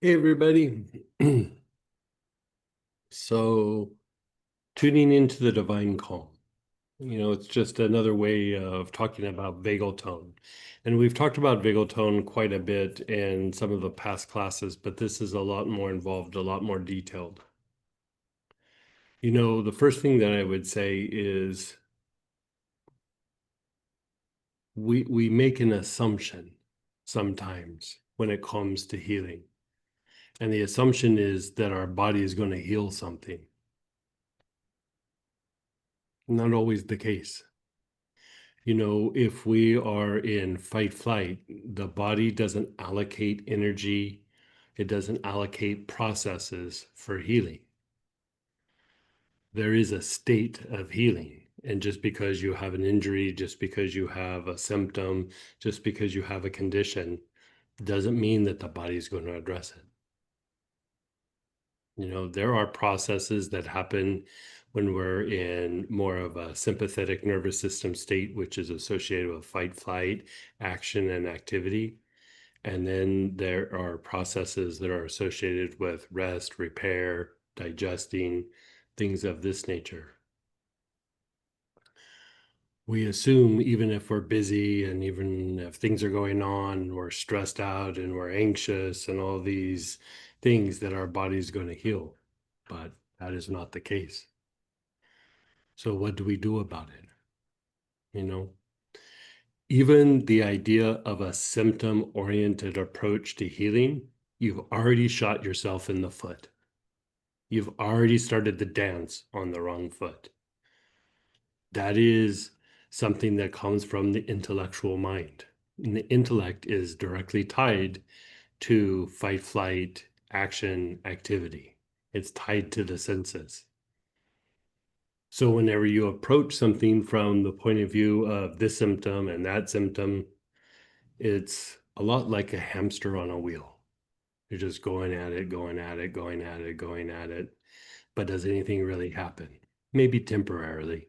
Hey, everybody. So, tuning into the divine calm. It's just another way of talking about vagal tone. And we've talked about vagal tone quite a bit in some of the past classes, but this is a lot more involved, a lot more detailed. The first thing that I would say is we make an assumption sometimes when it comes to healing. And the assumption is that our body is going to heal something. Not always the case. If we are in fight flight, the body doesn't allocate energy, it doesn't allocate processes for healing. There is a state of healing. And just because you have an injury, just because you have a symptom, just because you have a condition, doesn't mean that the body is going to address it. There are processes that happen when we're in more of a sympathetic nervous system state, which is associated with fight, flight, action, and activity. And then there are processes that are associated with rest, repair, digesting, things of this nature. We assume even if we're busy and even if things are going on, we're stressed out and we're anxious and all these things that our body's going to heal. But that is not the case. So what do we do about it? You know, Even the idea of a symptom-oriented approach to healing, you've already shot yourself in the foot. You've already started the dance on the wrong foot. That is something that comes from the intellectual mind. And the intellect is directly tied to fight, flight, action, activity. It's tied to the senses. So whenever you approach something from the point of view of this symptom and that symptom, it's a lot like a hamster on a wheel. You're just going at it, going at it, going at it, going at it. But does anything really happen? Maybe temporarily.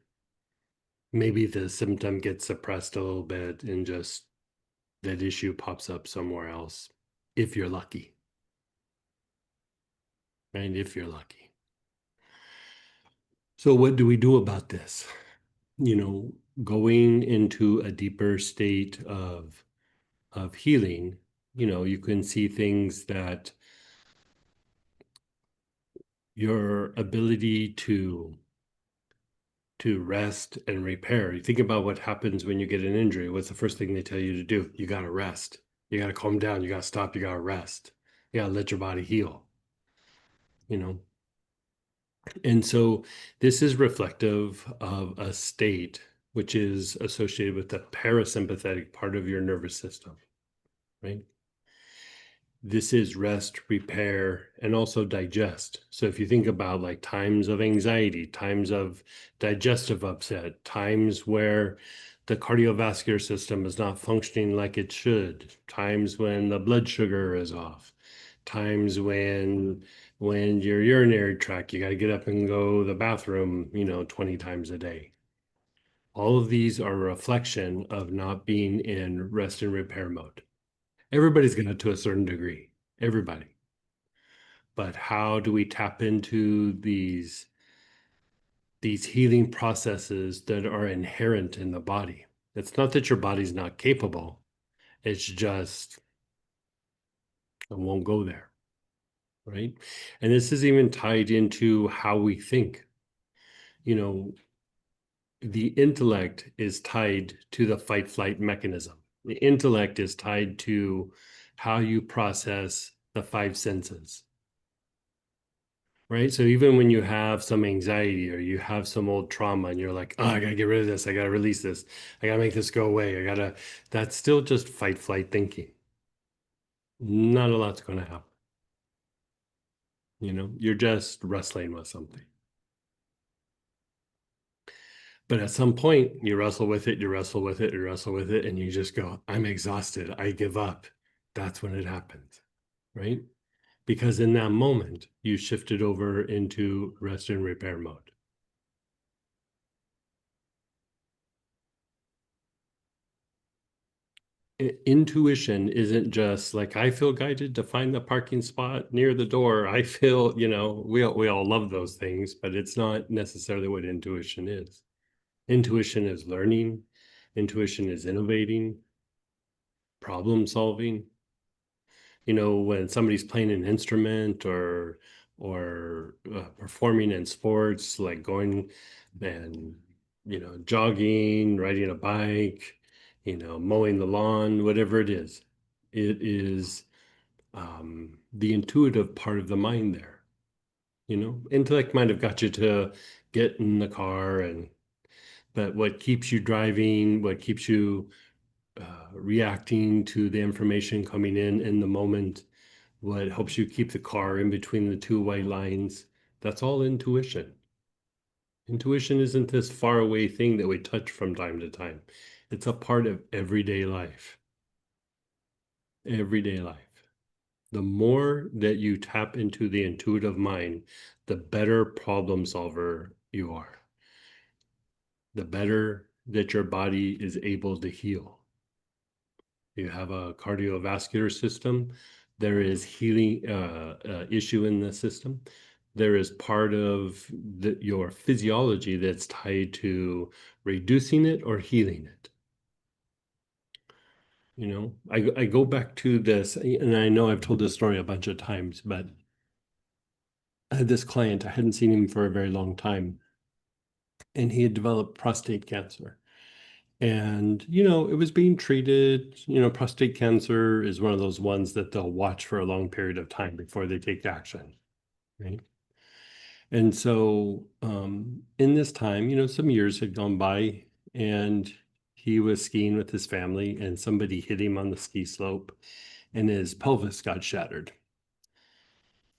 Maybe the symptom gets suppressed a little bit and just that issue pops up somewhere else, if you're lucky. And if you're lucky. So what do we do about this? Going into a deeper state of healing, you can see things that your ability to rest and repair. You think about what happens when you get an injury. What's the first thing they tell you to do? You got to rest. You got to calm down. You got to stop. You got to rest. You got to let your body heal, you know? And so this is reflective of a state which is associated with the parasympathetic part of your nervous system, right? This is rest, repair, and also digest. So if you think about like times of anxiety, times of digestive upset, times where the cardiovascular system is not functioning like it should, times when the blood sugar is off, times when your urinary tract, you got to get up and go to the bathroom, 20 times a day. All of these are a reflection of not being in rest and repair mode. Everybody's got it to a certain degree. Everybody. But how do we tap into these healing processes that are inherent in the body? It's not that your body's not capable. It's just it won't go there, right? And this is even tied into how we think. You know, the intellect is tied to the fight flight mechanism. The intellect is tied to how you process the five senses. Right. So even when you have some anxiety or you have some old trauma and you're like, oh, I gotta get rid of this, I gotta release this, I gotta make this go away, that's still just fight, flight thinking. Not a lot's gonna happen. You're just wrestling with something. But at some point, you wrestle with it, you wrestle with it, you wrestle with it, and you just go, I'm exhausted, I give up. That's when it happens, right? Because in that moment, you shifted over into rest and repair mode. intuition isn't just like I feel guided to find the parking spot near the door. I feel, we all love those things, but it's not necessarily what intuition is. Intuition is learning. Intuition is innovating, problem solving. When somebody's playing an instrument or performing in sports, like going and jogging, riding a bike, mowing the lawn, whatever it is. It is the intuitive part of the mind there. Intellect might have got you to get in the car, but what keeps you driving, what keeps you reacting to the information coming in the moment, what helps you keep the car in between the two white lines, that's all intuition. Intuition isn't this far away thing that we touch from time to time. It's a part of everyday life. Everyday life. The more that you tap into the intuitive mind, the better problem solver you are. The better that your body is able to heal. You have a cardiovascular system, there is healing issue in the system. There is part of your physiology that's tied to reducing it or healing it. I go back to this, and I know I've told this story a bunch of times, but I had this client, I hadn't seen him for a very long time, and he had developed prostate cancer. And, it was being treated. Prostate cancer is one of those ones that they'll watch for a long period of time before they take action, right? And so, in this time, some years had gone by, and he was skiing with his family, and somebody hit him on the ski slope, and his pelvis got shattered.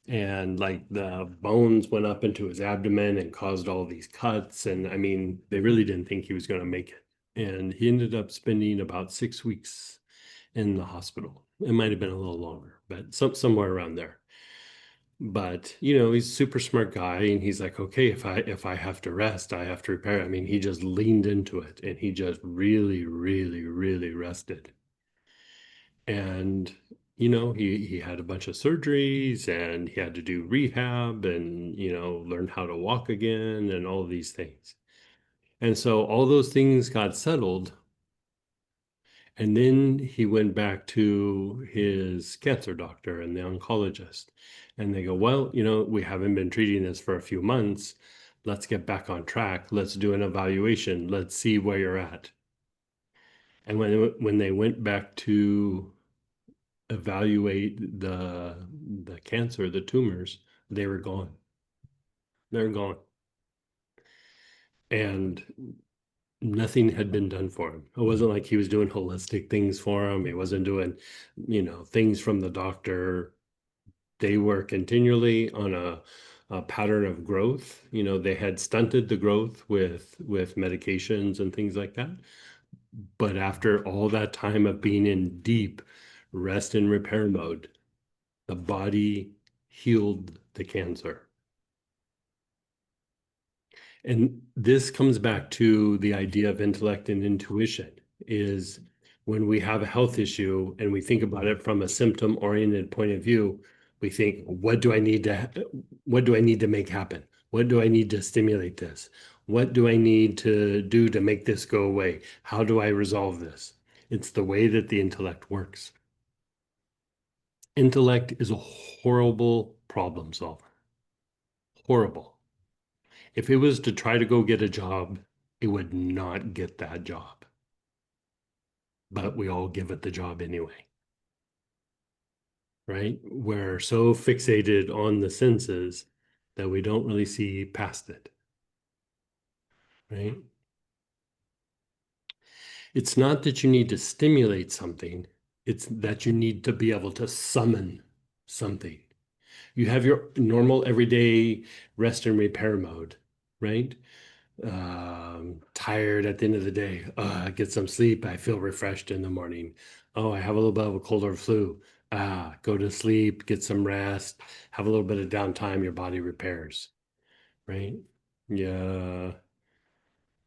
And like the bones went up into his abdomen and caused all these cuts. And I mean, they really didn't think he was going to make it. And he ended up spending about 6 weeks in the hospital. It might have been a little longer, but somewhere around there. But he's a super smart guy, and he's like, okay, if I have to rest, I have to repair. I mean, he just leaned into it, and he just really, really, really rested. And he had a bunch of surgeries, and he had to do rehab, and learn how to walk again, and all these things. And so all those things got settled. And then he went back to his cancer doctor and the oncologist. And they go, well, we haven't been treating this for a few months. Let's get back on track. Let's do an evaluation. Let's see where you're at. And when they went back to evaluate the cancer, the tumors, they were gone. They're gone. And nothing had been done for him. It wasn't like he was doing holistic things for him. He wasn't doing, things from the doctor. They were continually on a pattern of growth. They had stunted the growth with medications and things like that. But after all that time of being in deep rest and repair mode, the body healed the cancer. And this comes back to the idea of intellect and intuition is when we have a health issue and we think about it from a symptom-oriented point of view, we think, what do I need to make happen? What do I need to stimulate this? What do I need to do to make this go away? How do I resolve this? It's the way that the intellect works. Intellect is a horrible problem solver. Horrible. If it was to try to go get a job, it would not get that job. But we all give it the job anyway, right? We're so fixated on the senses that we don't really see past it, right? It's not that you need to stimulate something, it's that you need to be able to summon something. You have your normal everyday rest and repair mode, right? Tired at the end of the day. Get some sleep. I feel refreshed in the morning. Oh, I have a little bit of a cold or flu. Go to sleep, get some rest, have a little bit of downtime, your body repairs, right? Yeah,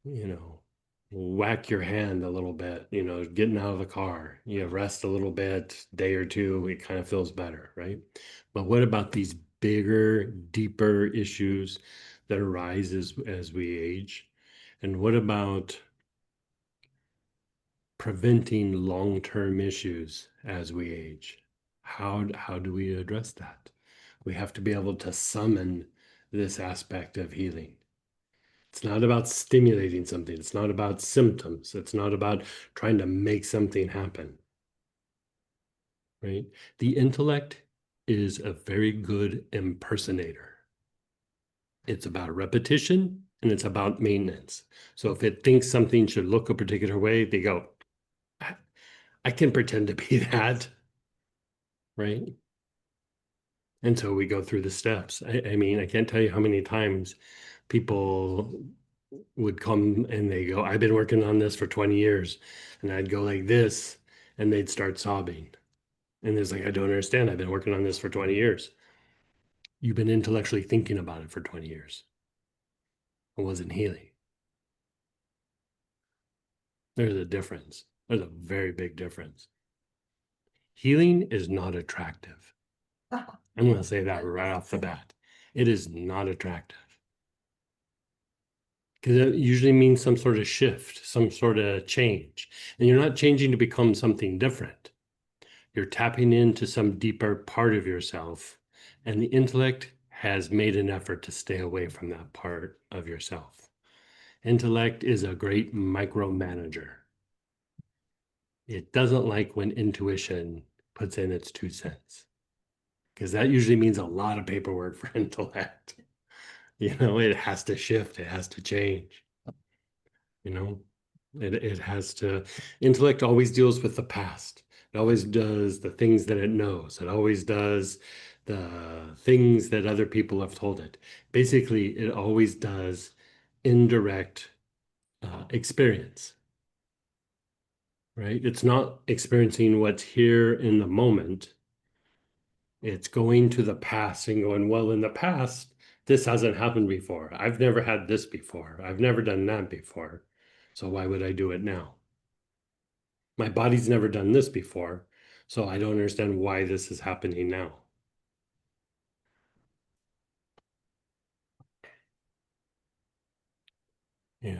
you know, whack your hand a little bit, getting out of the car, you rest a little bit, day or two, it kind of feels better, right? But what about these bigger, deeper issues that arise as we age? And what about preventing long-term issues as we age? How do we address that? We have to be able to summon this aspect of healing. It's not about stimulating something. It's not about symptoms. It's not about trying to make something happen, right? The intellect is a very good impersonator. It's about repetition and it's about maintenance. So if it thinks something should look a particular way, they go, I can pretend to be that, right? And so we go through the steps. I mean, I can't tell you how many times people would come and they go, I've been working on this for 20 years. And I'd go like this, and they'd start sobbing. And it's like, I don't understand. I've been working on this for 20 years. You've been intellectually thinking about it for 20 years. It wasn't healing. There's a difference. There's a very big difference. Healing is not attractive. I'm going to say that right off the bat. It is not attractive. Because it usually means some sort of shift, some sort of change. And you're not changing to become something different. You're tapping into some deeper part of yourself, and the intellect has made an effort to stay away from that part of yourself. Intellect is a great micromanager. It doesn't like when intuition puts in its 2 cents, because that usually means a lot of paperwork for intellect. It has to shift, it has to change. you know it has to. Intellect always deals with the past. It always does the things that it knows. It always does the things that other people have told it. Basically, it always does indirect experience, right? It's not experiencing what's here in the moment. It's going to the past and going, well, in the past this hasn't happened before. I've never had this before. I've never done that before, so why would I do it now? My body's never done this before, so I don't understand why this is happening now. Yeah.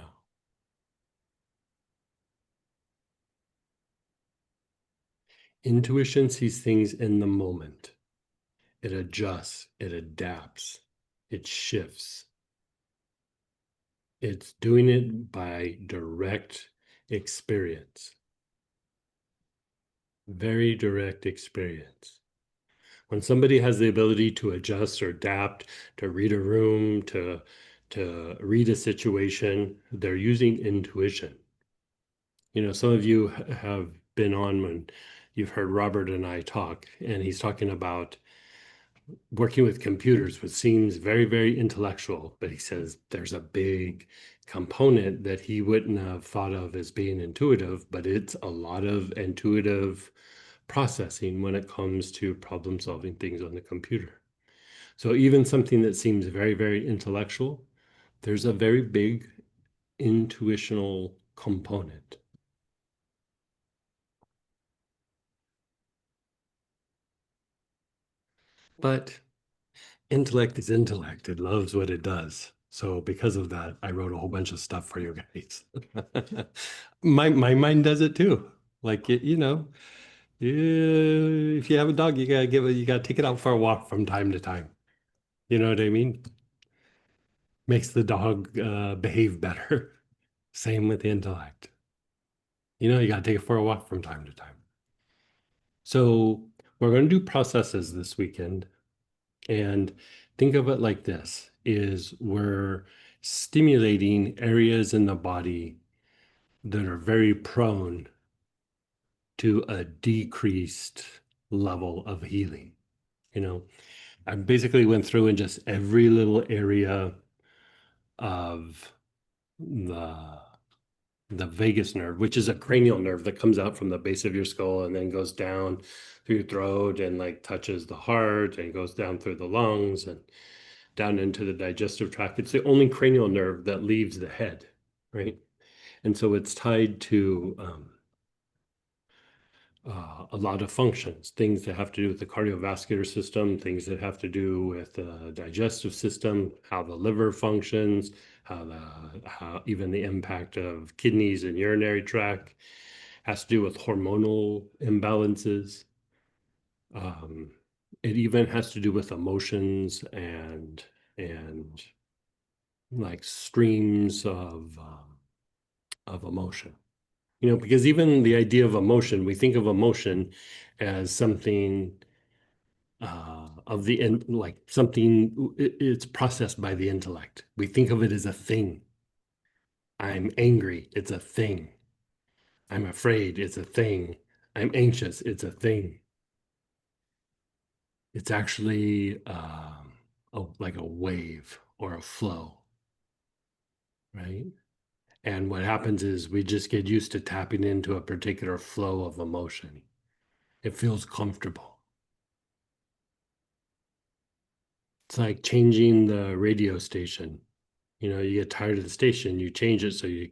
Intuition sees things in the moment. It adjusts, it adapts, it shifts. It's doing it by direct experience, very direct experience. When somebody has the ability to adjust or adapt, to read a room, to read a situation, they're using intuition. Some of you have been on when you've heard Robert and I talk, and he's talking about working with computers, which seems very, very intellectual, but he says there's a big component that he wouldn't have thought of as being intuitive, but it's a lot of intuitive processing when it comes to problem solving things on the computer. So even something that seems very, very intellectual, there's a very big intuitional component. But intellect is intellect. It loves what it does. So because of that, I wrote a whole bunch of stuff for you guys. My mind does it too. Like if you have a dog, you gotta take it out for a walk from time to time. You know what I mean? Makes the dog behave better. Same with the intellect. You gotta take it for a walk from time to time. So we're going to do processes this weekend. And think of it like this, is we're stimulating areas in the body that are very prone to a decreased level of healing. I basically went through in just every little area of the the vagus nerve, which is a cranial nerve that comes out from the base of your skull and then goes down through your throat and like touches the heart and goes down through the lungs and down into the digestive tract. It's the only cranial nerve that leaves the head, right? And so it's tied to a lot of functions, things that have to do with the cardiovascular system, things that have to do with the digestive system, how the liver functions, how even the impact of kidneys and urinary tract has to do with hormonal imbalances. Um, it even has to do with emotions and like streams of emotion. You know, because even the idea of emotion, we think of emotion as something of the end, like something it's processed by the intellect. We think of it as a thing. I'm angry, it's a thing. I'm afraid, it's a thing. I'm anxious, it's a thing. It's actually like a wave or a flow, right? And what happens is we just get used to tapping into a particular flow of emotion. It feels comfortable. It's like changing the radio station. You know, you get tired of the station, you change it so you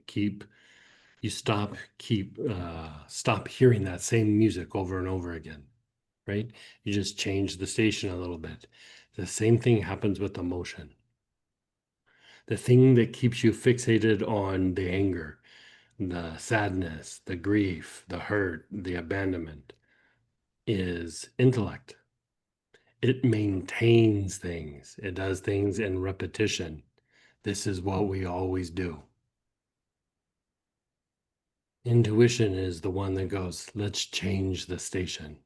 stop hearing that same music over and over again, right? You just change the station a little bit. The same thing happens with emotion. The thing that keeps you fixated on the anger, the sadness, the grief, the hurt, the abandonment is intellect. It maintains things. It does things in repetition. This is what we always do. Intuition is the one that goes, let's change the station.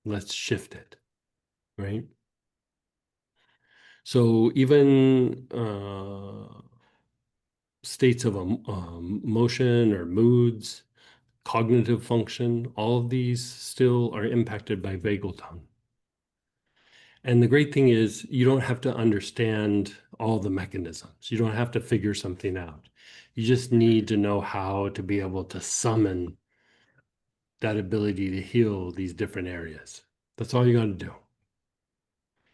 Let's shift it, right? So even states of motion or moods, cognitive function, all of these still are impacted by vagal tone. And the great thing is you don't have to understand all the mechanisms. You don't have to figure something out. You just need to know how to be able to summon that ability to heal these different areas. That's all you got to do.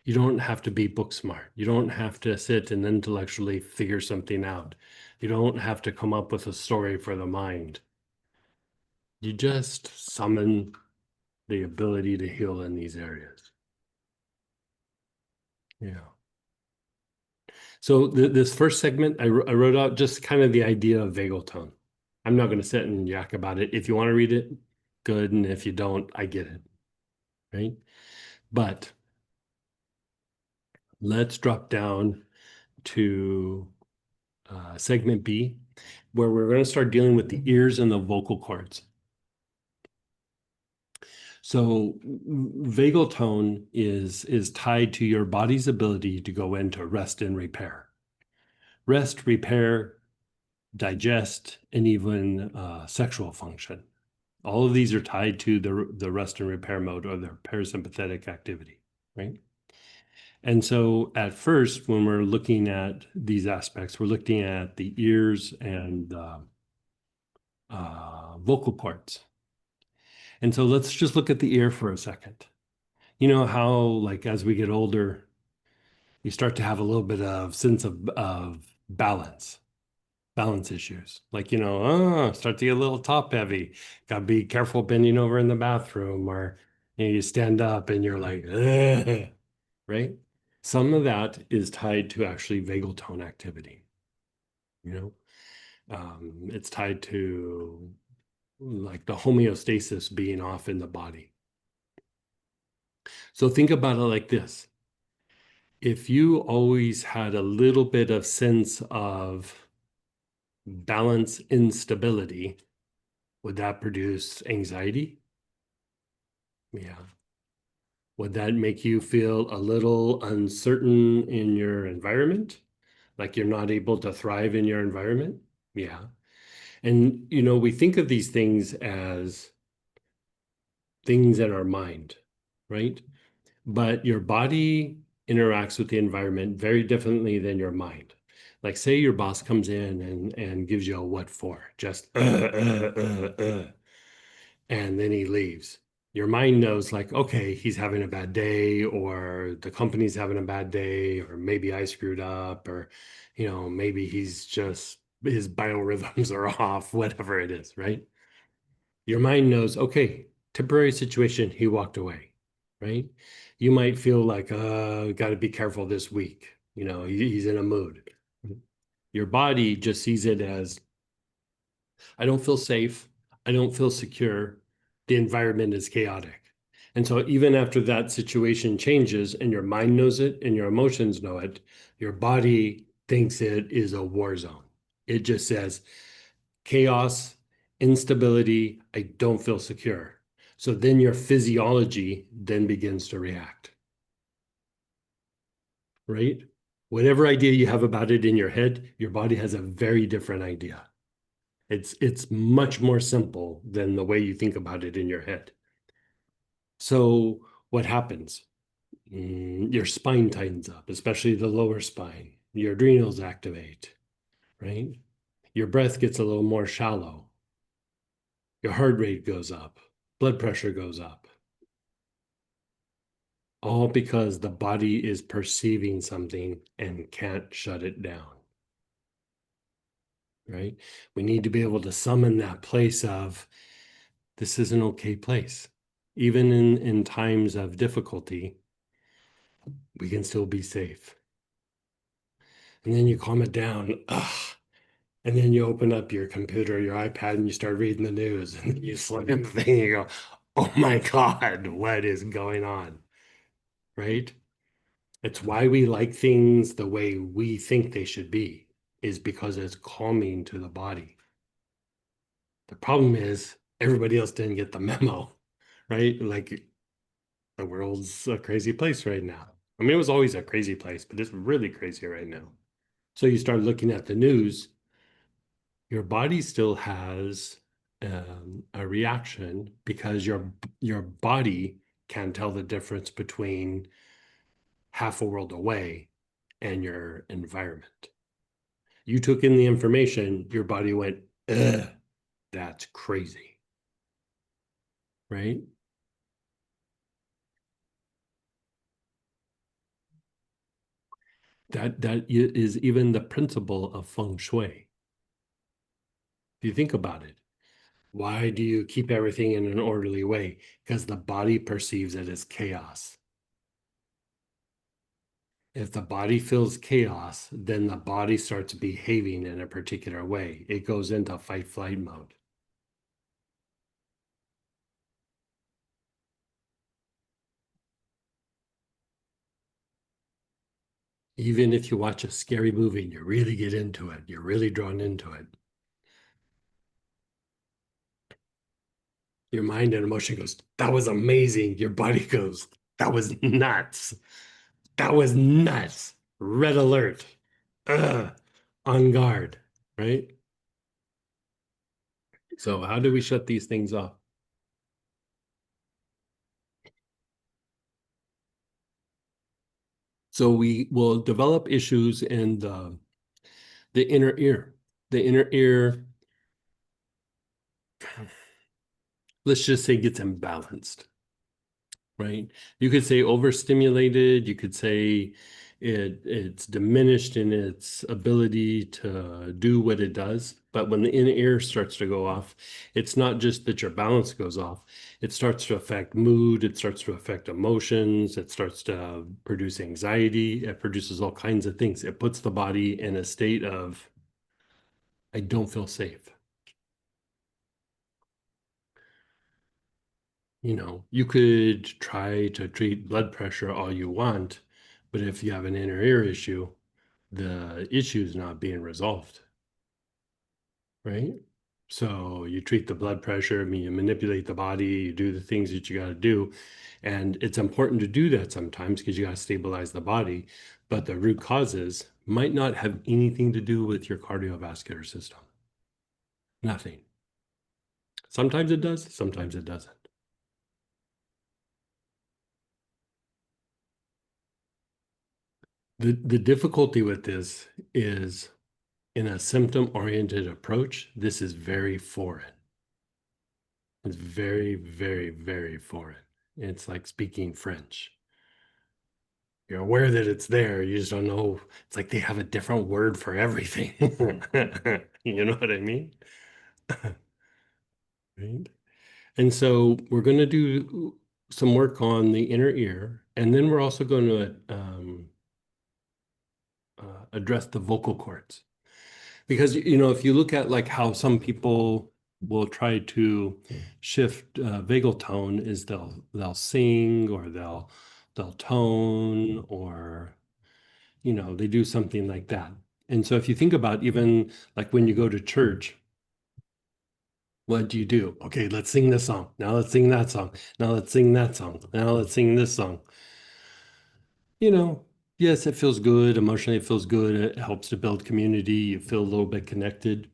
You don't have to be book smart. You don't have to sit and intellectually figure something out. You don't have to come up with a story for the mind. You just summon the ability to heal in these areas. Yeah. So this first segment, I wrote out just kind of the idea of vagal tone. I'm not going to sit and yak about it. If you want to read it, good. And if you don't, I get it. Right. But let's drop down to segment B, where we're going to start dealing with the ears and the vocal cords. So vagal tone is tied to your body's ability to go into rest and repair. Rest, repair, digest, and even sexual function. All of these are tied to the rest and repair mode or the parasympathetic activity, right? And so at first, when we're looking at these aspects, we're looking at the ears and vocal cords. And so let's just look at the ear for a second. You know how, like, as we get older, you start to have a little bit of sense of balance issues. Like, start to get a little top heavy. Got to be careful bending over in the bathroom, or you stand up and you're like, ugh, right? Some of that is tied to actually vagal tone activity. It's tied to like the homeostasis being off in the body. So think about it like this. If you always had a little bit of sense of balance instability, would that produce anxiety? Yeah. Would that make you feel a little uncertain in your environment? Like you're not able to thrive in your environment? Yeah. And, we think of these things as things in our mind, right? But your body interacts with the environment very differently than your mind. Like, say your boss comes in and gives you a what for, just, and then he leaves. Your mind knows like, okay, he's having a bad day, or the company's having a bad day, or maybe I screwed up, or, maybe he's just, his biorhythms are off, whatever it is, right? Your mind knows, okay, temporary situation, he walked away, right? You might feel like, got to be careful this week. He's in a mood. Your body just sees it as, I don't feel safe. I don't feel secure. The environment is chaotic. And so, even after that situation changes and your mind knows it and your emotions know it, your body thinks it is a war zone. It just says chaos, instability, I don't feel secure. So then your physiology then begins to react, right? Whatever idea you have about it in your head, your body has a very different idea. It's much more simple than the way you think about it in your head. So what happens? Your spine tightens up, especially the lower spine. Your adrenals activate, right? Your breath gets a little more shallow. Your heart rate goes up. Blood pressure goes up. All because the body is perceiving something and can't shut it down, right? We need to be able to summon that place of, this is an okay place. Even in times of difficulty, we can still be safe. And then you calm it down. Ugh. And then you open up your computer, your iPad, and you start reading the news. And you slam the thing and you go, oh my God, what is going on? Right? It's why we like things the way we think they should be, is because it's calming to the body. The problem is everybody else didn't get the memo, right? Like, the world's a crazy place right now. I mean, it was always a crazy place, but it's really crazy right now. So you start looking at the news, your body still has a reaction because your body can tell the difference between half a world away and your environment. You took in the information, your body went, ugh, that's crazy, right? That is even the principle of feng shui. If you think about it, why do you keep everything in an orderly way? Because the body perceives it as chaos. If the body feels chaos, then the body starts behaving in a particular way. It goes into fight flight mode. Even if you watch a scary movie and you really get into it, you're really drawn into it. Your mind and emotion goes, that was amazing. Your body goes, that was nuts. That was nuts. Red alert. Ugh. On guard, right? So how do we shut these things off? So we will develop issues in the inner ear. The inner ear, let's just say, gets imbalanced, right? You could say overstimulated, you could say it's diminished in its ability to do what it does. But when the inner ear starts to go off, it's not just that your balance goes off, it starts to affect mood, it starts to affect emotions, it starts to produce anxiety, it produces all kinds of things. It puts the body in a state of, I don't feel safe. You could try to treat blood pressure all you want, but if you have an inner ear issue, the issue is not being resolved, right? So you treat the blood pressure, I mean, you manipulate the body, you do the things that you got to do. And it's important to do that sometimes because you got to stabilize the body. But the root causes might not have anything to do with your cardiovascular system. Nothing. Sometimes it does, sometimes it doesn't. The difficulty with this is, in a symptom-oriented approach, this is very foreign. It's very, very, very foreign. It's like speaking French. You're aware that it's there. You just don't know. It's like they have a different word for everything. You know what I mean? Right? And so we're going to do some work on the inner ear, and then we're also going to address the vocal cords. Because, if you look at like how some people will try to shift vagal tone is they'll sing or they'll tone or they do something like that. And so if you think about even like when you go to church, what do you do? Okay, let's sing this song. Now let's sing that song. Now let's sing that song. Now let's sing this song. Yes, it feels good. Emotionally, it feels good. It helps to build community. You feel a little bit connected.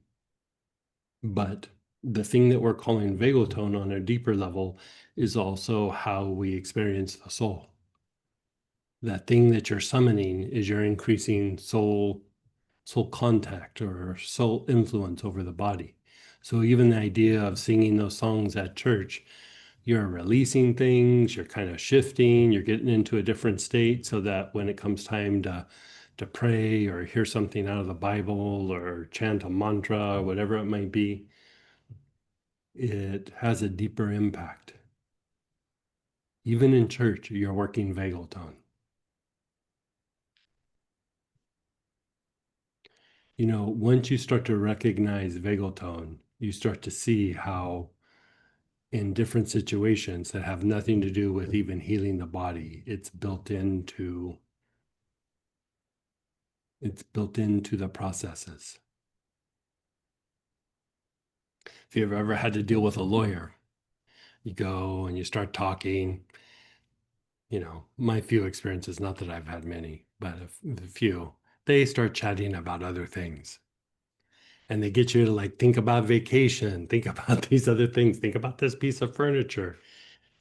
But the thing that we're calling vagal tone on a deeper level is also how we experience the soul. That thing that you're summoning is your increasing soul contact or soul influence over the body. So even the idea of singing those songs at church, you're releasing things, you're kind of shifting, you're getting into a different state so that when it comes time to pray or hear something out of the Bible or chant a mantra or whatever it might be, it has a deeper impact. Even in church, you're working vagal tone. Once you start to recognize vagal tone, you start to see how in different situations that have nothing to do with even healing the body, it's built into the processes. If you've ever had to deal with a lawyer, you go and you start talking, my few experiences, not that I've had many, but a few, they start chatting about other things. And they get you to like think about vacation, think about these other things, think about this piece of furniture.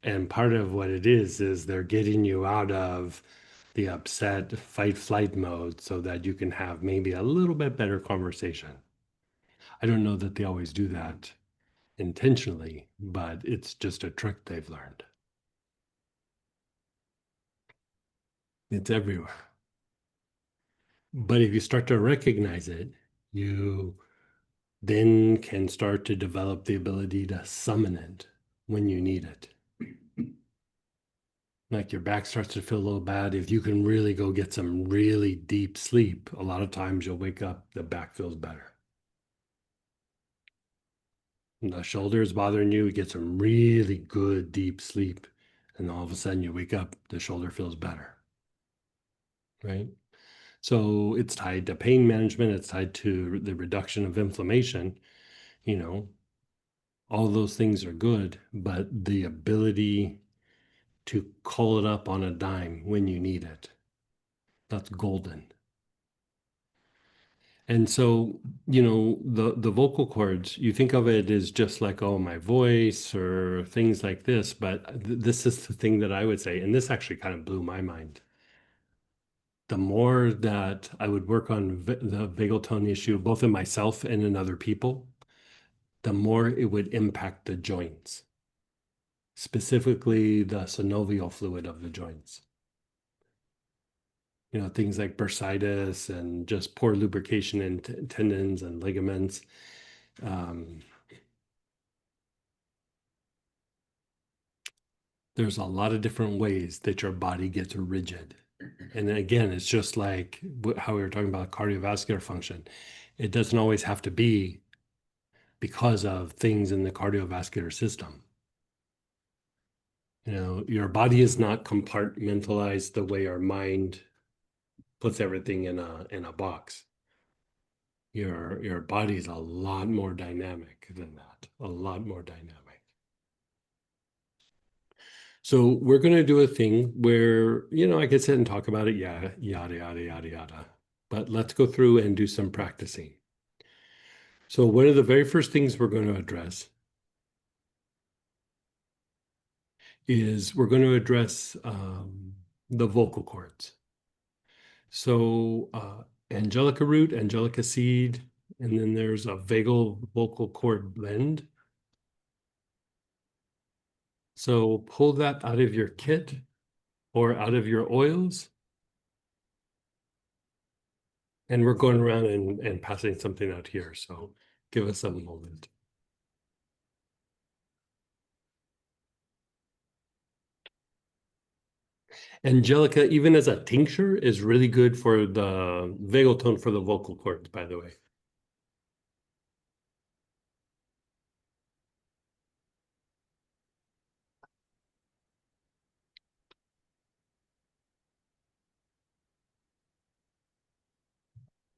And part of what it is they're getting you out of the upset fight flight mode so that you can have maybe a little bit better conversation. I don't know that they always do that intentionally, but it's just a trick they've learned. It's everywhere. But if you start to recognize it, you then can start to develop the ability to summon it when you need it. Like your back starts to feel a little bad. If you can really go get some really deep sleep, a lot of times you'll wake up, the back feels better. And the shoulder is bothering you, you get some really good deep sleep, and all of a sudden you wake up, the shoulder feels better. Right? So it's tied to pain management, it's tied to the reduction of inflammation. You know, all those things are good, but the ability to call it up on a dime when you need it, that's golden. And so, the vocal cords, you think of it as just like, oh, my voice or things like this, but this is the thing that I would say, and this actually kind of blew my mind. The more that I would work on the vagal tone issue, both in myself and in other people, the more it would impact the joints, specifically the synovial fluid of the joints. Things like bursitis and just poor lubrication in tendons and ligaments. There's a lot of different ways that your body gets rigid. And again, it's just like how we were talking about cardiovascular function. It doesn't always have to be because of things in the cardiovascular system. Your body is not compartmentalized the way our mind puts everything in a box. Your body is a lot more dynamic than that, a lot more dynamic. So we're going to do a thing where, I could sit and talk about it, yeah, yada, yada, yada, yada. But let's go through and do some practicing. So one of the very first things we're going to address is we're going to address the vocal cords. So angelica root, angelica seed, and then there's a vagal vocal cord blend. So pull that out of your kit or out of your oils. And we're going around and passing something out here. So give us a moment. Angelica, even as a tincture, is really good for the vagal tone for the vocal cords, by the way.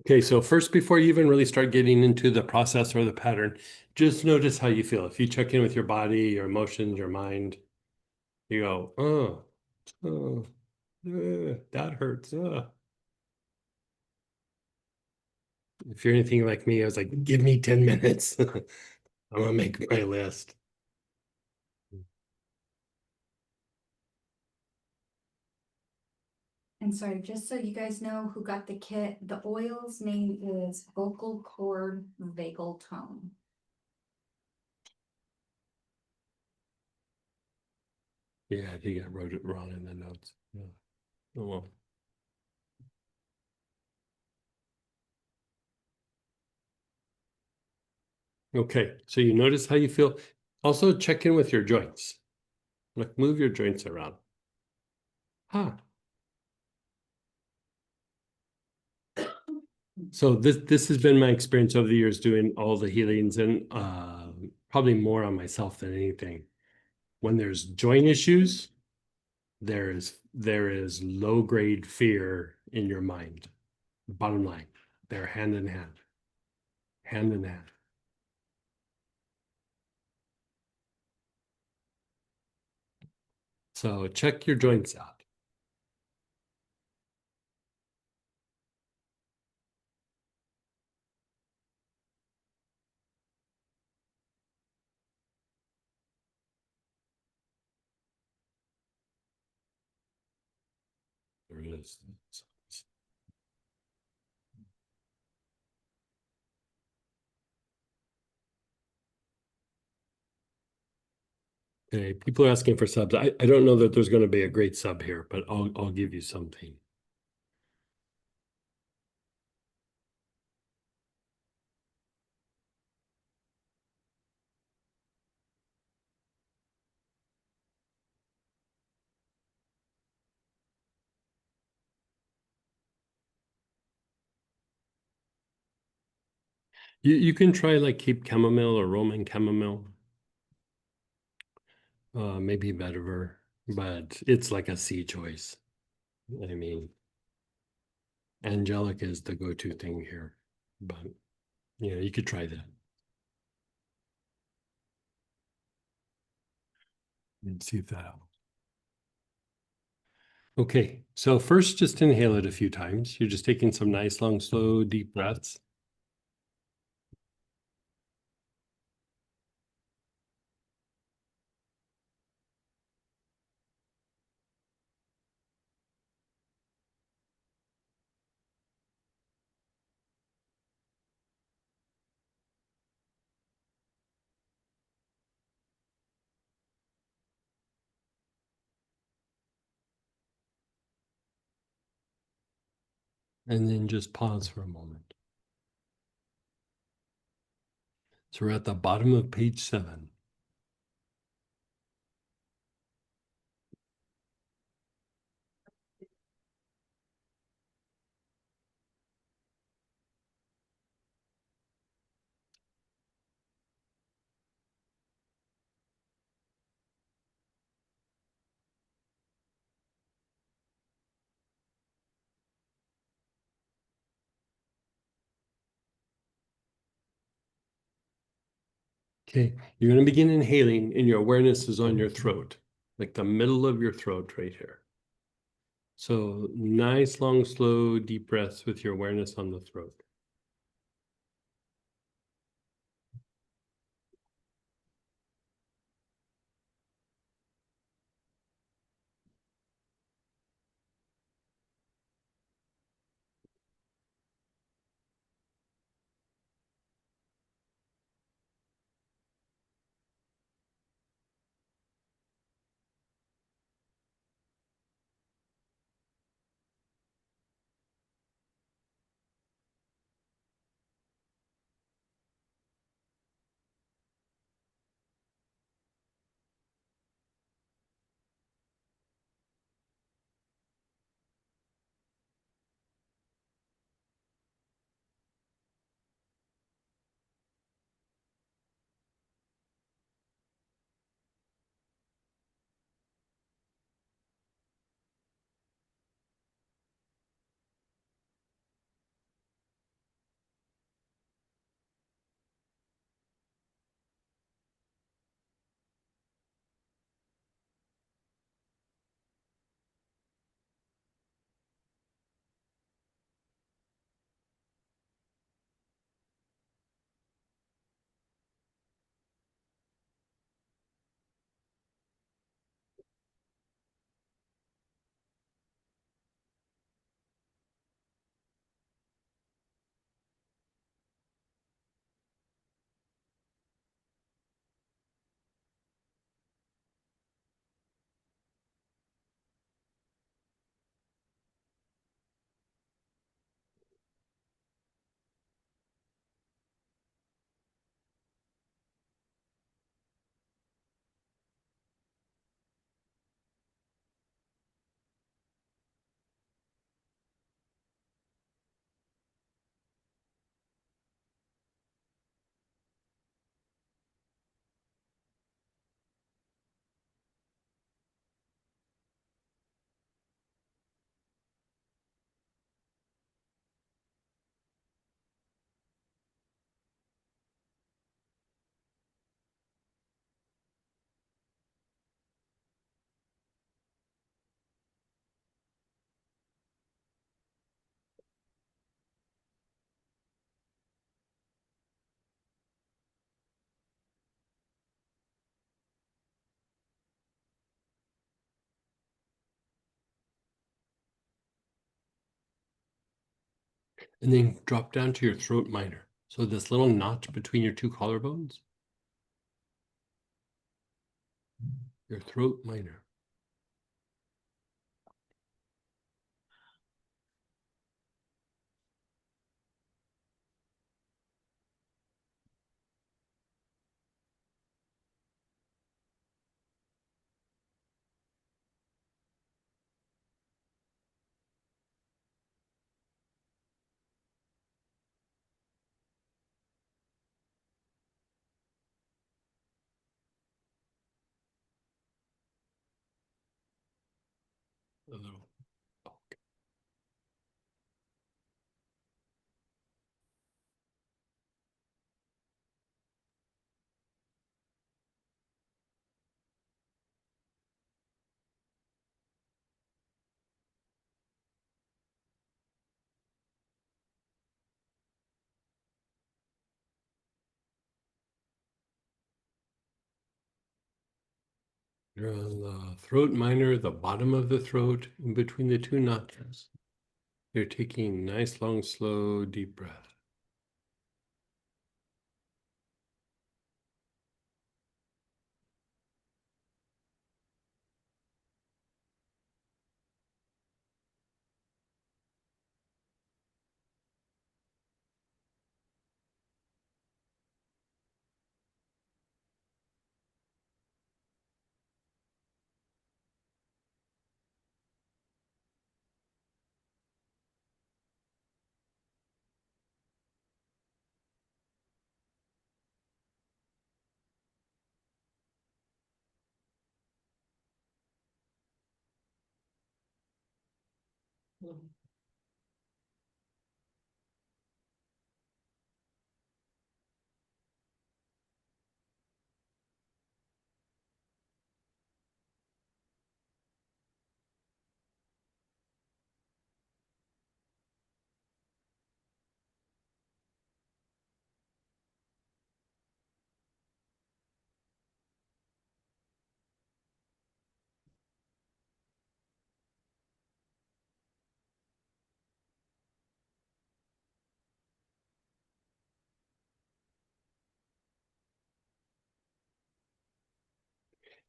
Okay, so first, before you even really start getting into the process or the pattern, just notice how you feel. If you check in with your body, your emotions, your mind, you go, oh, that hurts. If you're anything like me, I was like, give me 10 minutes. I'm gonna make my list. And sorry, just so you guys know who got the kit, the oil's name is Vocal Cord Vagal Tone. Yeah, I think I wrote it wrong in the notes. Yeah. Oh well. Okay, so you notice how you feel. Also check in with your joints. Like move your joints around. Huh. So this has been my experience over the years doing all the healings and probably more on myself than anything. When there's joint issues, there is low grade fear in your mind. Bottom line, they're hand in hand, hand in hand. So check your joints out. There it is. Okay, people are asking for subs. I don't know that there's going to be a great sub here, but I'll give you something. You can try like keep chamomile or Roman chamomile, maybe vetiver, but it's like a C choice. I mean, angelic is the go-to thing here, but you could try that and see if that helps. Okay, so first just inhale it a few times. You're just taking some nice, long, slow, deep breaths. And then just pause for a moment. So we're at the bottom of page 7. Okay, you're going to begin inhaling, and your awareness is on your throat, like the middle of your throat right here. So nice, long, slow, deep breaths with your awareness on the throat. And then drop down to your throat minor. So this little notch between your two collarbones, your throat minor. A little. You're on the throat minor, the bottom of the throat, in between the two notches. You're taking nice, long, slow, deep breath.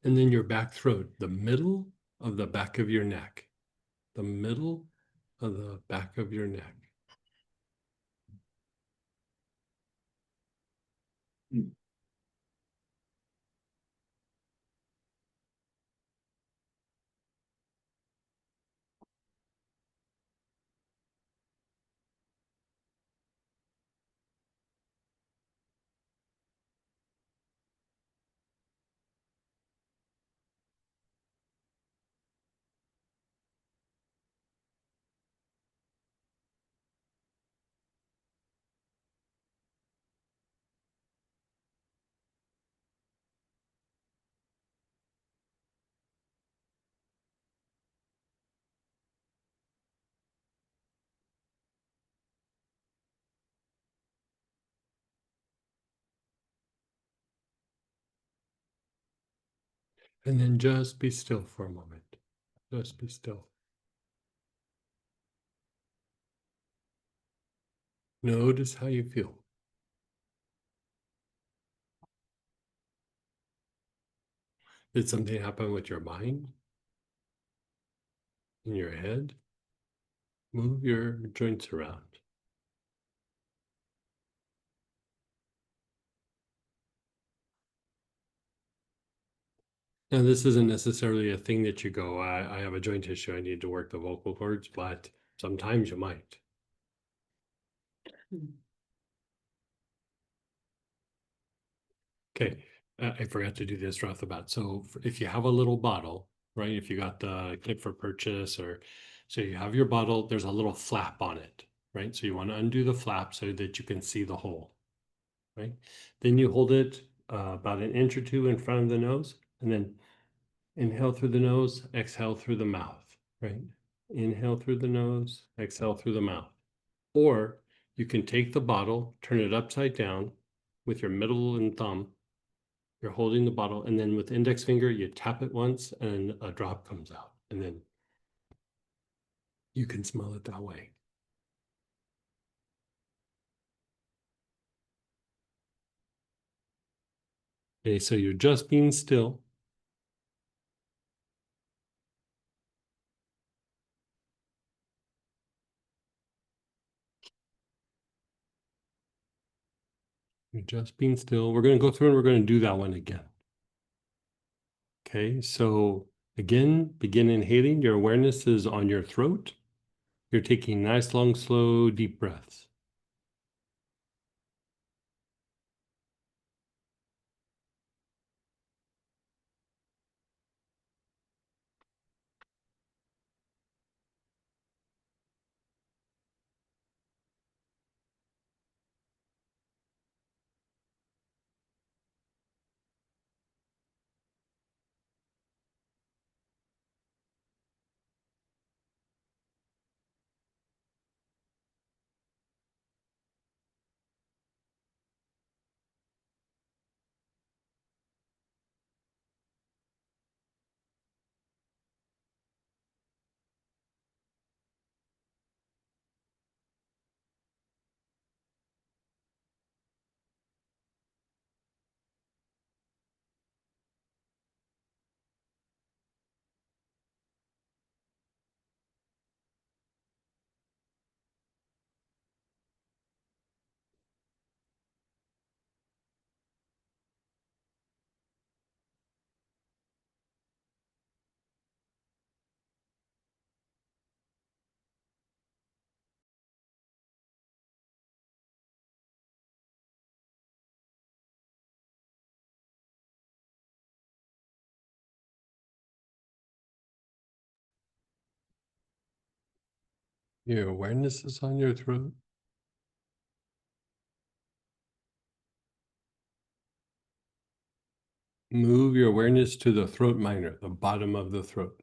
And then your back throat, the middle of the back of your neck, the middle of the back of your neck. And then just be still for a moment. Just be still. Notice how you feel. Did something happen with your mind? In your head? Move your joints around. Now, this isn't necessarily a thing that you go, I have a joint issue, I need to work the vocal cords, but sometimes you might. Okay, I forgot to do this right off the bat. So if you have a little bottle, right, if you got the kit for purchase, or so you have your bottle, there's a little flap on it, right? So you want to undo the flap so that you can see the hole, right? Then you hold it about an inch or two in front of the nose, and then inhale through the nose, exhale through the mouth, right? Inhale through the nose, exhale through the mouth. Or you can take the bottle, turn it upside down with your middle and thumb. You're holding the bottle, and then with index finger, you tap it once and a drop comes out. And then you can smell it that way. Okay, so you're just being still. You're just being still. We're going to go through and we're going to do that one again. Okay, so again, begin inhaling. Your awareness is on your throat. You're taking nice, long, slow, deep breaths. Your awareness is on your throat. Move your awareness to the throat minor, the bottom of the throat.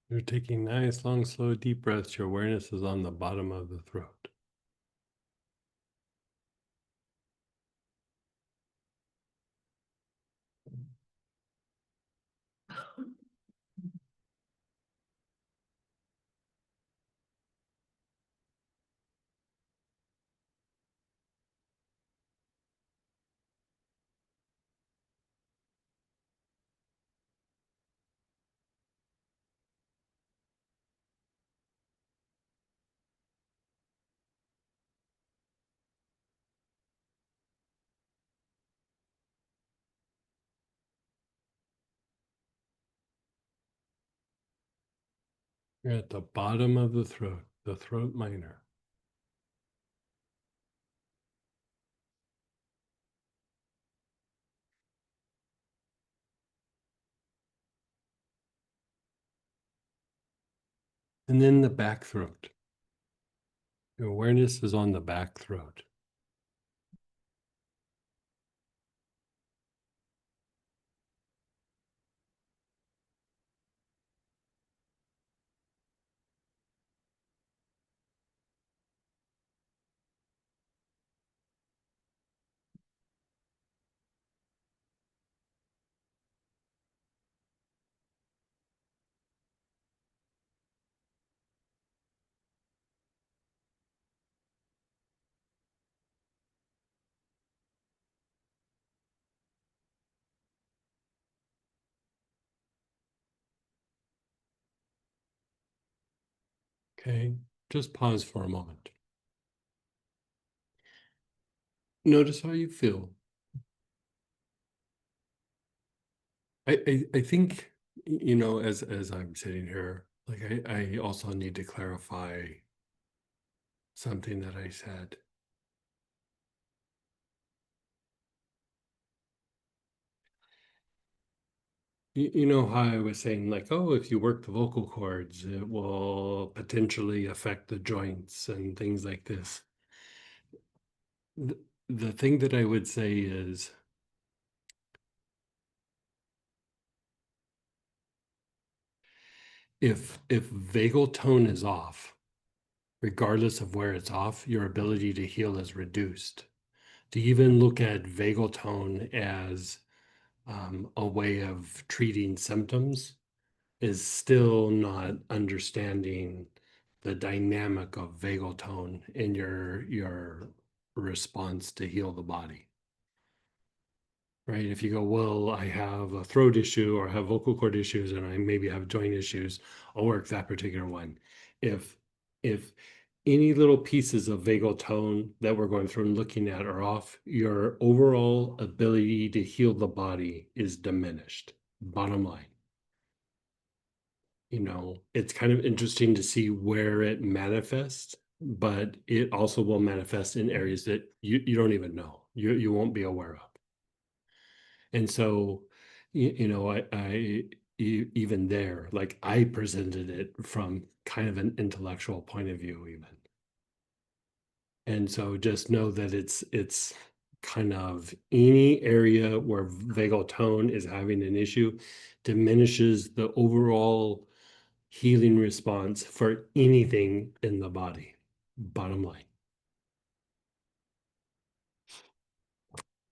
You're taking nice, long, slow, deep breaths. Your awareness is on the bottom of the throat. You're at the bottom of the throat minor. And then the back throat. Your awareness is on the back throat. Okay, just pause for a moment. Notice how you feel. I think You know, as I'm sitting here, like I also need to clarify something that I said. You know how I was saying, like, oh, if you work the vocal cords, it will potentially affect the joints and things like this. The thing that I would say is, if vagal tone is off, regardless of where it's off, your ability to heal is reduced. To even look at vagal tone as a way of treating symptoms is still not understanding the dynamic of vagal tone in your response to heal the body. Right? If you go, well, I have a throat issue or I have vocal cord issues and I maybe have joint issues, I'll work that particular one. If any little pieces of vagal tone that we're going through and looking at are off, your overall ability to heal the body is diminished. Bottom line. You know, it's kind of interesting to see where it manifests, but it also will manifest in areas that you don't even know, you won't be aware of. And so, you know, even there, like I presented it from kind of an intellectual point of view, even. And so just know that it's kind of any area where vagal tone is having an issue diminishes the overall healing response for anything in the body. Bottom line.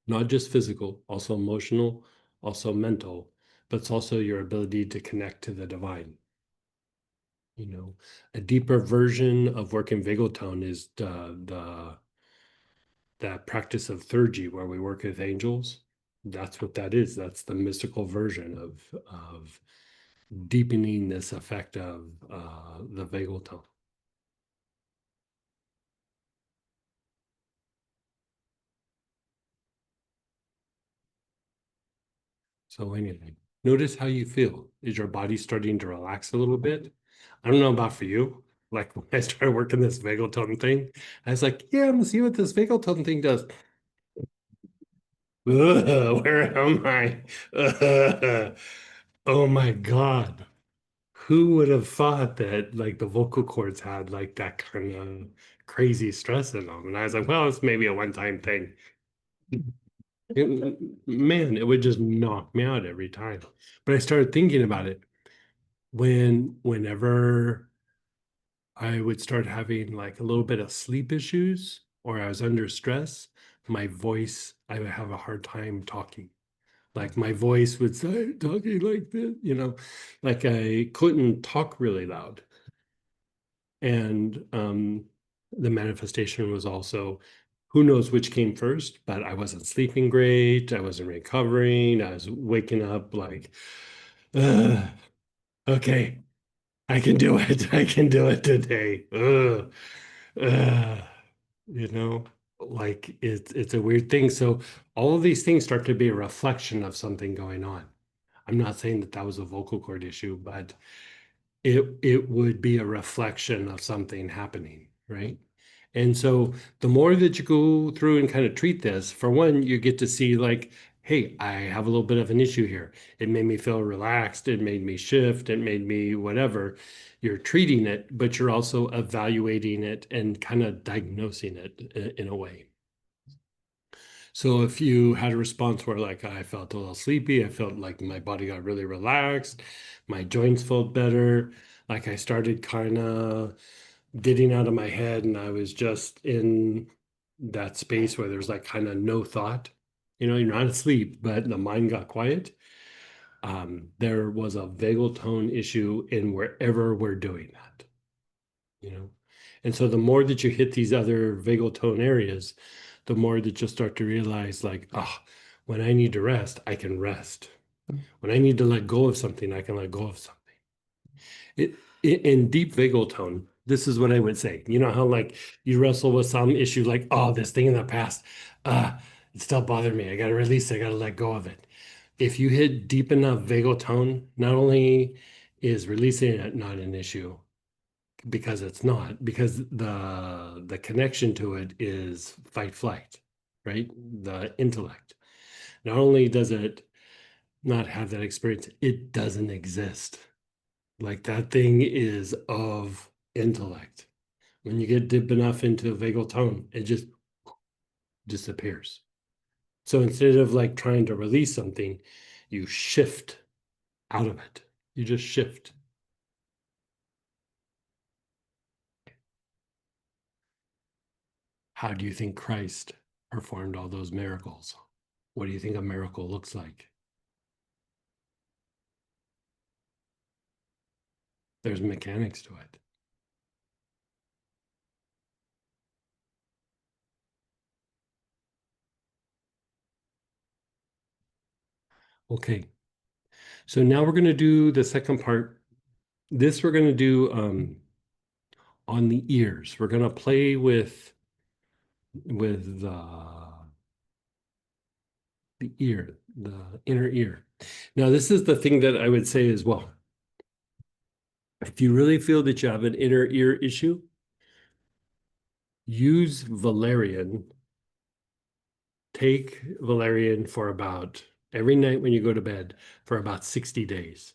Not just physical, also emotional, also mental, but it's also your ability to connect to the divine. You know, a deeper version of working vagal tone is the that practice of theurgy where we work with angels. That's what that is. That's the mystical version of deepening this effect of the vagal tone. So anyway, notice how you feel. Is your body starting to relax a little bit? I don't know about for you. Like when I started working this vagal tone thing, I was like, yeah, I'm gonna see what this vagal tone thing does. Ugh, where am I? Ugh. Oh my God. Who would have thought that like the vocal cords had like that kind of crazy stress in them? And I was like, well, it's maybe a one-time thing. Man, it would just knock me out every time. But I started thinking about it whenever I would start having like a little bit of sleep issues or I was under stress, my voice, I would have a hard time talking. Like my voice would start talking like this, you know, like I couldn't talk really loud. And the manifestation was also who knows which came first, but I wasn't sleeping great. I wasn't recovering. I was waking up like, okay, I can do it. I can do it today. Uh, you know, like it's a weird thing. So all of these things start to be a reflection of something going on. I'm not saying that that was a vocal cord issue, but it would be a reflection of something happening, right? And so the more that you go through and kind of treat this, for one, you get to see like, hey, I have a little bit of an issue here. It made me feel relaxed, it made me shift, it made me whatever. You're treating it, but you're also evaluating it and kind of diagnosing it in a way. So if you had a response where like I felt a little sleepy, I felt like my body got really relaxed, my joints felt better, like I started kind of getting out of my head and I was just in that space where there's like kind of no thought. You know, you're not asleep, but the mind got quiet. There was a vagal tone issue in wherever we're doing that, you know. And so the more that you hit these other vagal tone areas, the more that you'll start to realize like, ah, oh, when I need to rest, I can rest. When I need to let go of something, I can let go of something. In deep vagal tone, this is what I would say. You know how like you wrestle with some issue like, oh, this thing in the past, it still bothered me. I got to release it. I got to let go of it. If you hit deep enough vagal tone, not only is releasing it not an issue, because it's not, because the connection to it is fight flight, right? The intellect. Not only does it not have that experience, it doesn't exist. Like that thing is of intellect. When you get deep enough into vagal tone, it just disappears. So instead of like trying to release something, you shift out of it. You just shift. How do you think Christ performed all those miracles? What do you think a miracle looks like? There's mechanics to it. Okay. So now we're going to do the second part. This we're going to do on the ears. We're going to play with the ear, the inner ear. Now, this is the thing that I would say as well. If you really feel that you have an inner ear issue, use valerian. Take valerian for about every night when you go to bed for about 60 days.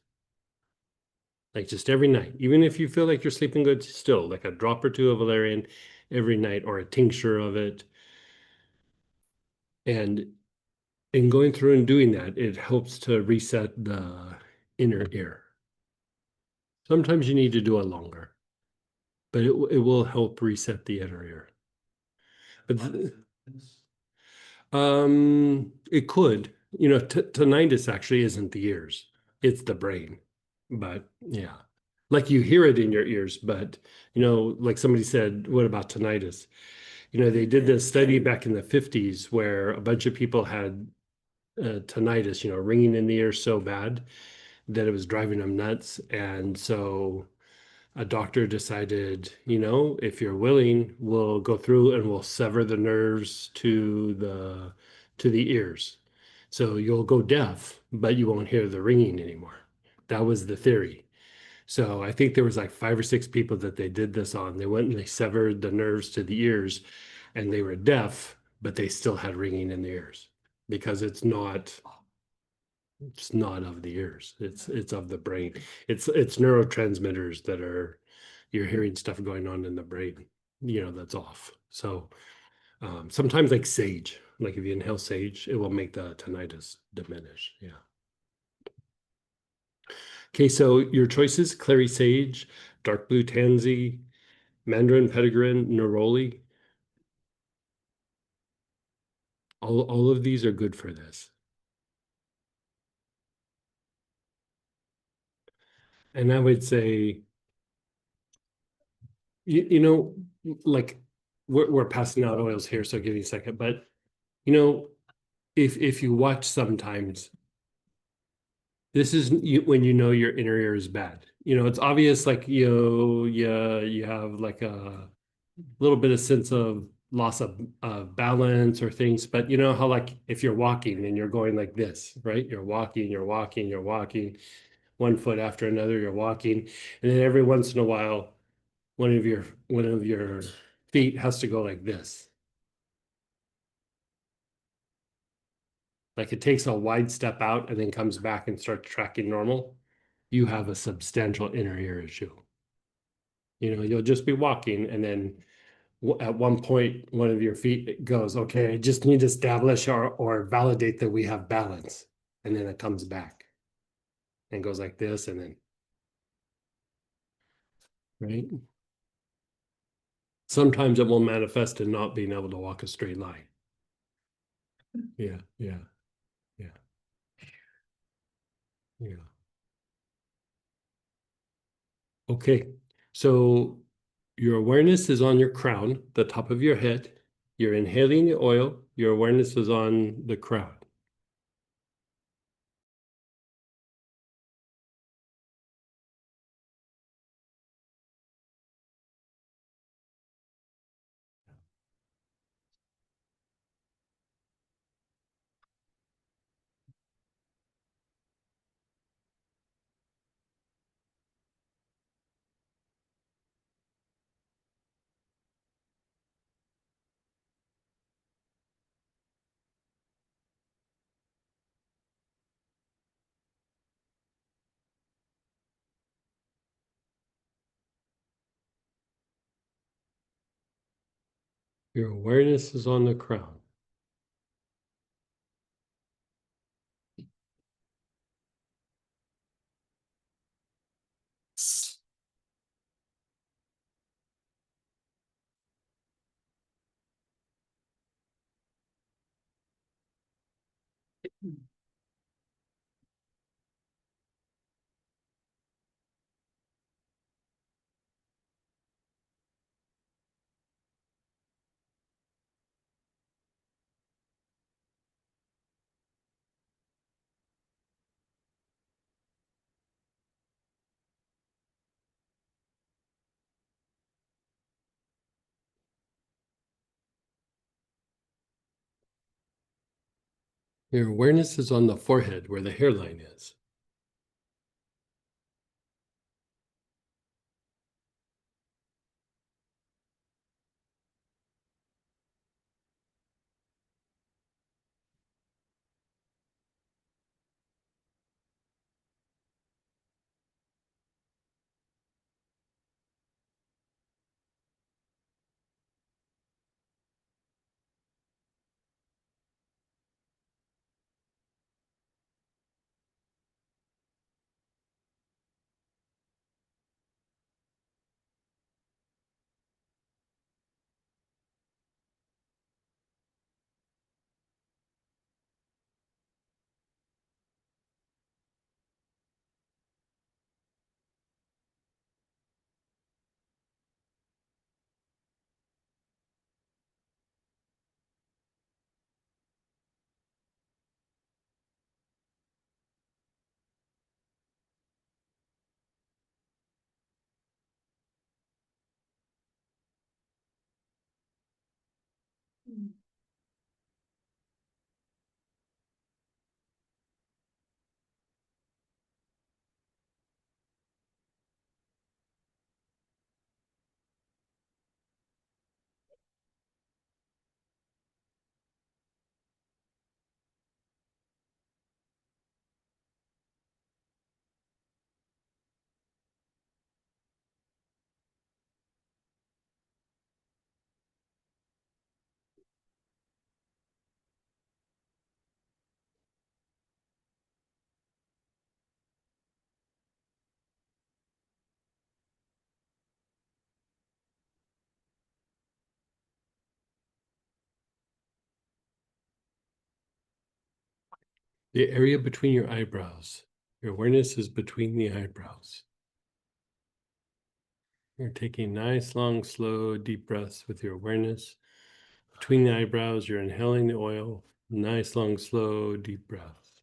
Like just every night, even if you feel like you're sleeping good, still like a drop or two of valerian every night or a tincture of it. And in going through and doing that, it helps to reset the inner ear. Sometimes you need to do it longer, but it will help reset the inner ear. But it could, tinnitus actually isn't the ears, it's the brain. But yeah, like you hear it in your ears, but like somebody said, what about tinnitus? They did this study back in the 50s where a bunch of people had tinnitus, ringing in the ear so bad that it was driving them nuts. And so a doctor decided, if you're willing, we'll go through and we'll sever the nerves to the ears. So you'll go deaf, but you won't hear the ringing anymore. That was the theory. So I think there was like 5 or 6 people that they did this on. They went and they severed the nerves to the ears and they were deaf, but they still had ringing in the ears because it's not of the ears. It's of the brain. It's neurotransmitters that are you're hearing stuff going on in the brain, that's off. So sometimes like sage, like if you inhale sage, it will make the tinnitus diminish. Yeah. Okay, so your choices: clary sage, dark blue tansy, mandarin petitgrain, neroli. All of these are good for this. And I would say, you know, like we're passing out oils here, so give me a second. But you know, if you watch sometimes, this is when your inner ear is bad. It's obvious, like you have like a little bit of sense of loss of balance or things. But you know how like if you're walking and you're going like this, right? You're walking, one foot after another, you're walking, and then every once in a while, one of your feet has to go like this. Like it takes a wide step out and then comes back and starts tracking normal. You have a substantial inner ear issue. You'll just be walking and then at one point, one of your feet goes, okay, I just need to establish or validate that we have balance. And then it comes back and goes like this and then, right? Sometimes it will manifest in not being able to walk a straight line. Yeah, yeah, yeah, yeah. Okay, so your awareness is on your crown, the top of your head. You're inhaling the oil. Your awareness is on the crown. Your awareness is on the crown. Your awareness is on the forehead where the hairline is. Mm. The area between your eyebrows. Your awareness is between the eyebrows. You're taking nice, long, slow, deep breaths with your awareness. Between the eyebrows, you're inhaling the oil. Nice, long, slow, deep breaths.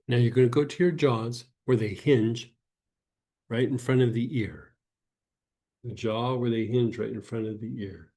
Now you're going to go to your jaws where they hinge right in front of the ear. The jaw where they hinge right in front of the ear.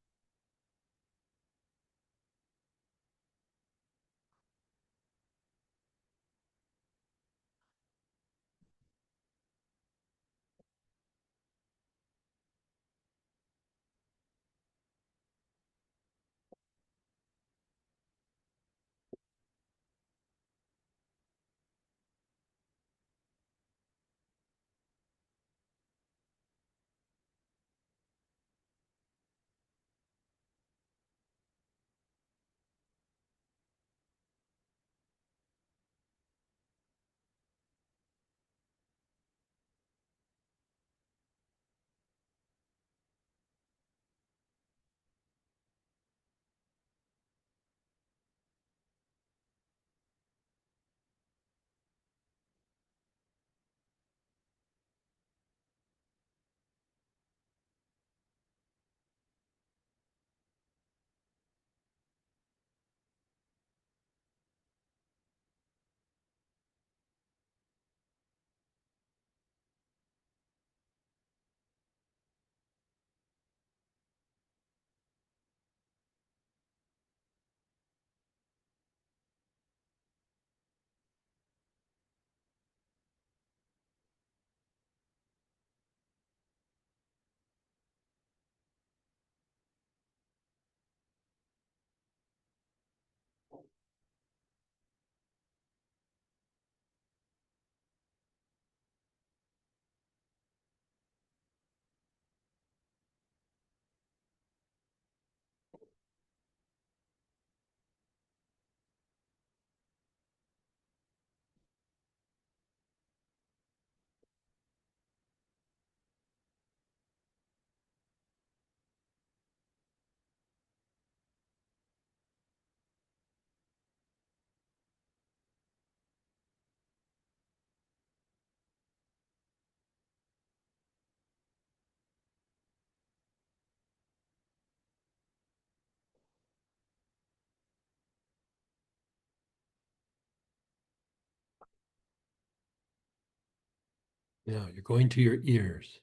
Now you're going to your ears,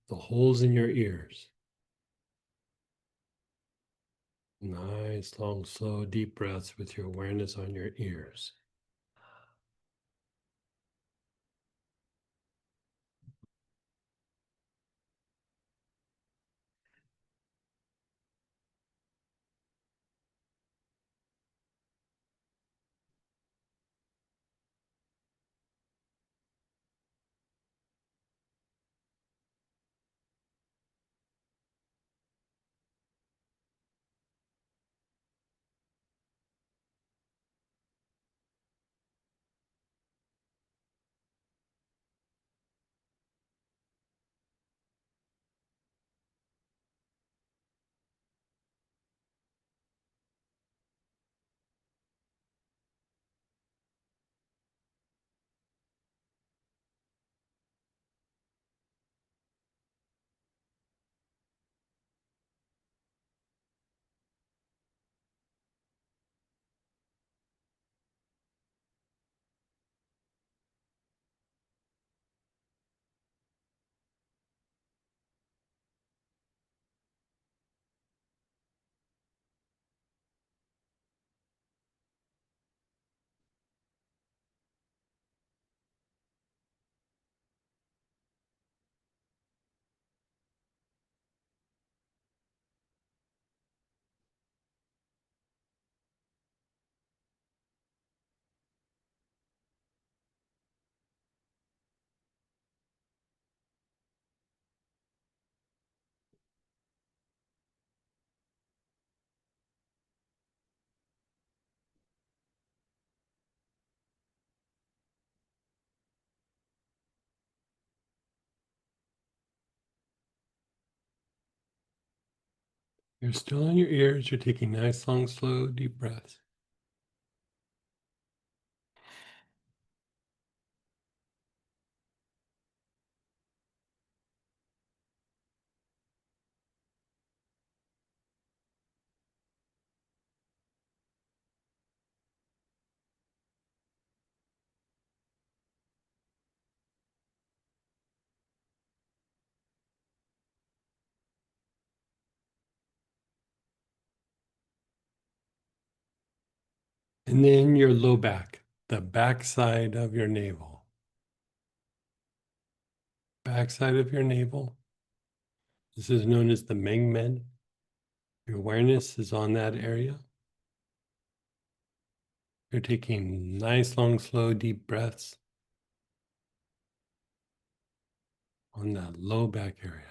the holes in your ears. Nice, long, slow, deep breaths with your awareness on your ears. You're still in your ears. You're taking nice, long, slow, deep breaths. And then your low back, the back side of your navel. Back side of your navel. This is known as the Mengmen. Your awareness is on that area. You're taking nice, long, slow, deep breaths on that low back area.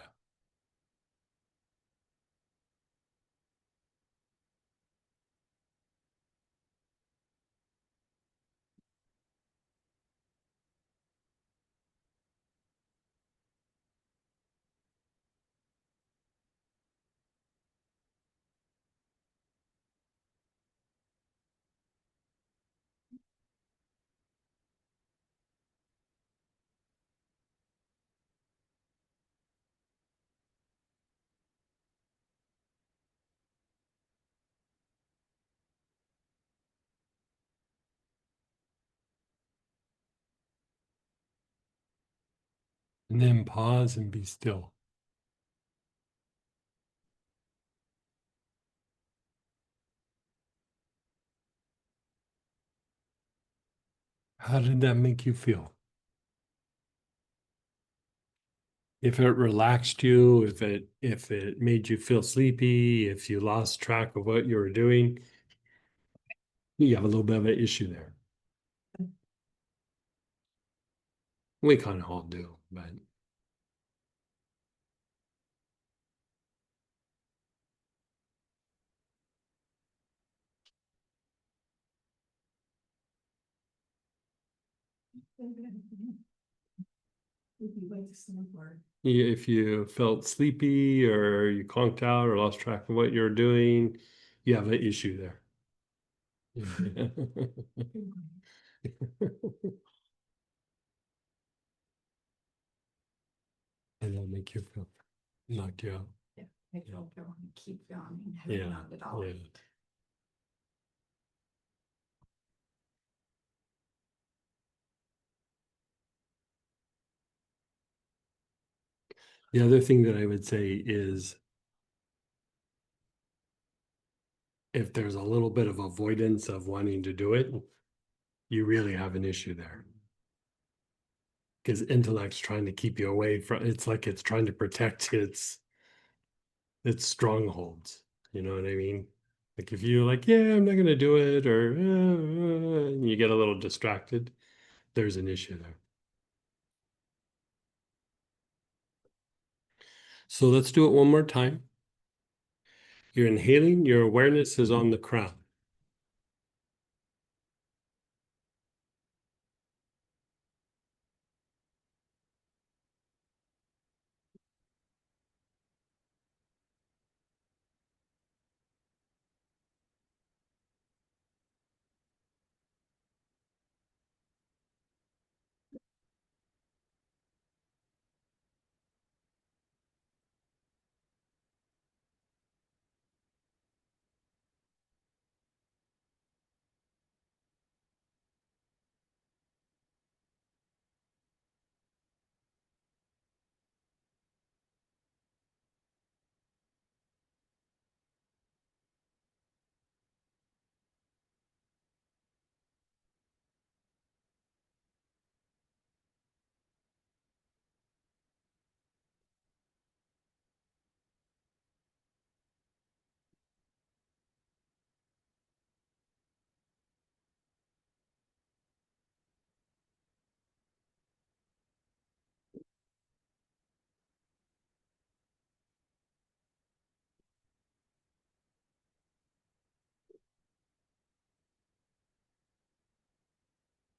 And then pause and be still. How did that make you feel? If it relaxed you, if it made you feel sleepy, if you lost track of what you were doing, you have a little bit of an issue there. We kind of all do, but if you felt sleepy or you conked out or lost track of what you're doing, you have an issue there. And that'll make you feel knocked you out. I feel like I want to keep yawning. I Yeah, haven't yawned at all. yeah. The other thing that I would say is if there's a little bit of avoidance of wanting to do it, you really have an issue there. Because intellect's trying to keep you away from it's like it's trying to protect its strongholds. You know what I mean? Like if you're like, yeah, I'm not gonna do it, or and you get a little distracted, there's an issue there. So let's do it one more time. You're inhaling, your awareness is on the crown.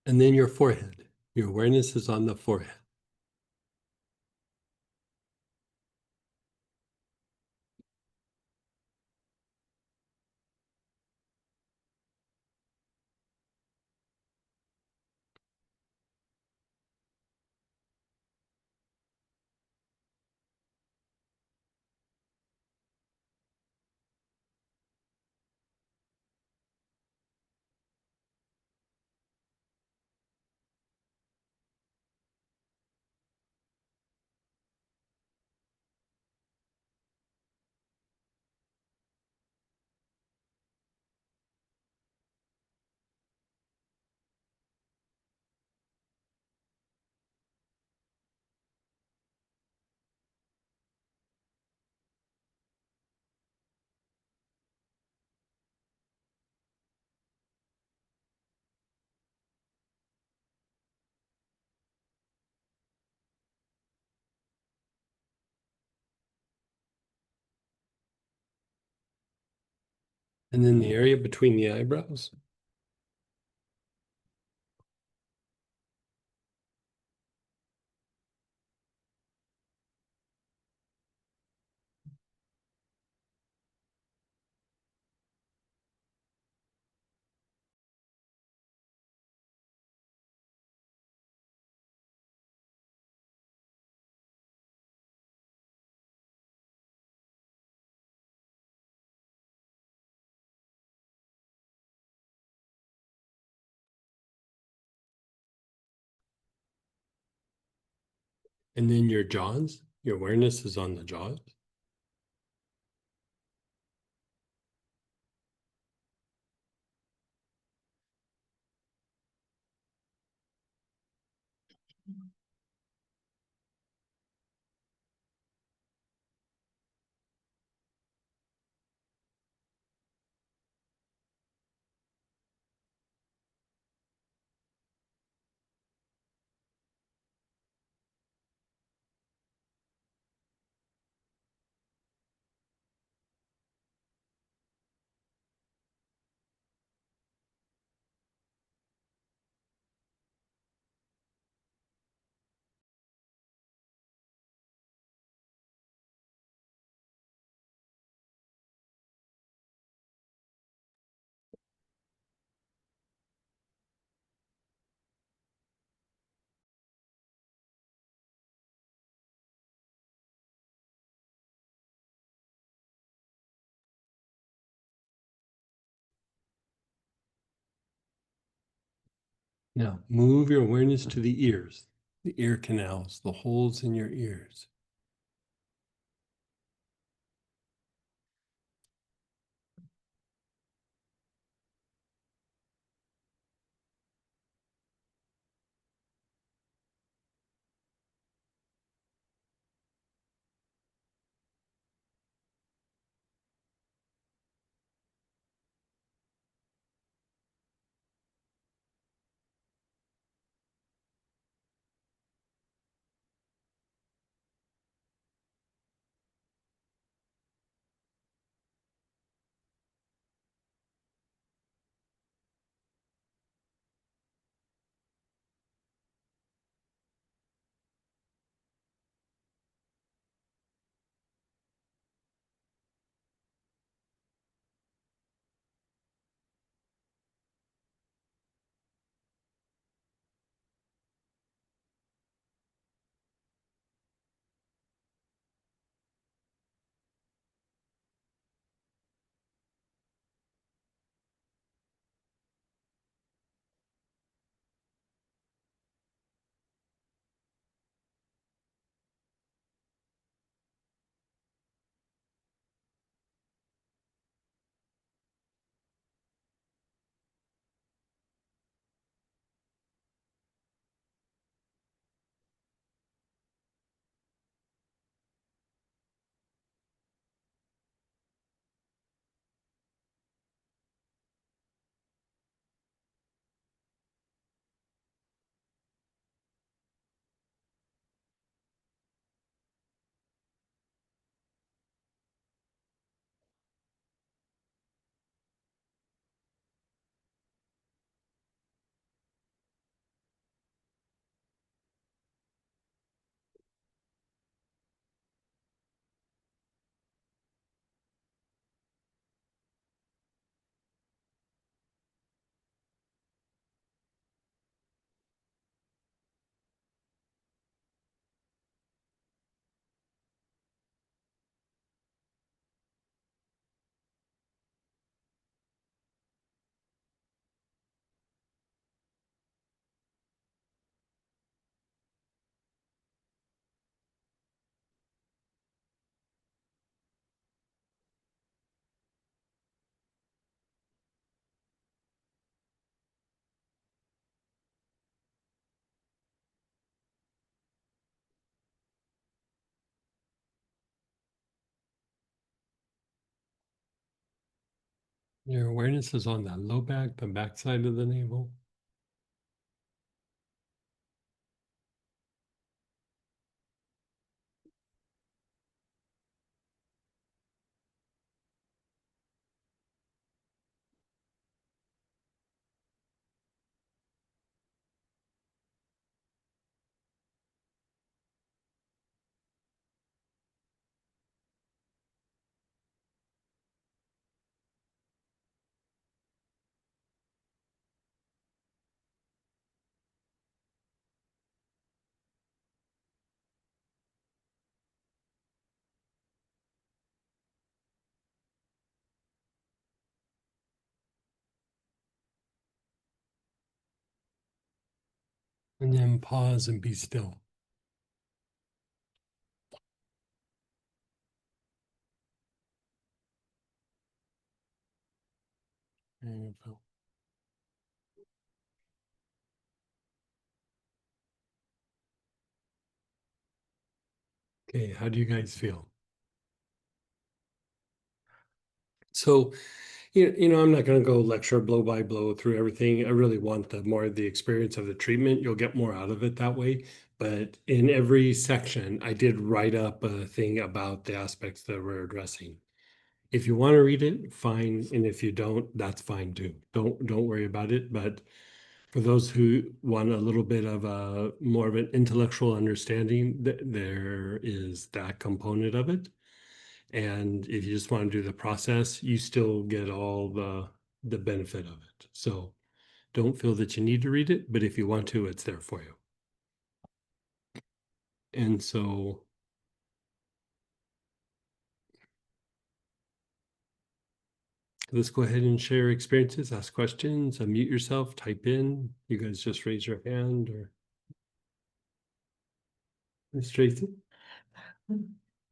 And then your forehead. Your awareness is on the forehead. And then the area between the eyebrows. And then your jaws. Your awareness is on the jaws. Now move your awareness to the ears, the ear canals, the holes in your ears. Your awareness is on the low back, the backside of the navel. And then pause and be still. There you go. Okay, how do you guys feel? So, I'm not going to go lecture blow by blow through everything. I really want the more of the experience of the treatment. You'll get more out of it that way. But in every section, I did write up a thing about the aspects that we're addressing. If you want to read it, fine. And if you don't, that's fine too. Don't worry about it. But for those who want a little bit of a more of an intellectual understanding, there is that component of it. And if you just want to do the process, you still get all the benefit of it. So don't feel that you need to read it, but if you want to, it's there for you. And so let's go ahead and share experiences, ask questions, unmute yourself, type in. You guys just raise your hand or Miss Tracy.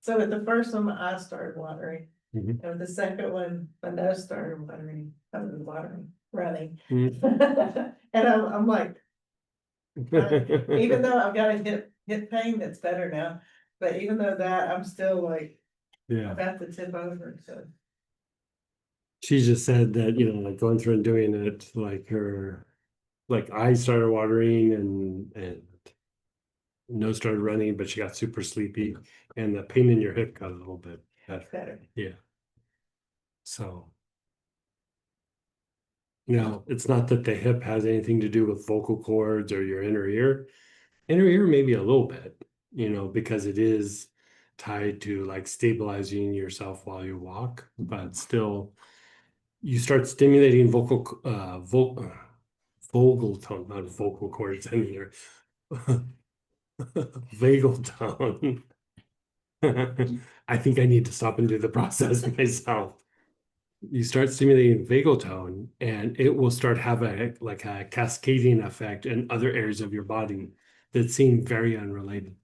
So with the first one, my eyes started watering, Mhm. and with the second one, my nose started watering, running. Mhm. And I'm like, even though I've got a hip pain that's better now, but even though that, I'm still like Yeah. about to tip over, so. She just said that, like going through and doing it, like her eyes started watering and nose started running, but she got super sleepy and the pain in your hip got a little bit better. Better. Yeah. So. It's not that the hip has anything to do with vocal cords or your inner ear. Inner ear, maybe a little bit, because it is tied to like stabilizing yourself while you walk, but still you start stimulating vocal tone, not vocal cords in here. Vagal tone. I think I need to stop and do the process myself. You start stimulating vagal tone and it will start having like a cascading effect in other areas of your body that seem very unrelated.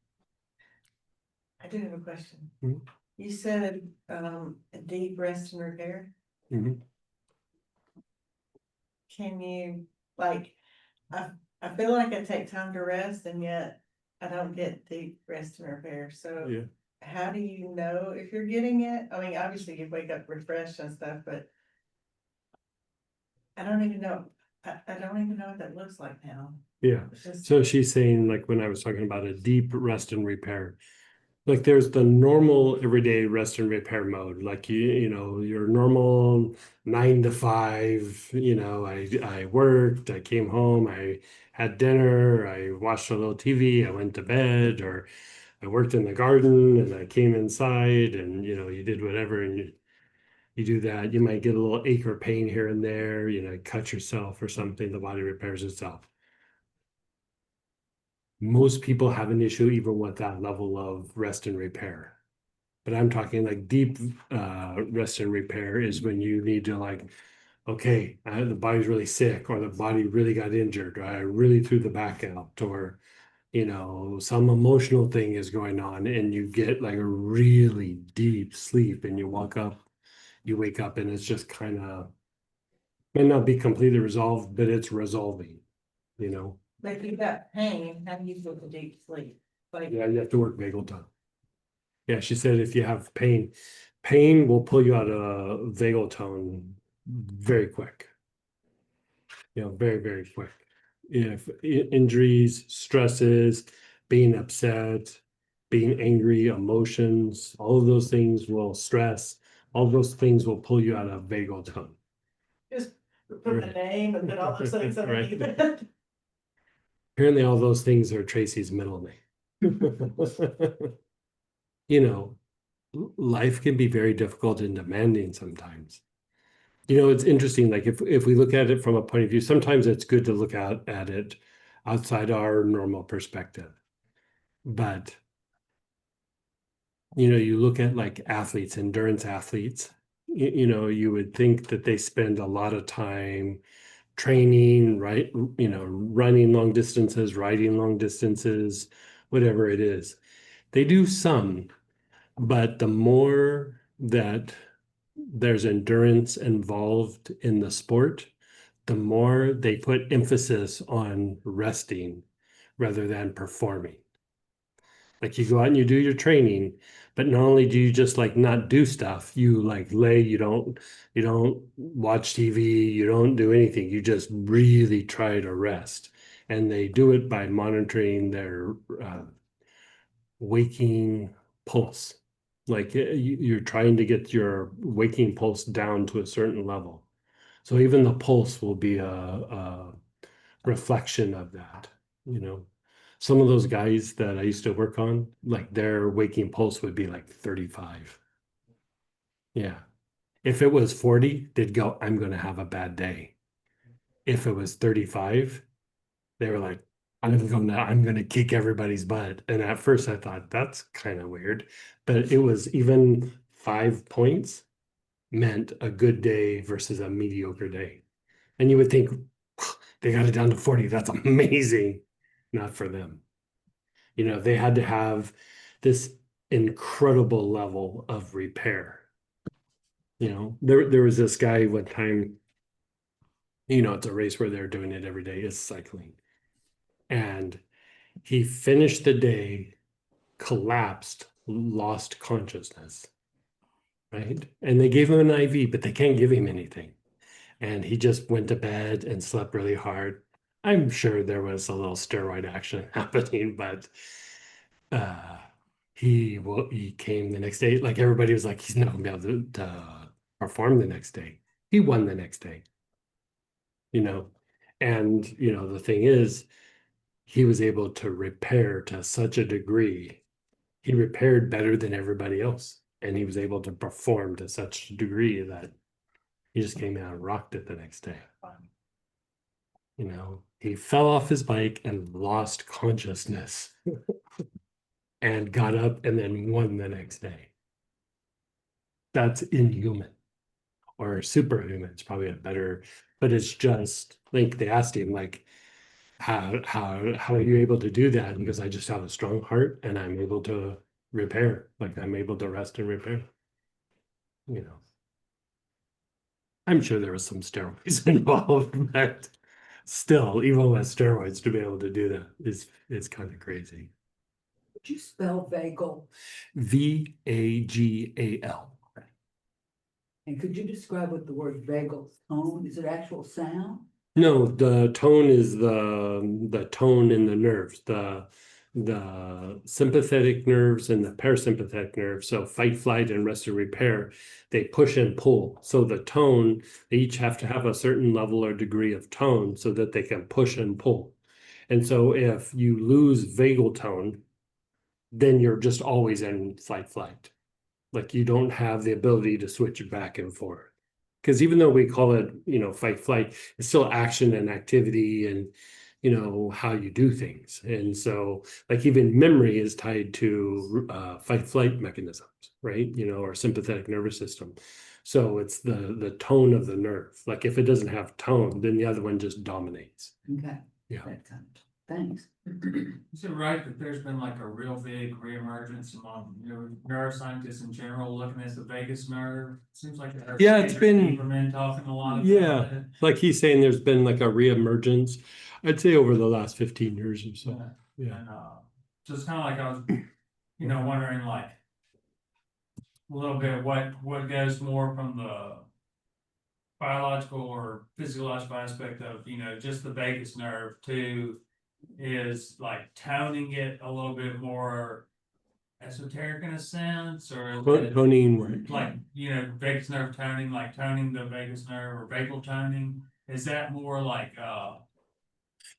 I do have a question. Mhm. You said, a deep rest and repair, Mhm. can you, like, I feel like I take time to rest and yet I don't get deep rest and repair, so. Yeah. How do you know if you're getting it? I mean, obviously you wake up refreshed and stuff, but. I don't even know, I don't even know what that looks like now. Yeah. It's just, So she's saying, like when I was talking about a deep rest and repair, like there's the normal everyday rest and repair mode, like your normal 9 to 5. I worked, I came home, I had dinner, I watched a little TV, I went to bed, or I worked in the garden and I came inside and you did whatever and you do that. You might get a little ache or pain here and there, cut yourself or something, the body repairs itself. Most people have an issue even with that level of rest and repair. But I'm talking like deep rest and repair is when you need to like, okay, the body's really sick or the body really got injured or I really threw the back out or some emotional thing is going on and you get like a really deep sleep and you wake up and it's just kind of may not be completely resolved, but it's resolving, like you got pain, how do you go to deep sleep? Like, Yeah, you have to work vagal tone. Yeah, she said if you have pain will pull you out of vagal tone very quick. Very, very quick. If injuries, stresses, being upset, being angry, emotions, all of those things will stress, all those things will pull you out of vagal tone. Just put the name and put all those things underneath Right. it. Apparently, all those things are Tracy's middle name. Life can be very difficult and demanding sometimes. It's interesting, like if we look at it from a point of view, sometimes it's good to look at it outside our normal perspective. But you look at like athletes, endurance athletes, you would think that they spend a lot of time training, right? Running long distances, riding long distances, whatever it is. They do some, but the more that there's endurance involved in the sport, the more they put emphasis on resting rather than performing. Like you go out and you do your training, but not only do you just like not do stuff, you like lay, you don't watch TV, you don't do anything. You just really try to rest. And they do it by monitoring their waking pulse. Like you're trying to get your waking pulse down to a certain level. So even the pulse will be a reflection of that, you know. Some of those guys that I used to work on, like their waking pulse would be like 35. Yeah. If it was 40, they'd go, I'm going to have a bad day. If it was 35, they were like, I'm going to kick everybody's butt. And at first I thought that's kind of weird, but it was even 5 points meant a good day versus a mediocre day. And you would think they got it down to 40. That's amazing. Not for them. They had to have this incredible level of repair. There was this guy one time, it's a race where they're doing it every day, it's cycling. And he finished the day, collapsed, lost consciousness. Right. And they gave him an IV, but they can't give him anything. And he just went to bed and slept really hard. I'm sure there was a little steroid action happening, but he came the next day. Like everybody was like, he's not gonna be able to perform the next day. He won the next day. And the thing is, he was able to repair to such a degree. He repaired better than everybody else, and he was able to perform to such a degree that he just came out and rocked it the next day. He fell off his bike and lost consciousness and got up and then won the next day. That's inhuman or superhuman. It's probably a better, but it's just like they asked him, like, how are you able to do that? Because I just have a strong heart and I'm able to repair, like I'm able to rest and repair. I'm sure there was some steroids involved, but still, even with steroids, to be able to do that is kind of crazy. Would you spell vagal? VAGAL. And could you describe what the word vagal tone, is it actual sound? No, the tone is the tone in the nerves, the sympathetic nerves and the parasympathetic nerves. So fight, flight, and rest and repair, they push and pull. So the tone, they each have to have a certain level or degree of tone so that they can push and pull. And so if you lose vagal tone, then you're just always in fight, flight. Like you don't have the ability to switch back and forth. Because even though we call it, fight, flight, it's still action and activity and, how you do things. And so like even memory is tied to fight, flight mechanisms, right? Or sympathetic nervous system. So it's the tone of the nerve. Like if it doesn't have tone, then the other one just dominates. Okay. Yeah. That kind of, thanks. Is it right that there's been like a real big reemergence among neuroscientists in general looking at the vagus nerve? Seems like there's Yeah, it's been- men talking a lot about Yeah. it. Like he's saying there's been like a reemergence, I'd say over the last 15 years or so. Yeah. And so it's kind of like I was, wondering like a little bit what goes more from the biological or physiological aspect of, just the vagus nerve too, is like toning it a little bit more esoteric in a sense, or is it Toning, right? like, vagus nerve toning, like toning the vagus nerve or vagal toning? Is that more like,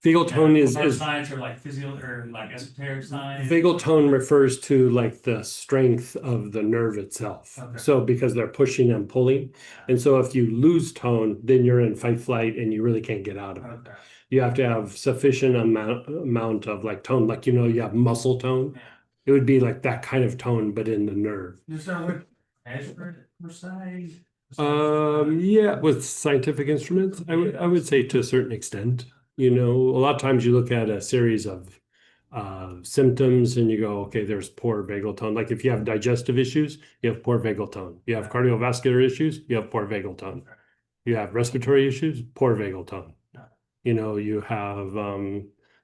Vagal tone is science or like physio or like esoteric science? vagal tone refers to like the strength of the nerve itself. Okay. So because they're pushing and pulling, and so if you lose tone, then you're in fight flight and you really can't get out of it. Okay. You have to have sufficient amount of like tone, like you have muscle tone. Yeah. It would be like that kind of tone, but in the nerve. Is there what measure it per se? Yeah, with scientific instruments, I would say to a certain extent. A lot of times you look at a series of symptoms and you go, okay, there's poor vagal tone. Like if you have digestive issues, you have poor vagal tone. You have cardiovascular issues, you have poor vagal tone. You have respiratory issues, poor vagal tone. You have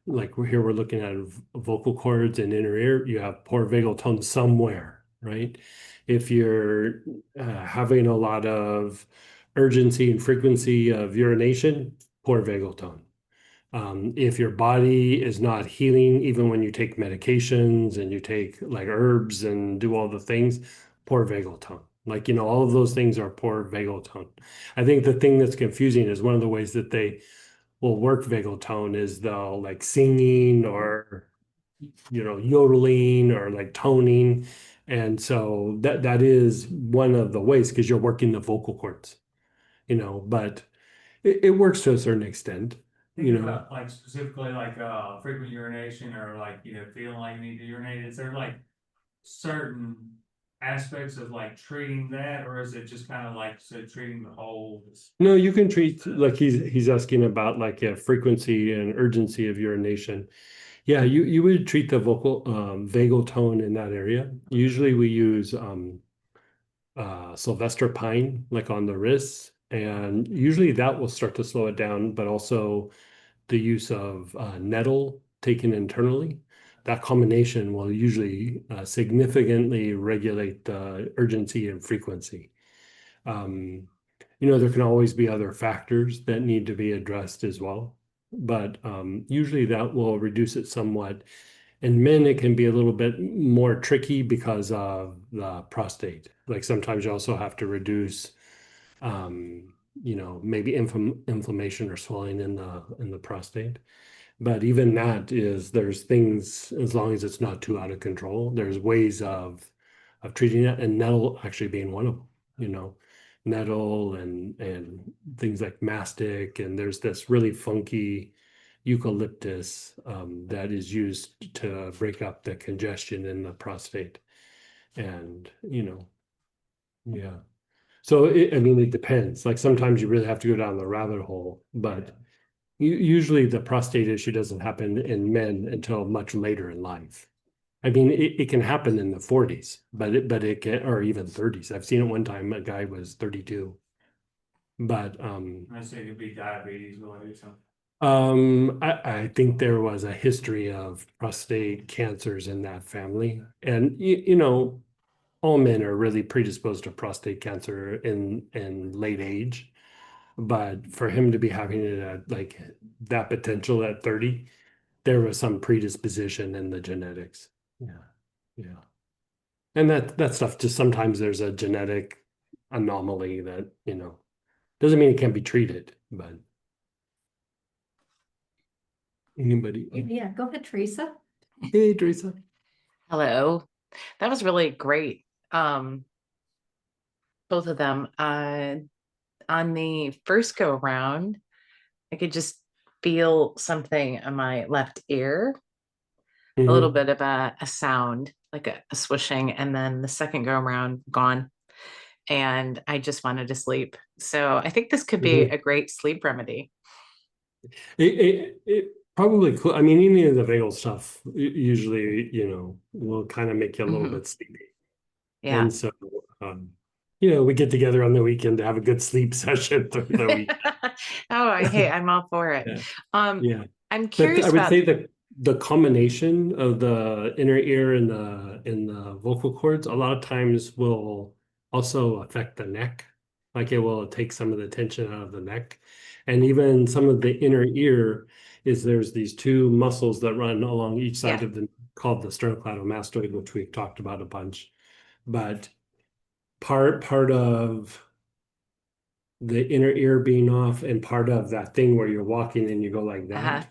like here we're looking at vocal cords and inner ear, you have poor vagal tone somewhere, right? If you're having a lot of urgency and frequency of urination, poor vagal tone. If your body is not healing, even when you take medications and you take like herbs and do all the things, poor vagal tone. Like, all of those things are poor vagal tone. I think the thing that's confusing is one of the ways that they will work vagal tone is they'll like singing or, yodeling or like toning. And so that is one of the ways because you're working the vocal cords, but it works to a certain extent. Thinking about like specifically like frequent urination or like, feeling like you need to urinate, is there like certain aspects of like treating that, or is it just kind of like treating the whole? No, you can treat like he's asking about like a frequency and urgency of urination. Yeah, you would treat the vocal vagal tone in that area. Usually we use Sylvester pine like on the wrists, and usually that will start to slow it down, but also the use of nettle taken internally. That combination will usually significantly regulate the urgency and frequency. There can always be other factors that need to be addressed as well, but usually that will reduce it somewhat. In men, it can be a little bit more tricky because of the prostate. Like sometimes you also have to reduce, maybe inflammation or swelling in the prostate. But even there's things, as long as it's not too out of control, there's ways of treating it, and nettle actually being one of them, nettle and things like mastic, and there's this really funky eucalyptus that is used to break up the congestion in the prostate. And, yeah. So it depends. Like sometimes you really have to go down the rabbit hole, but usually the prostate issue doesn't happen in men until much later in life. It can happen in the 40s, but it can, or even 30s. I've seen it one time, a guy was 32. But I say it could be diabetes related or something. I think there was a history of prostate cancers in that family. And all men are really predisposed to prostate cancer in late age. But for him to be having it at like that potential at 30, there was some predisposition in the genetics. Yeah. And that stuff, just sometimes there's a genetic anomaly that, doesn't mean it can't be treated, but anybody? Yeah, go ahead, Teresa. Hey, Teresa. Hello. That was really great. Both of them. On the first go around, I could just feel something in my left ear, a little bit of a sound, like a swishing, and then the second go around, gone. And I just wanted to sleep. So I think this could be a great sleep remedy. It probably could. Any of the vagal stuff usually, will kind of make you a little bit sleepy. Yeah. And so, we get together on the weekend to have a good sleep session through the week. I'm all for it. Yeah. I'm curious I would about say the combination of the inner ear and the vocal cords a lot of times will also affect the neck. Like it will take some of the tension out of the neck. And even some of the inner ear is there's these two muscles that run along each side Yeah. of the called the sternocleidomastoid, which we've talked about a bunch. But part of the inner ear being off and part of that thing where you're walking and you go like that, Uh-huh.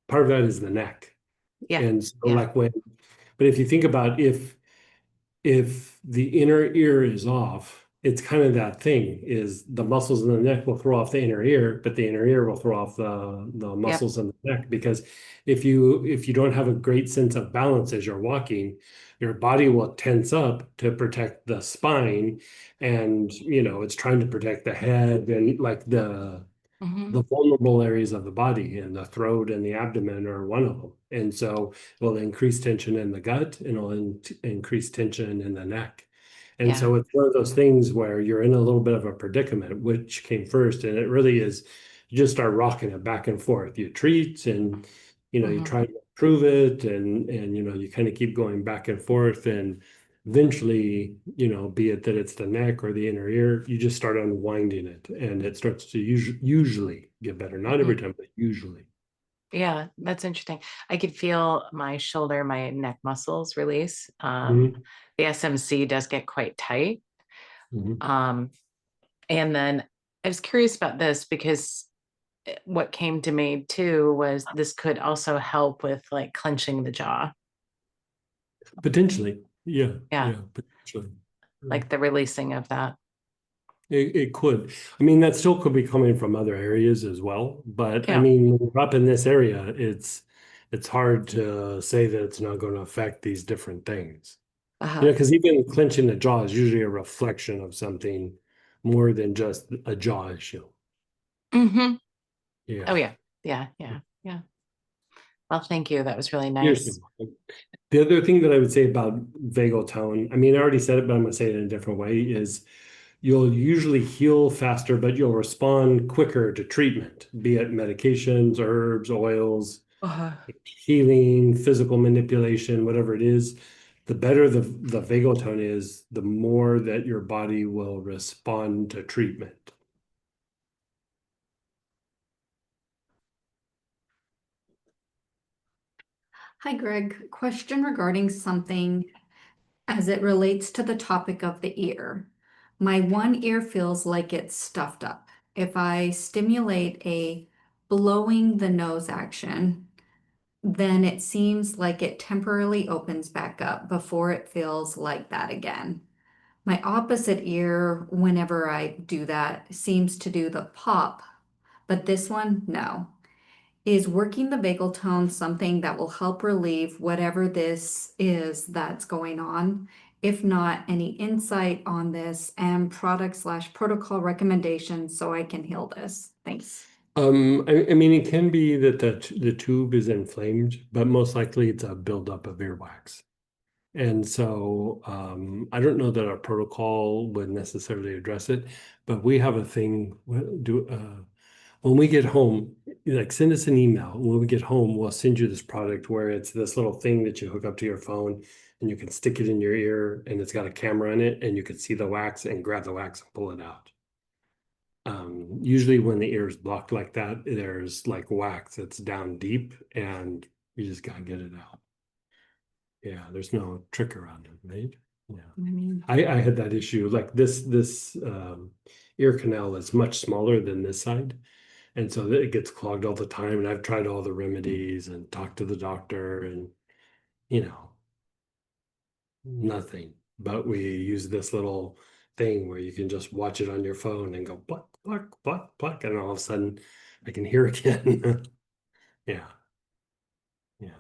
part of that is the neck. Yeah. And so Yeah. like when, but if you think about if the inner ear is off, it's kind of that thing is the muscles in the neck will throw off the inner ear, but the inner ear will throw off the muscles in the neck. Because if you don't have a great sense of balance as you're walking, your body will tense up to protect the spine, and it's trying to protect the head and like Mhm. the vulnerable areas of the body, and the throat and the abdomen are one of them. And so it will increase tension in the gut and it'll increase tension in the neck. And Yeah. so it's one of those things where you're in a little bit of a predicament, which came first. And it really is, you just start rocking it back and forth. You treat and, you Mhm. try to improve it and, you kind of keep going back and forth. And eventually, be it that it's the neck or the inner ear, you just start unwinding it and it starts to usually get better. Not every time, but usually. Yeah, that's interesting. I could feel my shoulder, my neck muscles release. Mhm. The SMC does get quite tight. Mhm. And then I was curious about this because what came to me too was this could also help with like clenching the jaw. Potentially. Yeah. Yeah. Yeah. Potentially. Like the releasing of that. It could. I mean, that still could be coming from other areas as well. But I Yeah. mean, up in this area, it's hard to say that it's not going to affect these different things. Uh-huh. Because even clenching the jaw is usually a reflection of something more than just a jaw issue. Mm-hmm. Yeah. Oh yeah. Yeah. Yeah. Yeah. Well, thank you. That was really You're nice. so welcome. The other thing that I would say about vagal tone, I mean, I already said it, but I'm going to say it in a different way, is you'll usually heal faster, but you'll respond quicker to treatment, be it medications, herbs, oils, Uh-huh. healing, physical manipulation, whatever it is. The better the vagal tone is, the more that your body will respond to treatment. Hi, Greg. Question regarding something as it relates to the topic of the ear. My one ear feels like it's stuffed up. If I stimulate a blowing the nose action, then it seems like it temporarily opens back up before it feels like that again. My opposite ear, whenever I do that, seems to do the pop, but this one, no. Is working the vagal tone something that will help relieve whatever this is that's going on? If not, any insight on this and product/protocol recommendations so I can heal this? Thanks. I mean, it can be that the tube is inflamed, but most likely it's a buildup of earwax. And so I don't know that our protocol would necessarily address it, but we have a thing. When we get home, like send us an email. When we get home, we'll send you this product where it's this little thing that you hook up to your phone and you can stick it in your ear and it's got a camera in it and you can see the wax and grab the wax and pull it out. Usually when the ear is blocked like that, there's like wax that's down deep and you just gotta get it out. Yeah, there's no trick around it, right? Yeah. I mean, I had that issue. Like this ear canal is much smaller than this side. And so it gets clogged all the time. And I've tried all the remedies and talked to the doctor and you know, nothing. But we use this little thing where you can just watch it on your phone and go pluck, pluck, pluck, pluck, and all of a sudden I can hear again. Yeah. Yeah.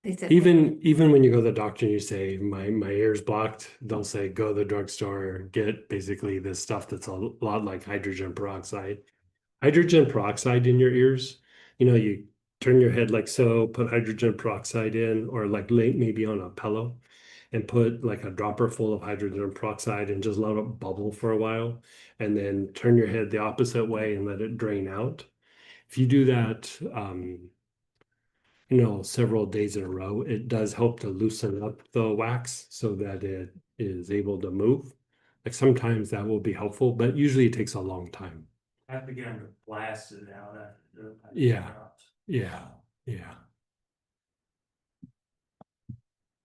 they said, Even when you go to the doctor and you say my ear's blocked, they'll say go to the drugstore, get basically this stuff that's a lot like hydrogen peroxide. Hydrogen peroxide in your ears, you turn your head like so, put hydrogen peroxide in, or like maybe on a pillow, and put like a dropper full of hydrogen peroxide and just let it bubble for a while, and then turn your head the opposite way and let it drain out. If you do that, several days in a row, it does help to loosen up the wax so that it is able to move. like sometimes that will be helpful, but usually it takes a long time. I have to get them to blast it out after. Yeah. Yeah, yeah.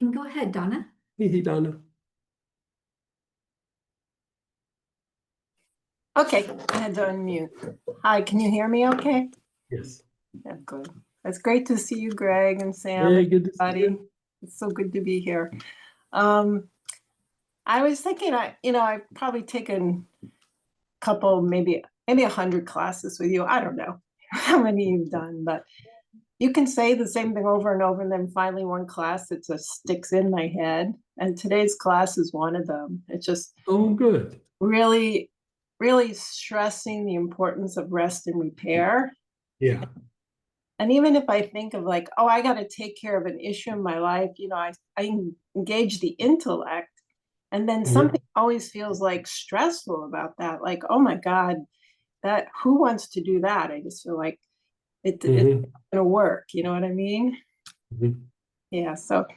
And go ahead, Donna. Hey, Donna. Okay, I had to unmute. Hi, can you hear me okay? Yes. Yeah, good. It's great to see you, Greg and Sam, Hey, and good to see everybody. you. It's so good to be here. I was thinking I've probably taken a couple, maybe 100 classes with you. I don't know how many you've done, but you can say the same thing over and over, and then finally one class that just sticks in my head. And today's class is one of them. It's just Oh, good. really, really stressing the importance of rest and repair. Yeah. And even if I think of like, oh, I got to take care of an issue in my life, I engage the intellect, and then Mhm. something always feels like stressful about that. Like, oh my God, that who wants to do that? I just feel like it's Mhm. not gonna work. You know what I mean? Mhm. Yeah. So,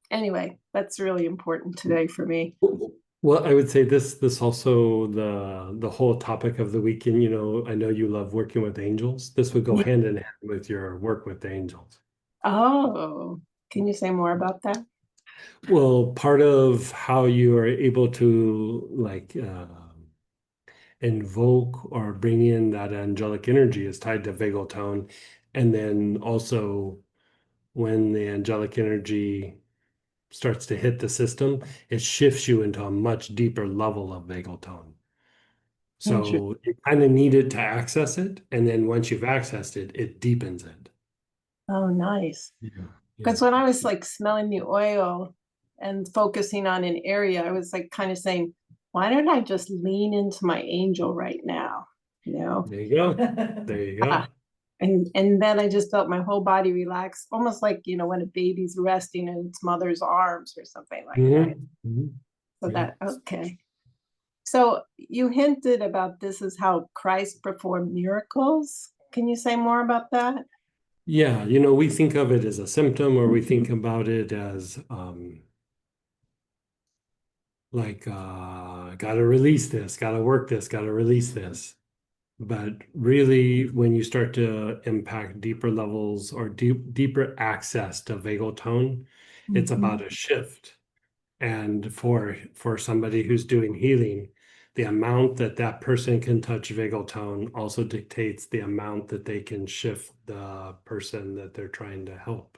anyway, that's really important today for me. Well, I would say this also the whole topic of the weekend, I know you love working with angels. This would go Yeah. hand in hand with your work with the angels. Oh, can you say more about that? Well, part of how you are able to like invoke or bring in that angelic energy is tied to vagal tone. And then also when the angelic energy starts to hit the system, it shifts you into a much deeper level of vagal tone. So you kind of need it to access it. And then once you've accessed it, it deepens it. Oh, nice. Yeah. Because when I was like smelling the oil and focusing on an area, I was like kind of saying, why don't I just lean into my angel right now? There you go. There you go. And then I just felt my whole body relax, almost like, when a baby's resting in its mother's arms or something like that. Mhm. Mhm. So Yeah. okay. So you hinted about this is how Christ performed miracles. Can you say more about that? Yeah, we think of it as a symptom, or we think about it as like gotta release this, gotta work this, gotta release this. But really, when you start to impact deeper levels or deeper access to vagal tone, it's about a shift. And for somebody who's doing healing, the amount that that person can touch vagal tone also dictates the amount that they can shift the person that they're trying to help.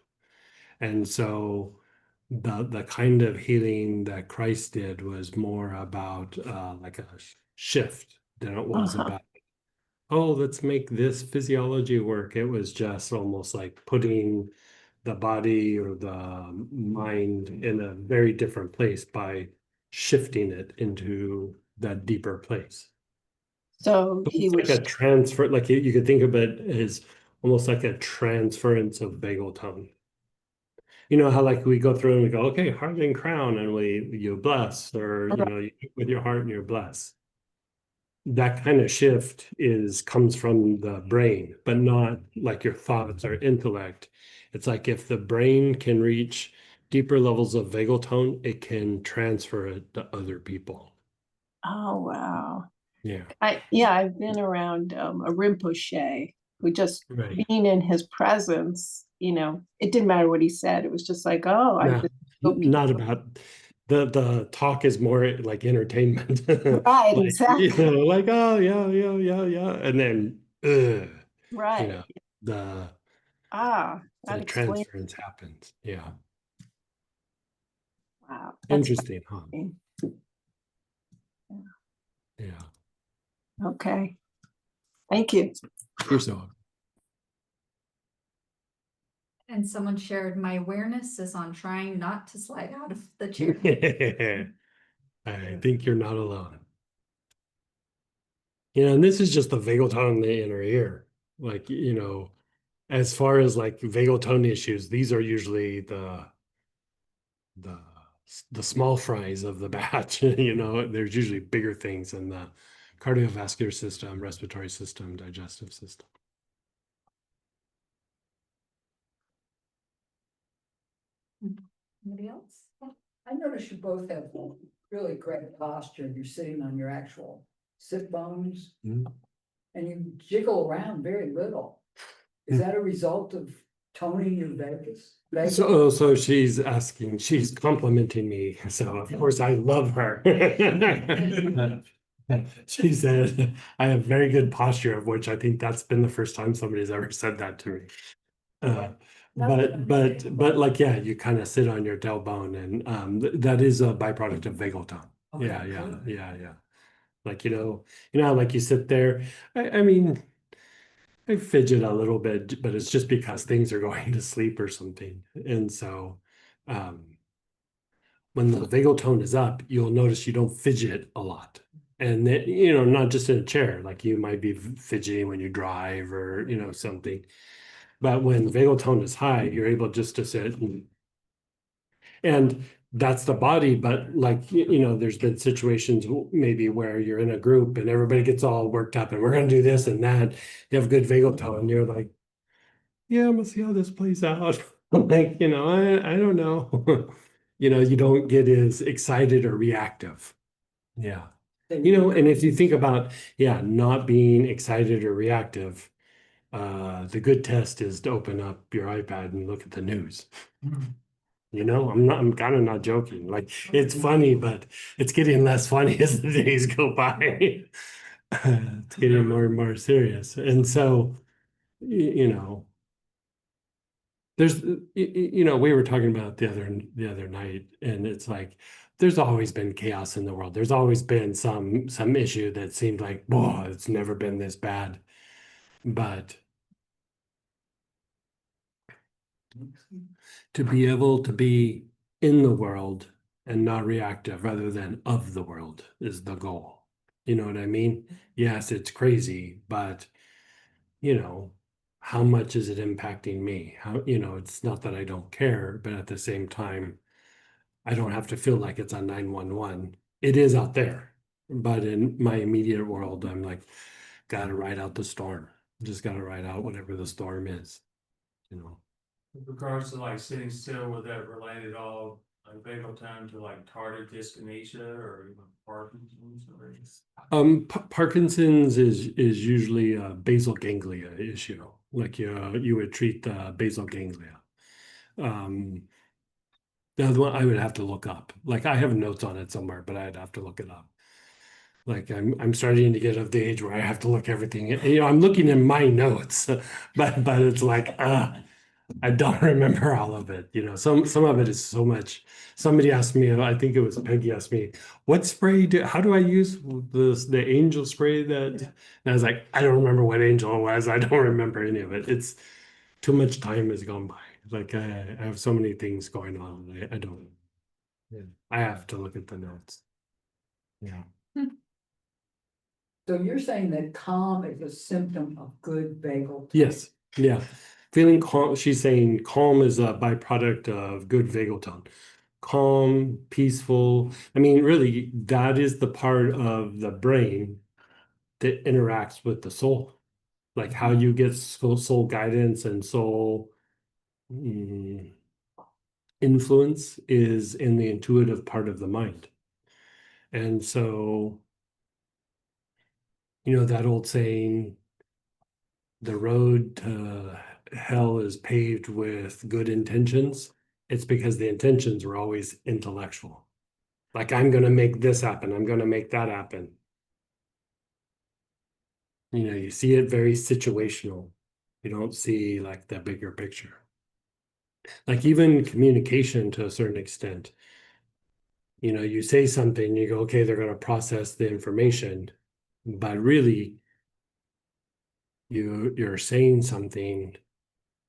And so the kind of healing that Christ did was more about like a shift than it was Uh-huh. about, oh, let's make this physiology work. It was just almost like putting the body or the mind in a very different place by shifting it into that deeper place. So So he it's like was, a transfer, like you could think of it as almost like a transference of vagal tone. You know how like we go through and we go, okay, heart and crown, and you bless, or you, with your heart and you bless. That kind of shift comes from the brain, but not like your thoughts or intellect. It's like if the brain can reach deeper levels of vagal tone, it can transfer it to other people. oh, wow. Yeah. I've been around a Rinpoche who just Right. being in his presence, it didn't matter what he said. It was just like, oh, I No, just feel not about the talk is more like entertainment. right, Like, exactly. like, oh yeah, yeah, yeah, yeah. And then Right. the That the explains. transference happens. Yeah. Wow. That's Interesting, huh? fascinating. Yeah. Okay. Thank you. You're so And someone shared, my awareness is on trying not to slide out of the chair. I think you're not alone. And this is just the vagal tone in the inner ear. Like, as far as like vagal tone issues, these are usually the the small fries of the batch. There's usually bigger things in the cardiovascular system, respiratory system, digestive system. Anybody else? I noticed you both have really great posture, and you're sitting on your actual sit bones. Mm. And you jiggle around very little. Is that a result of toning your vagus? So she's asking, she's complimenting me, so of course I love her. She said, I have very good posture, of which I think that's been the first time somebody's ever said that to me. But like, yeah, you kind of sit on your tailbone and that is a byproduct of vagal tone. Okay, Yeah. cool. Like, how like you sit there, I mean, I fidget a little bit, but it's just because things are going to sleep or something. And so when the vagal tone is up, you'll notice you don't fidget a lot. And then, not just in a chair, like you might be fidgeting when you drive or, something. But when the vagal tone is high, you're able just to sit and that's the body. But like, there's been situations maybe where you're in a group and everybody gets all worked up and we're going to do this and that. You have good vagal tone and you're like, yeah, I'm gonna see how this plays out. Like, I don't know. You don't get as excited or reactive. Yeah. And if you think about, not being excited or reactive, the good test is to open up your iPad and look at the news. I'm kind of not joking. Like, it's funny, but it's getting less funny as the days go by. It's getting more and more serious. And so, there's, we were talking about the other night, and it's like, there's always been chaos in the world. There's always been some issue that seemed like, whoa, it's never been this bad. But to be able to be in the world and not reactive rather than of the world is the goal. You know what I mean? Yes, it's crazy, but how much is it impacting me? How, it's not that I don't care, but at the same time, I don't have to feel like it's on 911. It is out there, but in my immediate world, I'm like, gotta ride out the storm. Just gotta ride out whatever the storm is, With regards to like sitting still, would that relate at all, like vagal tone to like tardive dyskinesia or even Parkinson's or? Parkinson's is usually a basal ganglia issue. Like you would treat the basal ganglia. The other one I would have to look up. Like I have notes on it somewhere, but I'd have to look it up. Like I'm starting to get of the age where I have to look everything. I'm looking in my notes, but it's like I don't remember all of it. Some of it is so much. Somebody asked me, I think it was Peggy asked me, what spray how do I use the angel spray that? And I was like, I don't remember what angel it was. I don't remember any of it. It's too much time has gone by. Like I have so many things going on. I don't. Yeah. I have to look at the notes. Yeah. So you're saying that calm is a symptom of good vagal tone? Yes. Yeah. Feeling calm. She's saying calm is a byproduct of good vagal tone. Calm, peaceful. I mean, really, that is the part of the brain that interacts with the soul. Like how you get soul guidance and soul influence is in the intuitive part of the mind. And so, that old saying, the road to hell is paved with good intentions. It's because the intentions were always intellectual. Like, I'm going to make this happen. I'm going to make that happen. You see it very situational. You don't see like the bigger picture. Like even communication to a certain extent. You say something, you go, okay, they're going to process the information, but really you're saying something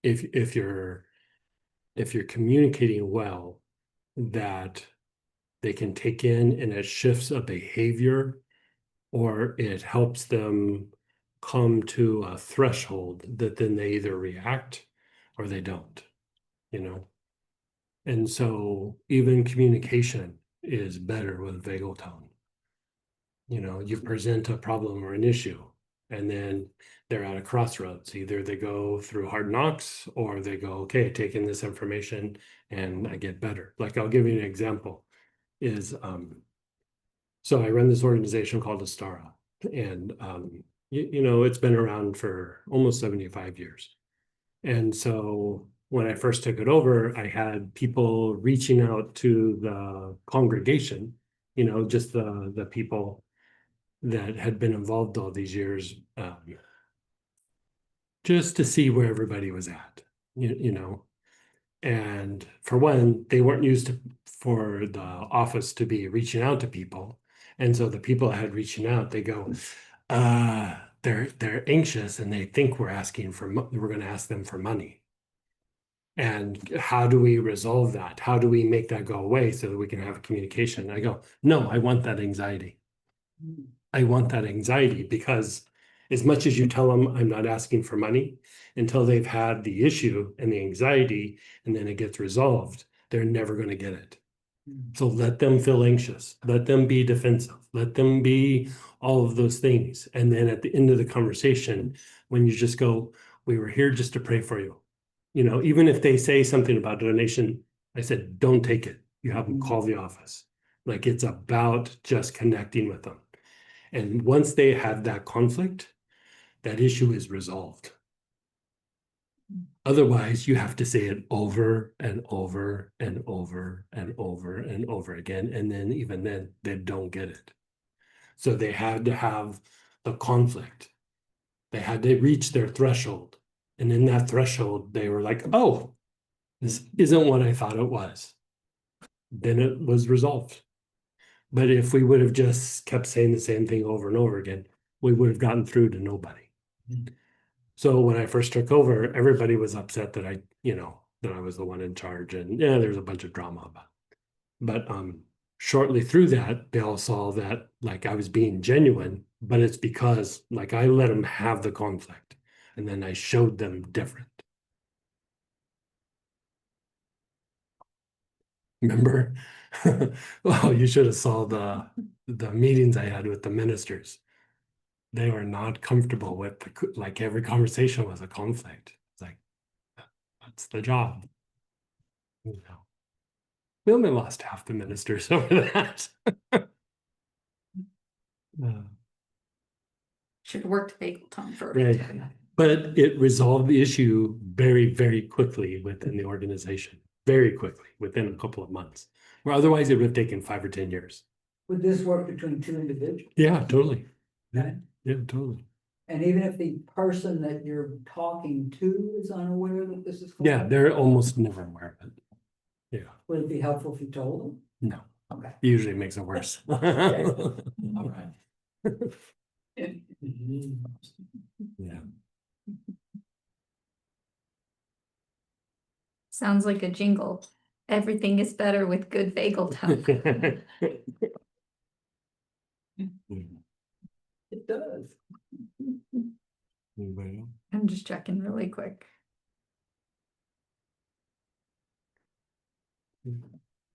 if you're communicating well that they can take in, and it shifts a behavior or it helps them come to a threshold that then they either react or they don't, and so even communication is better with vagal tone. You present a problem or an issue, and then they're at a crossroads. Either they go through hard knocks or they go, okay, taking this information and I get better. Like I'll give you an example is So I run this organization called Astara, and it's been around for almost 75 years. And so when I first took it over, I had people reaching out to the congregation, just the people that had been involved all these years, just to see where everybody was at, And for one, they weren't used for the office to be reaching out to people. And so the people that had reaching out, they go, they're anxious and they think we're going to ask them for money. And how do we resolve that? How do we make that go away so that we can have communication? I go, no, I want that anxiety. I want that anxiety because as much as you tell them I'm not asking for money, until they've had the issue and the anxiety and then it gets resolved, they're never going to get it. So let them feel anxious, let them be defensive, let them be all of those things. And then at the end of the conversation, when you just go, we were here just to pray for you. Even if they say something about donation, I said, don't take it. You have them call the office. Like it's about just connecting with them. And once they have that conflict, that issue is resolved. Otherwise, you have to say it over and over and over and over and over again. And then even then, they don't get it. So they had to have the conflict. They had to reach their threshold. And in that threshold, they were like, oh, this isn't what I thought it was. Then it was resolved. But if we would have just kept saying the same thing over and over again, we would have gotten through to nobody. So when I first took over, everybody was upset that I was the one in charge, and there's a bunch of drama about it. But shortly through that, they all saw that like I was being genuine, but it's because like I let them have the conflict, and then I showed them different. Remember? Well, you should have saw the meetings I had with the ministers. They were not comfortable with like every conversation was a conflict. It's like, that's the job. We only lost half the ministers over that. Should have worked Fagelton first. Right. But it resolved the issue very, very quickly within the organization. Very quickly, within a couple of months. Where otherwise it would have taken 5 or 10 years. Would this work between two individuals? Yeah, totally. Okay. Yeah, totally. And even if the person that you're talking to is unaware that this is going Yeah, on? they're almost never aware of it. Yeah, Would it be helpful if you told them? no, Okay. usually makes it worse. Okay. All right. Yeah. Sounds like a jingle. Everything is better with good Fagelton. It does. Anybody else? I'm just checking really quick.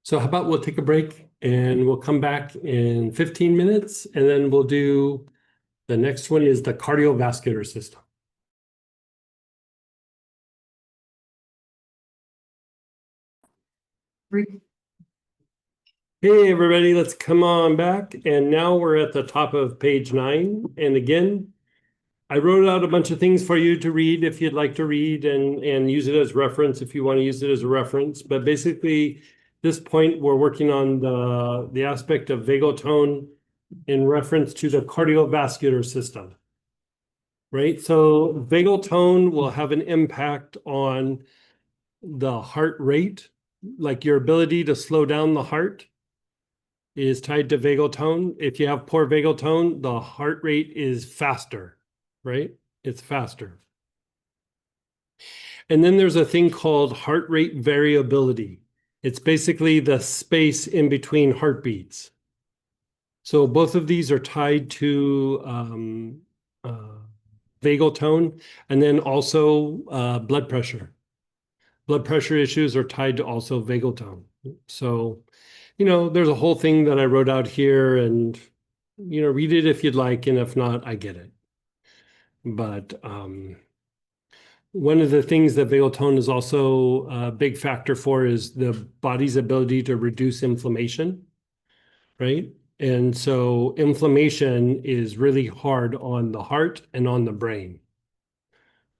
So how about we'll take a break and we'll come back in 15 minutes and then we'll do, the next one is the cardiovascular system. Hey, everybody, let's come on back. And now we're at the top of page 9. And again, I wrote out a bunch of things for you to read if you'd like to read and use it as reference if you want to use it as a reference. But basically, this point, we're working on the aspect of vagal tone in reference to the cardiovascular system. Right? So vagal tone will have an impact on the heart rate, like your ability to slow down the heart is tied to vagal tone. If you have poor vagal tone, the heart rate is faster, right? It's faster. And then there's a thing called heart rate variability. It's basically the space in between heartbeats. So both of these are tied to vagal tone, and then also blood pressure. Blood pressure issues are tied to also vagal tone. So, there's a whole thing that I wrote out here, and, read it if you'd like, and if not, I get it. But one of the things that vagal tone is also a big factor for is the body's ability to reduce inflammation, right? And so inflammation is really hard on the heart and on the brain,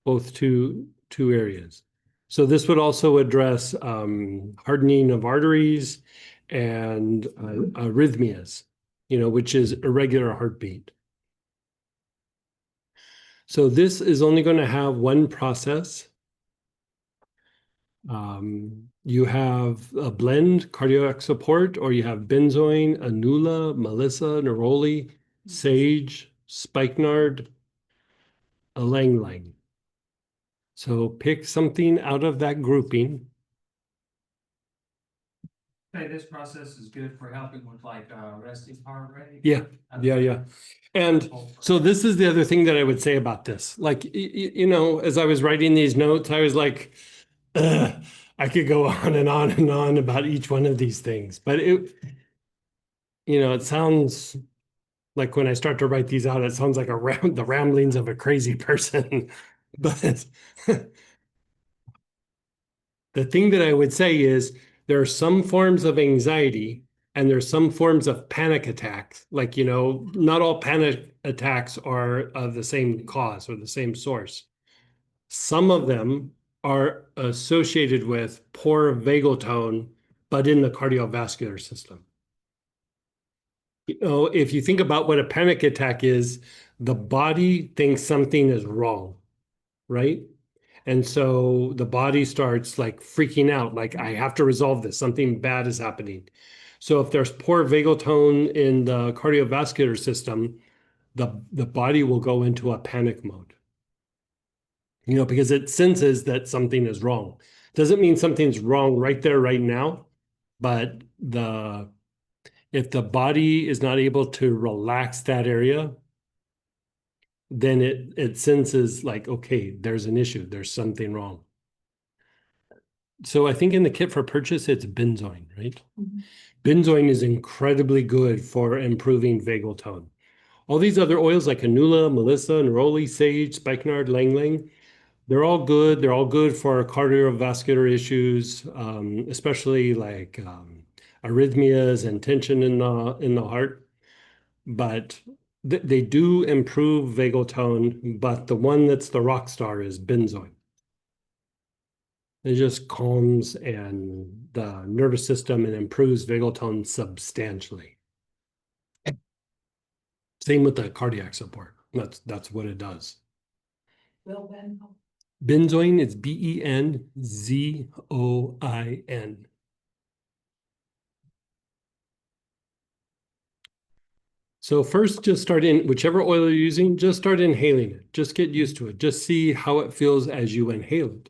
both two areas. So this would also address hardening of arteries and arrhythmias, which is irregular heartbeat. So this is only going to have one process. You have a blend, cardiac support, or you have benzoin, anula, melissa, neroli, sage, spikenard, ylang ylang. So pick something out of that grouping. Say this process is good for helping with like resting heart rate. Yeah, yeah. And so this is the other thing that I would say about this. Like, as I was writing these notes, I was like, I could go on and on and on about each one of these things, but it sounds like when I start to write these out, it sounds like the ramblings of a crazy person. But the thing that I would say is there are some forms of anxiety and there's some forms of panic attacks. Like, not all panic attacks are of the same cause or the same source. Some of them are associated with poor vagal tone, but in the cardiovascular system. If you think about what a panic attack is, the body thinks something is wrong, right? And so the body starts like freaking out, like, I have to resolve this, something bad is happening. So if there's poor vagal tone in the cardiovascular system, the body will go into a panic mode. Because it senses that something is wrong. Doesn't mean something's wrong right there, right now, but if the body is not able to relax that area, then it senses like, okay, there's an issue, there's something wrong. So I think in the kit for purchase, it's benzoin, right? Mhm. Benzoin is incredibly good for improving vagal tone. All these other oils like anula, melissa, neroli, sage, spikenard, ylang ylang, they're all good. They're all good for cardiovascular issues, especially like arrhythmias and tension in the heart. But they do improve vagal tone. But the one that's the rock star is benzoin. It just calms and the nervous system and improves vagal tone substantially. Same with the cardiac support. That's what it does. Well, then, Benzoin is benzoin. So first, just start in whichever oil you're using, just start inhaling it. Just get used to it. Just see how it feels as you inhale it.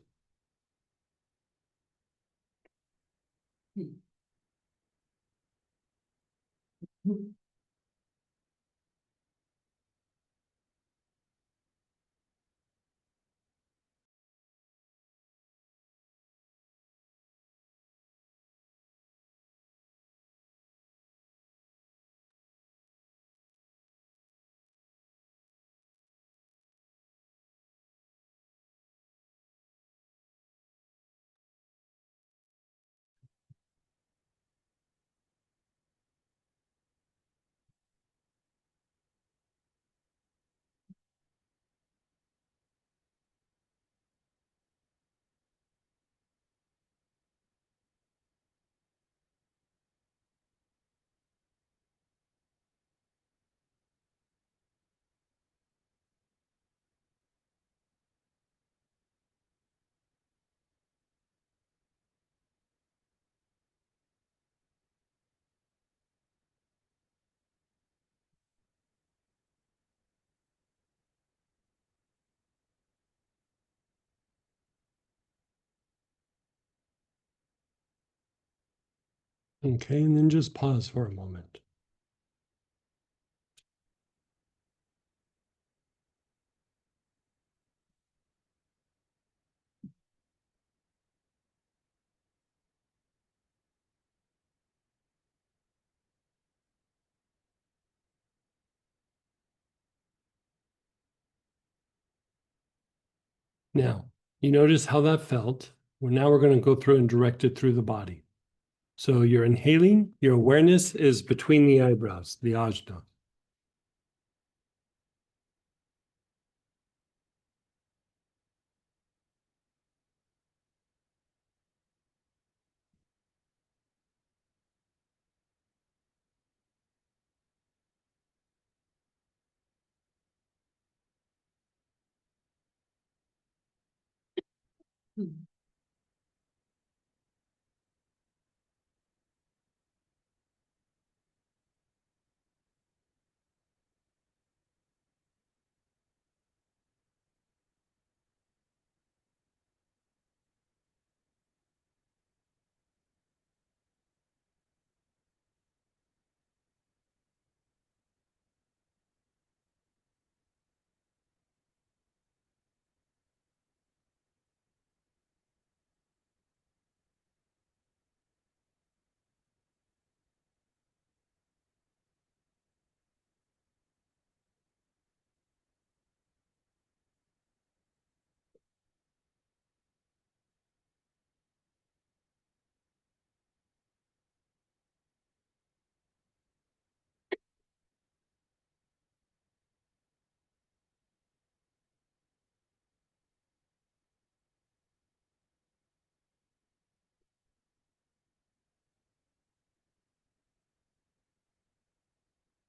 Okay, and then just pause for a moment. Now, you notice how that felt. Well, now we're going to go through and direct it through the body. So you're inhaling, your awareness is between the eyebrows, the ajna.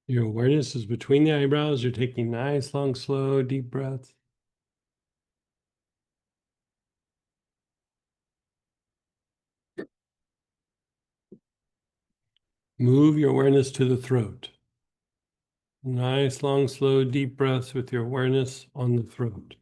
Your awareness is between the eyebrows. You're taking nice, long, slow, deep breaths. Move your awareness to the throat. Nice, long, slow, deep breaths with your awareness on the throat.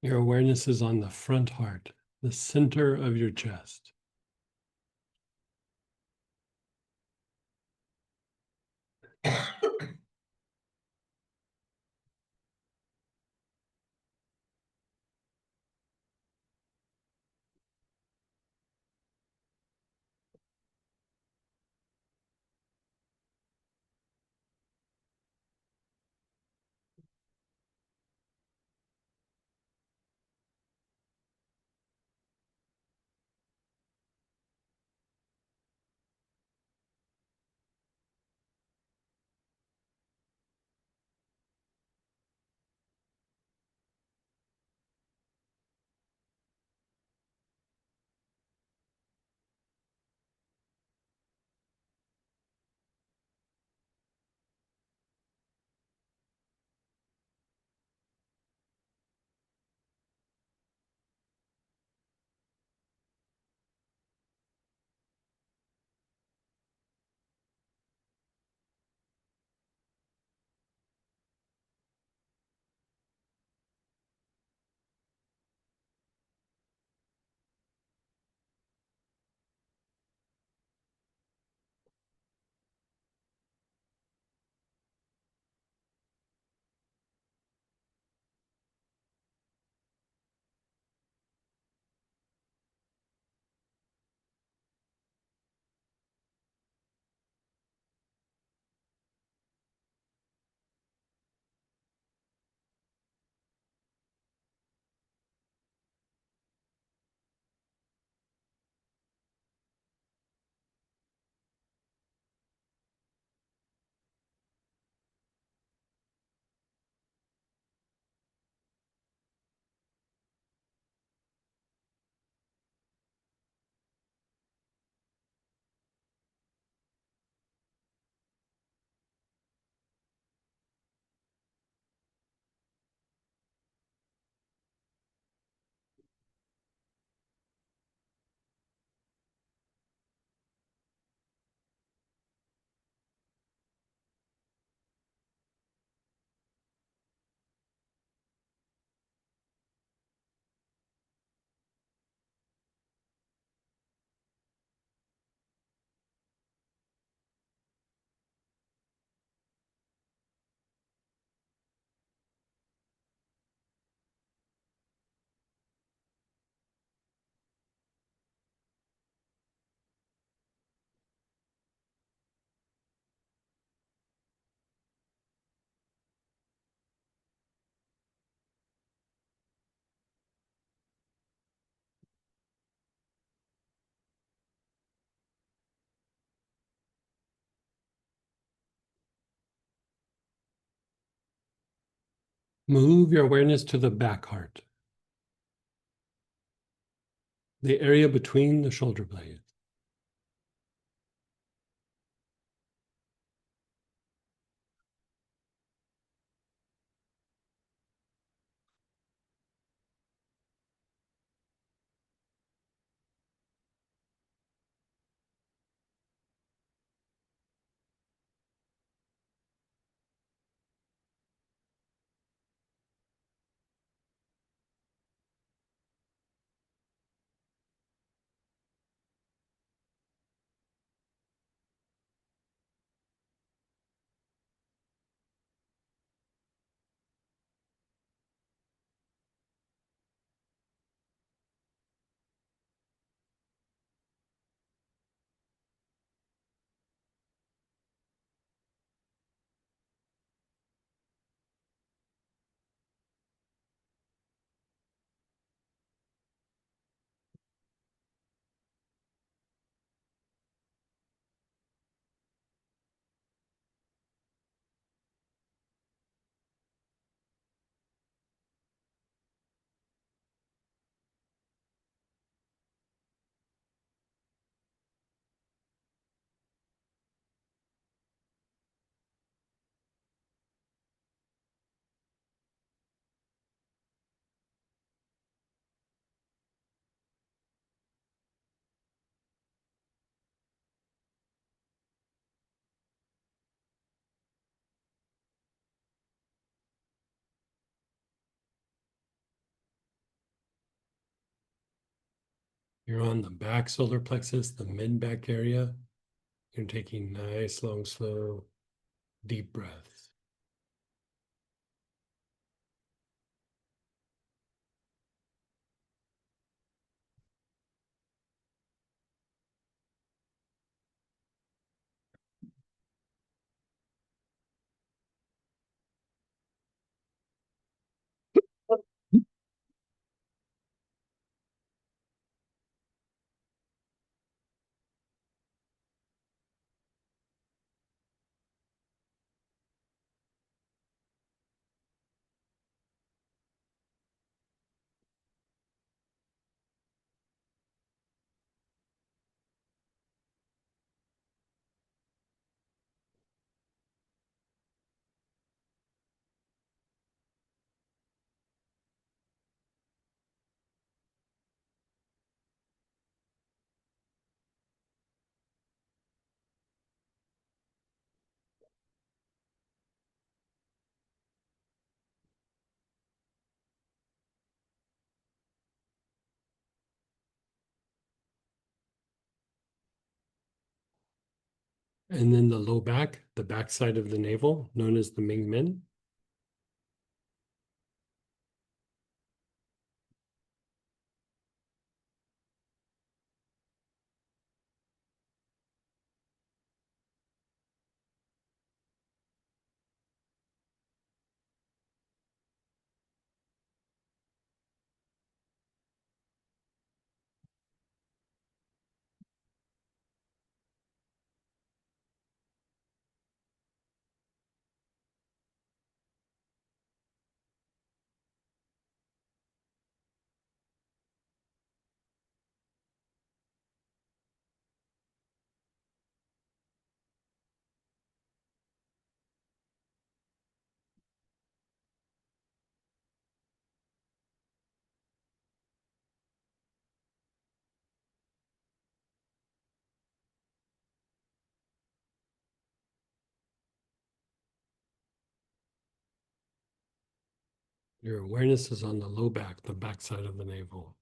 Your awareness is on the front heart, the center of your chest. Move your awareness to the back heart, the area between the shoulder blades. You're on the back solar plexus, the mid back area. You're taking nice, long, slow, deep breaths. And then the low back, the back side of the navel, known as the Ming Men. Your awareness is on the low back, the back side of the navel.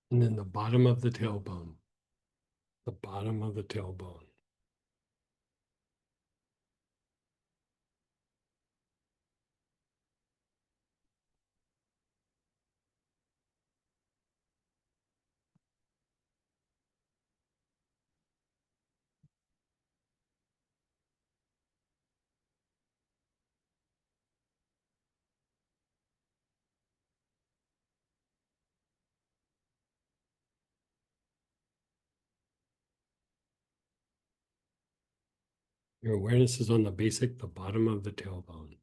And then the bottom of the tailbone. The bottom of the tailbone. Your awareness is on the bottom of the tailbone.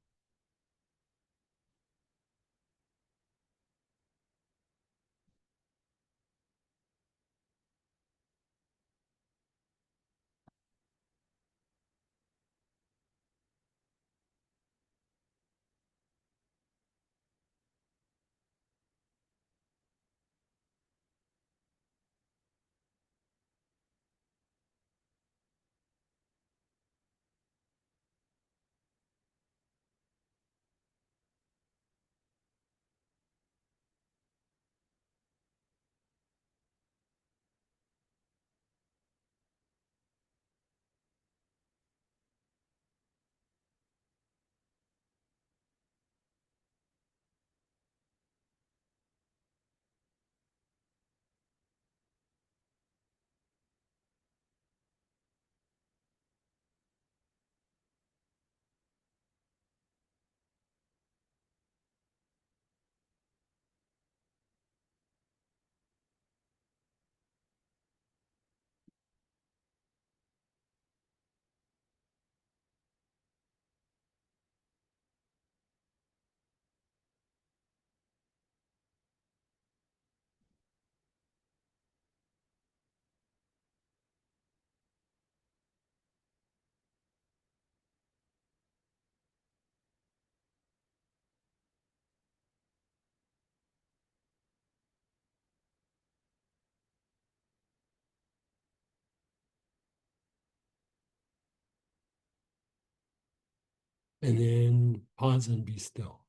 And then pause and be still.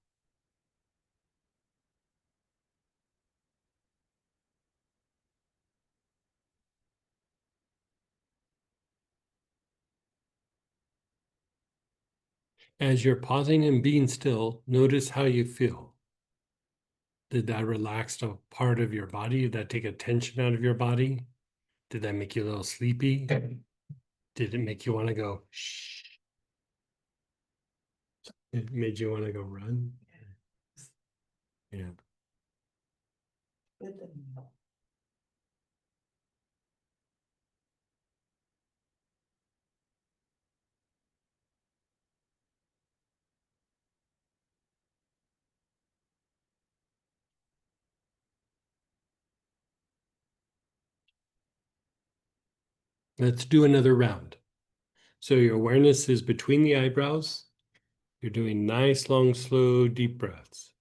As you're pausing and being still, notice how you feel. Did that relax a part of your body? Did that take a tension out of your body? Did that make you a little sleepy? Did it make you want to go, shh? It made you want to go run? Yeah. Good to know. Let's do another round. So your awareness is between the eyebrows. You're doing nice, long, slow, deep breaths.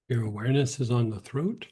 Your awareness is on the throat.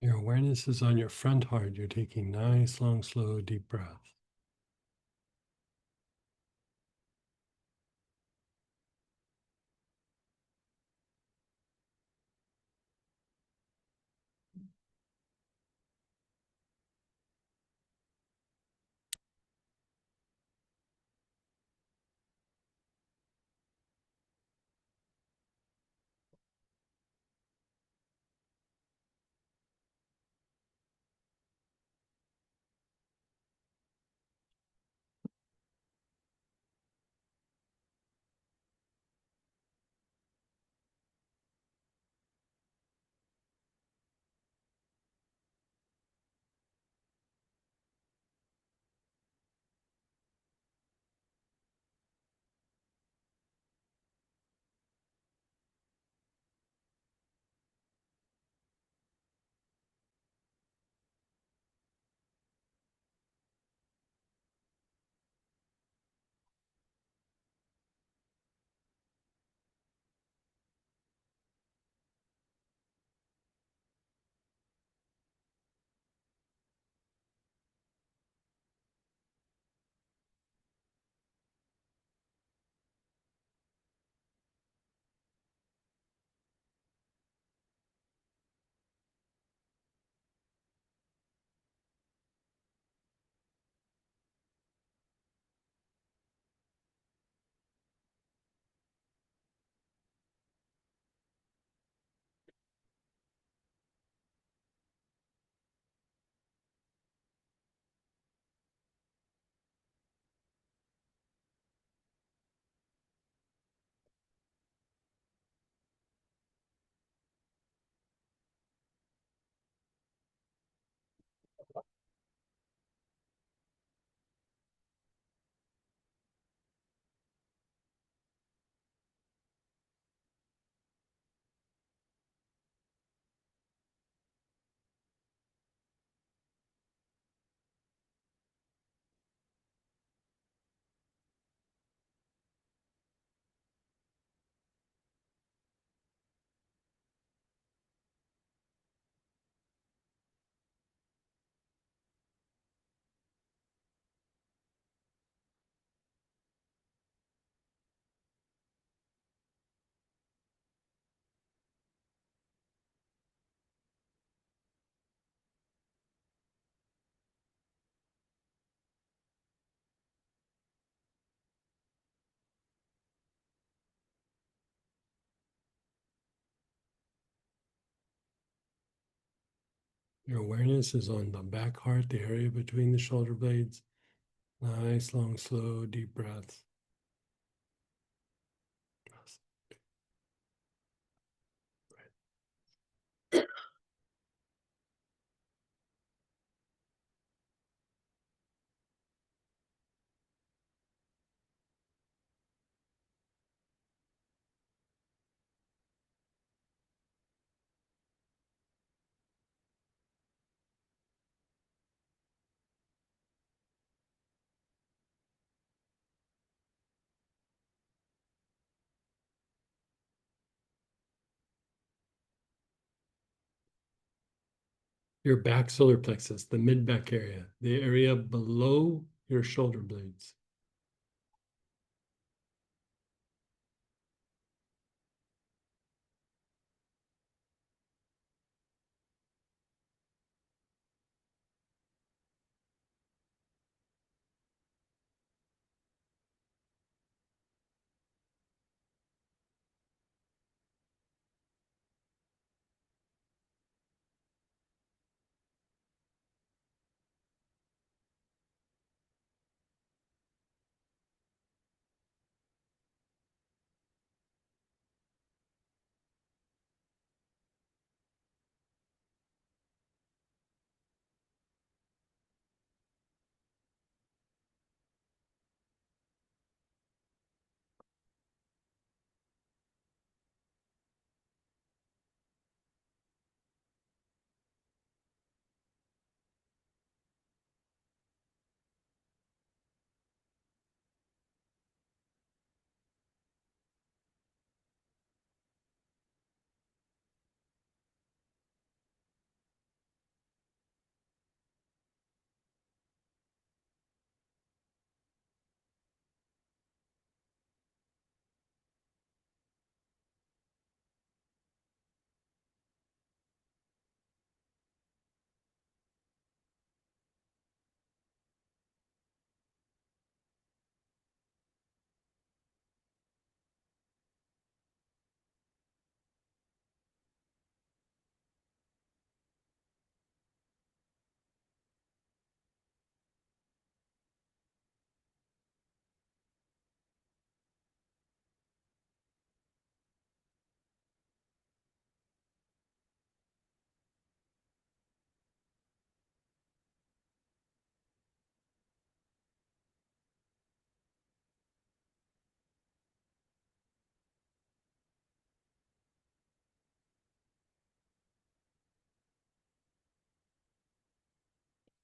Your awareness is on your front heart. You're taking nice, long, slow, deep breaths. Your awareness is on the back heart, the area between the shoulder blades. Nice, long, slow, deep breaths. Your back solar plexus, the mid back area, the area below your shoulder blades.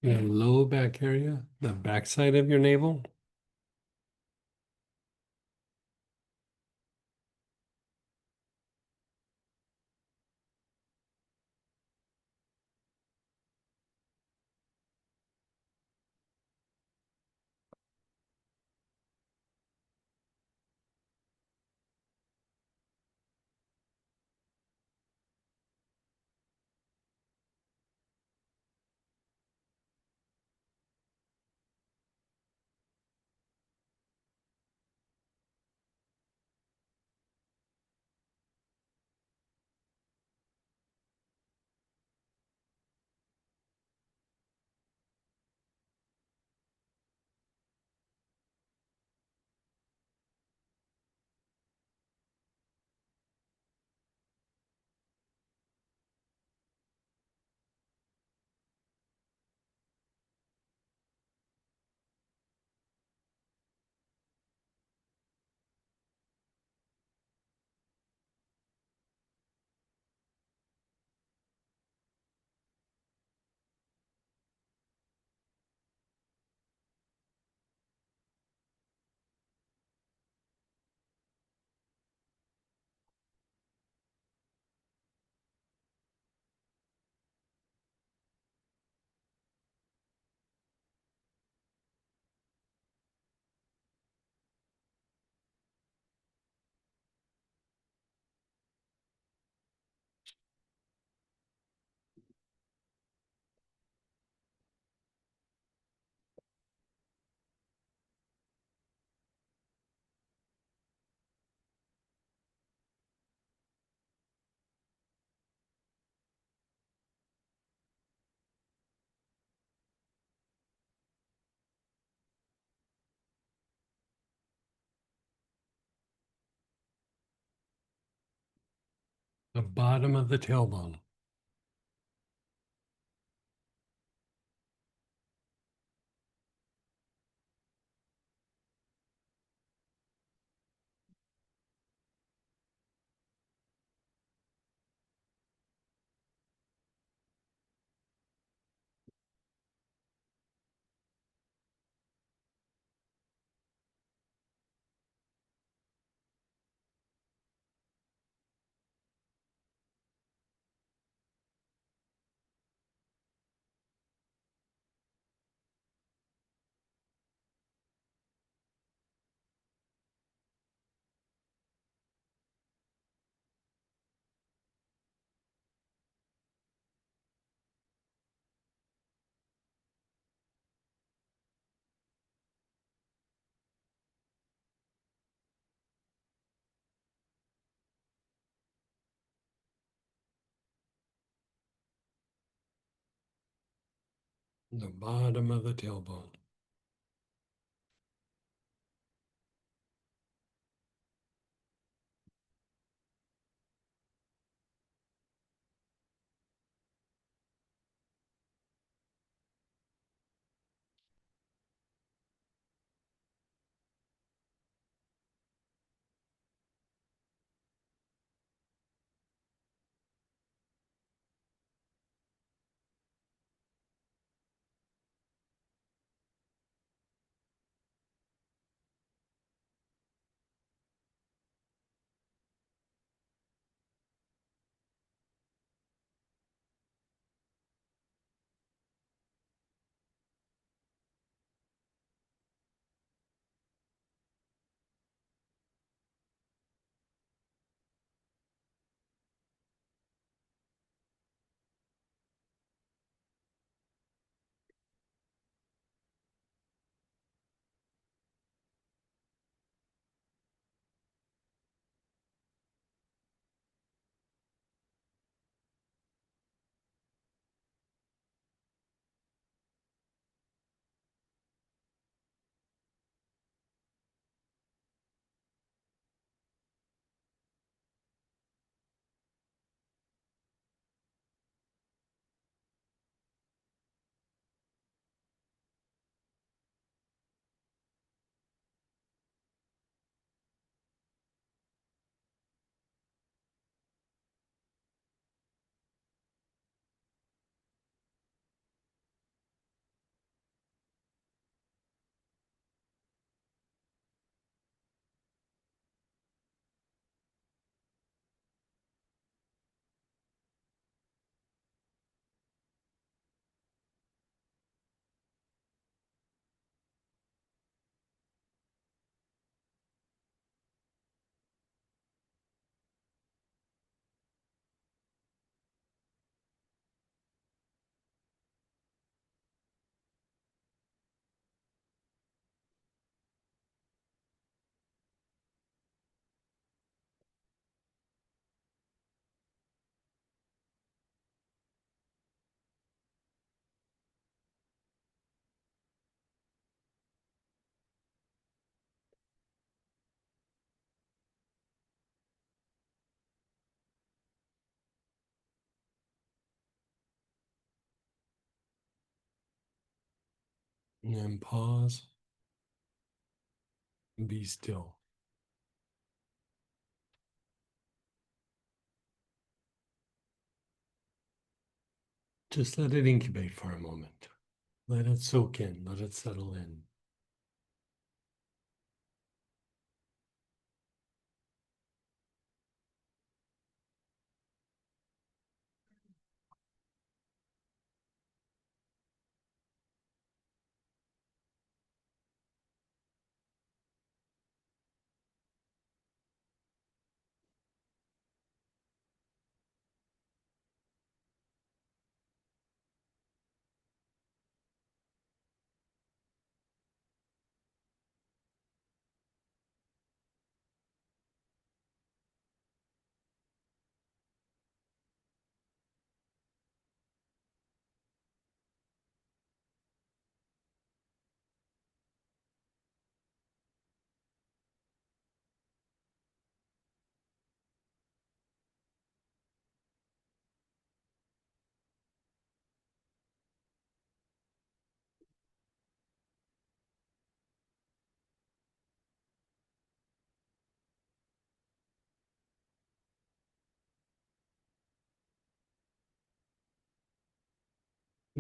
Your low back area, the backside of your navel. The bottom of the tailbone. The bottom of the tailbone. And then pause. And be still. Just let it incubate for a moment. Let it soak in, let it settle in.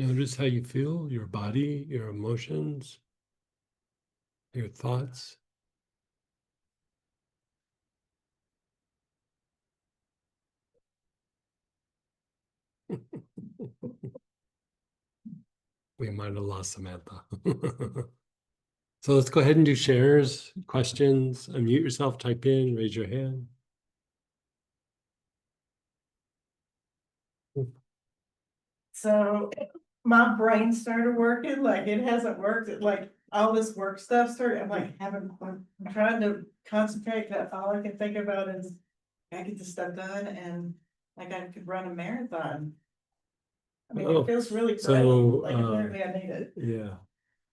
Notice how you feel, your body, your emotions, your thoughts. We might have lost Samantha. So let's go ahead and do shares, questions, unmute yourself, type in, raise your hand. So my brain started working, like it hasn't worked, like all this work stuff started, I'm like I'm trying to concentrate, that all I can think about is I get this stuff done and like I could run a marathon. I mean, Oh, it feels really great, so, like apparently I need it. Yeah.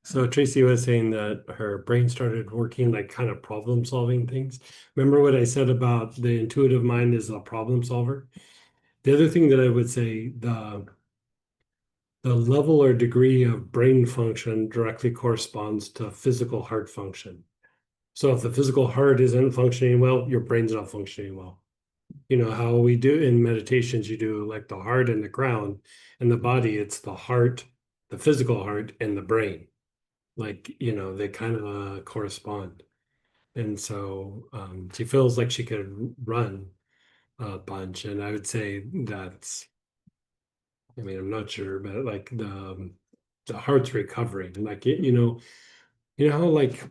So Tracy was saying that her brain started working like kind of problem solving things. Remember what I said about the intuitive mind is a problem solver? The other thing that I would say, the level or degree of brain function directly corresponds to physical heart function. So if the physical heart isn't functioning well, your brain's not functioning well. You know how we do in meditations, you do like the heart and the crown, and the body, it's the heart, the physical heart, and the brain. Like, you know, they kind of correspond. And so she feels like she could run a bunch. And I would say that's, I mean, I'm not sure, but like the heart's recovering. Like it, you know how like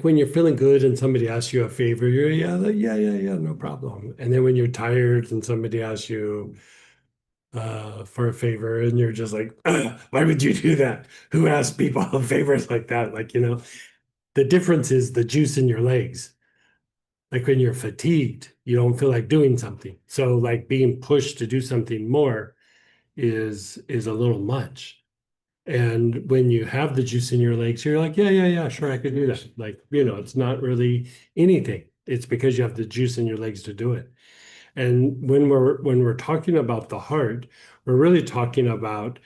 when you're feeling good and somebody asks you a favor, you're yeah, no problem. And then when you're tired and somebody asks you for a favor and you're just like, why would you do that? Who asks people favors like that? Like, the difference is the juice in your legs. Like when you're fatigued, you don't feel like doing something. So like being pushed to do something more is a little much. And when you have the juice in your legs, you're like, yeah, sure, I could do that. Like, it's not really anything. It's because you have the juice in your legs to do it. And when we're talking about the heart, we're really talking about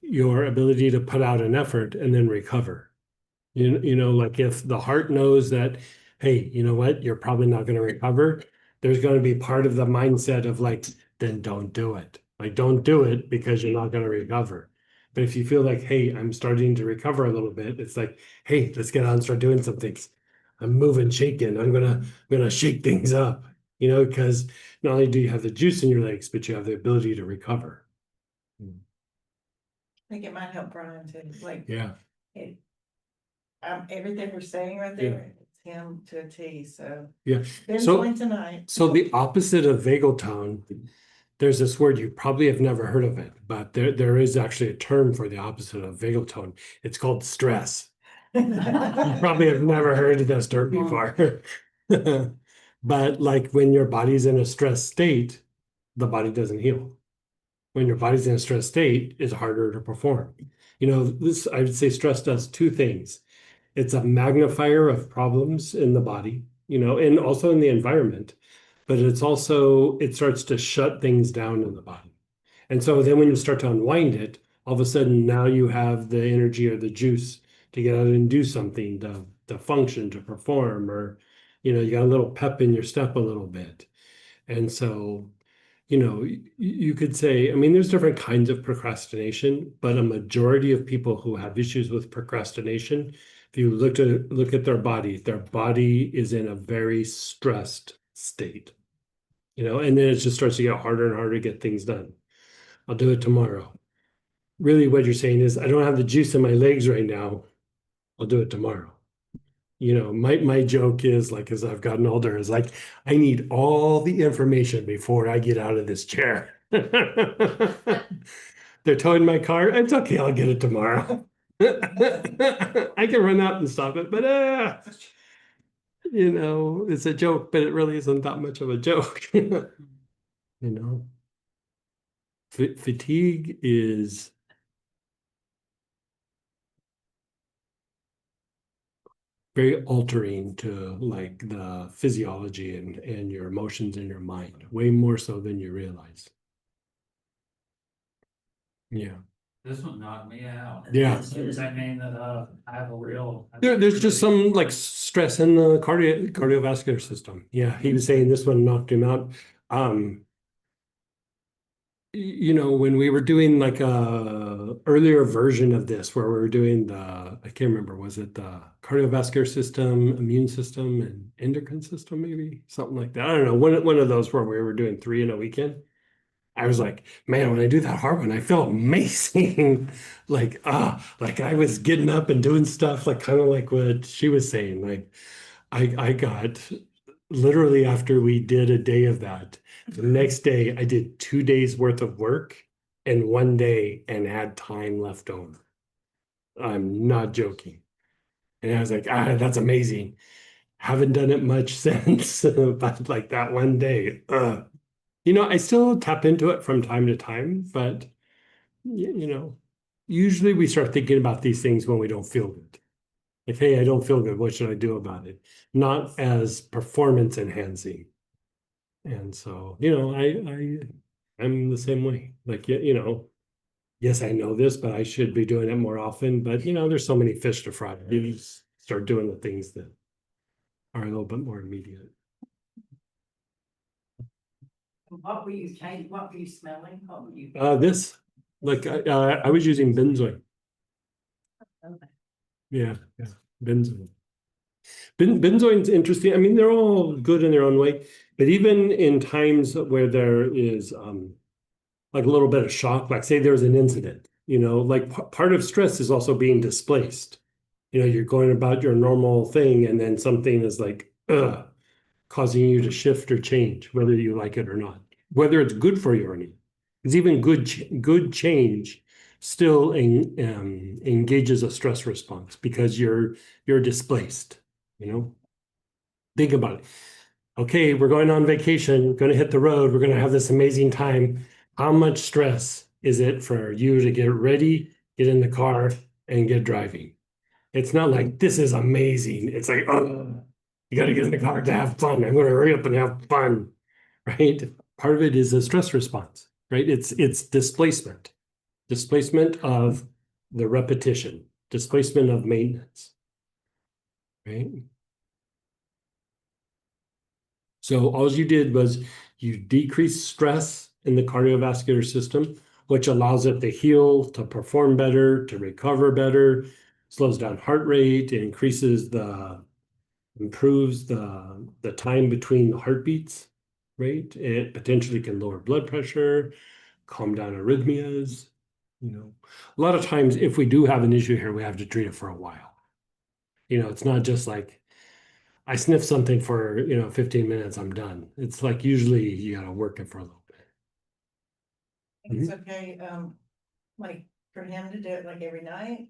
your ability to put out an effort and then recover. Like if the heart knows that, hey, you know what, you're probably not going to recover, there's going to be part of the mindset of like, then don't do it. Like, don't do it because you're not going to recover. But if you feel like, hey, I'm starting to recover a little bit, it's like, hey, let's get on and start doing some things. I'm moving, shaking. I'm gonna shake things up, because not only do you have the juice in your legs, but you have the ability to recover. I think it might help Brian too, like. Yeah. It, everything we're saying right there, it's him to a T, so. Yeah. Ben's So- going tonight. So the opposite of vagal tone, there's this word, you probably have never heard of it, but there is actually a term for the opposite of vagal tone. It's called stress. You probably have never heard of this term before. But like when your body's in a stress state, the body doesn't heal. When your body's in a stress state, it's harder to perform. This, I would say stress does two things. It's a magnifier of problems in the body, and also in the environment, but it starts to shut things down in the body. And so then when you start to unwind it, all of a sudden now you have the energy or the juice to get out and do something, to function, to perform, or, you got a little pep in your step a little bit. And so, you could say, I mean, there's different kinds of procrastination, but a majority of people who have issues with procrastination, if you look at their body is in a very stressed state, and then it just starts to get harder and harder to get things done. I'll do it tomorrow. Really, what you're saying is, I don't have the juice in my legs right now. I'll do it tomorrow. My joke is like, as I've gotten older, is like, I need all the information before I get out of this chair. They're towing my car. It's okay. I'll get it tomorrow. I can run out and stop it, but it's a joke, but it really isn't that much of a joke. Fatigue is very altering to like the physiology and your emotions in your mind, way more so than you realize. Yeah. This one knocked me out. Yeah. Does that mean that I have a real? There's just some like stress in the cardiovascular system. Yeah, he was saying this one knocked him out. you know, when we were doing like a earlier version of this, where we were doing I can't remember, was it the cardiovascular system, immune system, and endocrine system, maybe something like that. I don't know. One of those where we were doing 3 in a weekend. I was like, man, when I do that hard one, I feel amazing. Like I was getting up and doing stuff, like kind of like what she was saying. Like I got literally after we did a day of that, the next day I did 2 days worth of work in one day and had time left over. I'm not joking. And I was like, that's amazing. Haven't done it much since, but like that one day, you know, I still tap into it from time to time, but you know, usually we start thinking about these things when we don't feel good. Like, hey, I don't feel good. What should I do about it? Not as performance enhancing. And so, you know, I'm the same way. Like, you know, yes, I know this, but I should be doing it more often. But you know, there's so many fish to fry. You just start doing the things that are a little bit more immediate. What were you changing? What were you smelling? What were you? This, like, I was using benzoin. Yeah, benzoin. Benzoin's interesting. I mean, they're all good in their own way, but even in times where there is like a little bit of shock, like say there's an incident, you know, like part of stress is also being displaced. You know, you're going about your normal thing, and then something is like causing you to shift or change, whether you like it or not, whether it's good for you or not. Because even good change still engages a stress response because you're displaced. You know, think about it. Okay, we're going on vacation, going to hit the road, we're going to have this amazing time. How much stress is it for you to get ready, get in the car, and get driving? It's not like this is amazing. It's like, oh, you got to get in the car to have fun. I'm going to hurry up and have fun, right? Part of it is a stress response, right? It's displacement of the repetition, displacement of maintenance, right? So all you did was you decrease stress in the cardiovascular system, which allows it to heal, to perform better, to recover better, slows down heart rate, improves the time between the heartbeats, right? It potentially can lower blood pressure, calm down arrhythmias. You know, a lot of times if we do have an issue here, we have to treat it for a while. You know, it's not just like I sniff something for, you know, 15 minutes, I'm done. It's like usually you gotta work it for a little bit. It's okay, like for him to do it like every night.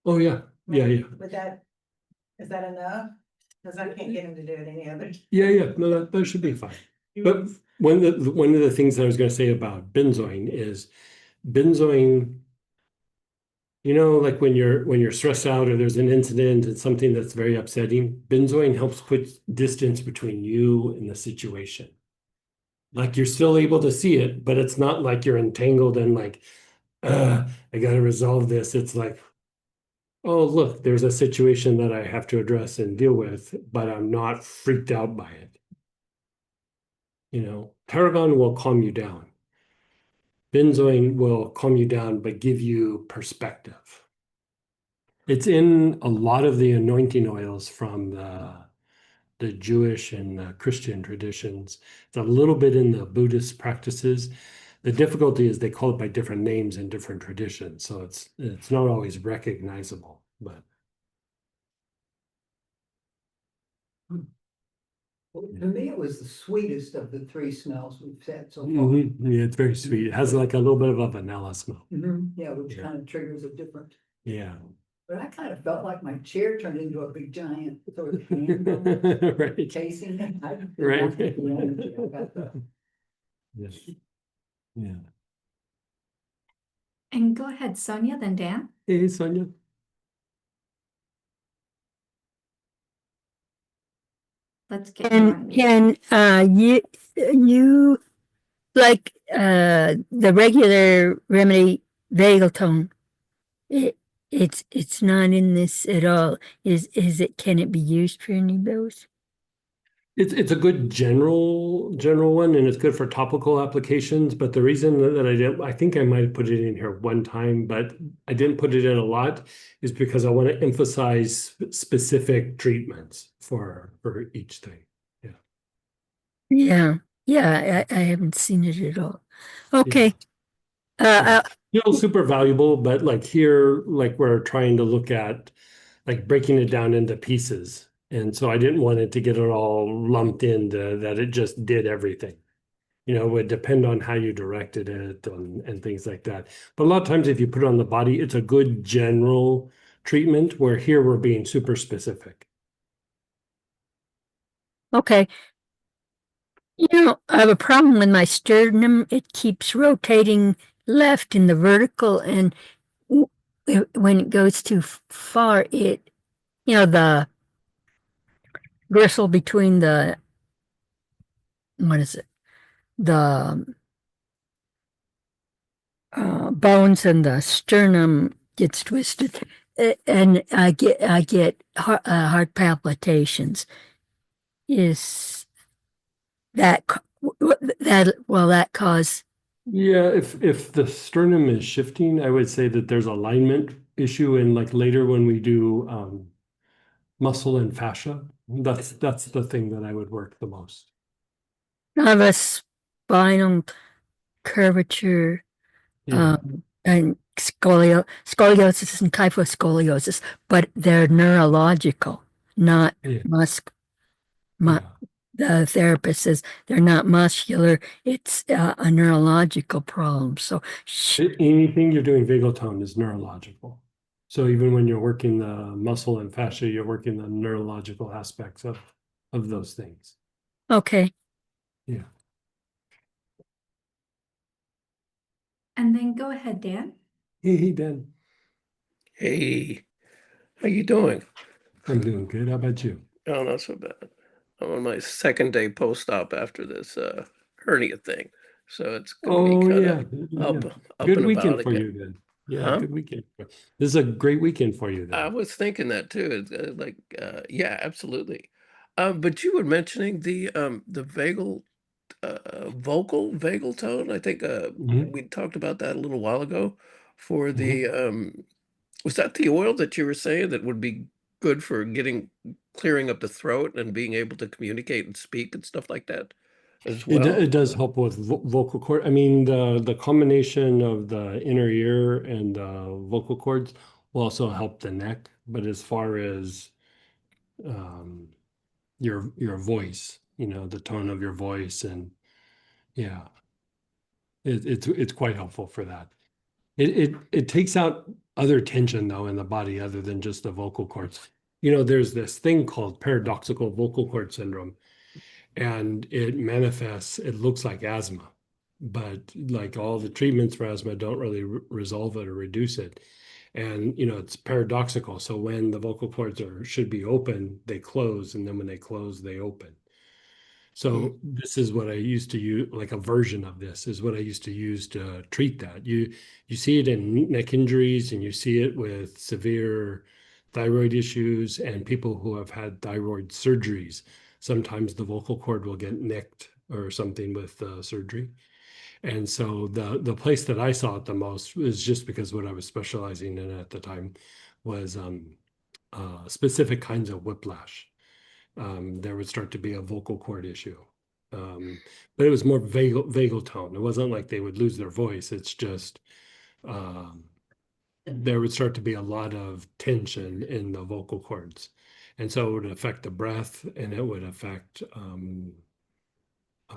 Oh, yeah, yeah, yeah. Would is that enough? Cause I can't get him to do it any other. Yeah, no, that should be fine. But one of the things that I was gonna say about benzoin is benzoin, you know, like when you're stressed out or there's an incident and something that's very upsetting, benzoin helps put distance between you and the situation. Like you're still able to see it, but it's not like you're entangled and like, I gotta resolve this. It's like, oh, look, there's a situation that I have to address and deal with, but I'm not freaked out by it. You know, Tarragon will calm you down. Benzoin will calm you down, but give you perspective. It's in a lot of the anointing oils from the Jewish and Christian traditions. It's a little bit in the Buddhist practices. The difficulty is they call it by different names in different traditions, so it's not always recognizable. But Well, to me, it was the sweetest of the three smells we've had so far. yeah, it's very sweet. It has like a little bit of a vanilla smell. Yeah, which Yeah. kind of triggers a different, Yeah, but I kind of felt like my chair turned into a big giant sort of hand right. chasing it. Right. The energy I got that. Yes. Yeah. And go ahead, Sonia, then Dan. Hey, Sonia. Let's get you on And mute. you like the regular remedy vagal tone. It's not in this at all. Is it, can it be used for any of those? It's a good general one, and it's good for topical applications. But the reason that I think I might have put it in here one time, but I didn't put it in a lot, is because I want to emphasize specific treatments for each thing. Yeah, yeah, I haven't seen it at all. Okay. Yeah. Uh, Still super valuable, but like here, like we're trying to look at like breaking it down into pieces. And so I didn't want it to get it all lumped into that it just did everything. You know, it would depend on how you directed it and things like that. But a lot of times if you put it on the body, it's a good general treatment, where here we're being super specific. okay. You know, I have a problem with my sternum. It keeps rotating left in the vertical, and when it goes too far, the gristle between what is it? The bones and the sternum gets twisted, and I get heart palpitations. Is that will that cause? Yeah, if the sternum is shifting, I would say that there's alignment issue, and like later when we do muscle and fascia, that's the thing that I would work the most. I have a spinal curvature, Yeah. and scoliosis and kyphoscoliosis, but they're neurological, not Yeah. mu- Yeah. the therapist says they're not muscular, it's a neurological problem. So Anything you're doing vagal tone is neurological. So even when you're working the muscle and fascia, you're working the neurological aspects of those things. okay. Yeah. And then go ahead, Dan. Hey, Dan. Hey, how you doing? I'm doing good. How about you? Oh, not so bad. I'm on my second day post-op after this hernia thing, so it's gonna be Oh, kind yeah. of Yeah. up Good and weekend about for again. you then. Yeah, Huh? good weekend. This is a great weekend for you I then. was thinking that too. It's yeah, absolutely. But you were mentioning the vocal vagal tone. I think Mhm, we talked about that a little while ago. For mhm. the was that the oil that you were saying that would be good for clearing up the throat and being able to communicate and speak and stuff like that as well? It does help with vocal cord. I mean, the combination of the inner ear and vocal cords will also help the neck. But as far as um, your voice, you know, the tone of your voice, and yeah, it's quite helpful for that. It takes out other tension though in the body other than just the vocal cords. You know, there's this thing called paradoxical vocal cord syndrome, and it manifests, it looks like asthma, but like all the treatments for asthma don't really resolve it or reduce it. And you know, it's paradoxical. So when the vocal cords should be open, they close, and then when they close, they open. So this is what I used to use, like a version of this is what I used to use to treat that. You see it in neck injuries, and you see it with severe thyroid issues and people who have had thyroid surgeries. Sometimes the vocal cord will get nicked or something with surgery. And so the place that I saw it the most was just because what I was specializing in at the time was specific kinds of whiplash. There would start to be a vocal cord issue. But it was more vagal tone. It wasn't like they would lose their voice. It's just um, there would start to be a lot of tension in the vocal cords. And so it would affect the breath, and it would affect uh,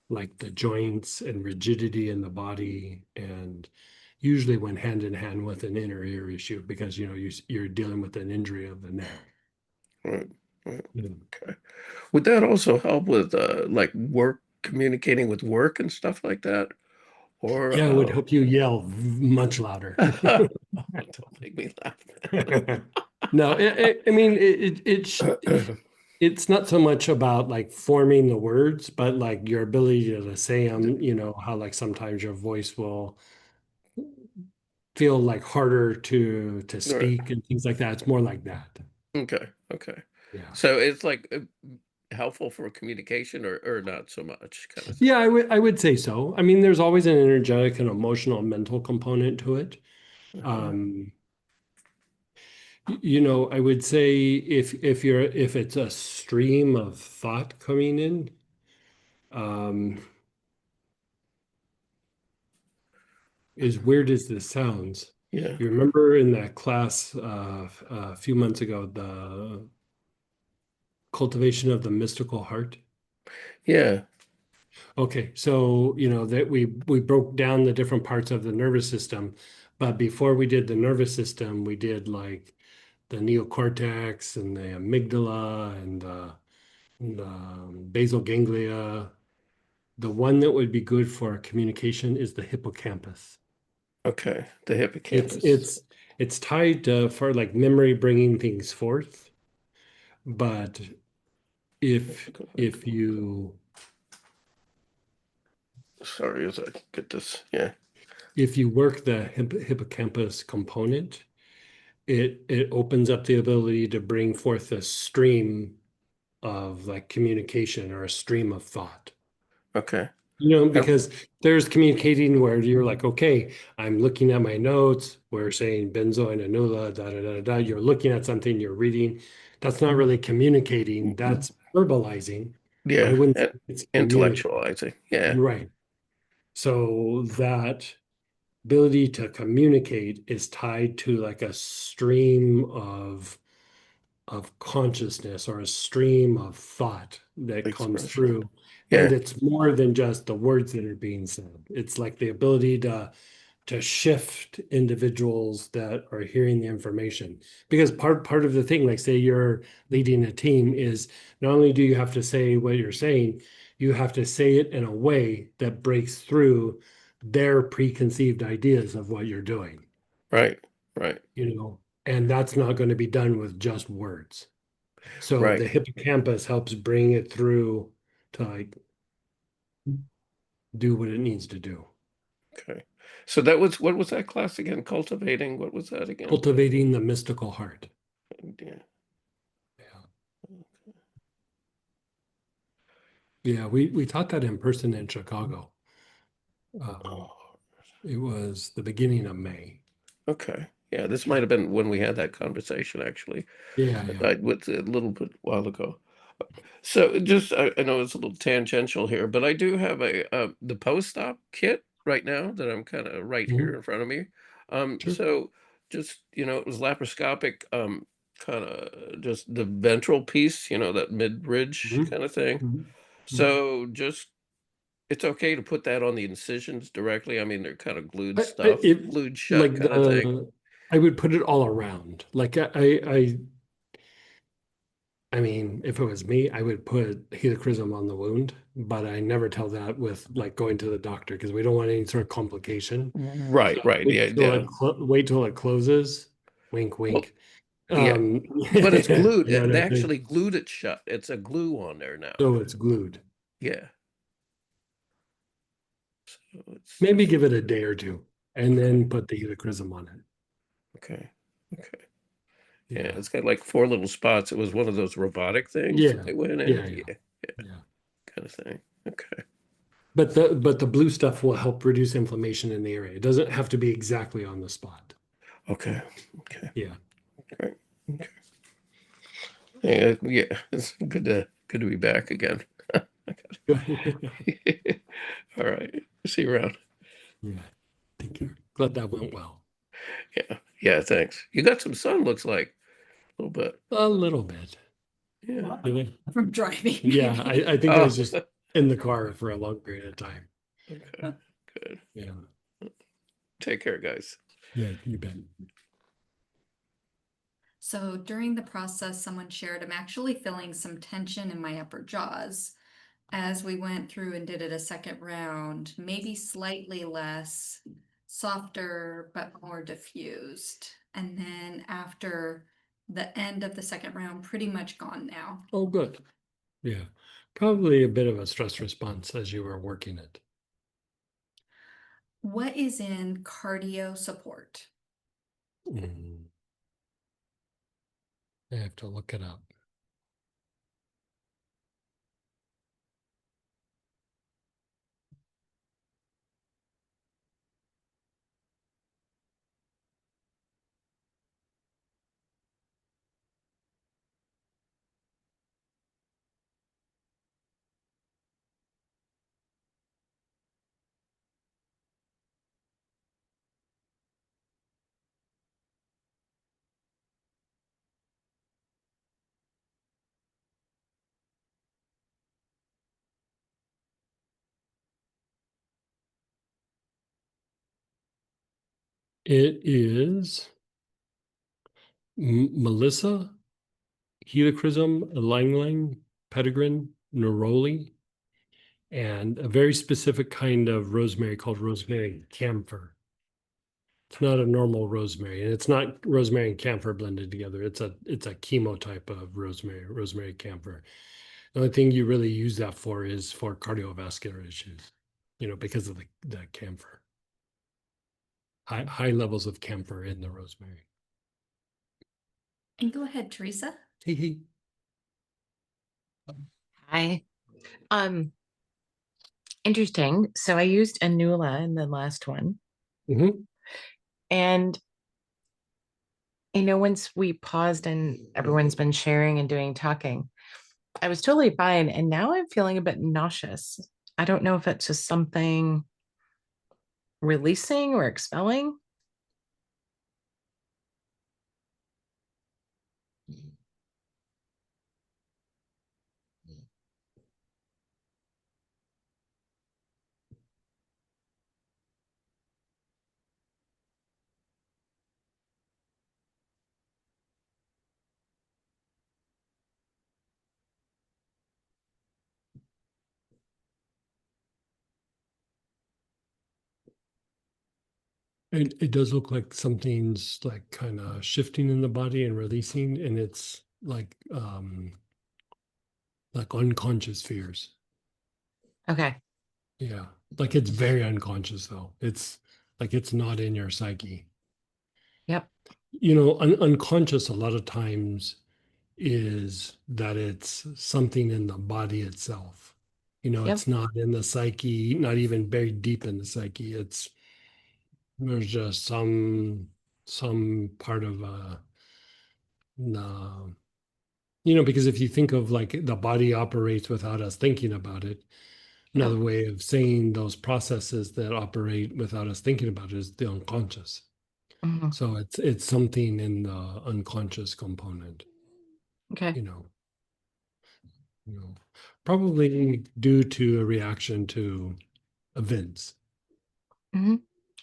like the joints and rigidity in the body, and usually went hand in hand with an inner ear issue because you know you're dealing with an injury of the neck. Right, right. Yeah. Okay. Would that also help with like work, communicating with work and stuff like that? Or Yeah, it would help you yell much louder. don't make me laugh. No, I mean, it's not so much about like forming the words, but like your ability to say them, you know, how like sometimes your voice will feel like harder to Right. speak and things like that. It's more like that. Okay, okay. Yeah. So it's like helpful for communication or not so much kind of. Yeah, I would say so. I mean, there's always an energetic and emotional, mental component to it. Um, I would say if it's a stream of thought coming in, um, as weird as this sounds, Yeah. you remember in that class a few months ago, the cultivation of the mystical heart? Yeah. Okay, so that we broke down the different parts of the nervous system, but before we did the nervous system, we did like the neocortex and the amygdala and the basal ganglia. The one that would be good for communication is the hippocampus. Okay. The It's hippocampus. it's it's tied for like memory bringing things forth, but if you Sorry, as I get this. Yeah. if you work the hippocampus component, it opens up the ability to bring forth a stream of like communication or a stream of thought. Okay. And- Because there's communicating where you're like, okay, I'm looking at my notes. We're saying benzo and anula, da da da da. You're looking at something, you're reading. That's not really communicating. That's verbalizing. But I yeah. wouldn't say it's communicating. Intellectualizing. Yeah. Right. So that ability to communicate is tied to like a stream of consciousness or a stream of thought that comes Expression. through. Yeah. And it's more than just the words that are being said. It's like the ability to shift individuals that are hearing the information. Because part of the thing, like say you're leading a team, is not only do you have to say what you're saying, you have to say it in a way that breaks through their preconceived ideas of what you're doing, Right. Right. and that's not going to be done with just words. So Right. the hippocampus helps bring it through to like do what it needs to do. Okay. So that was what was that class again? Cultivating. What was that again? Cultivating the mystical heart. Yeah. Yeah, we taught that in person in Chicago. Oh, It was the beginning of May. okay. Yeah, this might have been when we had that conversation actually. Yeah, yeah. With a little bit while ago. So just I know it's a little tangential here, but I do have the post-op kit right now that I'm kind of right here in front of me. Sure. So just it was laparoscopic, kind of just the ventral piece, that mid-ridge Mhm. kind of thing. Mhm. So just it's okay to put that on the incisions directly. I mean, they're kind of glued glued shut Like kind of thing. I would put it all around. Like I mean, if it was me, I would put helichrysum on the wound, but I never tell that with like going to the doctor because we don't want any sort of complication. Right, So right. Yeah, yeah. wait till it closes. Wink, Well, wink. yeah. But it's glued. You know what They I mean? actually glued it shut. It's a glue on there now. So it's glued. Yeah. So it's Maybe give it a day or two and then put the helichrysum on it. okay. Okay. Yeah, it's got like 4 little spots. It was one of those robotic things Yeah. that they went in. Yeah. Yeah, kind of thing. Okay. But the blue stuff will help reduce inflammation in the area. It doesn't have to be exactly on the spot. Okay. Okay. Yeah. Great. Okay. Yeah, yeah. It's good to be back again. All right. See you around. Yeah. Thank you. Glad that went well. Yeah. Yeah, thanks. You got some sun, looks like. A little bit. A little bit. Yeah. Really? From driving. Yeah, I think I was Oh. just in the car for a long period of time. Okay. Good. Yeah. Take care, guys. Yeah, you bet. So during the process, someone shared, I'm actually feeling some tension in my upper jaws. As we went through and did it a second round, maybe slightly less, softer, but more diffused. And then after the end of the second round, pretty much gone now. Oh, good. Yeah. Probably a bit of a stress response as you were working it. What is in cardio support? I have to look it up. It is Melissa, Helichrysum, ylang-ylang, Petitgryn, neroli, and a very specific kind of rosemary called rosemary camphor. It's not a normal rosemary, and it's not rosemary and camphor blended together. It's a chemo type of rosemary camphor. The only thing you really use that for is for cardiovascular issues, because of the camphor. High levels of camphor in the rosemary. And go ahead, Teresa. Hey. Hi. Interesting. So I used Anula in the last one. Mm-hmm. And once we paused and everyone's been sharing and doing talking, I was totally fine. And now I'm feeling a bit nauseous. I don't know if it's just something releasing or expelling. It does look like something's like kind of shifting in the body and releasing, and it's like unconscious fears. Okay. Yeah. Like it's very unconscious though. It's like it's not in your psyche. Yep. Unconscious a lot of times is that it's something in the body itself. Yep. It's not in the psyche, not even very deep in the psyche. There's just some part of no, because if you think of like the body operates without us thinking about it, another way of saying those processes that operate without us thinking about it is the unconscious. Mhm. So it's something in the unconscious component, Okay. Probably due to a reaction to events.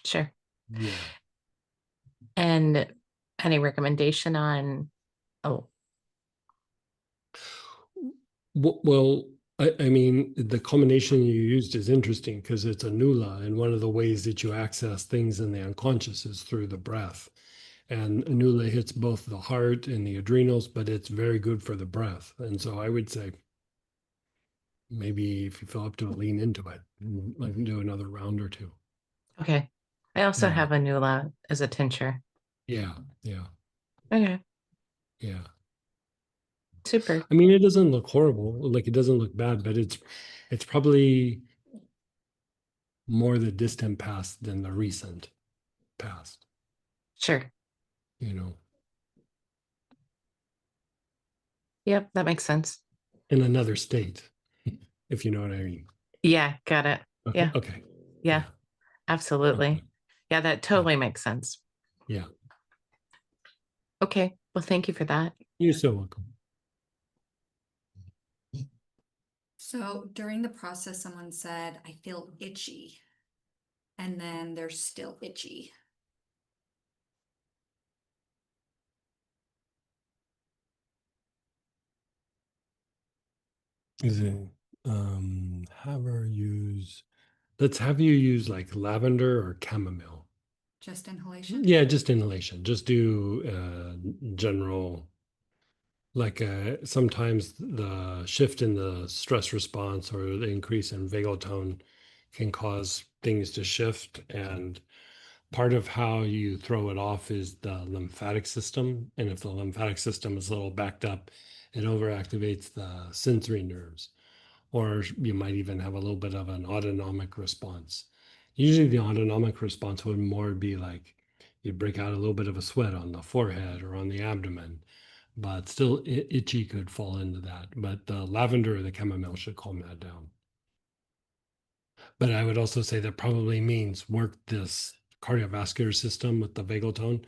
Sure. Yeah. And any recommendation on, Well, I mean, the combination you used is interesting because it's a Nula, and one of the ways that you access things in the unconscious is through the breath. And Nula hits both the heart and the adrenals, but it's very good for the breath. And so I would say maybe if you feel up to it, lean into it, and like do another round or two. okay. I also Yeah. have Anula as a tincture. Yeah, yeah, Okay. yeah. Super. I mean, it doesn't look horrible, like it doesn't look bad, but it's probably more the distant past than the recent past, Sure. Yep, that makes sense. in another state, if you know what I mean. Yeah, got it. Okay. Yeah. Okay. Yeah, absolutely. Okay. Yeah, that totally makes sense. Yeah. Okay. Well, thank you for that. You're so welcome. So during the process, someone said, I feel itchy. And then they're still itchy. Is it let's have you use like lavender or chamomile. Just inhalation? Yeah, just inhalation. Just do general, like sometimes the shift in the stress response or the increase in vagal tone can cause things to shift. And part of how you throw it off is the lymphatic system. And if the lymphatic system is a little backed up, it overactivates the sensory nerves. Or you might even have a little bit of an autonomic response. Usually the autonomic response would more be like you break out a little bit of a sweat on the forehead or on the abdomen, but still itchy could fall into that. But the lavender or the chamomile should calm that down. But I would also say that probably means work this cardiovascular system with the vagal tone.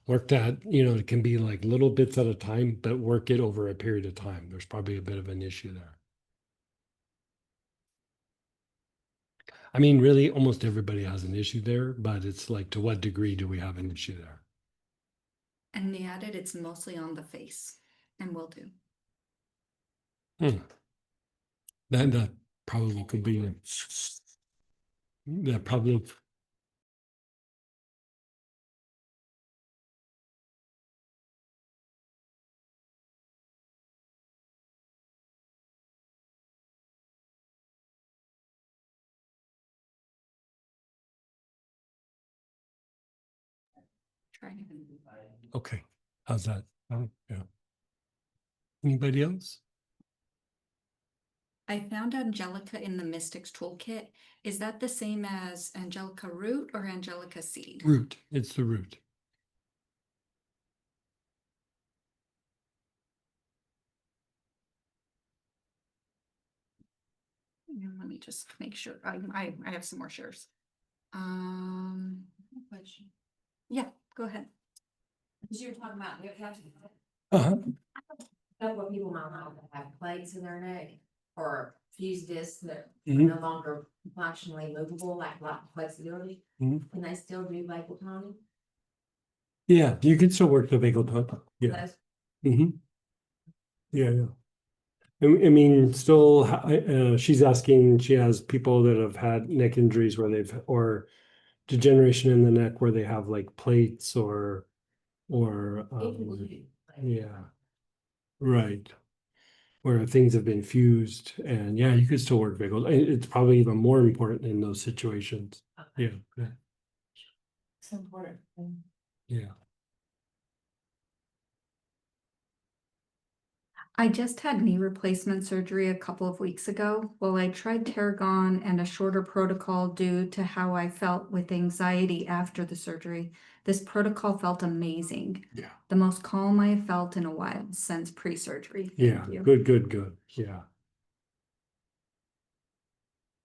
Work that, it can be like little bits at a time, but work it over a period of time. There's probably a bit of an issue there. I mean, really, almost everybody has an issue there, but it's like, to what degree do we have an issue there? And they added it's mostly on the face and will do. That probably could be. That probably. Try it. Okay, how's that? Yeah. Anybody else? I found Angelica in the Mystics Toolkit. Is that the same as Angelica root or Angelica seed? Root. It's the root. And let me just make sure. I have some more shares. Question. Yeah, go ahead. Because you were talking about, you have to Uh-huh. know what people might not have plates in their neck or fused discs that are Mhm. no longer functionally movable, like flexibility. Mhm. Can they still do vagal toning? Yeah, you can still work the vagal tone. Yeah. That's- Yeah, yeah. I mean, still, she's asking, she has people that have had neck injuries where they've, or degeneration in the neck where they have like plates or, yeah, right. Where things have been fused, and yeah, you could still work vagal. It's probably even more important in those situations. Yeah, yeah, It's important. yeah. I just had knee replacement surgery a couple of weeks ago. Well, I tried Tarragon and a shorter protocol due to how I felt with anxiety after the surgery. This protocol felt amazing. Yeah. The most calm I have felt in a while since pre-surgery. Yeah, Thank you. good. Yeah.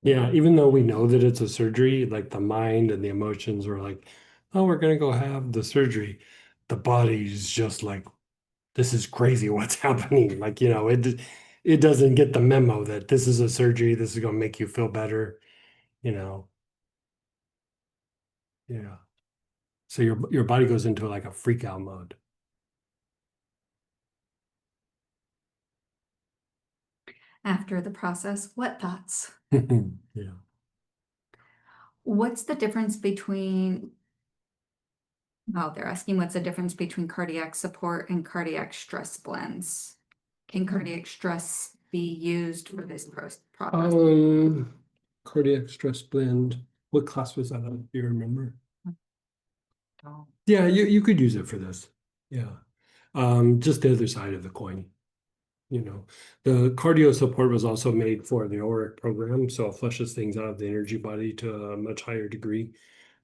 Yeah, even though we know that it's a surgery, like the mind and the emotions are like, oh, we're gonna go have the surgery. The body's just like, this is crazy what's happening. Like, it doesn't get the memo that this is a surgery, this is gonna make you feel better, you know. Yeah. So your body goes into like a freak out mode. After the process, what thoughts? Yeah. What's the difference between, oh, they're asking what's the difference between cardiac support and cardiac stress blends? Can cardiac stress be used for this process? Cardiac stress blend. What class was that on? Do you remember? Oh. Yeah, you could use it for this. Yeah. Just the other side of the coin. The cardio support was also made for the ORIC program, so it flushes things out of the energy body to a much higher degree.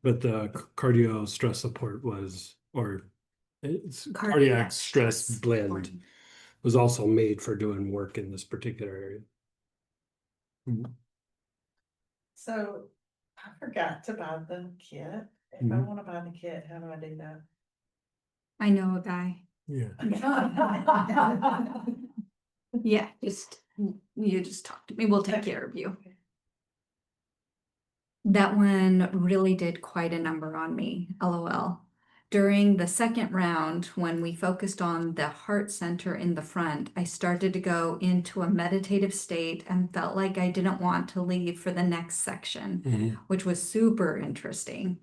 But the cardio stress support it's cardiac stress blend was also made for doing work in this particular area. Mhm. So I forgot to buy the kit. If I Mhm. wanna buy the kit, how do I do that? I know a guy. Yeah. Yeah, you just talk to me. We'll take care of you. That one really did quite a number on me, LOL. During the second round, when we focused on the heart center in the front, I started to go into a meditative state and felt like I didn't want to leave for the next section, Mhm. which was super interesting.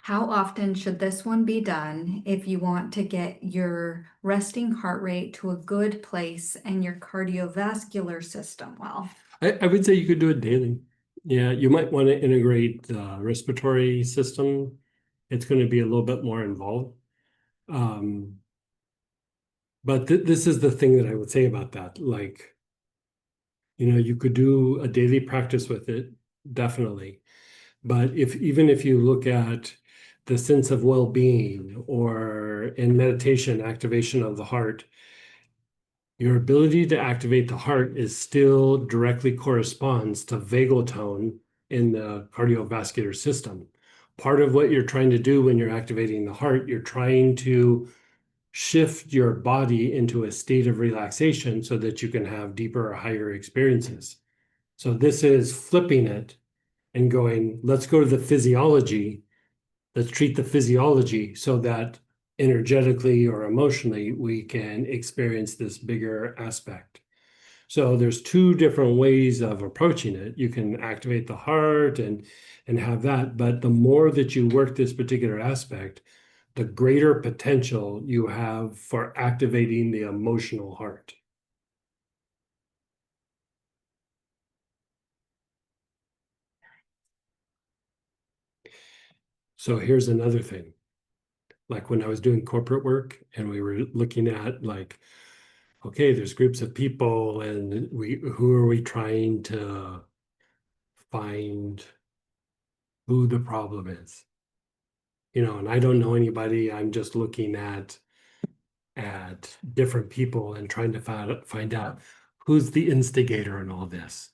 How often should this one be done if you want to get your resting heart rate to a good place and your cardiovascular system well? I would say you could do it daily. Yeah, you might want to integrate the respiratory system. It's going to be a little bit more involved. But this is the thing that I would say about that. Like, you could do a daily practice with it, definitely. But even if you look at the sense of well-being or in meditation, activation of the heart, your ability to activate the heart is still directly corresponds to vagal tone in the cardiovascular system. Part of what you're trying to do when you're activating the heart, you're trying to shift your body into a state of relaxation so that you can have deeper or higher experiences. So this is flipping it and going, let's go to the physiology. Let's treat the physiology so that energetically or emotionally we can experience this bigger aspect. So there's two different ways of approaching it. You can activate the heart and have that, but the more that you work this particular aspect, the greater potential you have for activating the emotional heart. So here's another thing. Like when I was doing corporate work and we were looking at like, okay, there's groups of people and who are we trying to find who the problem is? You know, and I don't know anybody. I'm just looking at different people and trying to find out who's the instigator in all this.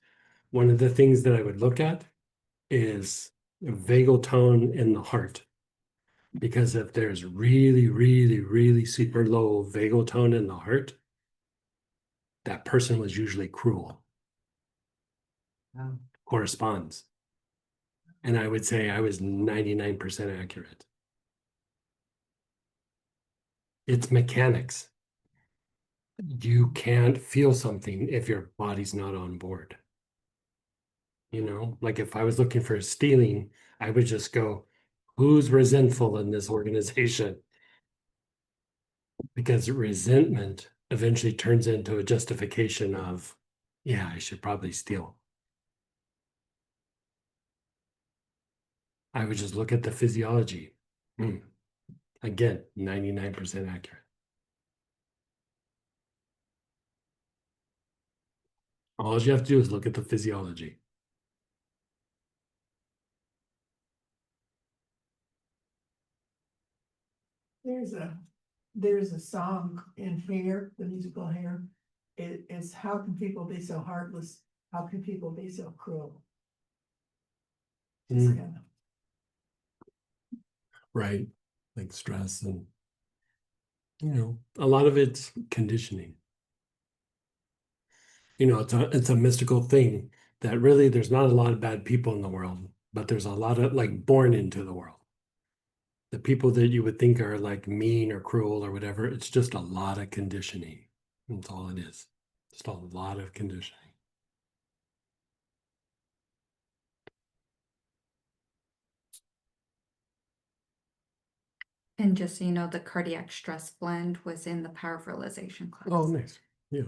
One of the things that I would look at is vagal tone in the heart. Because if there's really, really, really super low vagal tone in the heart, that person was usually cruel. Corresponds. And I would say I was 99% accurate. It's mechanics. You can't feel something if your body's not on board. You know, like if I was looking for stealing, I would just go, who's resentful in this organization? Because resentment eventually turns into a justification of, yeah, I should probably steal. I would just look at the physiology. Again, 99% accurate. All you have to do is look at the physiology. There's a song in Hair, the musical Hair. It's how can people be so heartless? How can people be so cruel? Just kinda- Right. Like stress and, you know, a lot of it's conditioning. You know, it's a mystical thing that really there's not a lot of bad people in the world, but there's a lot of like born into the world. The people that you would think are like mean or cruel or whatever, it's just a lot of conditioning. That's all it is. Just a lot of conditioning. And just so you know, the cardiac stress blend was in the power of realization class. Oh, nice. Yeah.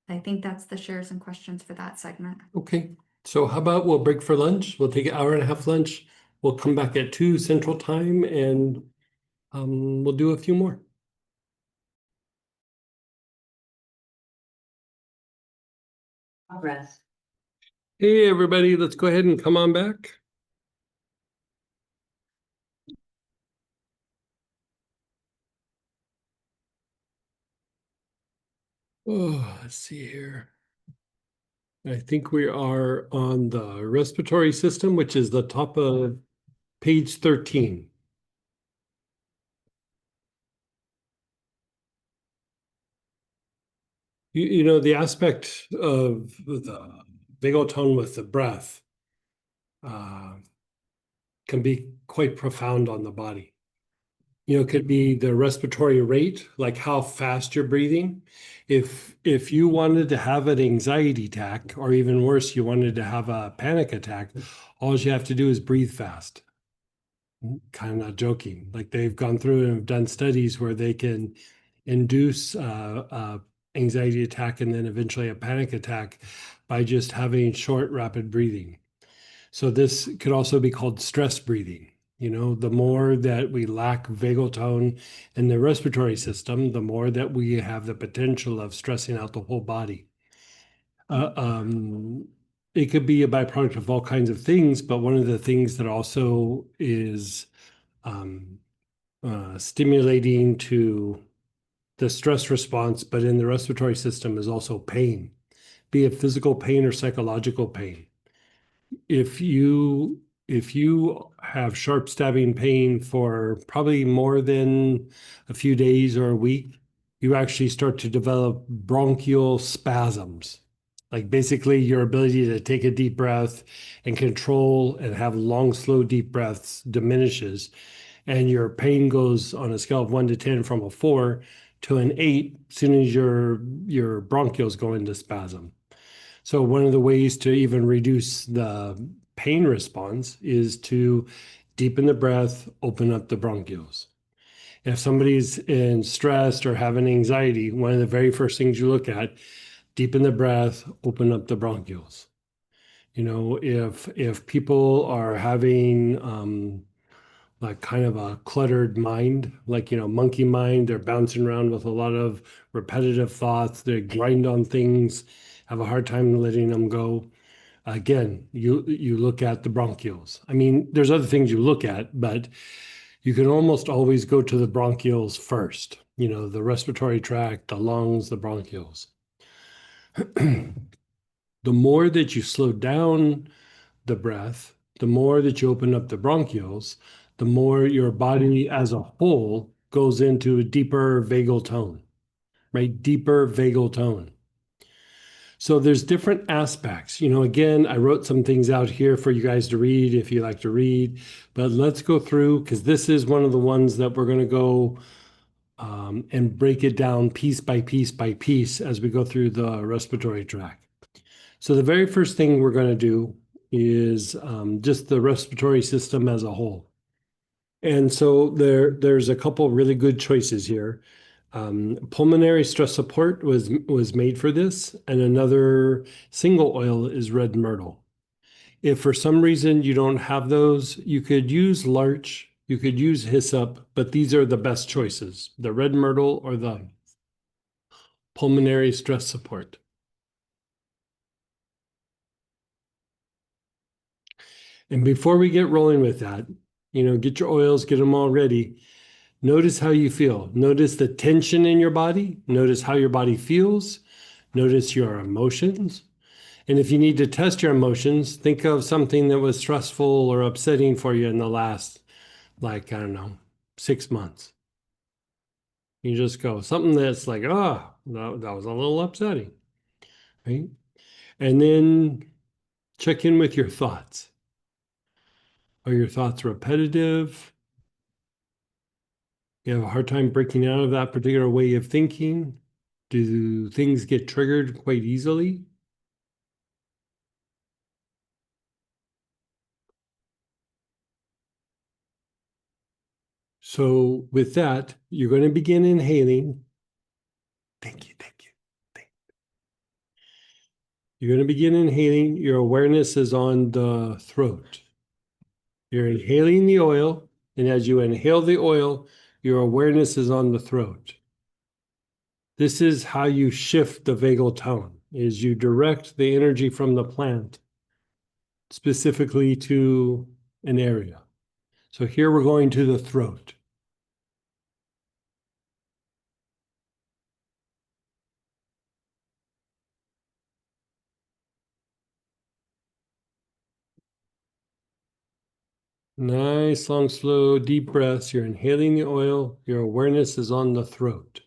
I think that's the shares and questions for that segment. Okay. So how about we'll break for lunch? We'll take an hour and a half lunch. We'll come back at 2 Central Time and we'll do a few more. Rest. Hey, everybody, let's go ahead and come on back. Oh, let's see here. I think we are on the respiratory system, which is the top of page 13. You know, the aspect of the vagal tone with the breath can be quite profound on the body. You know, it could be the respiratory rate, like how fast you're breathing. If you wanted to have an anxiety attack, or even worse, you wanted to have a panic attack, all you have to do is breathe fast. Kind of joking. Like they've gone through and have done studies where they can induce anxiety attack and then eventually a panic attack by just having short, rapid breathing. So this could also be called stress breathing. You know, the more that we lack vagal tone in the respiratory system, the more that we have the potential of stressing out the whole body. It could be a byproduct of all kinds of things, but one of the things that also is stimulating to the stress response, but in the respiratory system is also pain, be it physical pain or psychological pain. If you have sharp stabbing pain for probably more than a few days or a week, you actually start to develop bronchial spasms. Like basically your ability to take a deep breath and control and have long, slow, deep breaths diminishes. And your pain goes on a scale of 1 to 10 from a 4 to an 8 as soon as your bronchioles go into spasm. So one of the ways to even reduce the pain response is to deepen the breath, open up the bronchioles. If somebody's in stressed or having anxiety, one of the very first things you look at, deepen the breath, open up the bronchioles. You know, if people are having like kind of a cluttered mind, like, you know, monkey mind, they're bouncing around with a lot of repetitive thoughts, they grind on things, have a hard time letting them go. Again, you look at the bronchioles. I mean, there's other things you look at, but you can almost always go to the bronchioles first. You know, the respiratory tract, the lungs, the bronchioles. The more that you slow down the breath, the more that you open up the bronchioles, the more your body as a whole goes into a deeper vagal tone, right? Deeper vagal tone. So there's different aspects. You know, again, I wrote some things out here for you guys to read if you like to read, but let's go through because this is one of the ones that we're going to go and break it down piece by piece by piece as we go through the respiratory tract. So the very first thing we're going to do is just the respiratory system as a whole. And so there's a couple really good choices here. Pulmonary stress support was made for this, and another single oil is red myrtle. If for some reason you don't have those, you could use larch, you could use hyssop, but these are the best choices, the red myrtle or the pulmonary stress support. And before we get rolling with that, you know, get your oils, get them all ready. Notice how you feel. Notice the tension in your body. Notice how your body feels. Notice your emotions. And if you need to test your emotions, think of something that was stressful or upsetting for you in the last, like, I don't know, 6 months. You just go, something that's like, that was a little upsetting, right? And then check in with your thoughts. Are your thoughts repetitive? You have a hard time breaking out of that particular way of thinking? Do things get triggered quite easily? So with that, you're going to begin inhaling. Thank you, thank you. You're going to begin inhaling. Your awareness is on the throat. You're inhaling the oil, and as you inhale the oil, your awareness is on the throat. This is how you shift the vagal tone, is you direct the energy from the plant specifically to an area. So here we're going to the throat. Nice, long, slow, deep breaths. You're inhaling the oil. Your awareness is on the throat.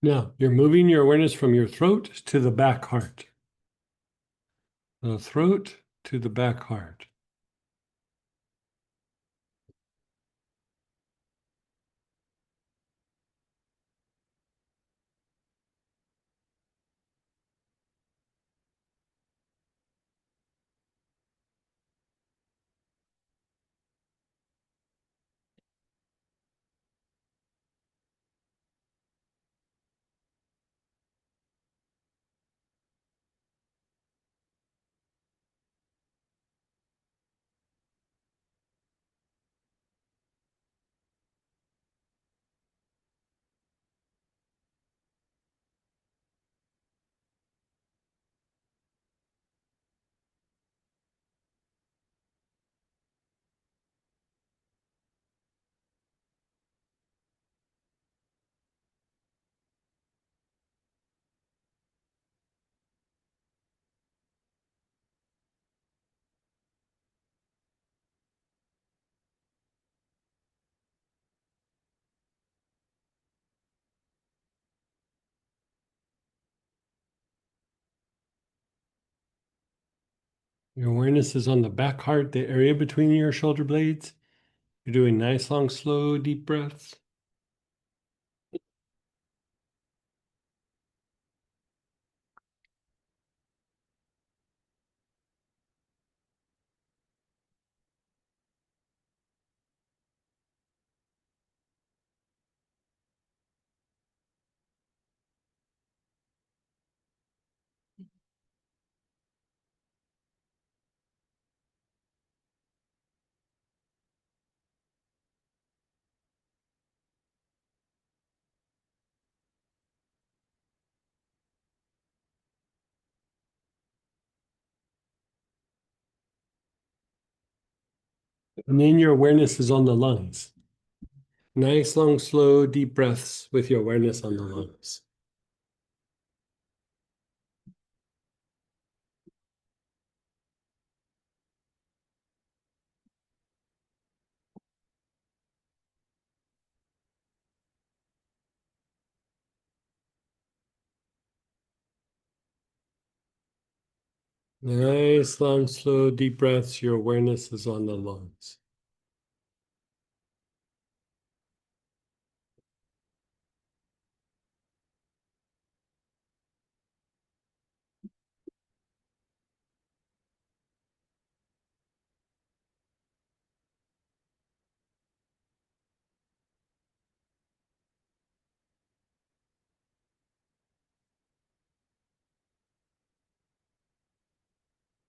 Now, you're moving your awareness from your throat to the back heart. The throat to the back heart. Your awareness is on the back heart, the area between your shoulder blades. You're doing nice, long, slow, deep breaths. And then your awareness is on the lungs. Nice, long, slow, deep breaths with your awareness on the lungs. Nice, long, slow, deep breaths. Your awareness is on the lungs.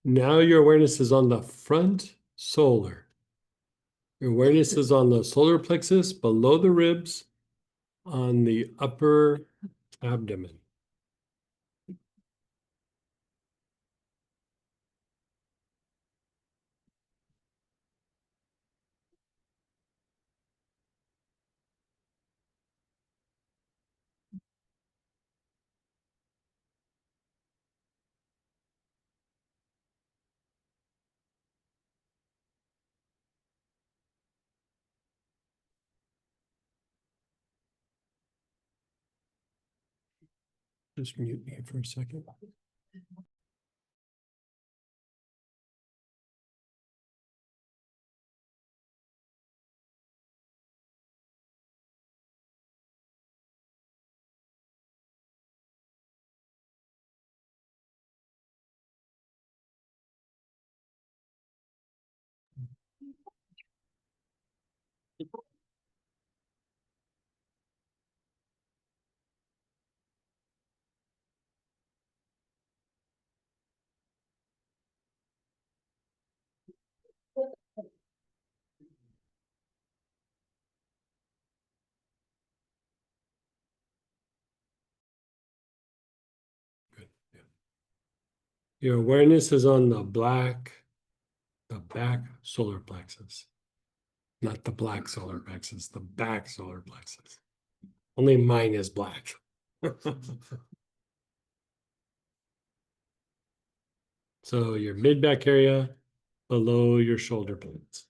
Now your awareness is on the front solar. Your awareness is on the solar plexus below the ribs on the upper abdomen. Just mute me for a second. Good. Yeah. Your awareness is on the back solar plexus. Not the black solar plexus, the back solar plexus. Only mine is black. So your mid back area below your shoulder blades.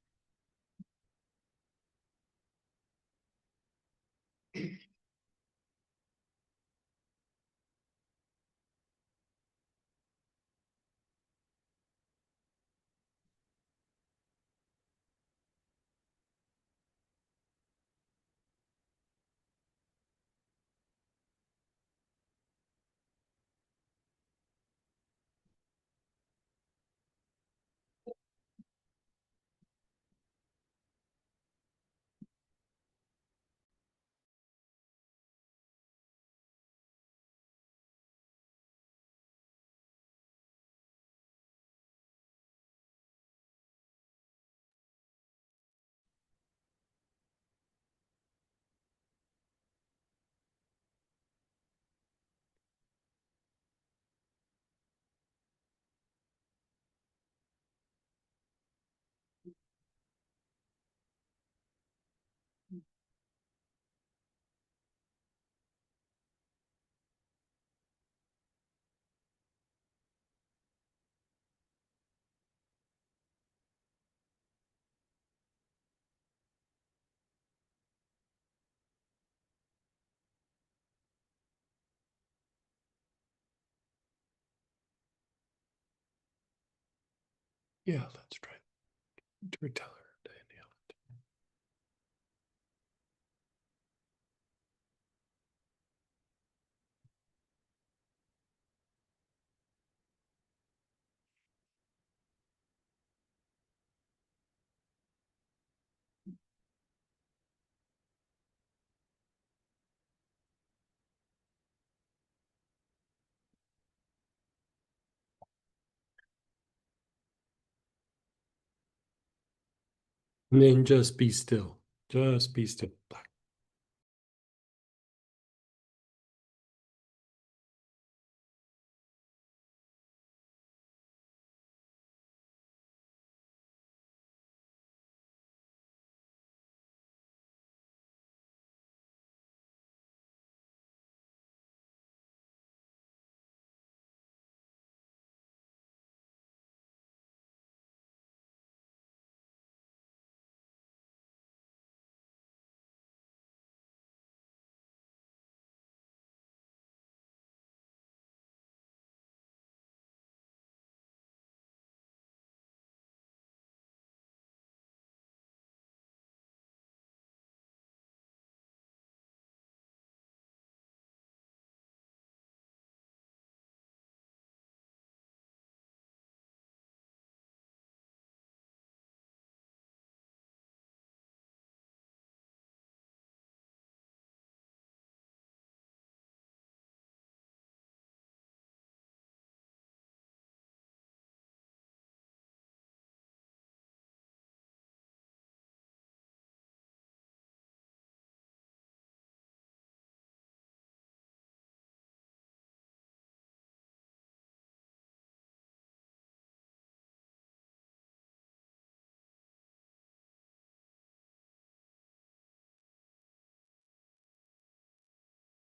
Yeah, let's try to tell her to inhale it. And then just be still. Just be still.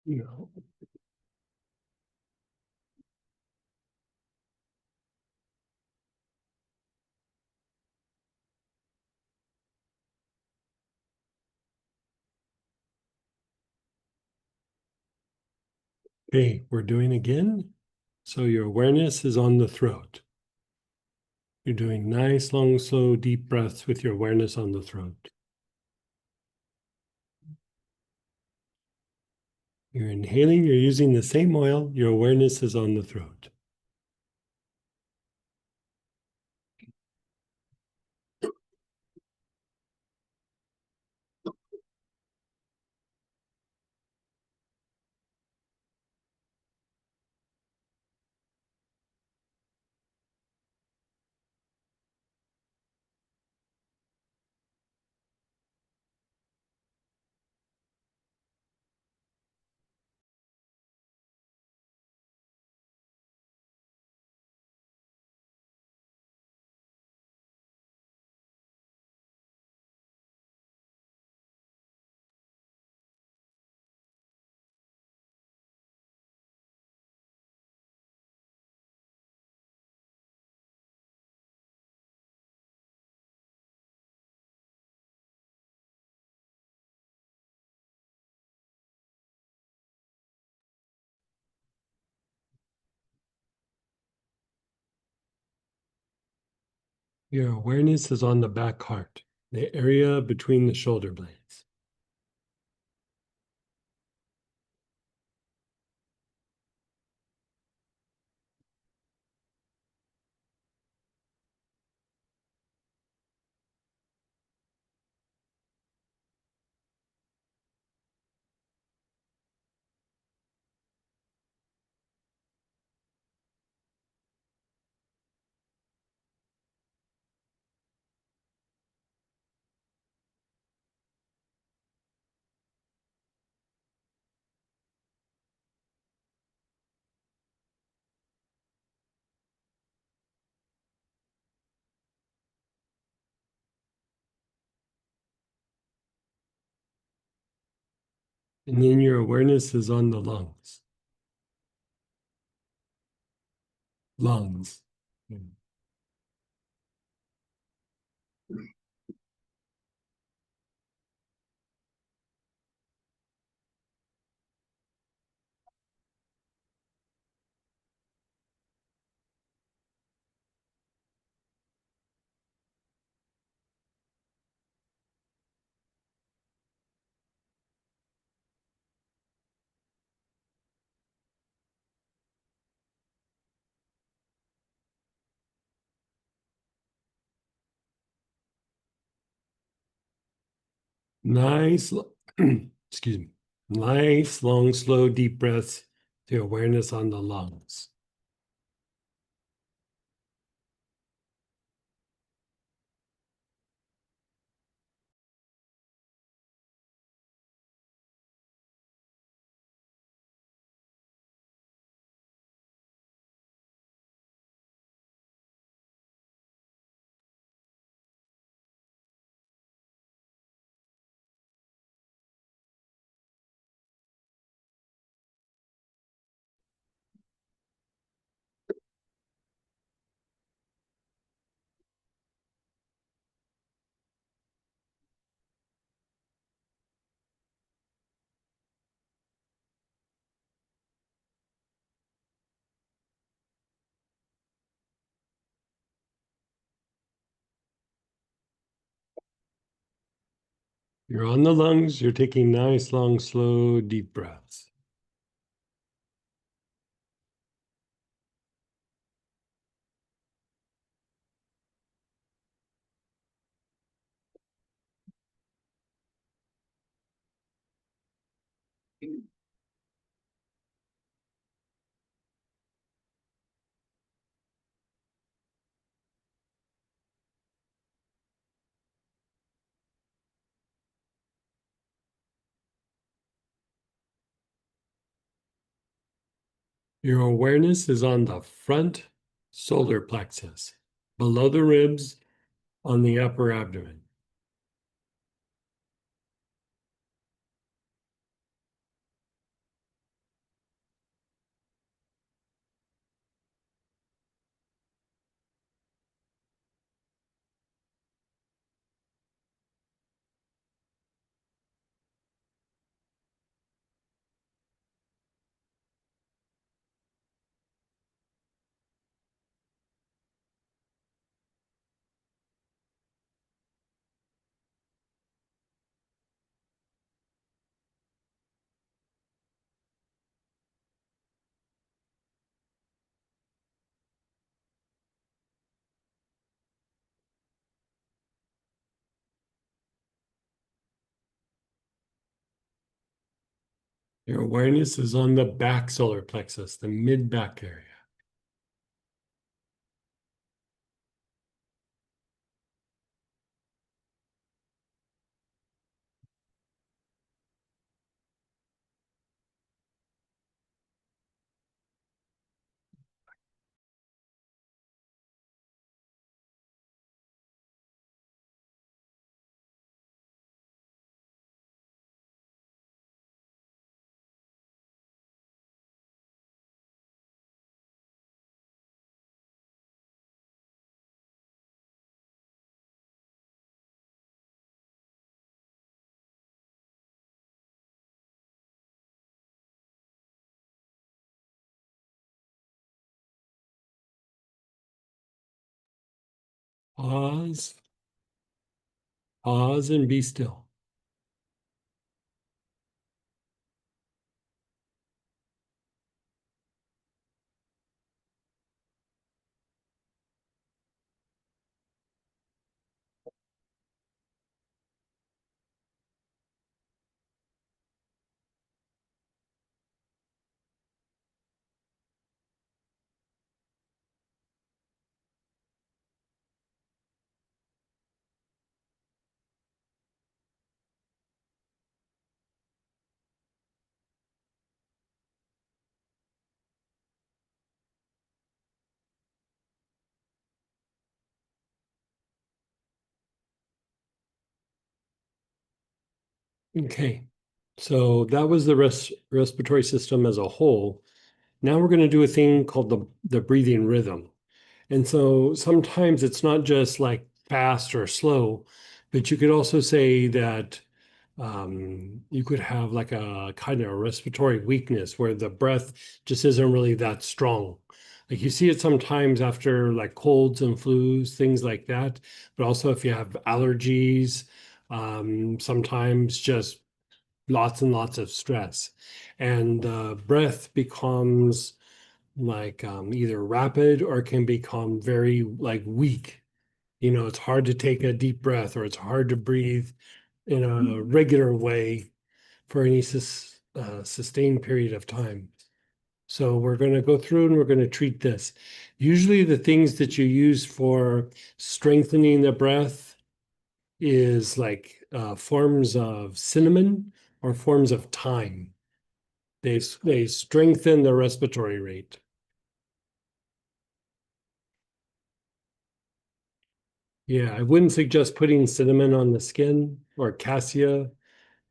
No. Okay, we're doing again. So your awareness is on the throat. You're doing nice, long, slow, deep breaths with your awareness on the throat. You're inhaling, you're using the same oil, your awareness is on the throat. Your awareness is on the back heart, the area between the shoulder blades. And then your awareness is on the lungs. Lungs. Nice, excuse me. Nice, long, slow, deep breaths to awareness on the lungs. You're on the lungs, you're taking nice, long, slow, deep breaths. Your awareness is on the front solar plexus, below the ribs, on the upper abdomen. Your awareness is on the back solar plexus, the mid back area. Pause, pause, and be still. Okay, so that was the respiratory system as a whole. Now we're going to do a thing called the breathing rhythm. And so sometimes it's not just like fast or slow, but you could also say that you could have like a kind of a respiratory weakness where the breath just isn't really that strong. Like you see it sometimes after like colds and flus, things like that. But also if you have allergies, sometimes just lots and lots of stress. And the breath becomes like either rapid or can become very like weak. You know, it's hard to take a deep breath or it's hard to breathe in a regular way for any sustained period of time. So we're going to go through and we're going to treat this. Usually the things that you use for strengthening the breath is like forms of cinnamon or forms of thyme. They strengthen the respiratory rate. Yeah, I wouldn't suggest putting cinnamon on the skin or cassia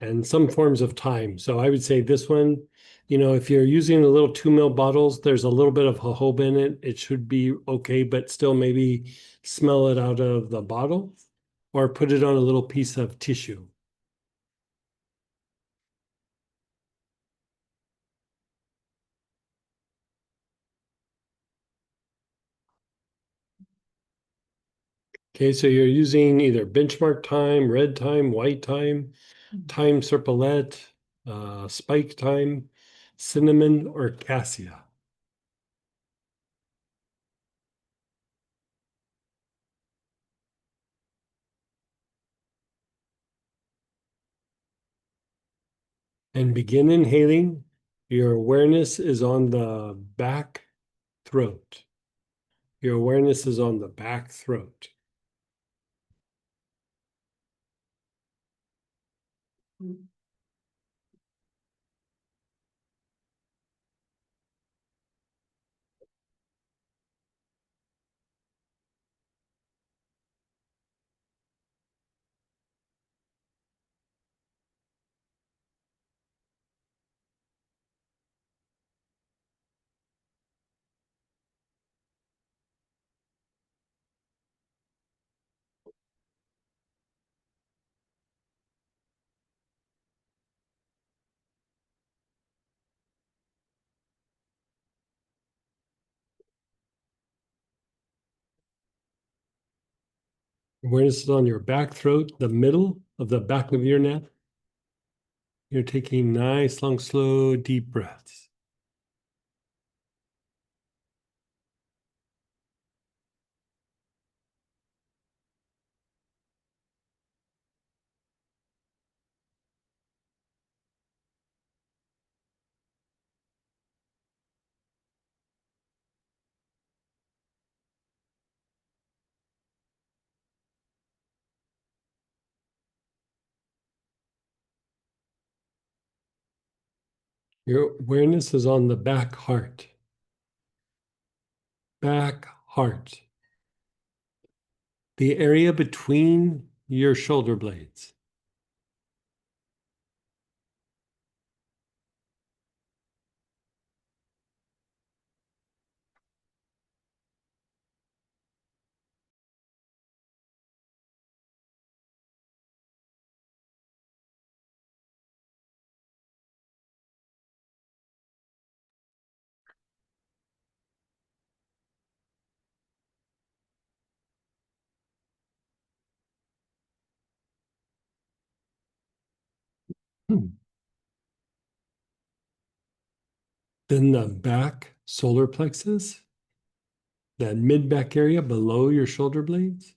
and some forms of thyme. So I would say this one, if you're using the little 2 ml bottles, there's a little bit of jojoba in it. It should be okay, but still maybe smell it out of the bottle or put it on a little piece of tissue. Okay, so you're using either benchmark thyme, red thyme, white thyme, thyme serpulette, spike thyme, cinnamon, or cassia. And begin inhaling. Your awareness is on the back throat. Your awareness is on the back throat. Awareness is on your back throat, the middle of the back of your neck. You're taking nice, long, slow, deep breaths. Your awareness is on the back heart. Back heart. The area between your shoulder blades. Then the back solar plexus, that mid back area below your shoulder blades.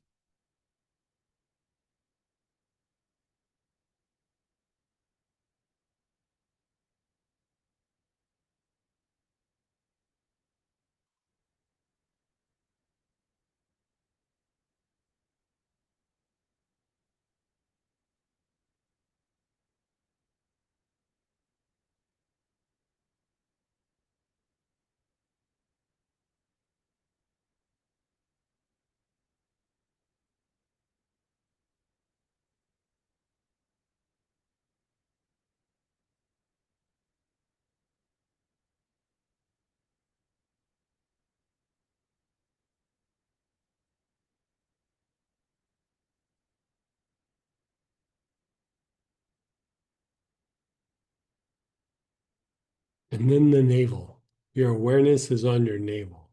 And then the navel. Your awareness is on your navel.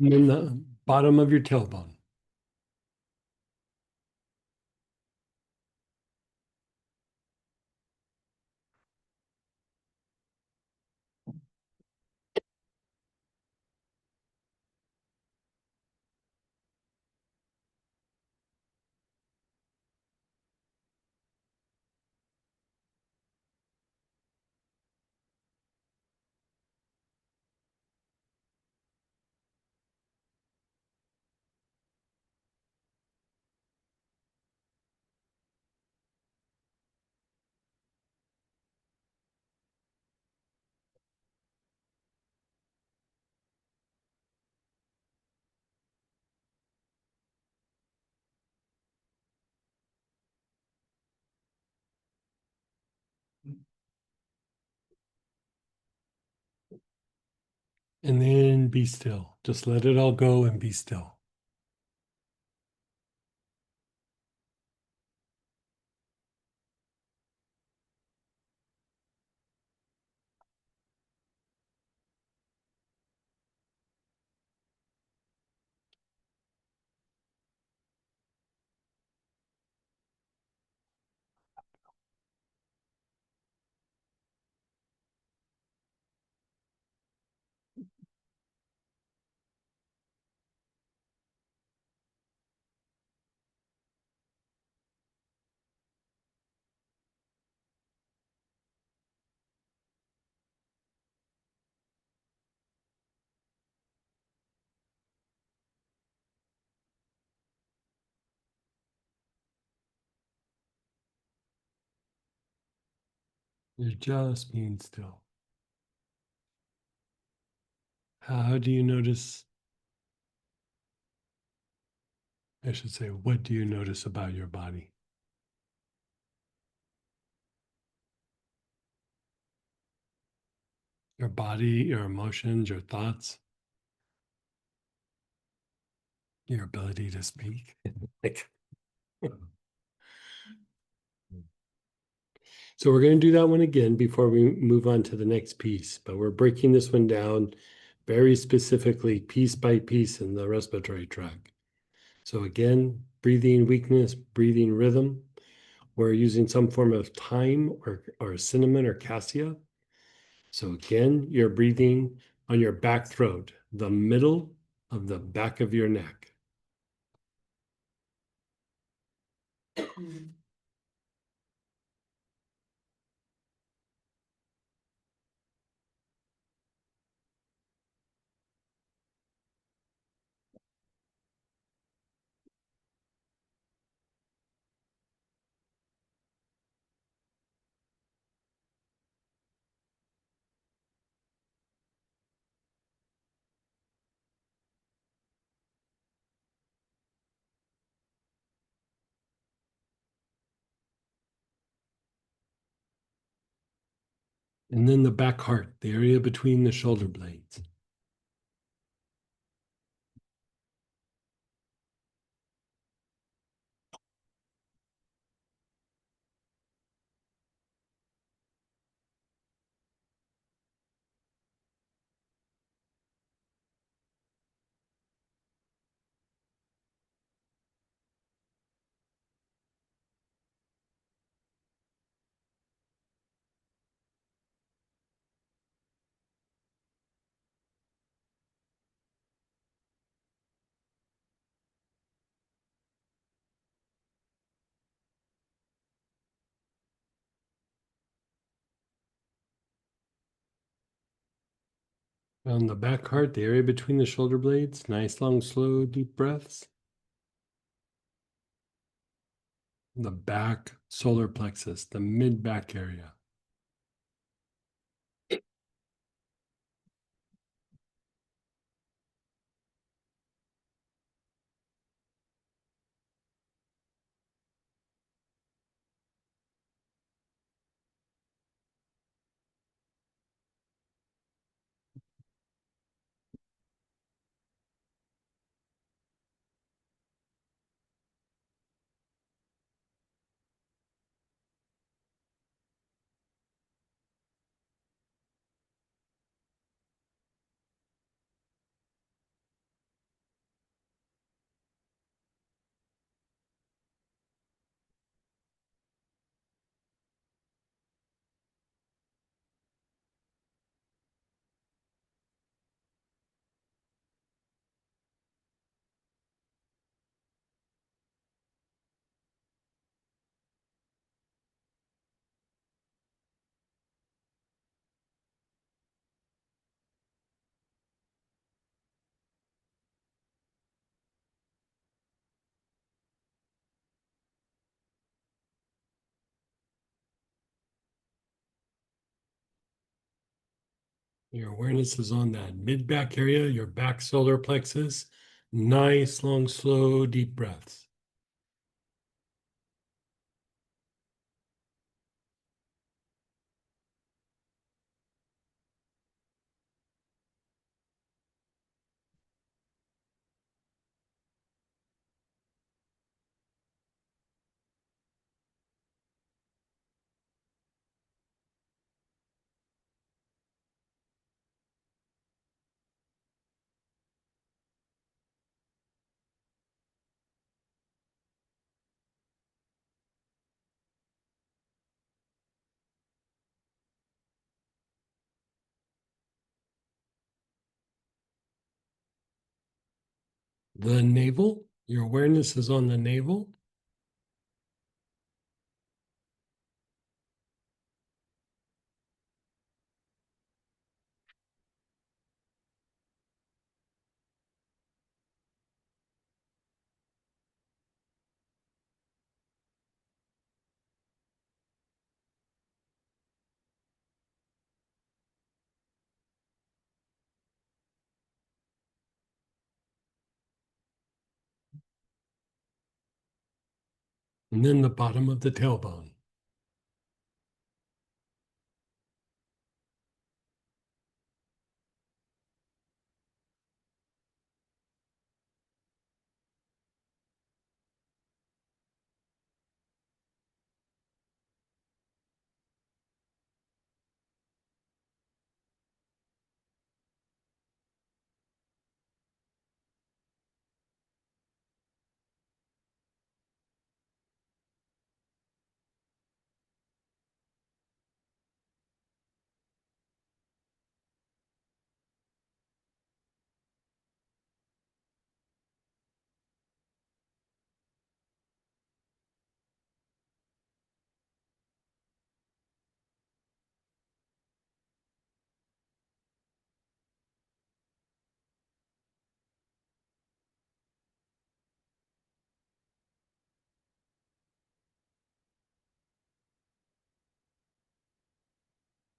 And then the bottom of your tailbone. And then be still. Just let it all go and be still. You're just being still. How do you notice? I should say, what do you notice about your body? Your body, your emotions, your thoughts, your ability to speak. So we're going to do that one again before we move on to the next piece, but we're breaking this one down very specifically, piece by piece in the respiratory tract. So again, breathing weakness, breathing rhythm. We're using some form of thyme or cinnamon or cassia. So again, you're breathing on your back throat, the middle of the back of your neck. And then the back heart, the area between the shoulder blades. On the back heart, the area between the shoulder blades, nice, long, slow, deep breaths. The back solar plexus, the mid back area. Your awareness is on that mid-back area, your back solar plexus. Nice, long, slow, deep breaths. The navel, your awareness is on the navel. And then the bottom of the tailbone.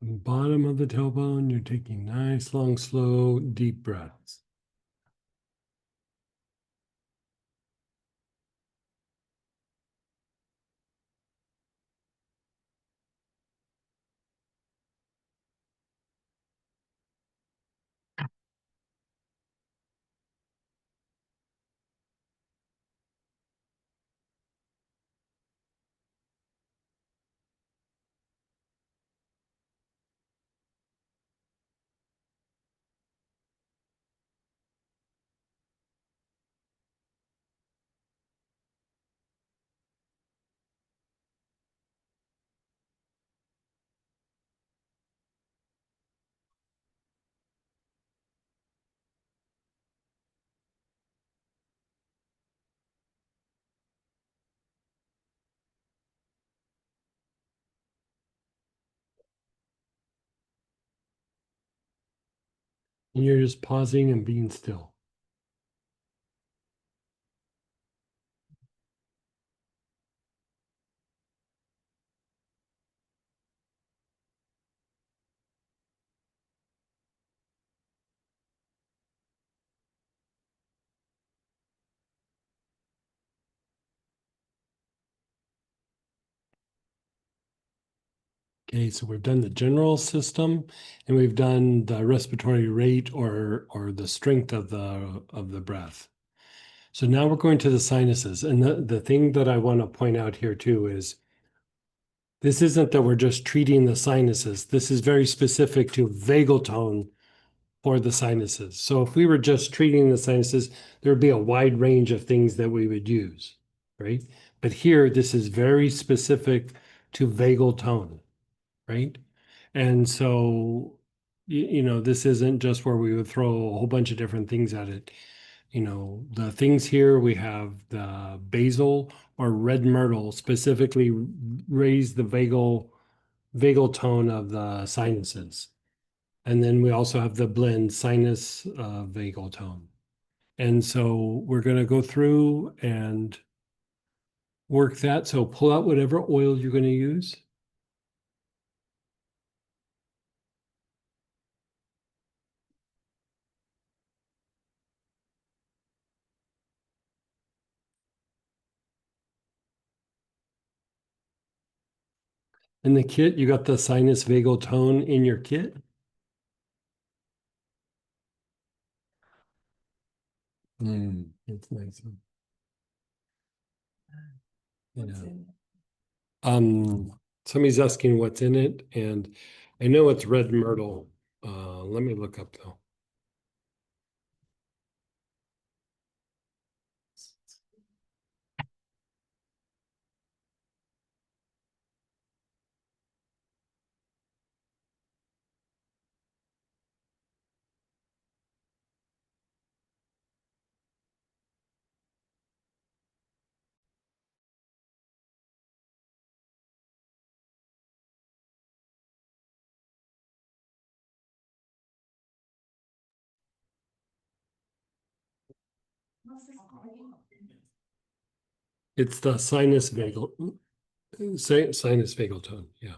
Bottom of the tailbone, you're taking nice, long, slow, deep breaths. And you're just pausing and being still. Okay, so we've done the general system and we've done the respiratory rate or the strength of the breath. So now we're going to the sinuses. And the thing that I want to point out here too is this isn't that we're just treating the sinuses. This is very specific to vagal tone for the sinuses. So if we were just treating the sinuses, there would be a wide range of things that we would use, right? But here, this is very specific to vagal tone, right? And so, this isn't just where we would throw a whole bunch of different things at it. The things here, we have the basil or red myrtle specifically raise the vagal tone of the sinuses. And then we also have the blend sinus vagal tone. And so we're going to go through and work that. So pull out whatever oil you're going to use. In the kit, you got the sinus vagal tone in your kit? It's nice. You know. Somebody's asking what's in it, and I know it's red myrtle. Let me look up though. It's the sinus vagal, sinus vagal tone, yeah.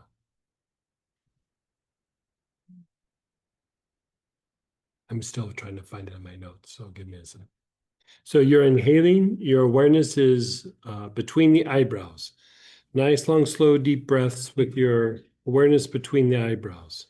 I'm still trying to find it in my notes, so give me a second. So you're inhaling, your awareness is between the eyebrows. Nice, long, slow, deep breaths with your awareness between the eyebrows.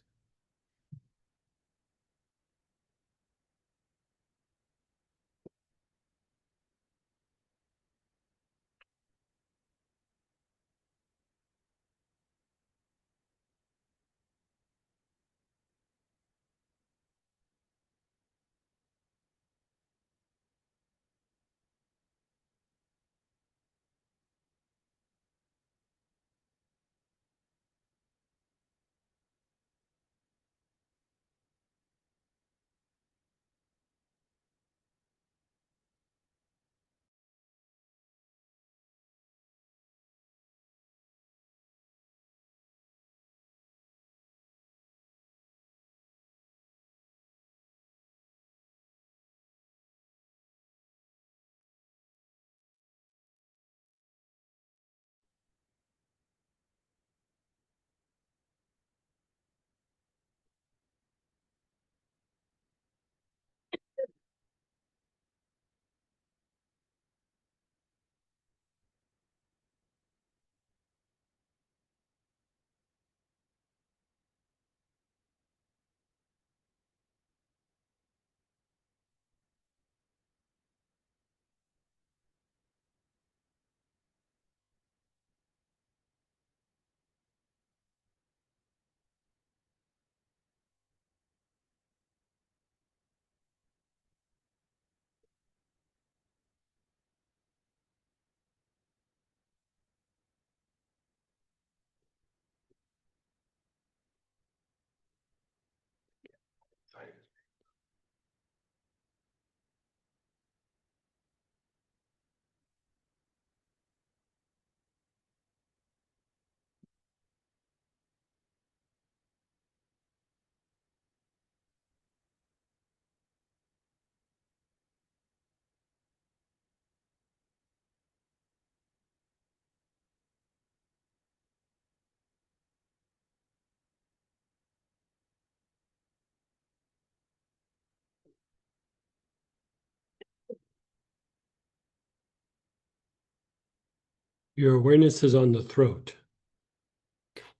Your awareness is on the throat.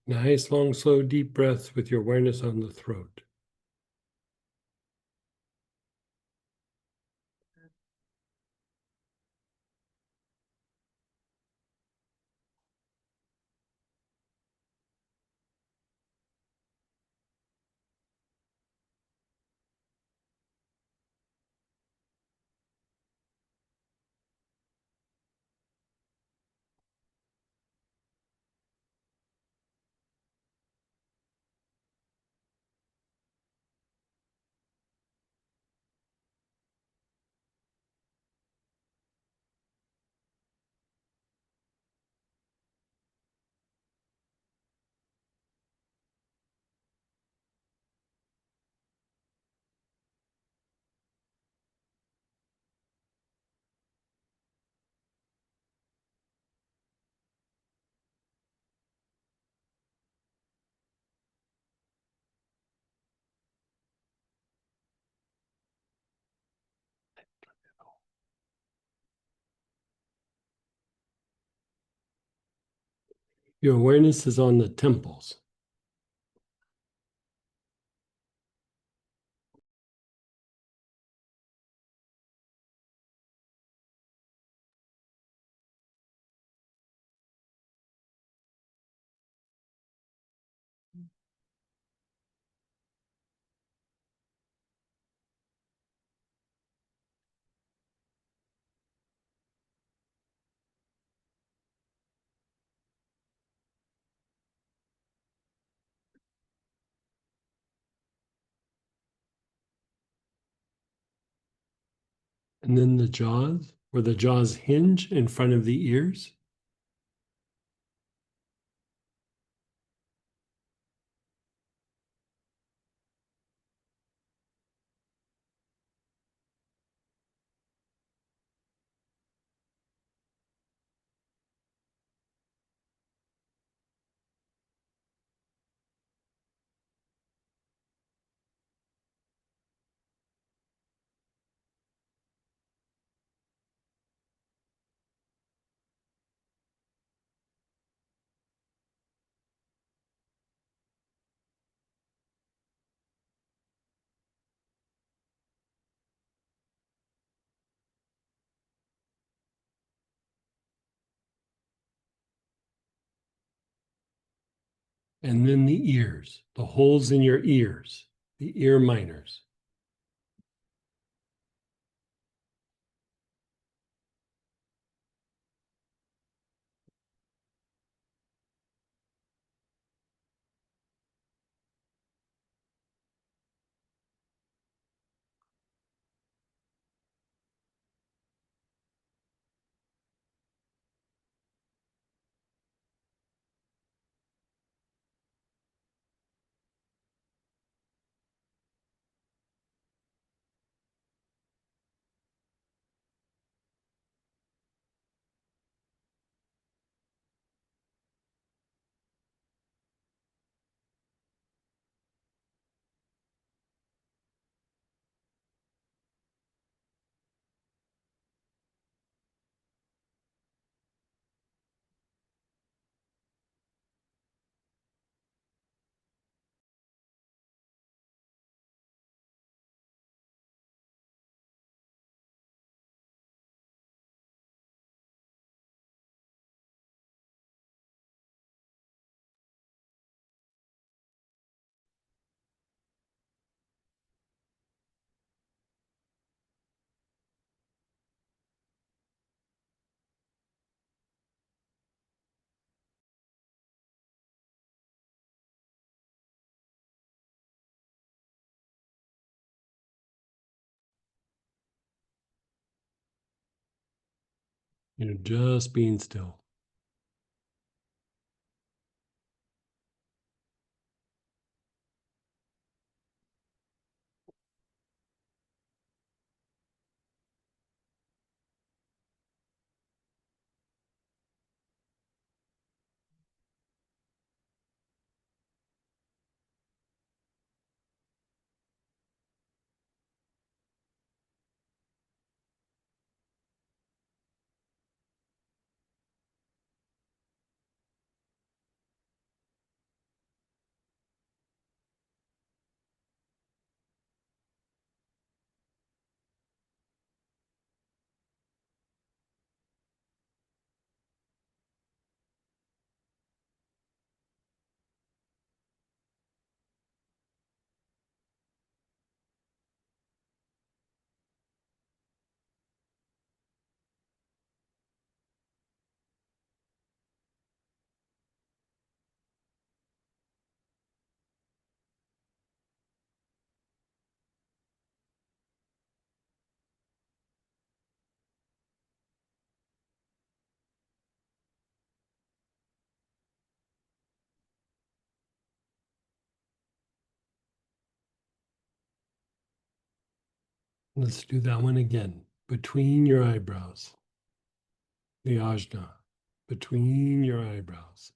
Nice, long, slow, deep breaths with your awareness on the throat. Your awareness is on the temples. And then the jaws, where the jaws hinge in front of the ears. And then the ears, the holes in your ears, the ear minors. You're just being still. Let's do that one again. Between your eyebrows. The ajna. Between your eyebrows.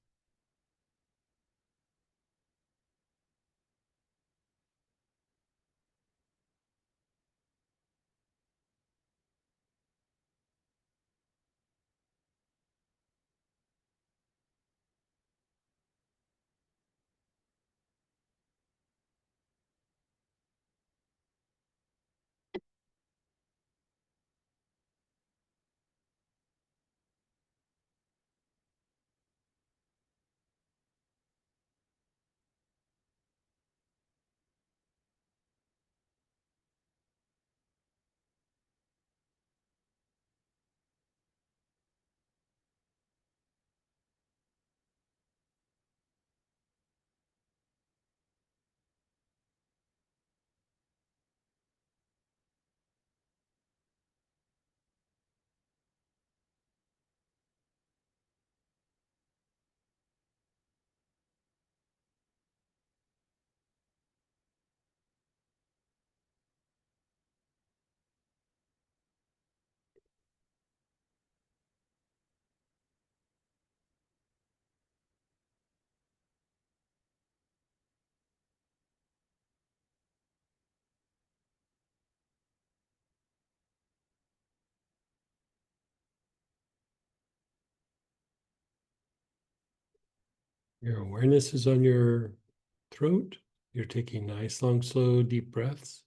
Your awareness is on your throat. You're taking nice, long, slow, deep breaths.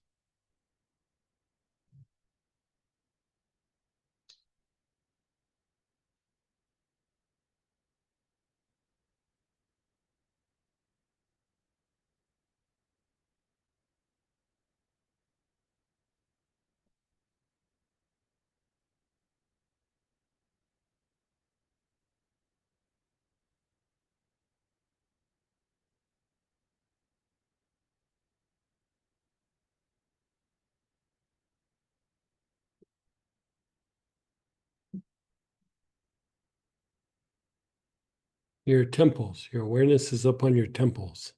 Your temples. Your awareness is up on your temples.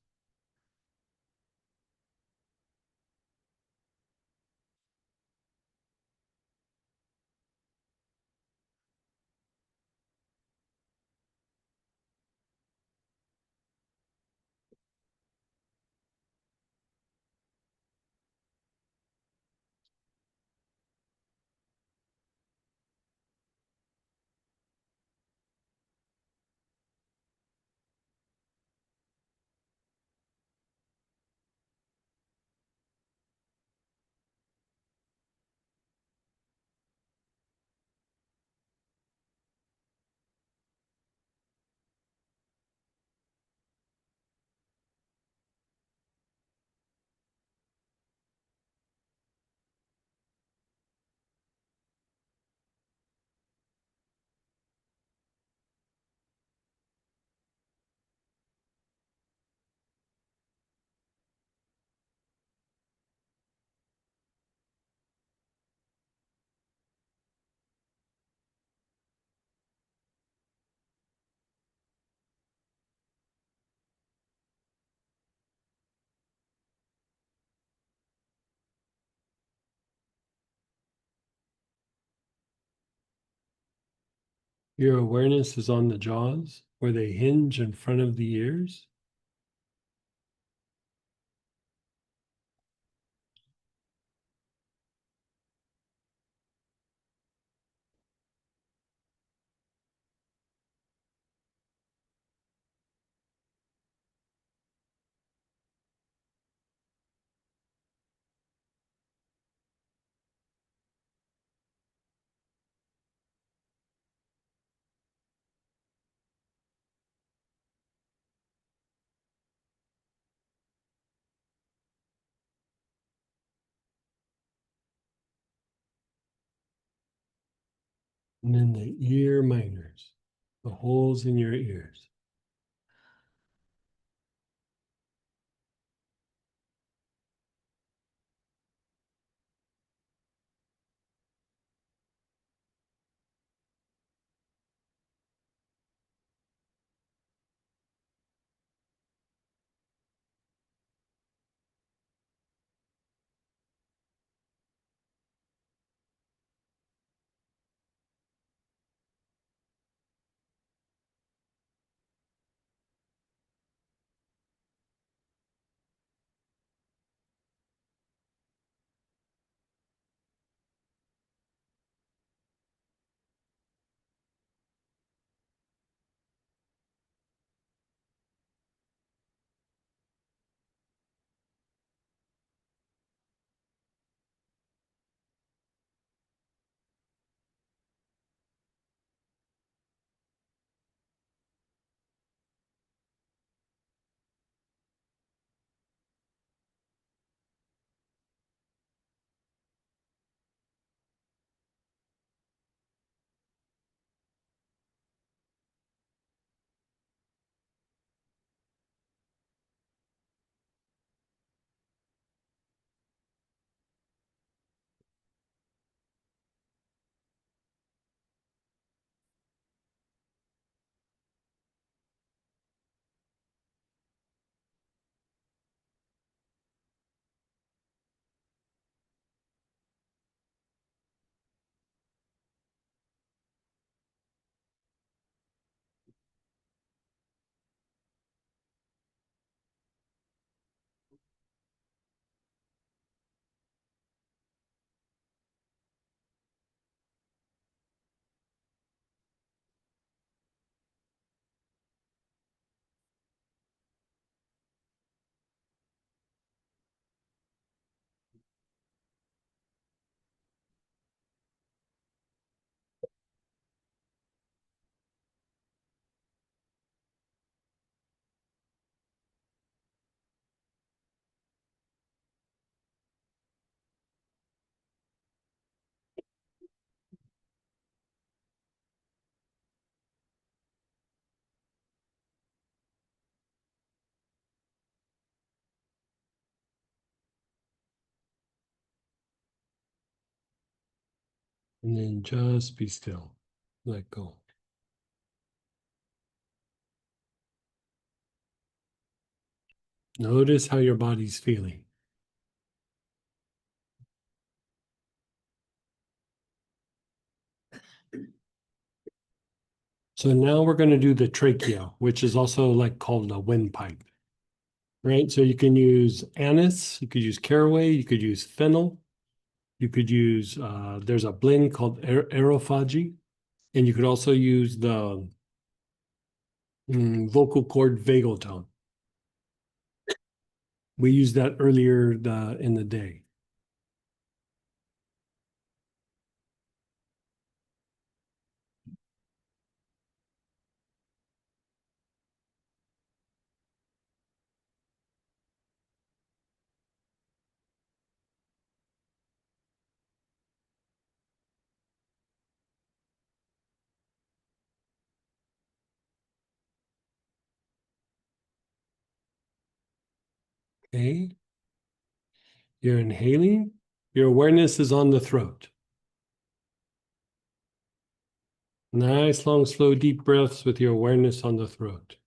Your awareness is on the jaws where they hinge in front of the ears. And then the ear minors, the holes in your ears. And then just be still. Let go. Notice how your body's feeling. So now we're going to do the trachea, which is also like called a windpipe. Right? So you can use anise, you could use caraway, you could use fennel, you could use, there's a blend called aerophagy, and you could also use the vocal cord vagal tone. We used that earlier in the day. Okay. You're inhaling. Your awareness is on the throat. Nice, long, slow, deep breaths with your awareness on the throat.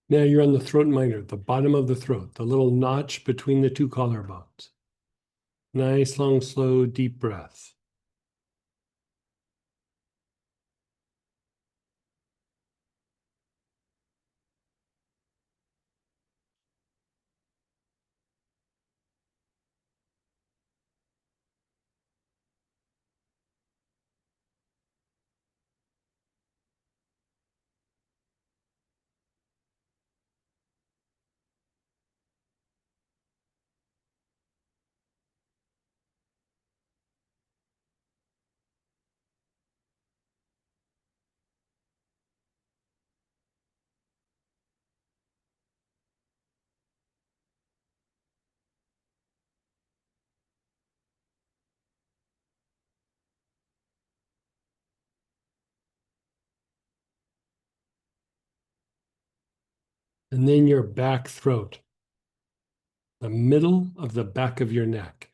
Now you're on the throat minor, the bottom of the throat, the little notch between the two collarbones. Nice, long, slow, deep breath. And then your back throat, the middle of the back of your neck.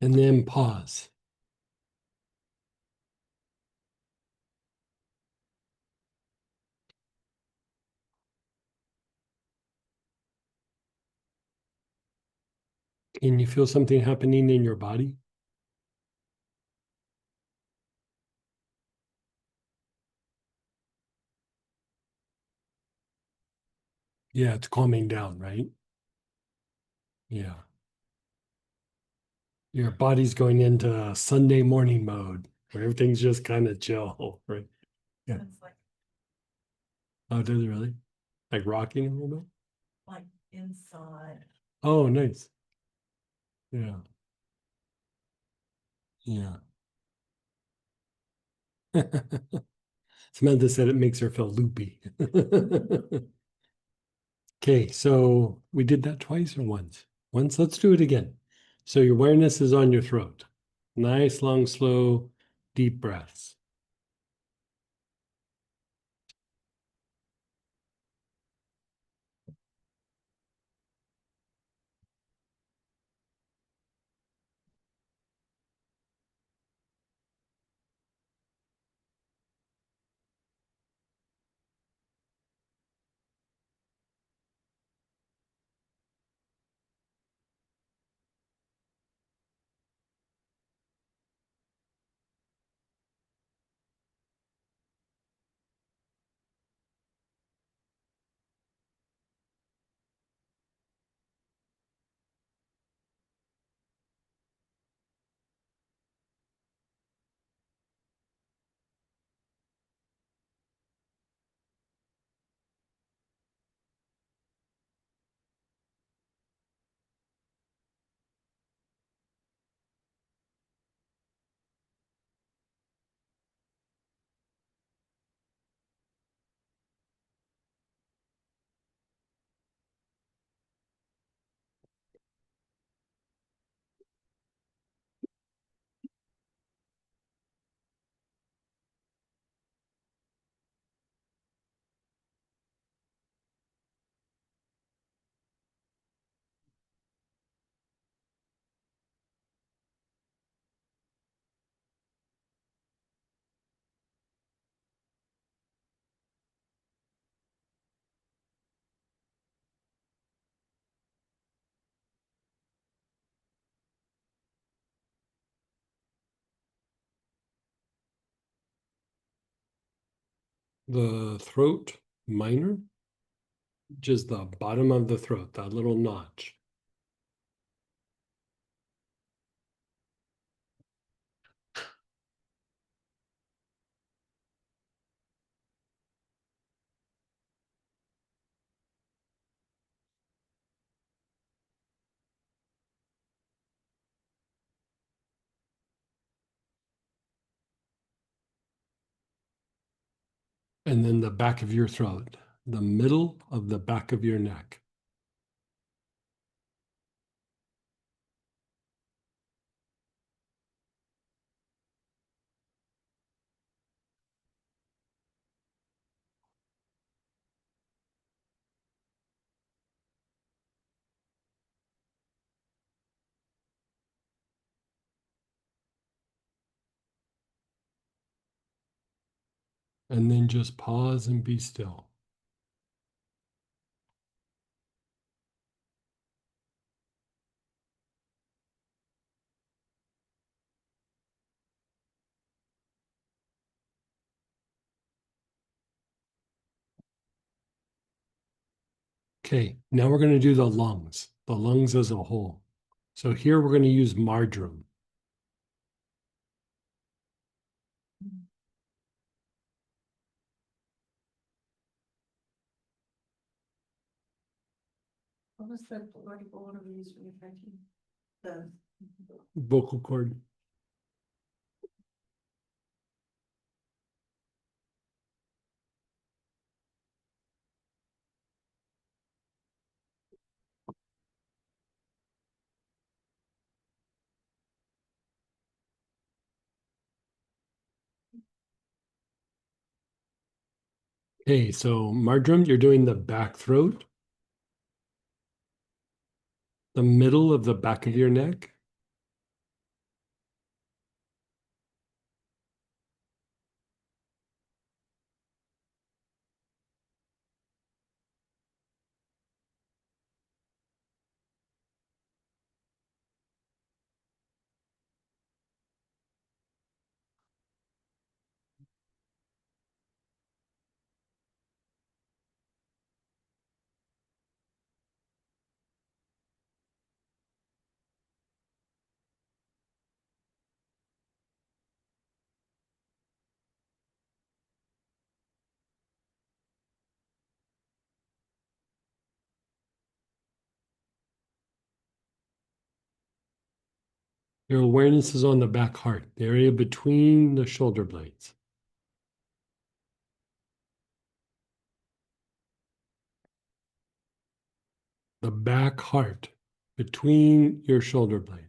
And then pause. Can you feel something happening in your body? Yeah, it's calming down, right? Yeah. Your body's going into Sunday morning mode where everything's just kind of chill, right? Yeah. It's Oh, does it really? Like rocking a little bit? like inside. Oh, nice. Yeah. Yeah. Samantha said it makes her feel loopy. Okay, so we did that twice or once? Once, let's do it again. So your awareness is on your throat. Nice, long, slow, deep breaths. The throat minor, just the bottom of the throat, that little notch. And then the back of your throat, the middle of the back of your neck. And then just pause and be still. Okay, now we're going to do the lungs as a whole. So here we're going to use marjoram. What was the, what do we use for the Frenchie? The. Vocal cord. Okay, so marjoram, you're doing the back throat, the middle of the back of your neck, Your awareness is on the back heart, the area between the shoulder blades. The back heart between your shoulder blades.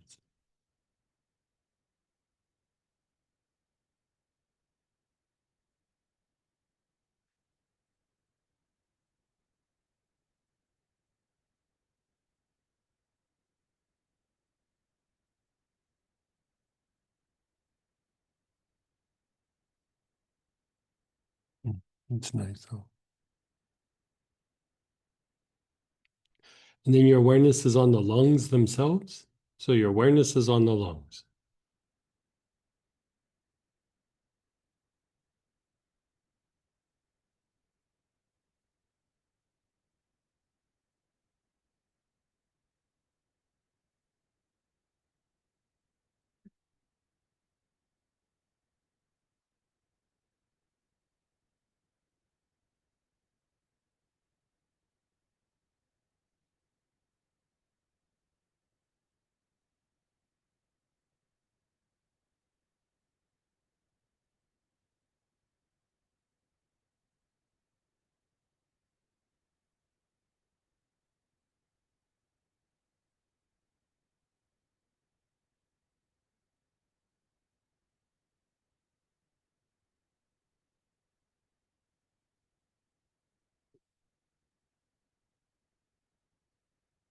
It's nice though. And then your awareness is on the lungs themselves. So your awareness is on the lungs.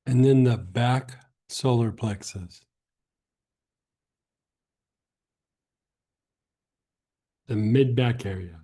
And then the back solar plexus. The mid back area.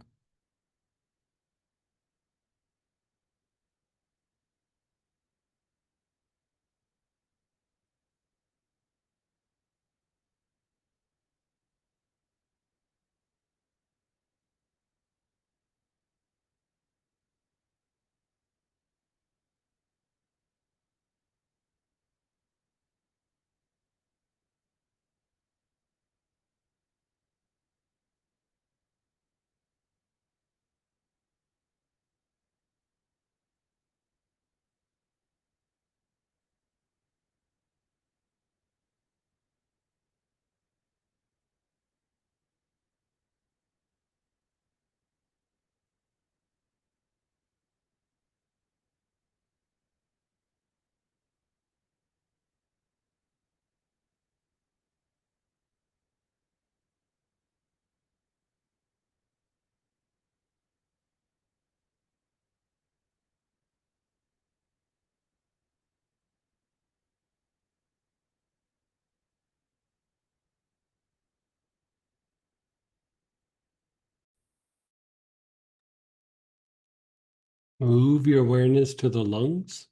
Move your awareness to the lungs.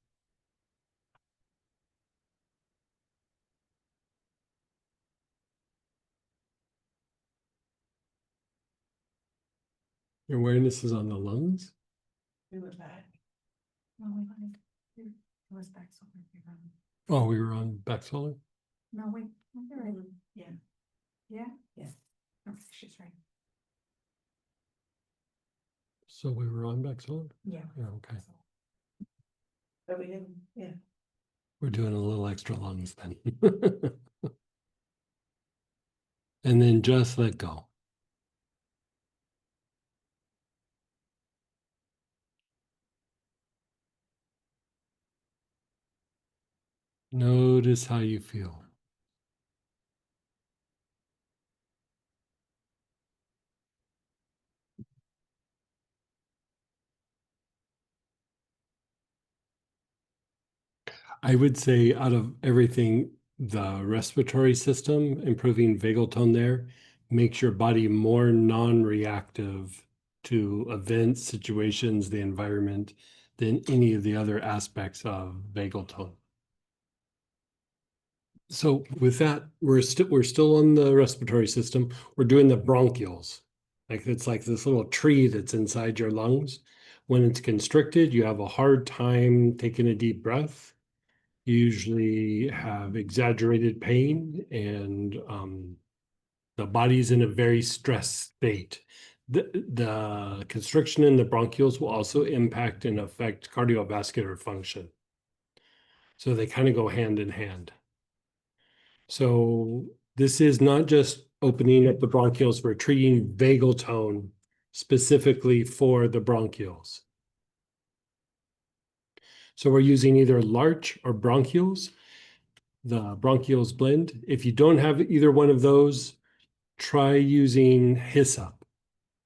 Your awareness is on the lungs. Do it back. No, we wanted, it was back somewhere. Oh, we were on back solar. No, wait. Yeah. Yeah? Yeah. Okay, she's right. So we were on back solar? Yeah. Yeah, okay. But we didn't, yeah. We're doing a little extra lungs then. And then just let go. Notice how you feel. I would say out of everything, the respiratory system, improving vagal tone there, makes your body more non-reactive to events, situations, the environment, than any of the other aspects of vagal tone. So with that, we're still on the respiratory system. We're doing the bronchioles. Like it's like this little tree that's inside your lungs. When it's constricted, you have a hard time taking a deep breath. You usually have exaggerated pain and the body's in a very stressed state. The constriction in the bronchioles will also impact and affect cardiovascular function. So they kind of go hand in hand. So This is not just opening up the bronchioles, we're treating vagal tone specifically for the bronchioles. So we're using either larch or bronchioles, the bronchioles blend. If you don't have either one of those, try using hyssop.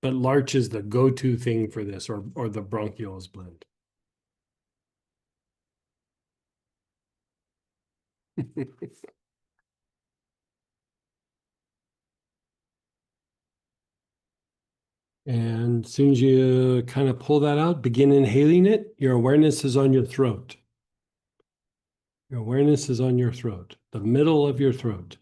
But larch is the go-to thing for this, or the bronchioles blend. And as soon as you kind of pull that out, begin inhaling it, your awareness is on your throat. Your awareness is on your throat, the middle of your throat.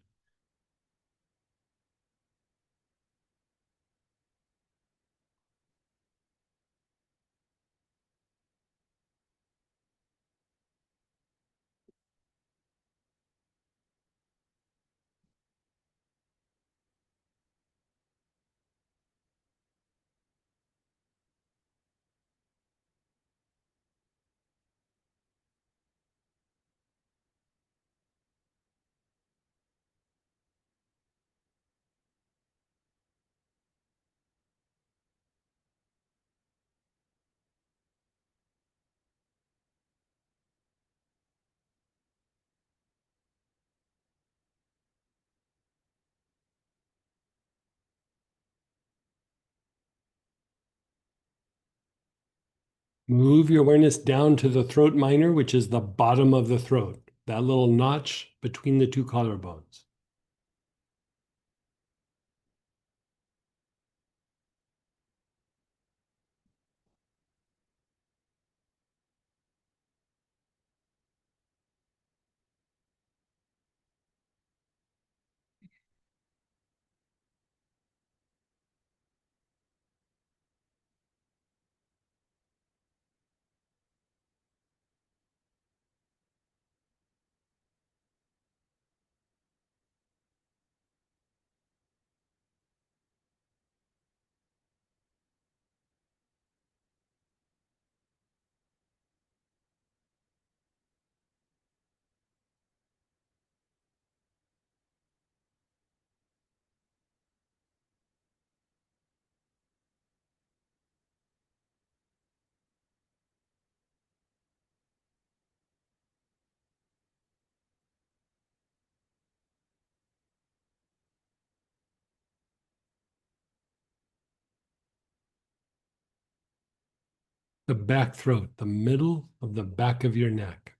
Move your awareness down to the throat minor, which is the bottom of the throat, that little notch between the two collarbones. The back throat, the middle of the back of your neck.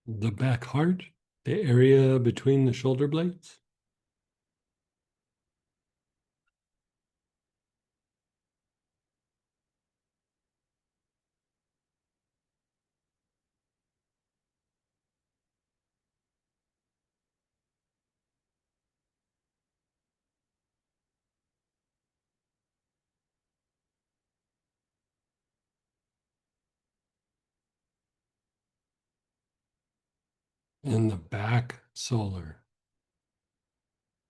The back heart, the area between the shoulder blades. And the back solar,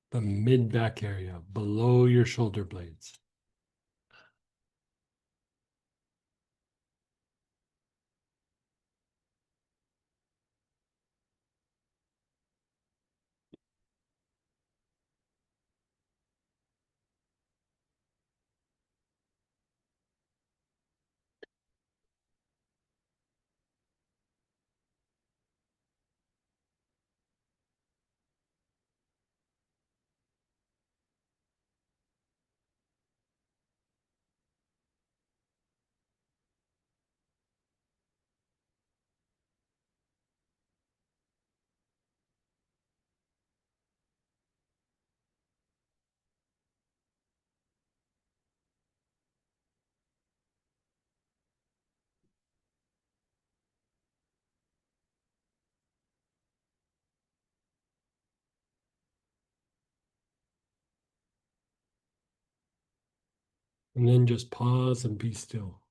the mid back area below your shoulder blades. And then just pause and be still.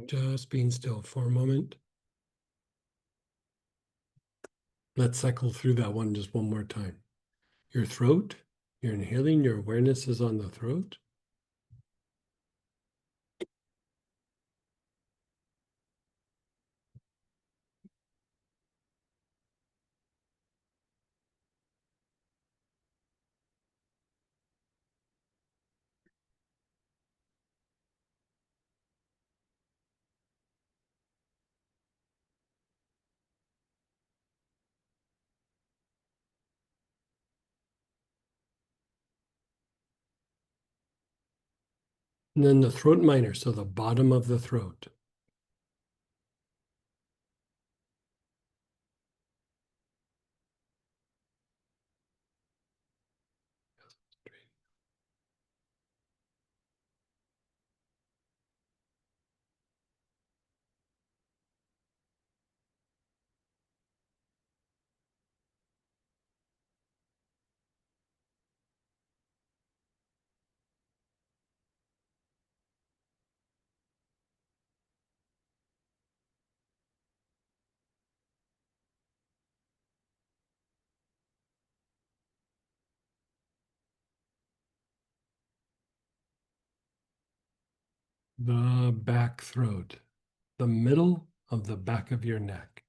Just being still for a moment. Let's cycle through that one just one more time. Your throat, you're inhaling, your awareness is on the throat. And then the throat minor, so the bottom of the throat. The back throat, the middle of the back of your neck.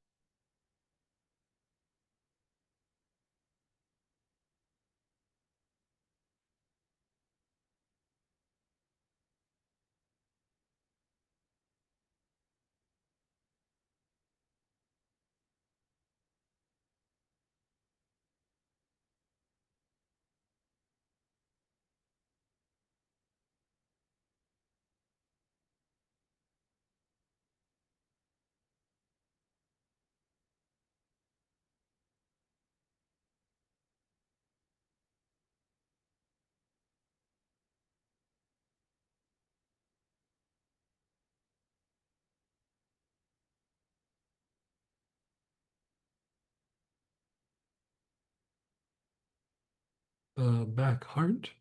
The back heart.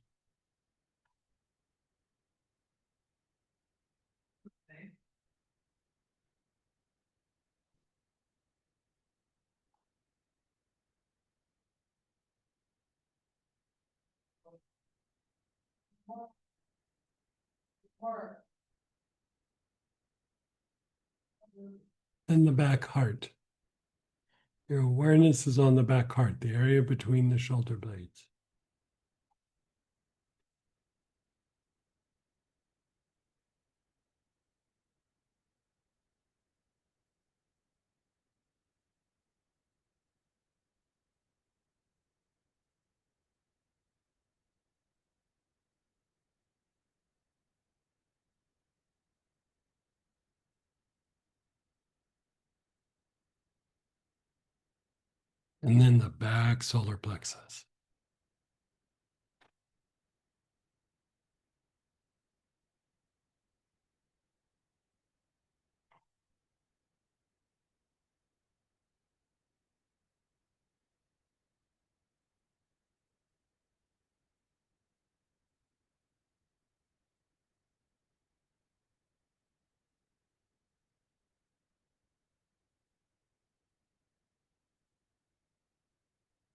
And the back heart. Your awareness is on the back heart, the area between the shoulder blades. And then the back solar plexus.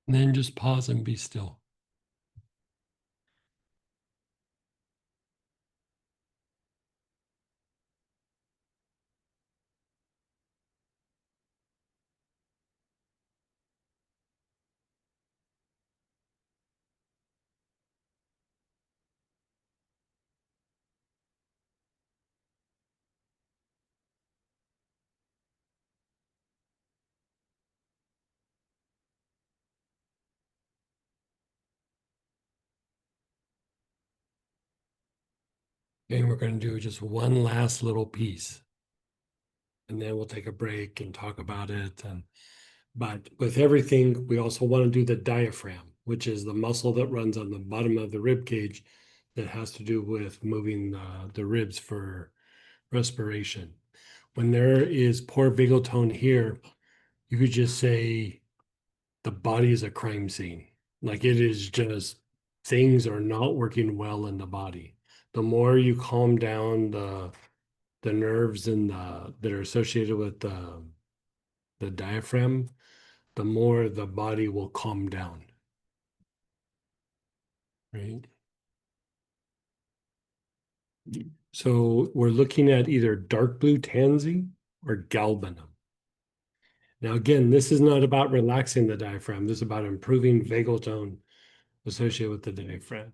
And then just pause and be still. Okay, we're going to do just one last little piece. And then we'll take a break and talk about it. But with everything, we also want to do the diaphragm, which is the muscle that runs on the bottom of the rib cage that has to do with moving the ribs for respiration. When there is poor vagal tone here, you could just say the body is a crime scene. Like it is just things are not working well in the body. The more you calm down the nerves and that are associated with the diaphragm, the more the body will calm down. Right. So we're looking at either dark blue tansy or galbanum. Now, again, this is not about relaxing the diaphragm. This is about improving vagal tone associated with the diaphragm.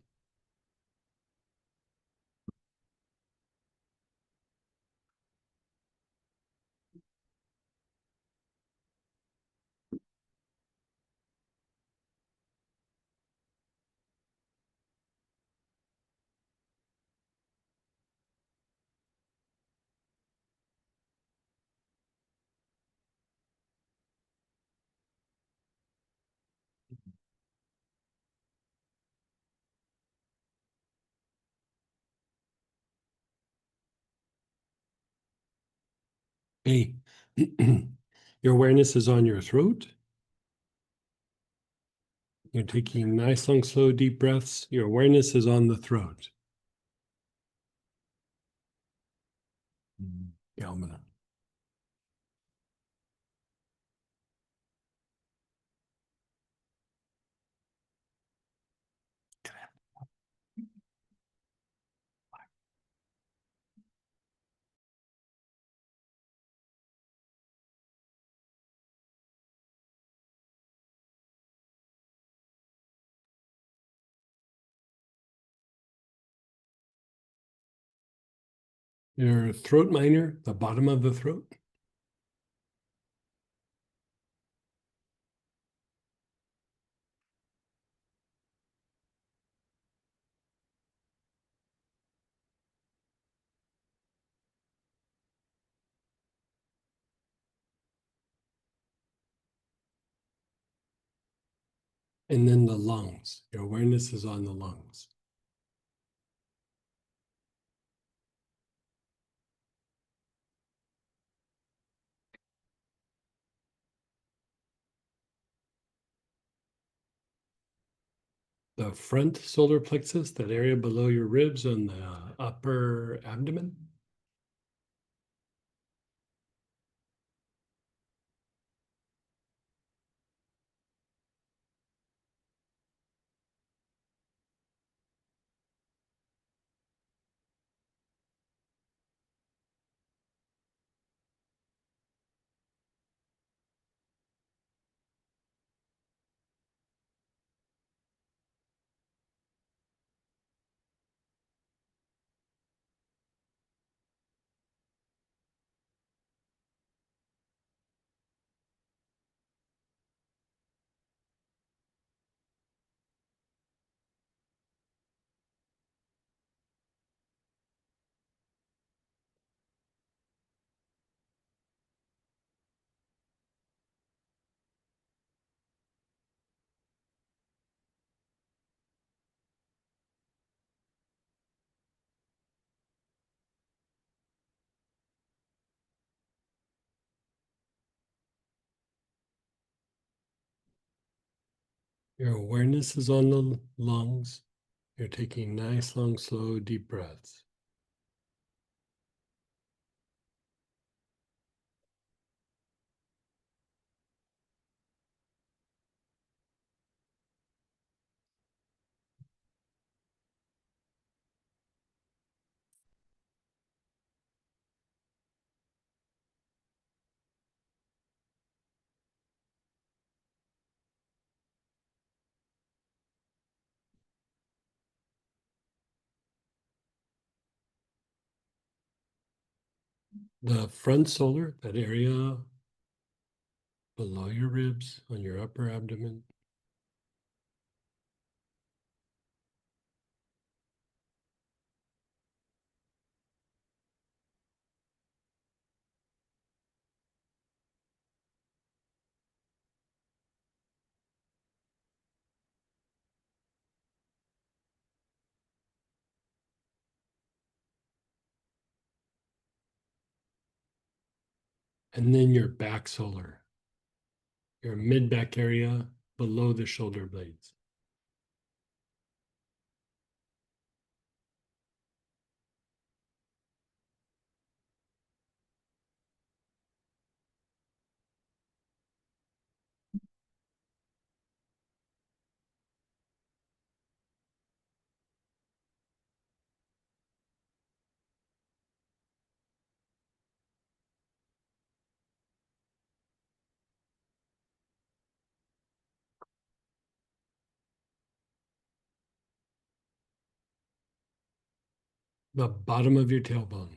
Hey, your awareness is on your throat. You're taking nice, long, slow, deep breaths. Your awareness is on the throat. Galbanum. Your throat minor, the bottom of the throat. And then the lungs. Your awareness is on the lungs. The front solar plexus, that area below your ribs on the upper abdomen. Your awareness is on the lungs. You're taking nice, long, slow, deep breaths. The front solar, that area below your ribs on your upper abdomen. And then your back solar, your mid back area below the shoulder blades. The bottom of your tailbone.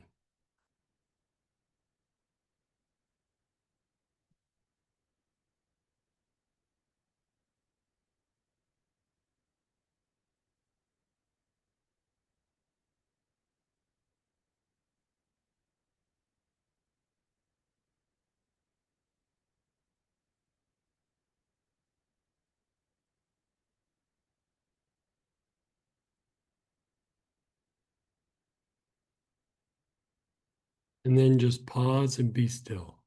And then just pause and be still.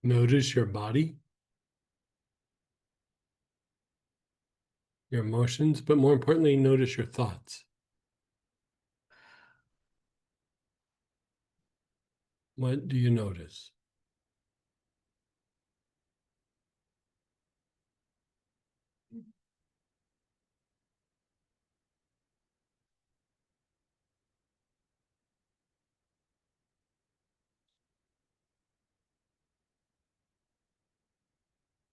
Notice your body, your emotions, but more importantly, notice your thoughts. What do you notice?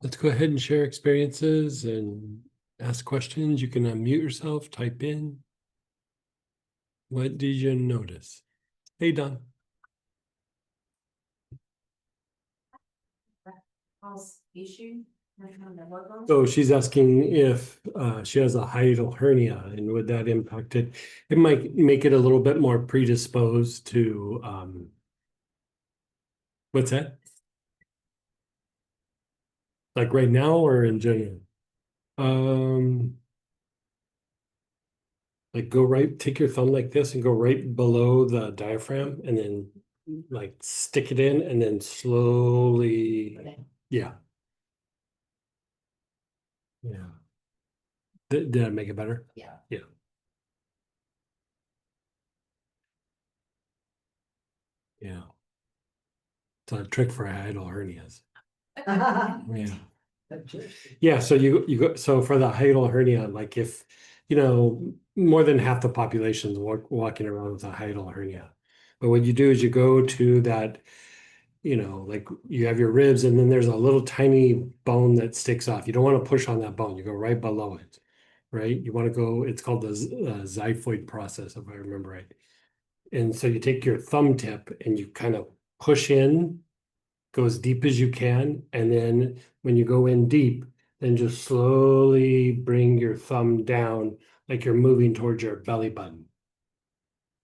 Let's go ahead and share experiences and ask questions. You can unmute yourself, type in. What did you notice? Hey, Don. Cause issue, we're trying to work on. So she's asking if she has a hiatal hernia and would that impact it? It might make it a little bit more predisposed to what's that? Like right now or in general? Like go right, take your thumb like this and go right below the diaphragm and then like stick it in and then slowly, yeah. Yeah. Did I make it better? Yeah. Yeah. Yeah. It's a trick for hiatal hernias. Yeah. Yeah, so you go, so for the hiatal hernia, like if, you know, more than half the population is walking around with a hiatal hernia. But what you do is you go to that, you know, like you have your ribs and then there's a little tiny bone that sticks off. You don't want to push on that bone. You go right below it, right? You want to go, it's called the xiphoid process, if I remember right. And so you take your thumb tip and you kind of push in, go as deep as you can. And then when you go in deep, then just slowly bring your thumb down like you're moving towards your belly button.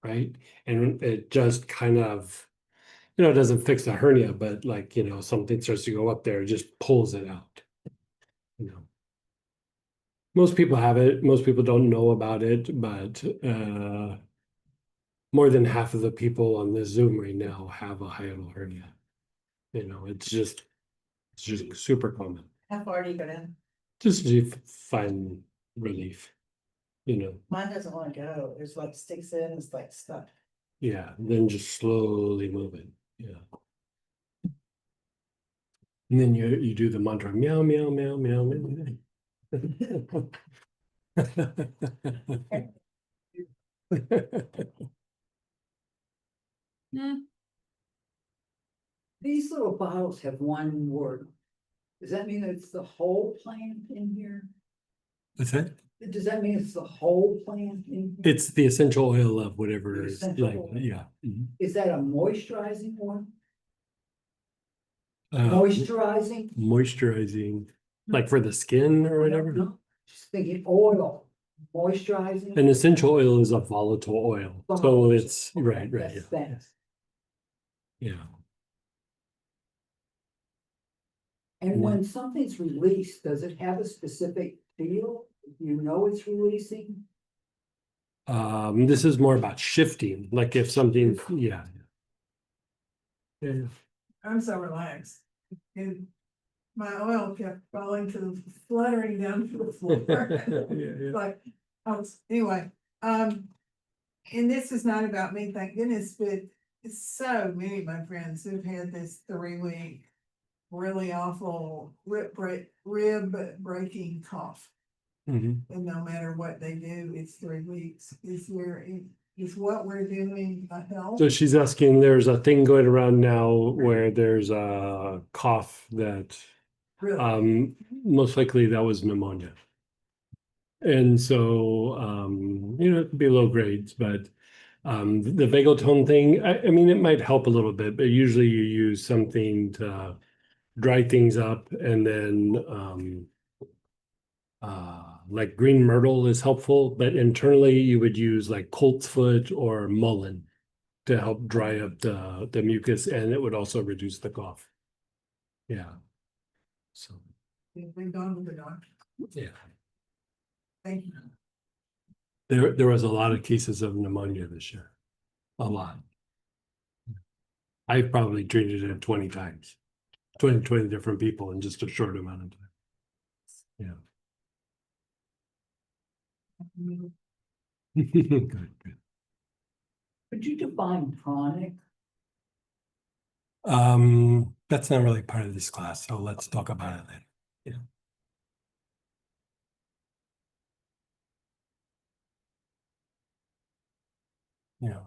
Right? And it just kind of, you know, it doesn't fix the hernia, but like, you know, something starts to go up there, it just pulls it out. You know. Most people have it, most people don't know about it, but more than half of the people on this Zoom right now have a hiatal hernia. You know, it's just super common. How far do you go down? Just to find relief, you know. Mine doesn't wanna go, it's like sticks in, it's like stuck. Yeah, then just slowly move it. Yeah. And then you do the mantra meow meow meow meow meow. These little bottles have one word. Does that mean it's the whole plant in here? What's that? Does that mean it's the whole plant? It's the essential oil of whatever The is essential like, oil. yeah. Mhm. Is that a moisturizing one? Uh, Moisturizing? moisturizing, like for the skin or whatever. No, just thinking oil, moisturizing. An essential oil is a volatile oil, so it's, Okay, right, that's- yeah, thanks. yeah. And Yeah. when something's released, does it have a specific feel? You know it's releasing? This is more about shifting, like if something, yeah. Yeah. I'm so relaxed. And my oil kept falling to the fluttering down to the floor. Yeah. Like, anyway, and this is not about me, thank goodness, but so many of my friends who've had this 3 week really awful rib breaking cough. Mhm. And no matter what they do, it's 3 weeks. Is what we're doing a help? So she's asking, there's a thing going around now where there's a cough that, Really? most likely that was pneumonia. And so, it could be low grades, but the vagal tone thing, I mean, it might help a little bit, but usually you use something to dry things up, and then like green myrtle is helpful, but internally you would use like colt's foot or mullein to help dry up the mucus, and it would also reduce the cough. Yeah. So, We've gone with the doctor. yeah. Thank you. There was a lot of cases of pneumonia this year. A lot. I probably treated it 20 times. 20 different people in just a short amount of time. Yeah. Good, good. Could you define chronic? That's not really part of this class, so let's talk about it then. Yeah. Yeah.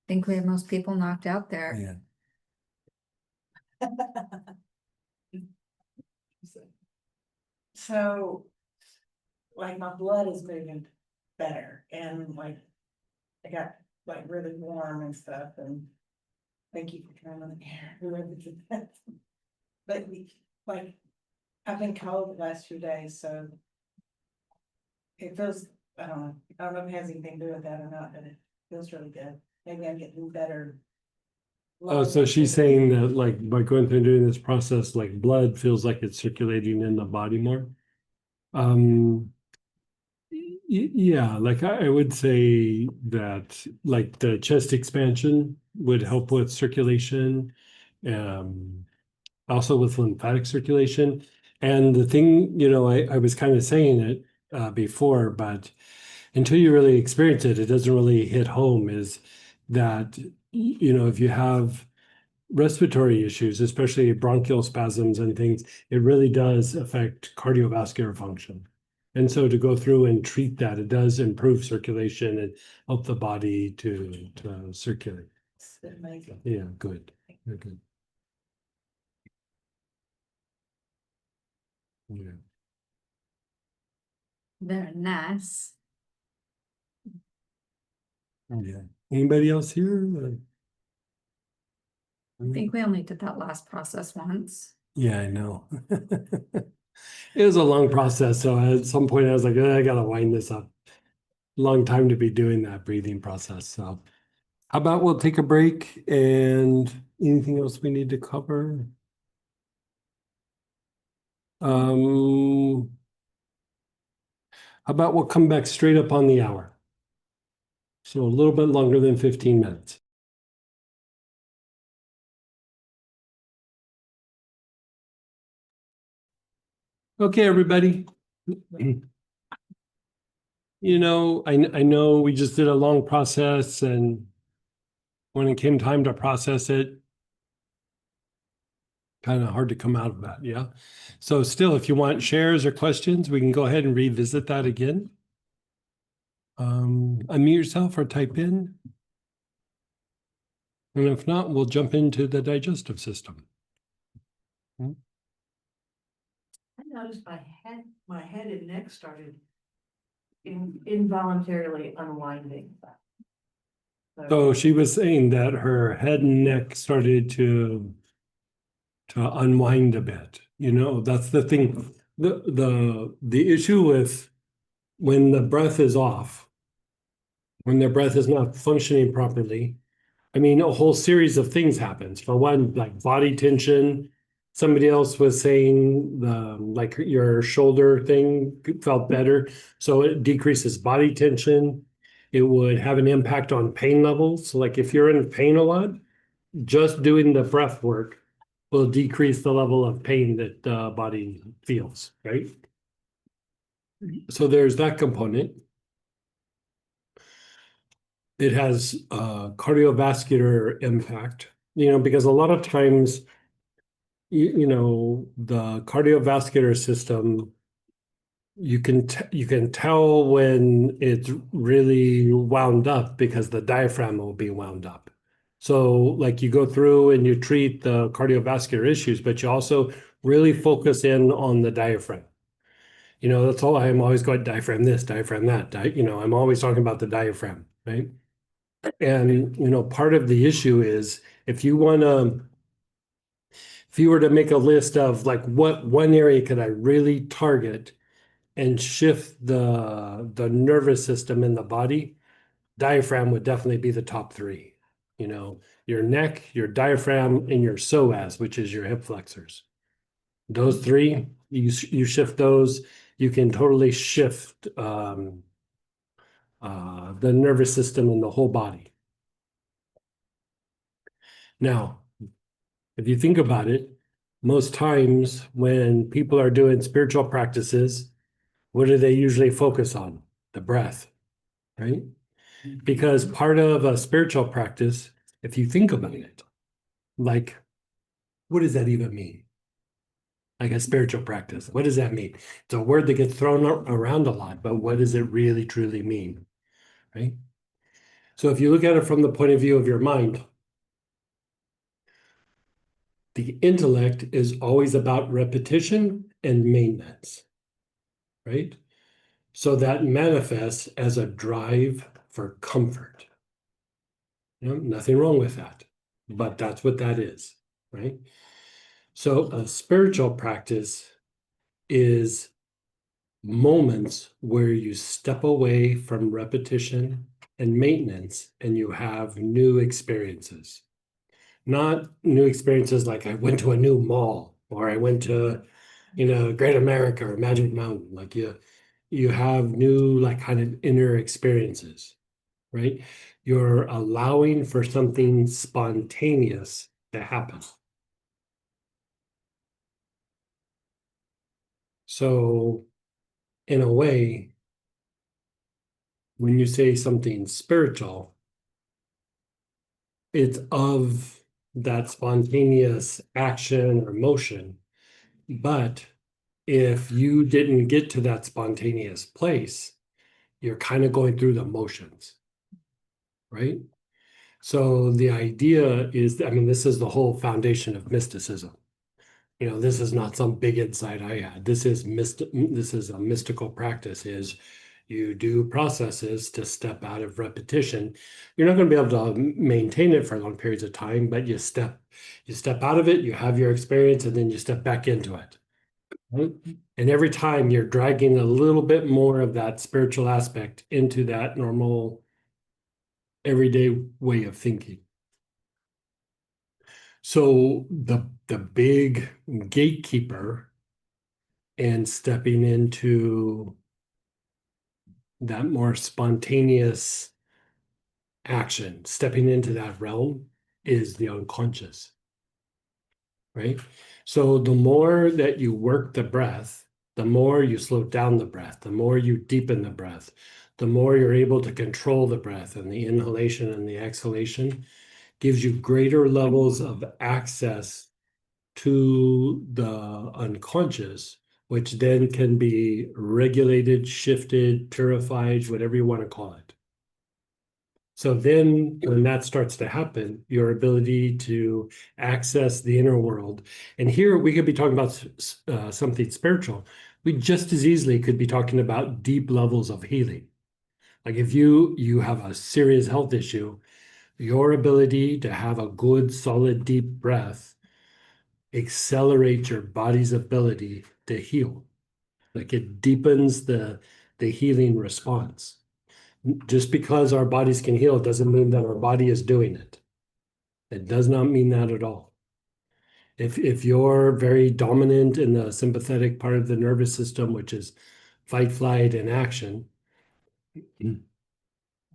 Think we have most people knocked out there. Yeah. So, like, my blood is moving better and like, I got like really warm and stuff, and thank you for trying on the air, whoever did that. But like, I've been cold the last few days, so it feels, I don't know if it has anything to do with that or not, but it feels really good. Maybe I'm getting better. Oh, so she's saying that like by going through and doing this process, like blood feels like it's circulating in the body more. Yeah, like I would say that like the chest expansion would help with circulation. Also with lymphatic circulation. And the thing, I was kind of saying it before, but until you really experience it, it doesn't really hit home, is that, if you have respiratory issues, especially bronchial spasms and things, it really does affect cardiovascular function. And so to go through and treat that, it does improve circulation and help the body to circulate. Amazing. Yeah, good. Very good. Yeah. Very nice. Yeah. Anybody else here? I think we only did that last process once. Yeah, I know. It was a long process, so at some point I was like, I gotta wind this up. Long time to be doing that breathing process, so. How about we'll take a break, and anything else we need to cover? How about we'll come back straight up on the hour? So a little bit longer than 15 minutes. Okay, everybody. I know we just did a long process, and when it came time to process it, kind of hard to come out of that, yeah? So still, if you want shares or questions, we can go ahead and revisit that again. Unmute yourself or type in. And if not, we'll jump into the digestive system. I noticed my head and neck started involuntarily unwinding. So she was saying that her head and neck started to unwind a bit. You know, that's the thing. The issue with when the breath is off, when the breath is not functioning properly, I mean, a whole series of things happens. For one, like body tension. Somebody else was saying like your shoulder thing felt better. So it decreases body tension. It would have an impact on pain levels. So like if you're in pain a lot, just doing the breath work will decrease the level of pain that the body feels, right? So there's that component. It has cardiovascular impact, you know, because a lot of times, you know, the cardiovascular system, you can tell when it's really wound up because the diaphragm will be wound up. So like you go through and you treat the cardiovascular issues, but you also really focus in on the diaphragm. You know, that's all I'm always going diaphragm this, diaphragm that, you know, I'm always talking about the diaphragm, right? And, you know, part of the issue is if you were to make a list of like what one area could I really target and shift the nervous system in the body, diaphragm would definitely be the top three. You know, your neck, your diaphragm, and your psoas, which is your hip flexors. Those three, you shift those, you can totally shift the nervous system in the whole body. Now, if you think about it, most times when people are doing spiritual practices, what do they usually focus on? The breath, right? Because part of a spiritual practice, if you think about it, like, what does that even mean? Like a spiritual practice, what does that mean? It's a word that gets thrown around a lot, but what does it really truly mean, right? So if you look at it from the point of view of your mind, the intellect is always about repetition and maintenance, right? So that manifests as a drive for comfort. You know, nothing wrong with that, but that's what that is, right? So a spiritual practice is moments where you step away from repetition and maintenance and you have new experiences. Not new experiences like I went to a new mall or I went to, you know, Great America or Magic Mountain. Like you have new like kind of inner experiences, right? You're allowing for something spontaneous to happen. So in a way, when you say something spiritual, it's of that spontaneous action or motion. But if you didn't get to that spontaneous place, you're kind of going through the motions, right? So the idea is, I mean, this is the whole foundation of mysticism. You know, this is not some big insight I had. This is a mystical practice, is you do processes to step out of repetition. You're not going to be able to maintain it for long periods of time, but you step out of it, you have your experience, and then you step back into it. Right? And every time you're dragging a little bit more of that spiritual aspect into that normal everyday way of thinking. So the big gatekeeper and stepping into that more spontaneous action, stepping into that realm is the unconscious, right? So the more that you work the breath, the more you slow down the breath, the more you deepen the breath, the more you're able to control the breath, and the inhalation and the exhalation gives you greater levels of access to the unconscious, which then can be regulated, shifted, purified, whatever you want to call it. So then when that starts to happen, your ability to access the inner world, and here we could be talking about something spiritual. We just as easily could be talking about deep levels of healing. Like if you have a serious health issue, your ability to have a good, solid, deep breath accelerates your body's ability to heal. Like it deepens the healing response. Just because our bodies can heal doesn't mean that our body is doing it. It does not mean that at all. If you're very dominant in the sympathetic part of the nervous system, which is fight, flight, and action,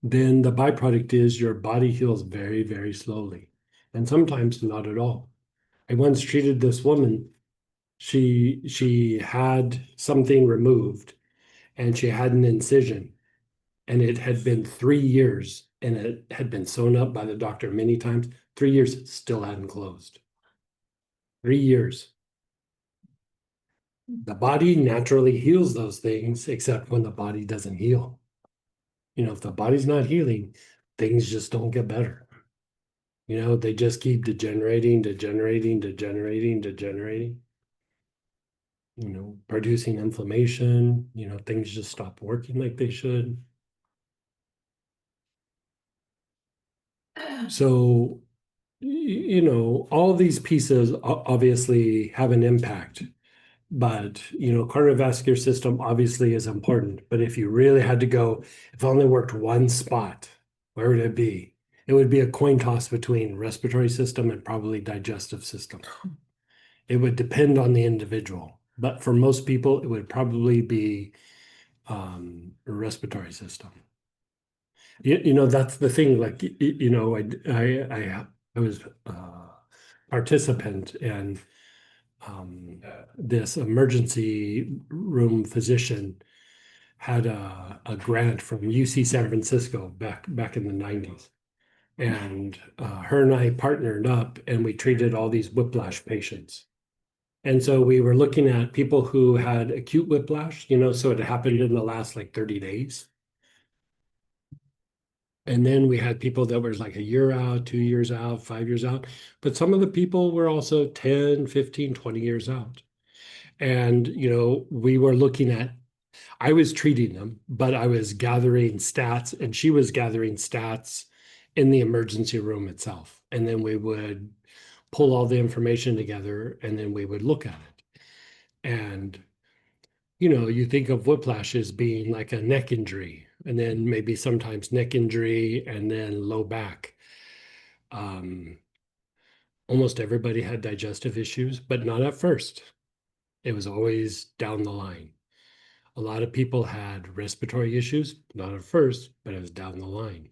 then the byproduct is your body heals very, very slowly, and sometimes not at all. I once treated this woman. She had something removed, and she had an incision, and it had been 3 years, and it had been sewn up by the doctor many times. 3 years, it still hadn't closed. 3 years. The body naturally heals those things, except when the body doesn't heal. You know, if the body's not healing, things just don't get better. You know, they just keep degenerating. You know, producing inflammation, you know, things just stop working like they should. So, you know, all these pieces obviously have an impact, but, you know, cardiovascular system obviously is important. But if you really had to go, if it only worked one spot, where would it be? It would be a coin toss between respiratory system and probably digestive system. It would depend on the individual, but for most people, it would probably be a respiratory system. You know, that's the thing. Like, you know, I was participant in this emergency room physician had a grant from UC San Francisco back in the 90s. And her and I partnered up and we treated all these whiplash patients. And so we were looking at people who had acute whiplash, you know, so it happened in the last like 30 days. And then we had people that were like a year out, 2 years out, 5 years out. But some of the people were also 10, 15, 20 years out. And, you know, we were looking at, I was treating them, but I was gathering stats and she was gathering stats in the emergency room itself. And then we would pull all the information together and then we would look at it. And, you know, you think of whiplash as being like a neck injury and then maybe sometimes neck injury and then low back. Almost everybody had digestive issues, but not at first. It was always down the line. A lot of people had respiratory issues, not at first, but it was down the line.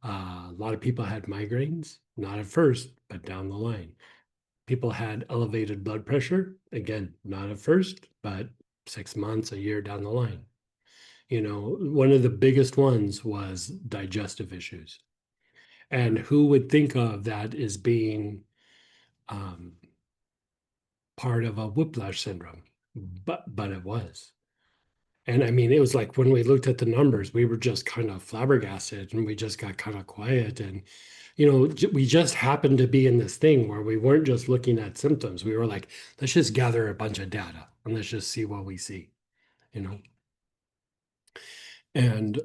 A lot of people had migraines, not at first, but down the line. People had elevated blood pressure, again, not at first, but 6 months, a year down the line. You know, one of the biggest ones was digestive issues. And who would think of that as being part of a whiplash syndrome? But it was. And I mean, it was like when we looked at the numbers, we were just kind of flabbergasted and we just got kind of quiet. And, you know, we just happened to be in this thing where we weren't just looking at symptoms. We were like, let's just gather a bunch of data and let's just see what we see, you know. And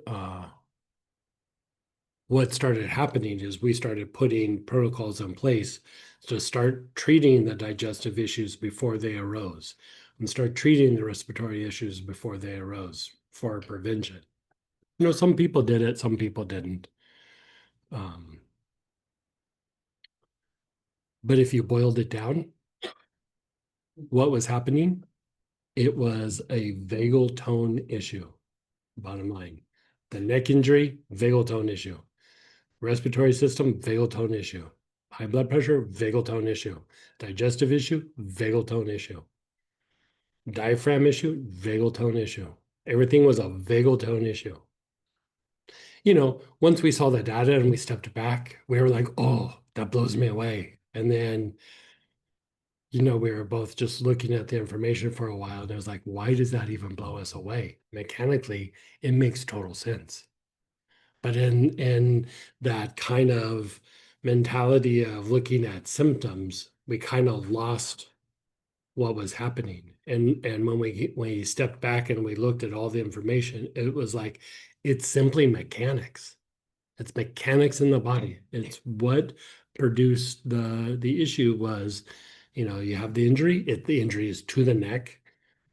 what started happening is we started putting protocols in place to start treating the digestive issues before they arose and start treating the respiratory issues before they arose for prevention. You know, some people did it, some people didn't. But if you boiled it down, what was happening? It was a vagal tone issue, bottom line. The neck injury, vagal tone issue. Respiratory system, vagal tone issue. High blood pressure, vagal tone issue. Digestive issue, vagal tone issue. Diaphragm issue, vagal tone issue. Everything was a vagal tone issue. You know, once we saw the data and we stepped back, we were like, oh, that blows me away. And then, you know, we were both just looking at the information for a while and I was like, why does that even blow us away? Mechanically, it makes total sense. But in that kind of mentality of looking at symptoms, we kind of lost what was happening. And when we stepped back and we looked at all the information, it was like it's simply mechanics. It's mechanics in the body. It's what produced the issue was, you have the injury. The injury is to the neck,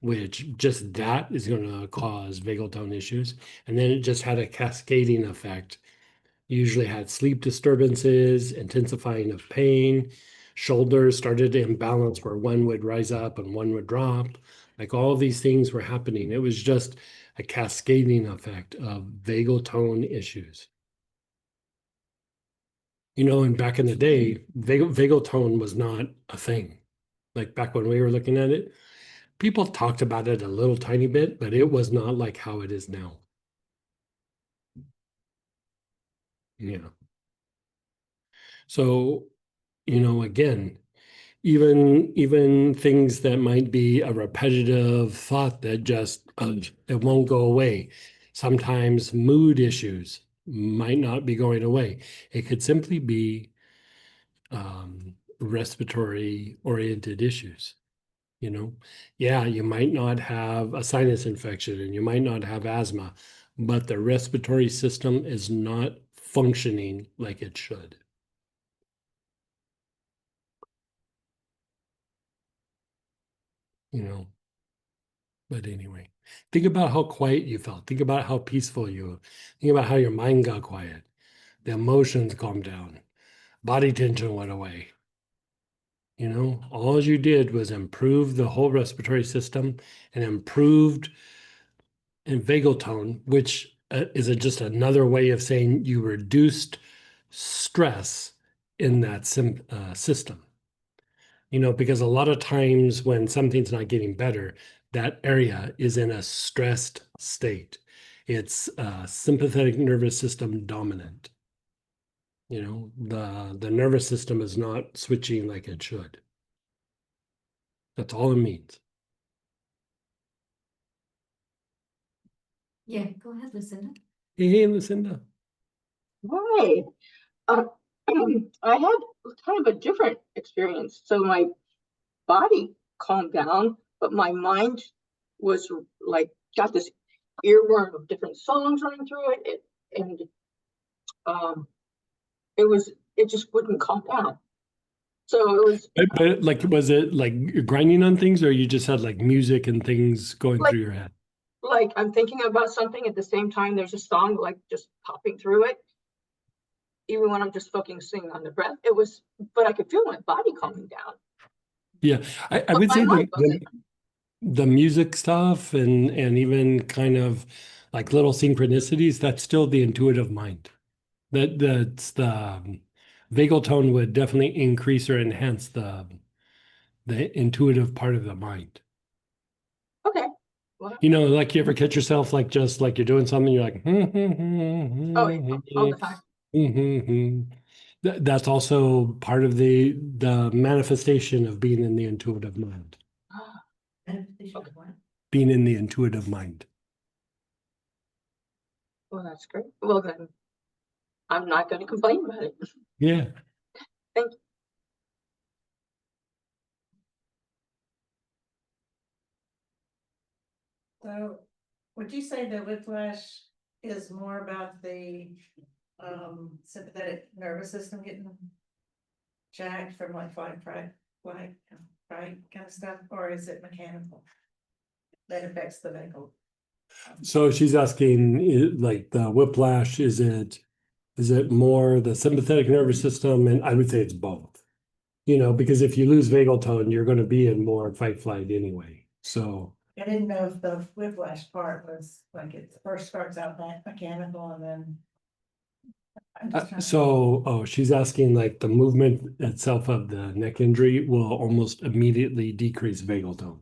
which just that is going to cause vagal tone issues. And then it just had a cascading effect. You usually had sleep disturbances, intensifying of pain, shoulders started to imbalance where one would rise up and one would drop. Like all these things were happening. It was just a cascading effect of vagal tone issues. And back in the day, vagal tone was not a thing. Like back when we were looking at it, people talked about it a little tiny bit, but it was not like how it is now. Yeah. So, again, even things that might be a repetitive thought that just it won't go away. Sometimes mood issues might not be going away. It could simply be respiratory oriented issues. Yeah, you might not have a sinus infection and you might not have asthma, but the respiratory system is not functioning like it should. But anyway, think about how quiet you felt. Think about how peaceful you. Think about how your mind got quiet. The emotions calmed down. Body tension went away. All you did was improve the whole respiratory system and improved in vagal tone, which is just another way of saying you reduced stress in that system. Because a lot of times when something's not getting better, that area is in a stressed state. It's sympathetic nervous system dominant. The nervous system is not switching like it should. That's all it means. Yeah, go ahead, Lucinda. Hey, Lucinda. Hi. I had kind of a different experience. So my body calmed down, but my mind was like got this earworm of different songs running through it, and it just wouldn't calm down. So it was. But like, was it like you're grinding on things, or you just had like music and things going through your head? Like I'm thinking about something at the same time. There's a song like just popping through it. Even when I'm just focusing on the breath, but I could feel my body calming down. Yeah, I would say the music stuff and even kind of like little synchronicities, that's still the intuitive mind. That's the vagal tone would definitely increase or enhance the intuitive part of the mind. Okay. Well, like you ever catch yourself like just like you're doing something, you're like, oh yeah, all the time. That's also part of the manifestation of being in the intuitive mind. Being in the intuitive mind. Well, that's great. Well, then I'm not going to complain about it. Yeah. Thank you. So would you say that whiplash is more about the sympathetic nervous system getting jacked from like flight kind of stuff, or is it mechanical that affects the vagal? So she's asking, like the whiplash, is it more the sympathetic nervous system? And I would say it's both. Because if you lose vagal tone, you're going to be in more fight flight anyway. So I didn't know if the whiplash part was like it first starts out mechanical and then. She's asking like the movement itself of the neck injury will almost immediately decrease vagal tone.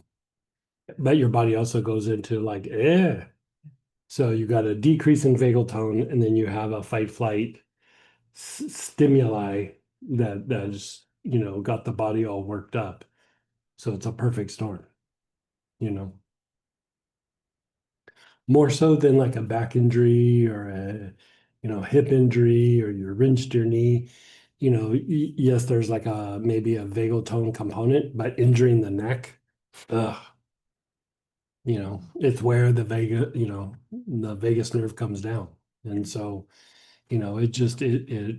But your body also goes into like, So you got a decrease in vagal tone, and then you have a fight flight stimuli that's got the body all worked up. So it's a perfect storm, More so than like a back injury or hip injury or you wrenched your knee, yes, there's like maybe a vagal tone component, but injuring the neck, ugh. It's where the vagus nerve comes down. And so, it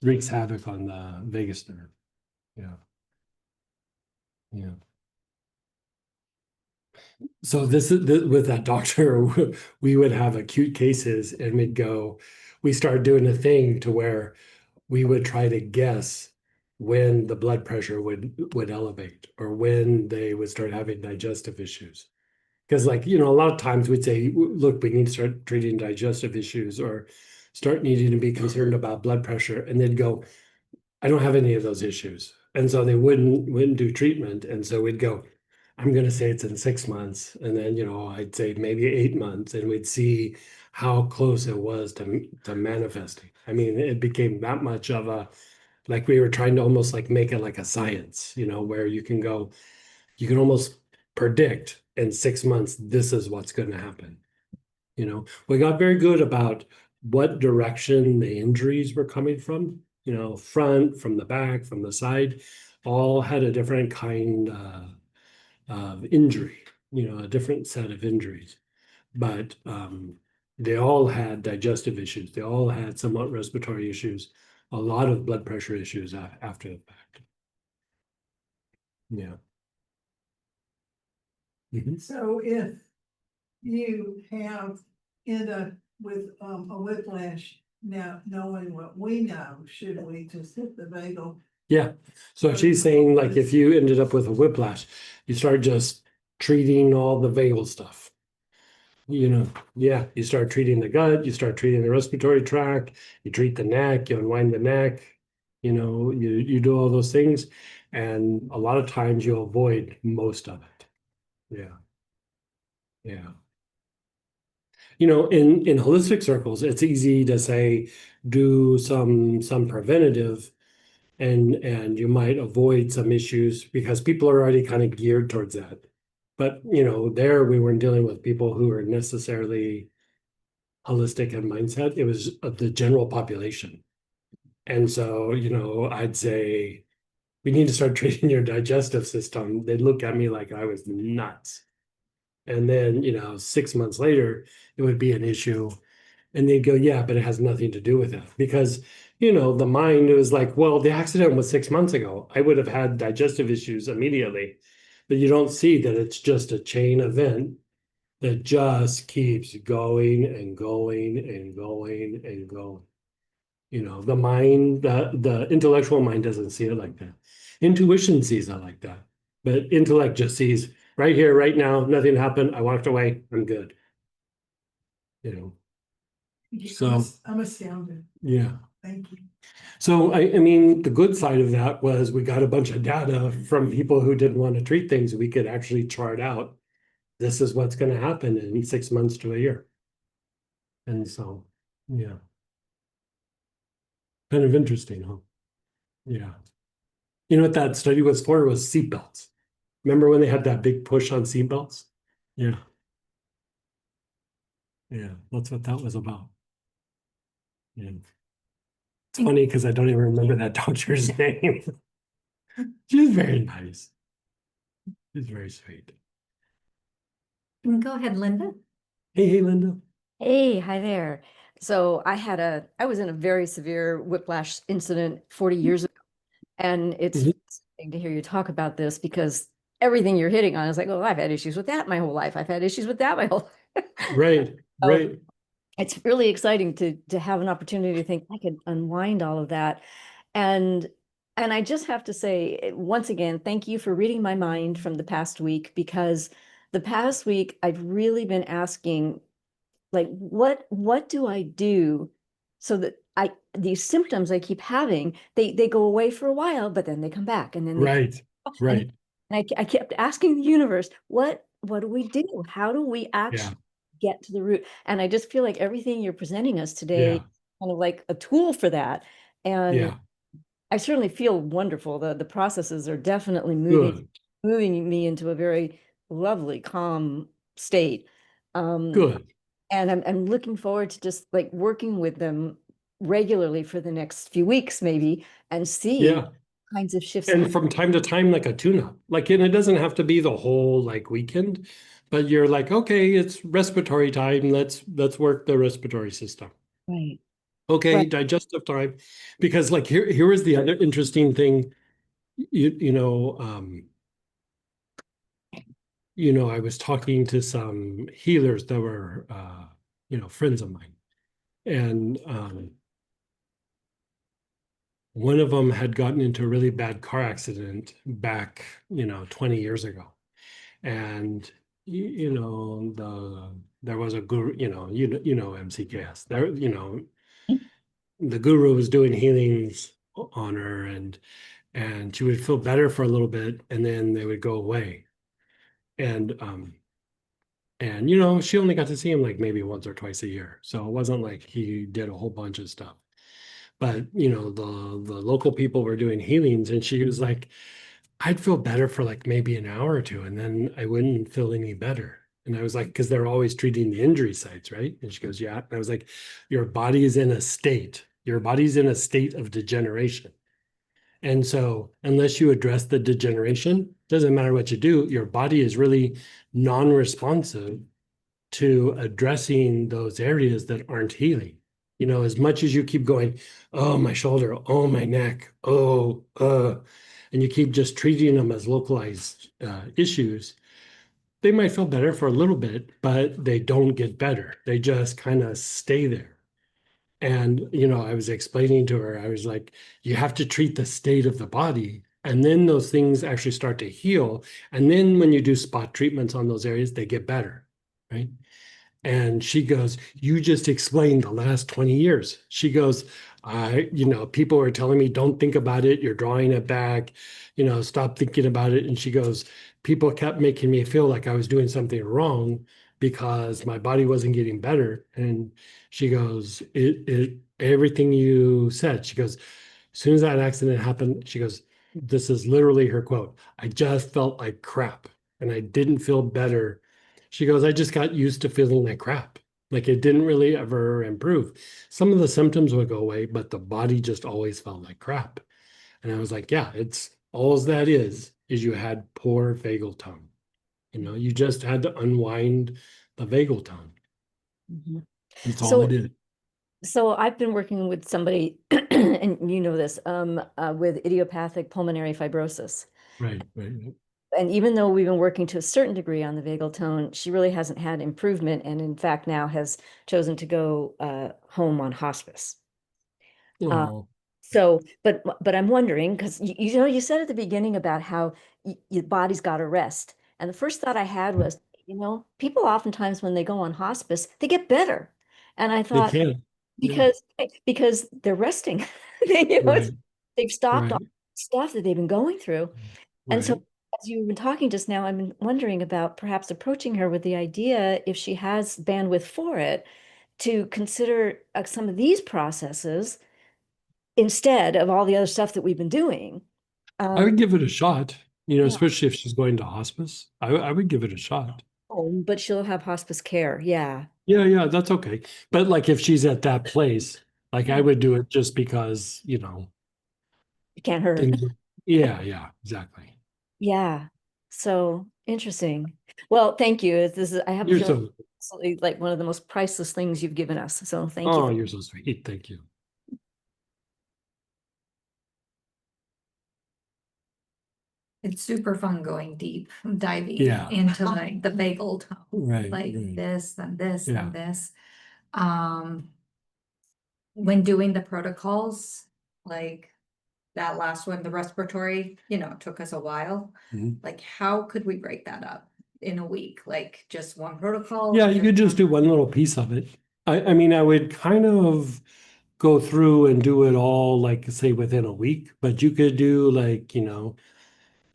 wreaks havoc on the vagus nerve. Yeah. Yeah. So with that doctor, we would have acute cases and we started doing a thing to where we would try to guess when the blood pressure would elevate or when they would start having digestive issues. Because a lot of times we'd say, look, we need to start treating digestive issues or start needing to be concerned about blood pressure. And they'd go, I don't have any of those issues. And so they wouldn't do treatment. And so we'd go, I'm going to say it's in 6 months. And then, I'd say maybe 8 months, and we'd see how close it was to manifesting. I mean, it became that much of like we were trying to almost like make it like a science, where you can almost predict in 6 months, this is what's going to happen. We got very good about what direction the injuries were coming from, front, from the back, from the side, all had a different kind of injury, a different set of injuries. But they all had digestive issues. They all had somewhat respiratory issues, a lot of blood pressure issues after the fact. Yeah. Mhm. So if you end up with a whiplash, now knowing what we know, should we just hit the vagal? Yeah. So she's saying like if you ended up with a whiplash, you start just treating all the vagal stuff. Yeah, you start treating the gut, you start treating the respiratory tract, you treat the neck, you unwind the neck, you do all those things. And a lot of times you'll avoid most of it. Yeah. Yeah. In holistic circles, it's easy to say, do some preventative and you might avoid some issues because people are already kind of geared towards that. But, there we weren't dealing with people who were necessarily holistic in mindset. It was the general population. And so, I'd say, we need to start treating your digestive system. They'd look at me like I was nuts. And then, 6 months later, it would be an issue. And they'd go, yeah, but it has nothing to do with it. Because, the mind was like, well, the accident was 6 months ago. I would have had digestive issues immediately. But you don't see that it's just a chain event that just keeps going and going and going and going. The mind, the intellectual mind doesn't see it like that. Intuition sees it like that. But intellect just sees right here, right now, nothing happened. I walked away. I'm good. So I'm astounded. Yeah. Thank you. So I mean, the good side of that was we got a bunch of data from people who didn't want to treat things. We could actually chart out, this is what's going to happen in 6 months to a year. And so, yeah. Kind of interesting, huh? Yeah. You know what that study was for? Was seatbelts. Remember when they had that big push on seatbelts? Yeah. Yeah, that's what that was about. Yeah. It's funny because I don't even remember that doctor's name. She was very nice. She's very sweet. Go ahead, Linda. Hey, Linda. Hey, hi there. So I was in a very severe whiplash incident 40 years ago. And it's fascinating to hear you talk about this because everything you're hitting on is like, oh, I've had issues with that my whole life. I've had issues with that my whole life. Right, right. It's really exciting to have an opportunity to think I could unwind all of that. And I just have to say, once again, thank you for reading my mind from the past week, because the past week I've really been asking, like, what do I do so that these symptoms I keep having, they go away for a while, but then they come back, and then right. And I kept asking the universe, what do we do? How do we actually get to the root? And I just feel like everything you're presenting us today, kind of like a tool for that. And I certainly feel wonderful. The processes are definitely moving me into a very lovely, calm state. Good. And I'm looking forward to just like working with them regularly for the next few weeks, maybe, and see Yeah. kinds of shifts. And from time to time, like a tune-up, like, and it doesn't have to be the whole like weekend, but you're like, okay, it's respiratory time. Let's work the respiratory system. Right. Okay, Right. digestive time. Because like here is the other interesting thing. I was talking to some healers that were friends of mine. And one of them had gotten into a really bad car accident back, 20 years ago. And there was a guru, MCKS. There, the guru was doing healings on her, and she would feel better for a little bit, and then they would go away. And she only got to see him like maybe once or twice a year. So it wasn't like he did a whole bunch of stuff. But the local people were doing healings, and she was like, I'd feel better for like maybe an hour or two, and then I wouldn't feel any better. And I was like, because they're always treating the injury sites, right? And she goes, yeah. And I was like, your body's in a state of degeneration. And so unless you address the degeneration, doesn't matter what you do, your body is really non-responsive to addressing those areas that aren't healing. As much as you keep going, oh, my shoulder, oh, my neck, and you keep just treating them as localized issues, they might feel better for a little bit, but they don't get better. They just kind of stay there. And, I was explaining to her, I was like, you have to treat the state of the body, and then those things actually start to heal. And then when you do spot treatments on those areas, they get better, right? And she goes, you just explained the last 20 years. She goes, people were telling me, don't think about it. You're drawing it back, stop thinking about it. And she goes, people kept making me feel like I was doing something wrong because my body wasn't getting better. And she goes, everything you said, she goes, as soon as that accident happened, she goes, this is literally her quote, I just felt like crap and I didn't feel better. She goes, I just got used to feeling like crap. Like it didn't really ever improve. Some of the symptoms would go away, but the body just always felt like crap. And I was like, yeah, it's all that is you had poor vagal tone. You just had to unwind the vagal tone. Mhm. That's all it is. So I've been working with somebody, and you know this, with idiopathic pulmonary fibrosis. Right. And even though we've been working to a certain degree on the vagal tone, she really hasn't had improvement, and in fact now has chosen to go home on hospice. Oh. So, but I'm wondering, because you said at the beginning about how your body's got to rest, and the first thought I had was, people oftentimes when they go on hospice, they get better, and I thought They can. because they're resting, Right. they've stopped all Right. the stuff that they've been going through, and so Right. as you've been talking just now, I'm wondering about perhaps approaching her with the idea, if she has bandwidth for it, to consider some of these processes instead of all the other stuff that we've been doing. I would give it a shot, especially if she's going to hospice. I would give it a shot. But she'll have hospice care. Yeah. Yeah, that's okay. But like if she's at that place, like I would do it just because, It can't hurt. Yeah, exactly. Yeah. So interesting. Well, thank you. I have a You're feeling so, absolutely like one of the most priceless things you've given us. So thank you. oh, you're so sweet. Thank you. It's super fun going deep, diving Yeah. into like the vagal tone, Right. like right. this and this Yeah. and this. When doing the protocols, like that last one, the respiratory, took us a while. Mhm. Like, how could we break that up in a week? Like just one protocol? Yeah, you could just do one little piece of it. I mean, I would kind of go through and do it all, like say within a week, but you could do like,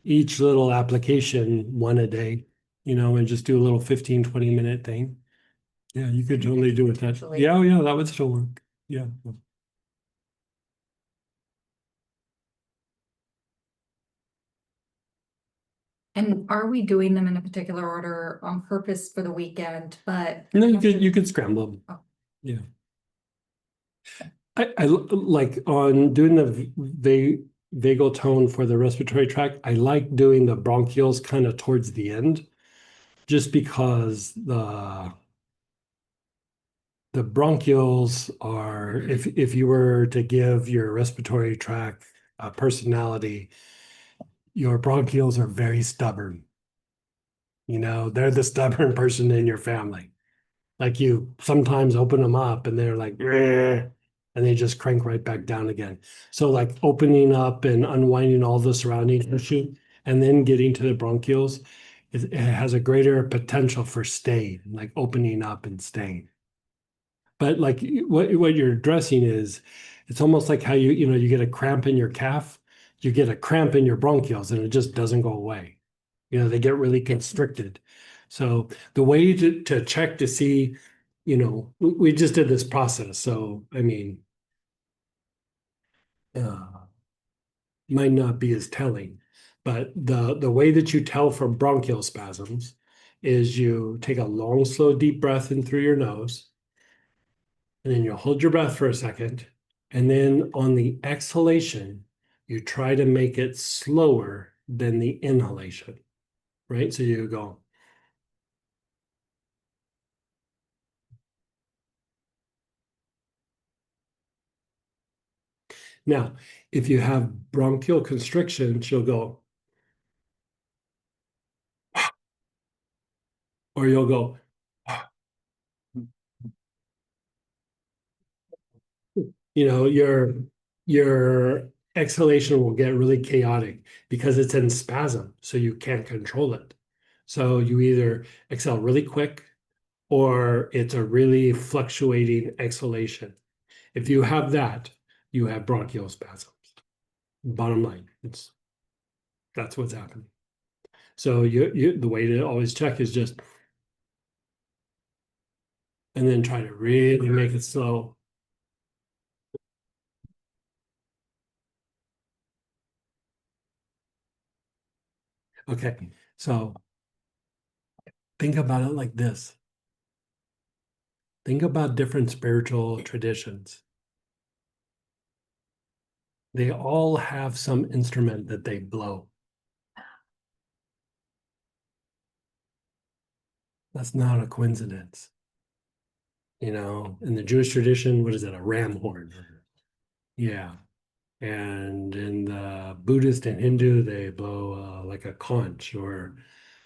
each little application one a day, and just do a little 15, 20-minute thing. Yeah, you could totally do it that. Actually. Yeah, that would still work. Yeah. And are we doing them in a particular order on purpose for the weekend? But No, you could scramble them. Oh. Yeah. like on doing the vagal tone for the respiratory tract. I like doing the bronchioles kind of towards the end, just because the bronchioles are, if you were to give your respiratory tract a personality, your bronchioles are very stubborn. You know, they're the stubborn person in your family. Like you sometimes open them up and they're like, "Reh," and they just crank right back down again. So like opening up and unwinding all the surrounding tissue and then getting to the bronchioles, it has a greater potential for staying, like opening up and staying. But like what you're addressing is, it's almost like how you get a cramp in your calf, you get a cramp in your bronchioles and it just doesn't go away. They get really constricted. So the way to check to see, we just did this process. So, I mean, might not be as telling, but the way that you tell from bronchial spasms is you take a long, slow, deep breath in through your nose, and then you'll hold your breath for a second. And then on the exhalation, you try to make it slower than the inhalation, right? So you go. Now, if you have bronchial constriction, she'll go, or you'll go, your exhalation will get really chaotic because it's in spasm, so you can't control it. So you either exhale really quick or it's a really fluctuating exhalation. If you have that, you have bronchial spasms. Bottom line, that's what's happening. So the way to always check is just, and then try to really make it slow. Okay, so think about it like this. Think about different spiritual traditions. They all have some instrument that they blow. That's not a coincidence. In the Jewish tradition, what is it? A ram horn. Yeah. And in the Buddhist and Hindu, they blow like a conch, or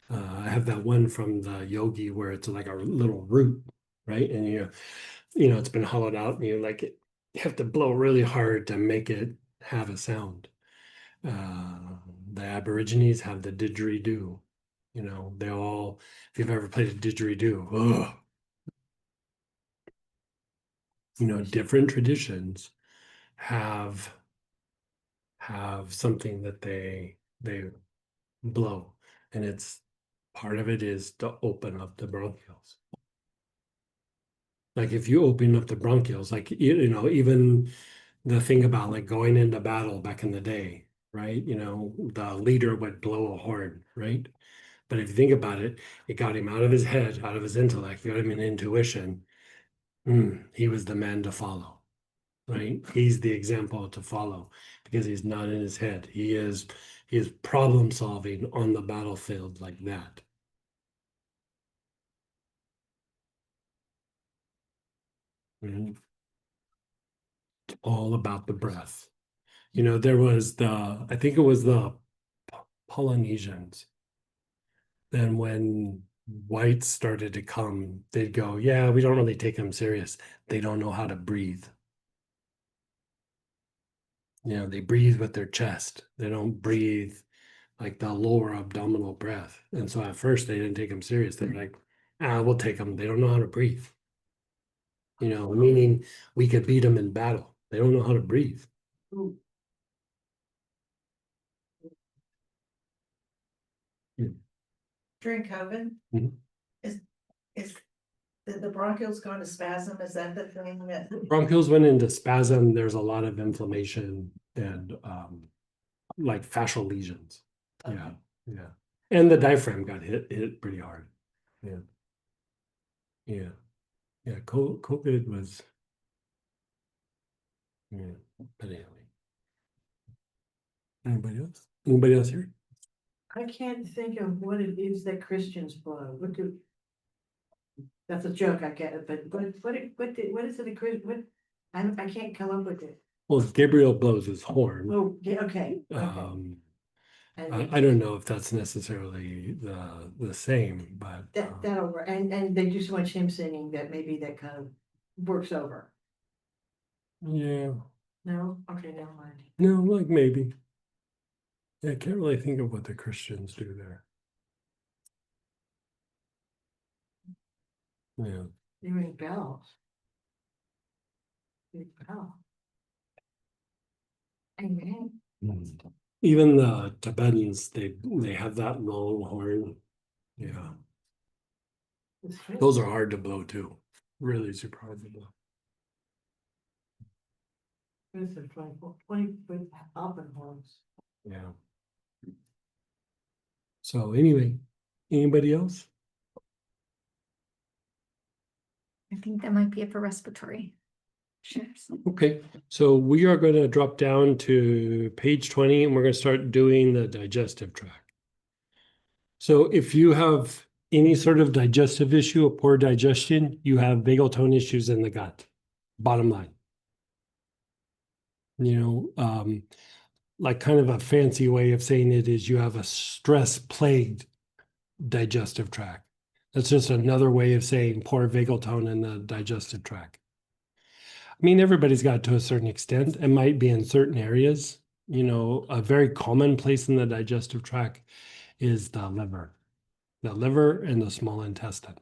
I have that one from the yogi where it's like a little root, right? And it's been hollowed out, and you have to blow really hard to make it have a sound. The Aborigines have the didgeridoo. They all, if you've ever played a didgeridoo, different traditions have something that they blow, and it's part of it is to open up the bronchioles. Like if you open up the bronchioles, like even the thing about like going into battle back in the day, right? The leader would blow a horn, right? But if you think about it, it got him out of his head, out of his intellect, got him in intuition. He was the man to follow, right? He's the example to follow because he's not in his head. He is problem solving on the battlefield like that. It's all about the breath. There was I think it was the Polynesians. Then when whites started to come, they'd go, yeah, we don't really take them serious. They don't know how to breathe. They breathe with their chest. They don't breathe like the lower abdominal breath. And so at first they didn't take them serious. They're like, we'll take them. They don't know how to breathe. Meaning we could beat them in battle. They don't know how to breathe. During COVID, Mhm. is the bronchioles going to spasm? Is that the thing that? Bronchioles went into spasm. There's a lot of inflammation and like fascial lesions. Yeah, yeah. And the diaphragm got hit pretty hard. Yeah. Yeah. Yeah. COVID was Yeah, but anyway. Anybody else? Anybody else here? I can't think of what it is that Christians blow. That's a joke, I get it, but what is it a Chris, what? I can't come up with it. Well, Gabriel blows his horn. Oh, yeah, okay. I don't know if that's necessarily the same, but That'll work, and they do so much hymn singing that maybe that kind of works over. yeah, No, okay, never mind. no, like maybe. Yeah, I can't really think of what the Christians do there. Yeah. They ring bells. Big bell. Amen. Even the Tibetans, they have that long horn. Yeah, those are hard to blow too. Really super hard to blow. This is 20 foot open horns. Yeah. So anyway, anybody else? I think that might be it for respiratory. Shares. Okay, so we are going to drop down to page 20 and we're going to start doing the digestive tract. So if you have any sort of digestive issue or poor digestion, you have vagal tone issues in the gut. Bottom line. You know, like kind of a fancy way of saying it is you have a stress-plagued digestive tract. That's just another way of saying poor vagal tone in the digestive tract. I mean, everybody's got it to a certain extent. It might be in certain areas. You know, a very common place in the digestive tract is the liver and the small intestine.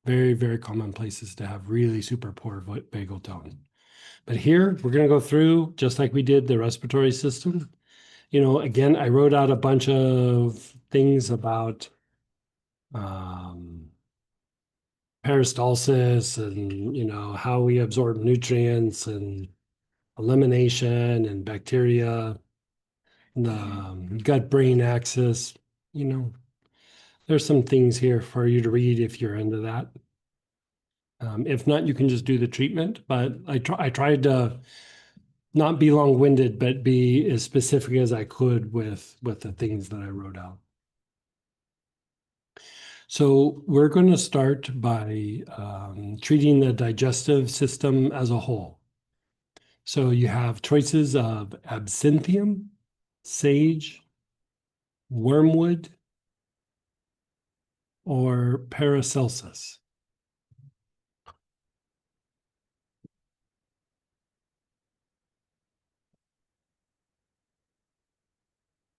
Very, very common places to have really super poor vagal tone. But here we're going to go through just like we did the respiratory system. You know, again, I wrote out a bunch of things about peristalsis and, you know, how we absorb nutrients and elimination and bacteria, the gut-brain axis. You know, there's some things here for you to read if you're into that. If not, you can just do the treatment, but I tried to not be long-winded, but be as specific as I could with the things that I wrote out. So we're going to start by treating the digestive system as a whole. So you have choices of absinthium, sage, wormwood, or Paracelsus.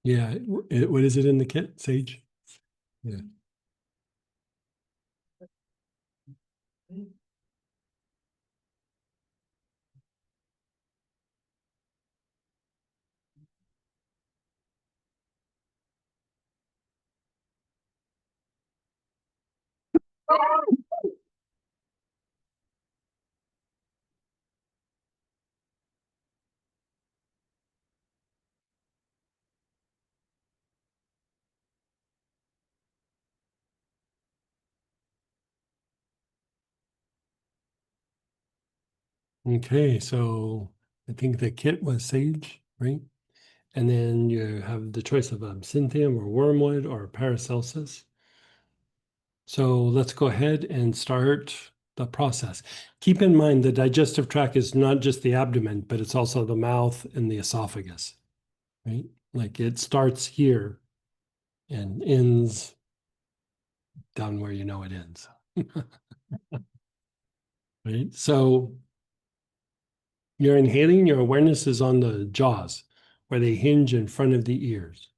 Yeah, what is it in the kit? Sage? Yeah. Okay, so I think the kit was sage, right? And then you have the choice of absinthium or wormwood or Paracelsus. So let's go ahead and start the process. Keep in mind the digestive tract is not just the abdomen, but it's also the mouth and the esophagus, right? Like it starts here and ends down where you know it ends. Right? So you're inhaling, your awareness is on the jaws where they hinge in front of the ears.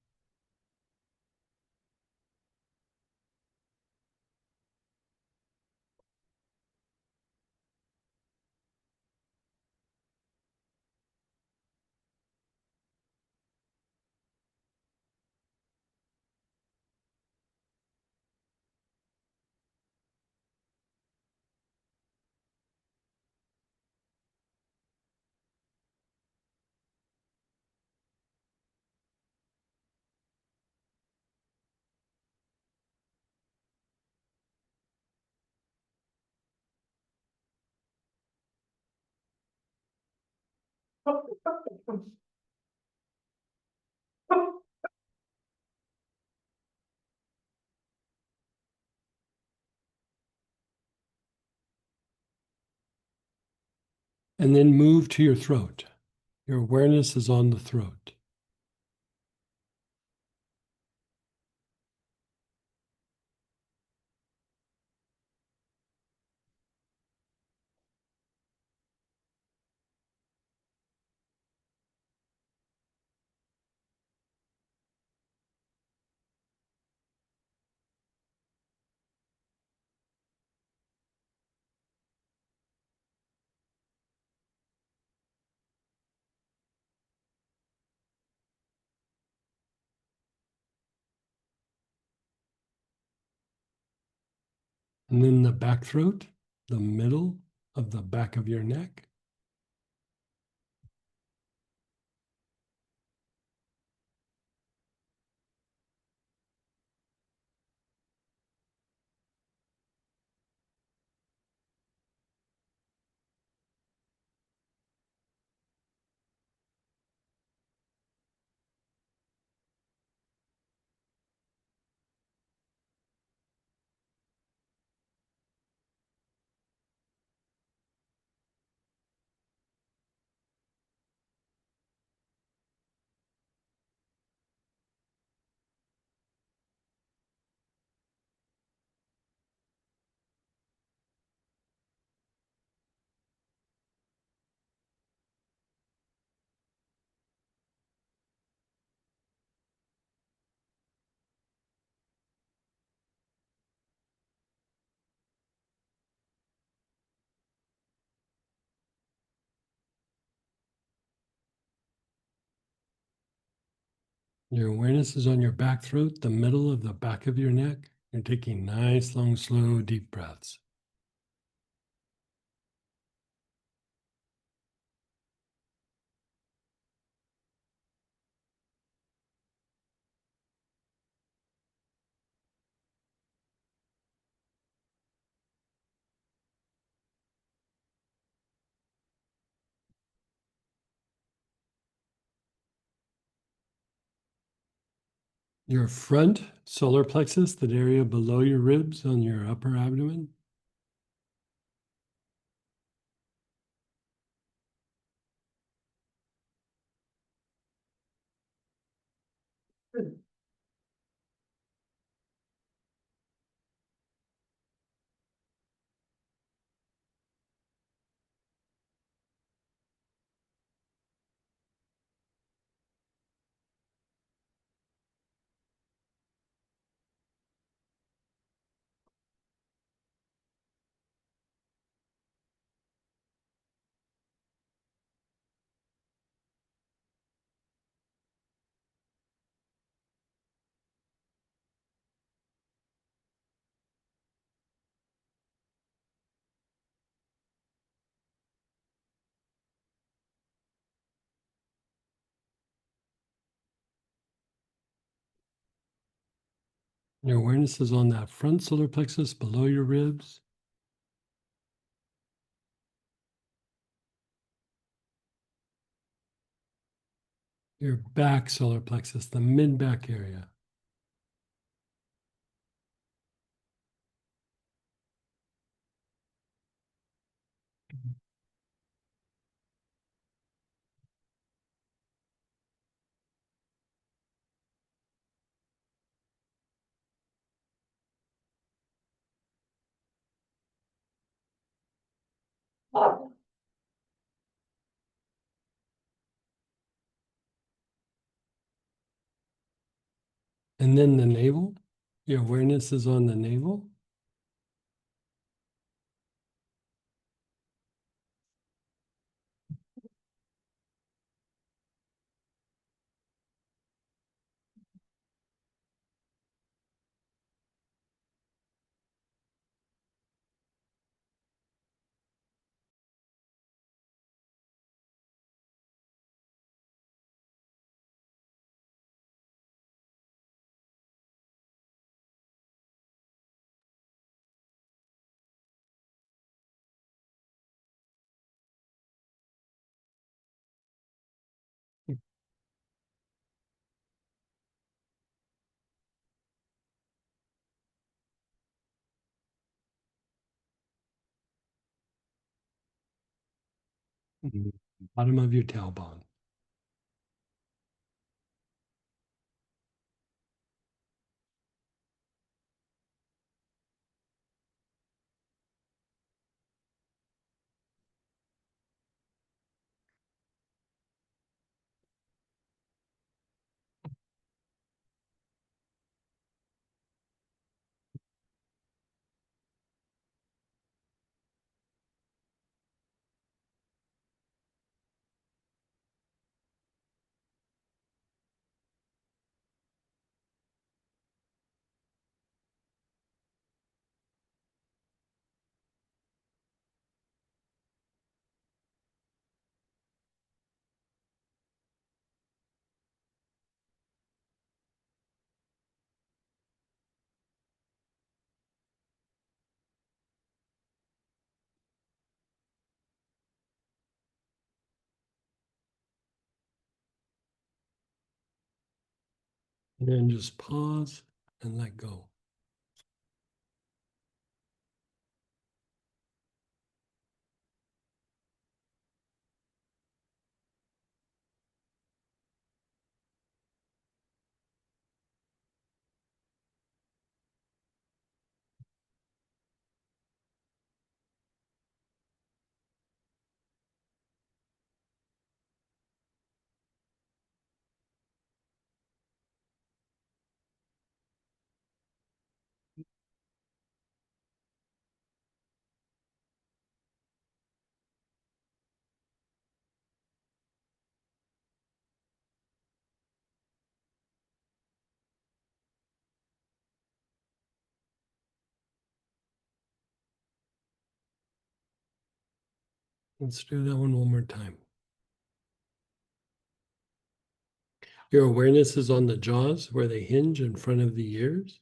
And then move to your throat. Your awareness is on the throat. And then the back throat, the middle of the back of your neck. Your awareness is on your back throat, the middle of the back of your neck. You're taking nice, long, slow, deep breaths. Your front solar plexus, that area below your ribs on your upper abdomen. Your awareness is on that front solar plexus below your ribs. Your back solar plexus, the mid back area. And then the navel. Your awareness is on the navel. Bottom of your tailbone. And then just pause and let go. Let's do that one more time. Your awareness is on the jaws where they hinge in front of the ears.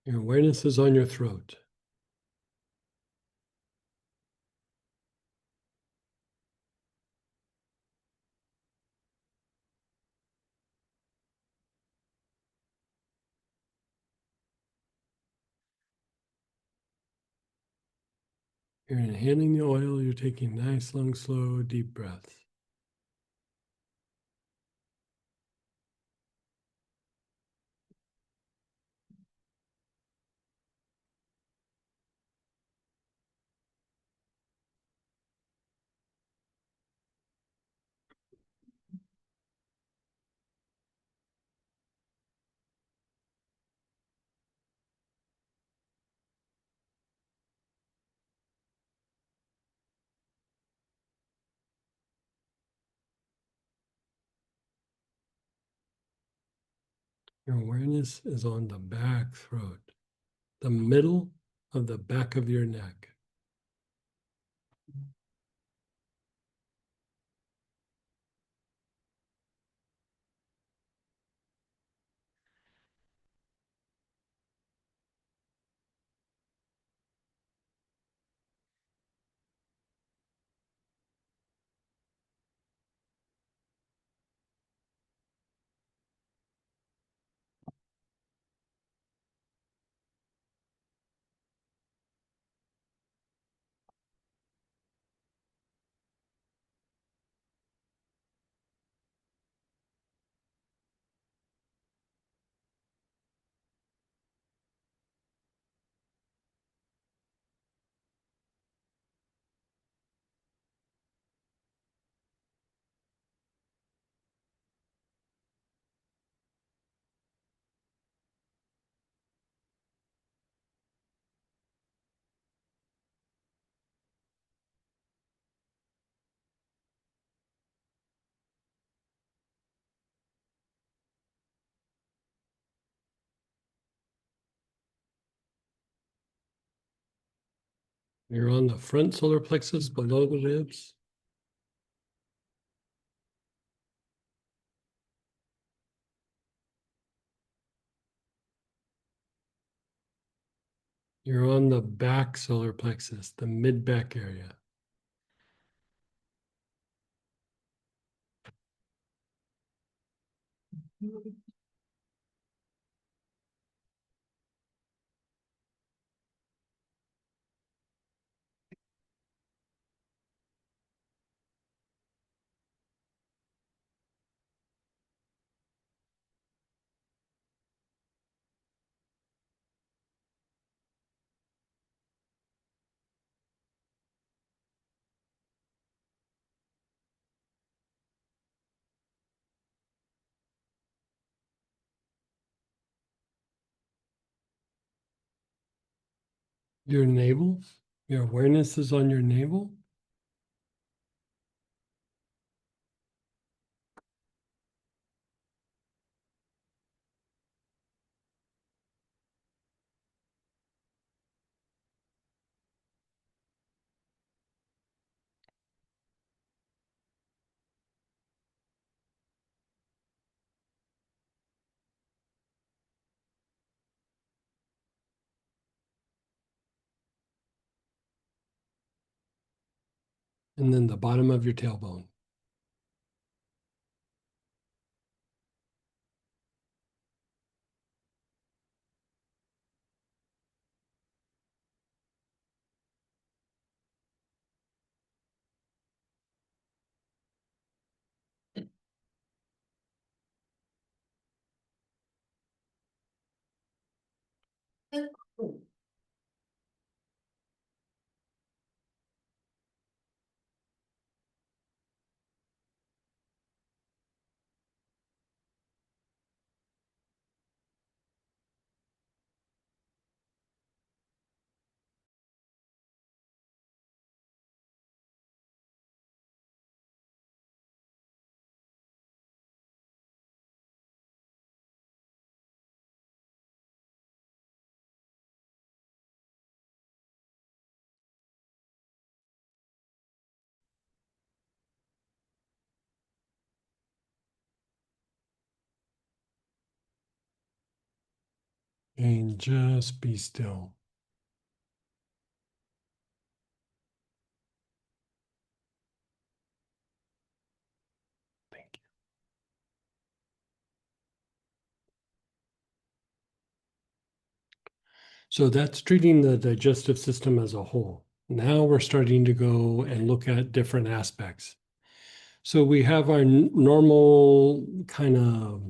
Your awareness is on your throat. You're inhaling the oil, you're taking nice, long, slow, deep breaths. Your awareness is on the back throat, the middle of the back of your neck. You're on the front solar plexus below the ribs. You're on the back solar plexus, the mid back area. Your navel, your awareness is on your navel. And then the bottom of your tailbone. And just be still. Thank you. So that's treating the digestive system as a whole. Now we're starting to go and look at different aspects. So we have our normal kind of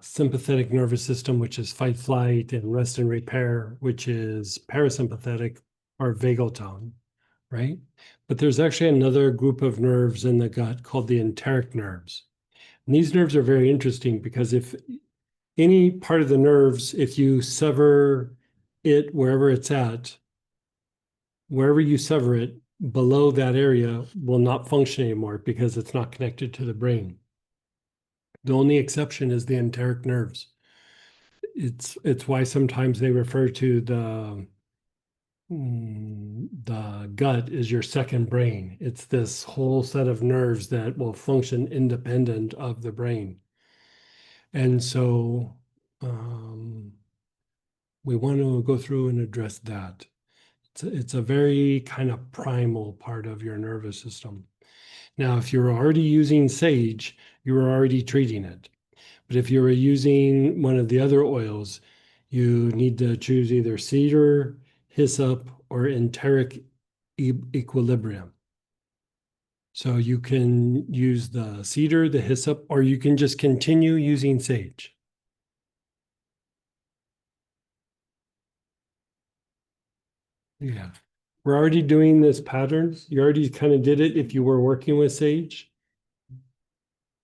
sympathetic nervous system, which is fight, flight, and rest and repair, which is parasympathetic or vagal tone, right? But there's actually another group of nerves in the gut called the enteric nerves. And these nerves are very interesting because if any part of the nerves, if you sever it wherever it's at, wherever you sever it, below that area will not function anymore because it's not connected to the brain. The only exception is the enteric nerves. It's why sometimes they refer to the gut is your second brain. It's this whole set of nerves that will function independent of the brain. And so we want to go through and address that. It's a very kind of primal part of your nervous system. Now, if you're already using sage, you're already treating it. But if you're using one of the other oils, you need to choose either cedar, hyssop, or enteric equilibrium. So you can use the cedar, the hyssop, or you can just continue using sage. Yeah. We're already doing this pattern. You already kind of did it if you were working with sage.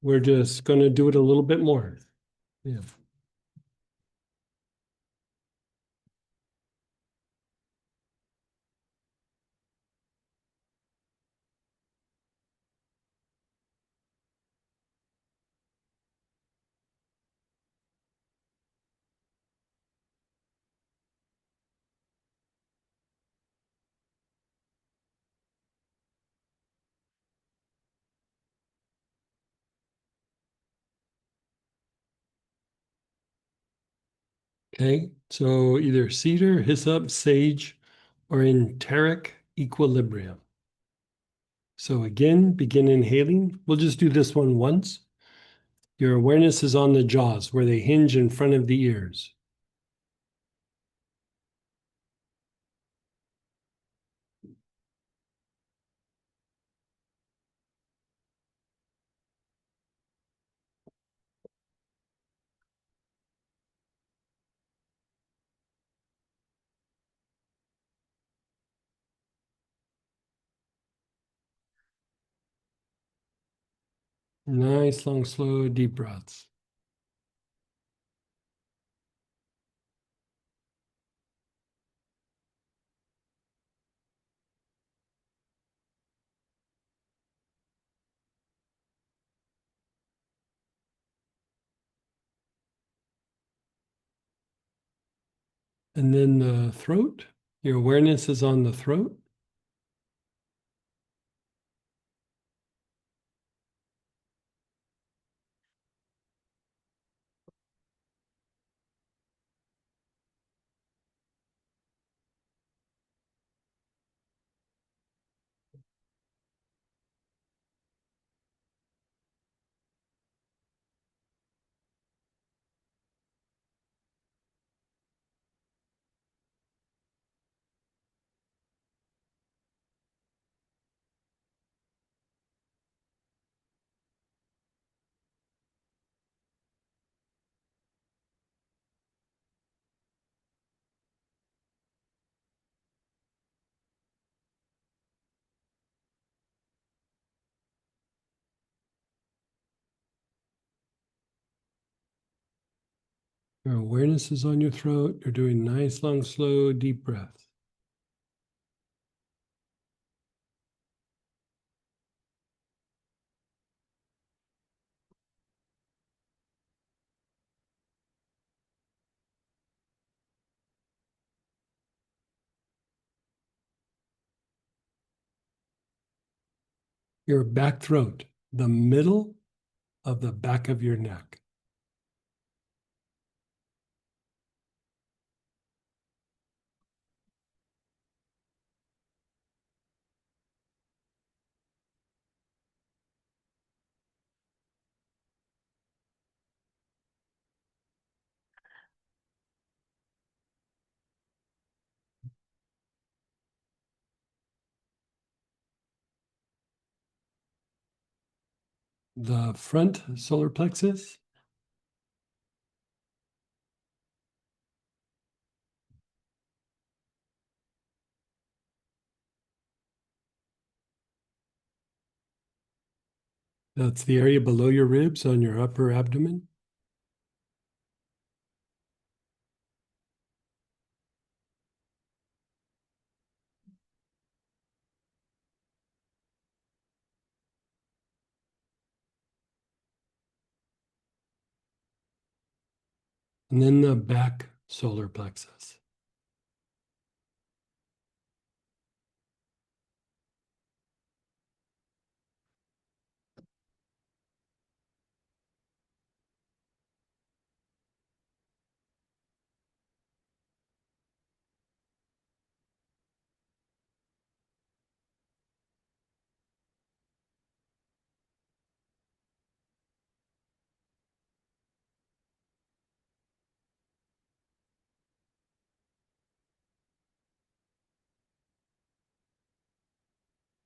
We're just going to do it a little bit more. Yeah. Okay, so either cedar, hyssop, sage, or enteric equilibrium. So again, begin inhaling. We'll just do this one once. Your awareness is on the jaws where they hinge in front of the ears. Nice, long, slow, deep breaths. And then the throat, your awareness is on the throat. Your awareness is on your throat. You're doing nice, long, slow, deep breaths. Your back throat, the middle of the back of your neck. The front solar plexus. That's the area below your ribs on your upper abdomen. And then the back solar plexus.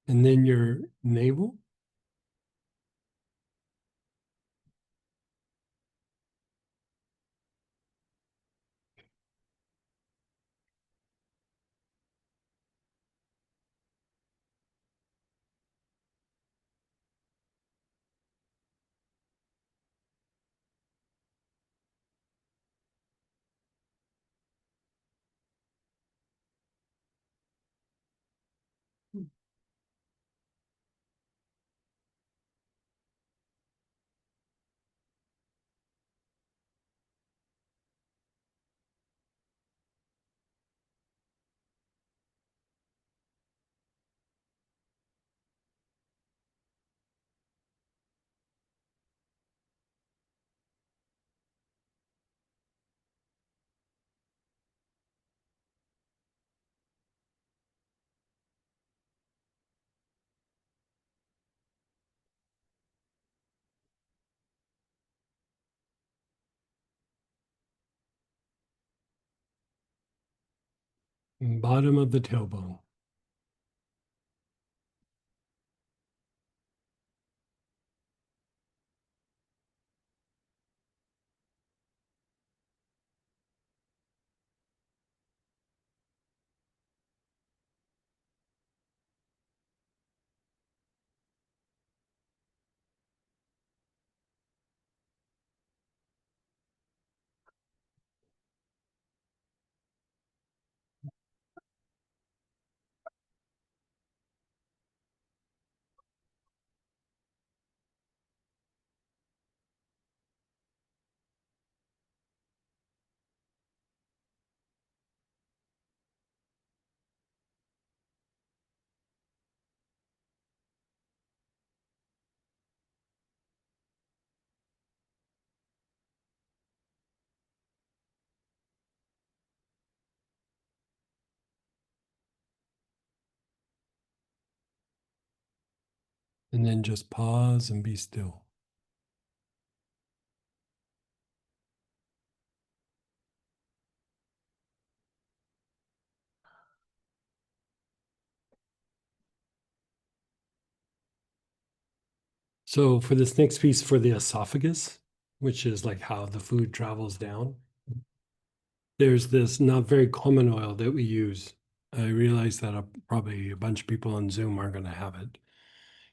And then your navel. Bottom of the tailbone. And then just pause and be still. So for this next piece for the esophagus, which is like how the food travels down, there's this not very common oil that we use. I realize that probably a bunch of people on Zoom aren't going to have it.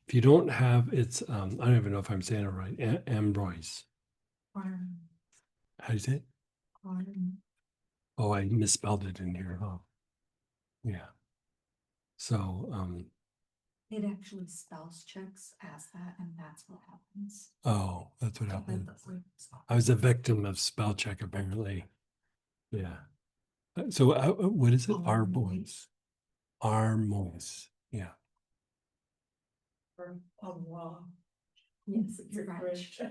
If you don't have, it's, I don't even know if I'm saying it right, Ambroise. How do you say it? Oh, I misspelled it in here, huh? Yeah. So, It actually spells checks as that, and that's what happens. oh, that's what happened. I was a victim of spell check, apparently. Yeah. So, what is it? Arbois. Armois. Yeah. Yes, it's French.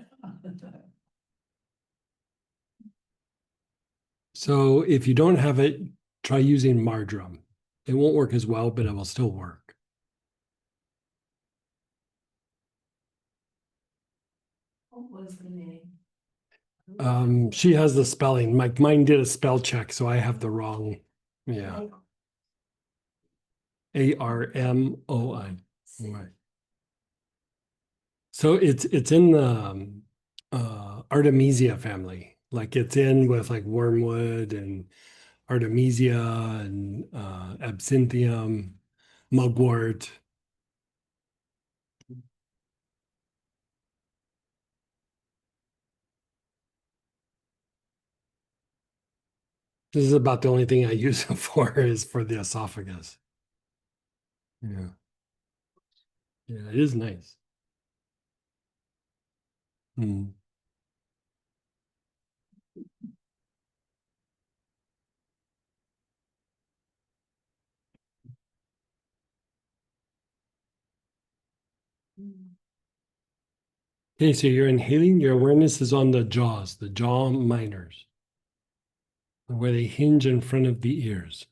So, if you don't have it, try using marjoram. It won't work as well, but it will still work. What was the name? She has the spelling. Mine did a spell check, so I have the wrong. Yeah. Armoi. Right. So it's in the Artemisia family. Like it's in with like wormwood and Artemisia and absinthium, mugwort. This is about the only thing I use it for is for the esophagus. Yeah. Yeah, it is nice. Mm. Okay, so you're inhaling, your awareness is on the jaws, the jaw minors, where they hinge in front of the ears.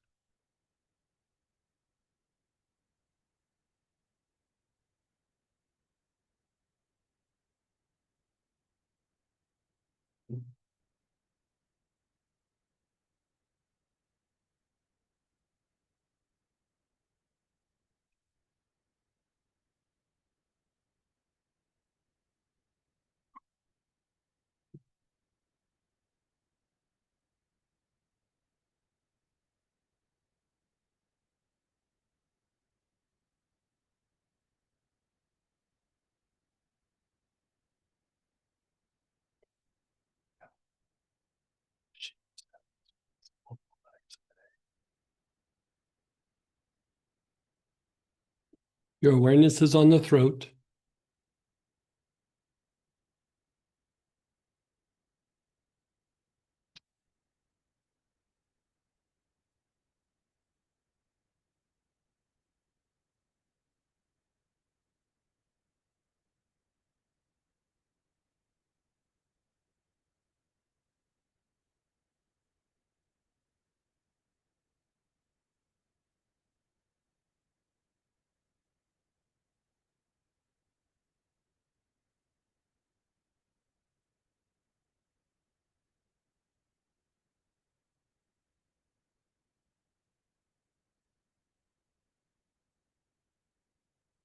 Your awareness is on the throat.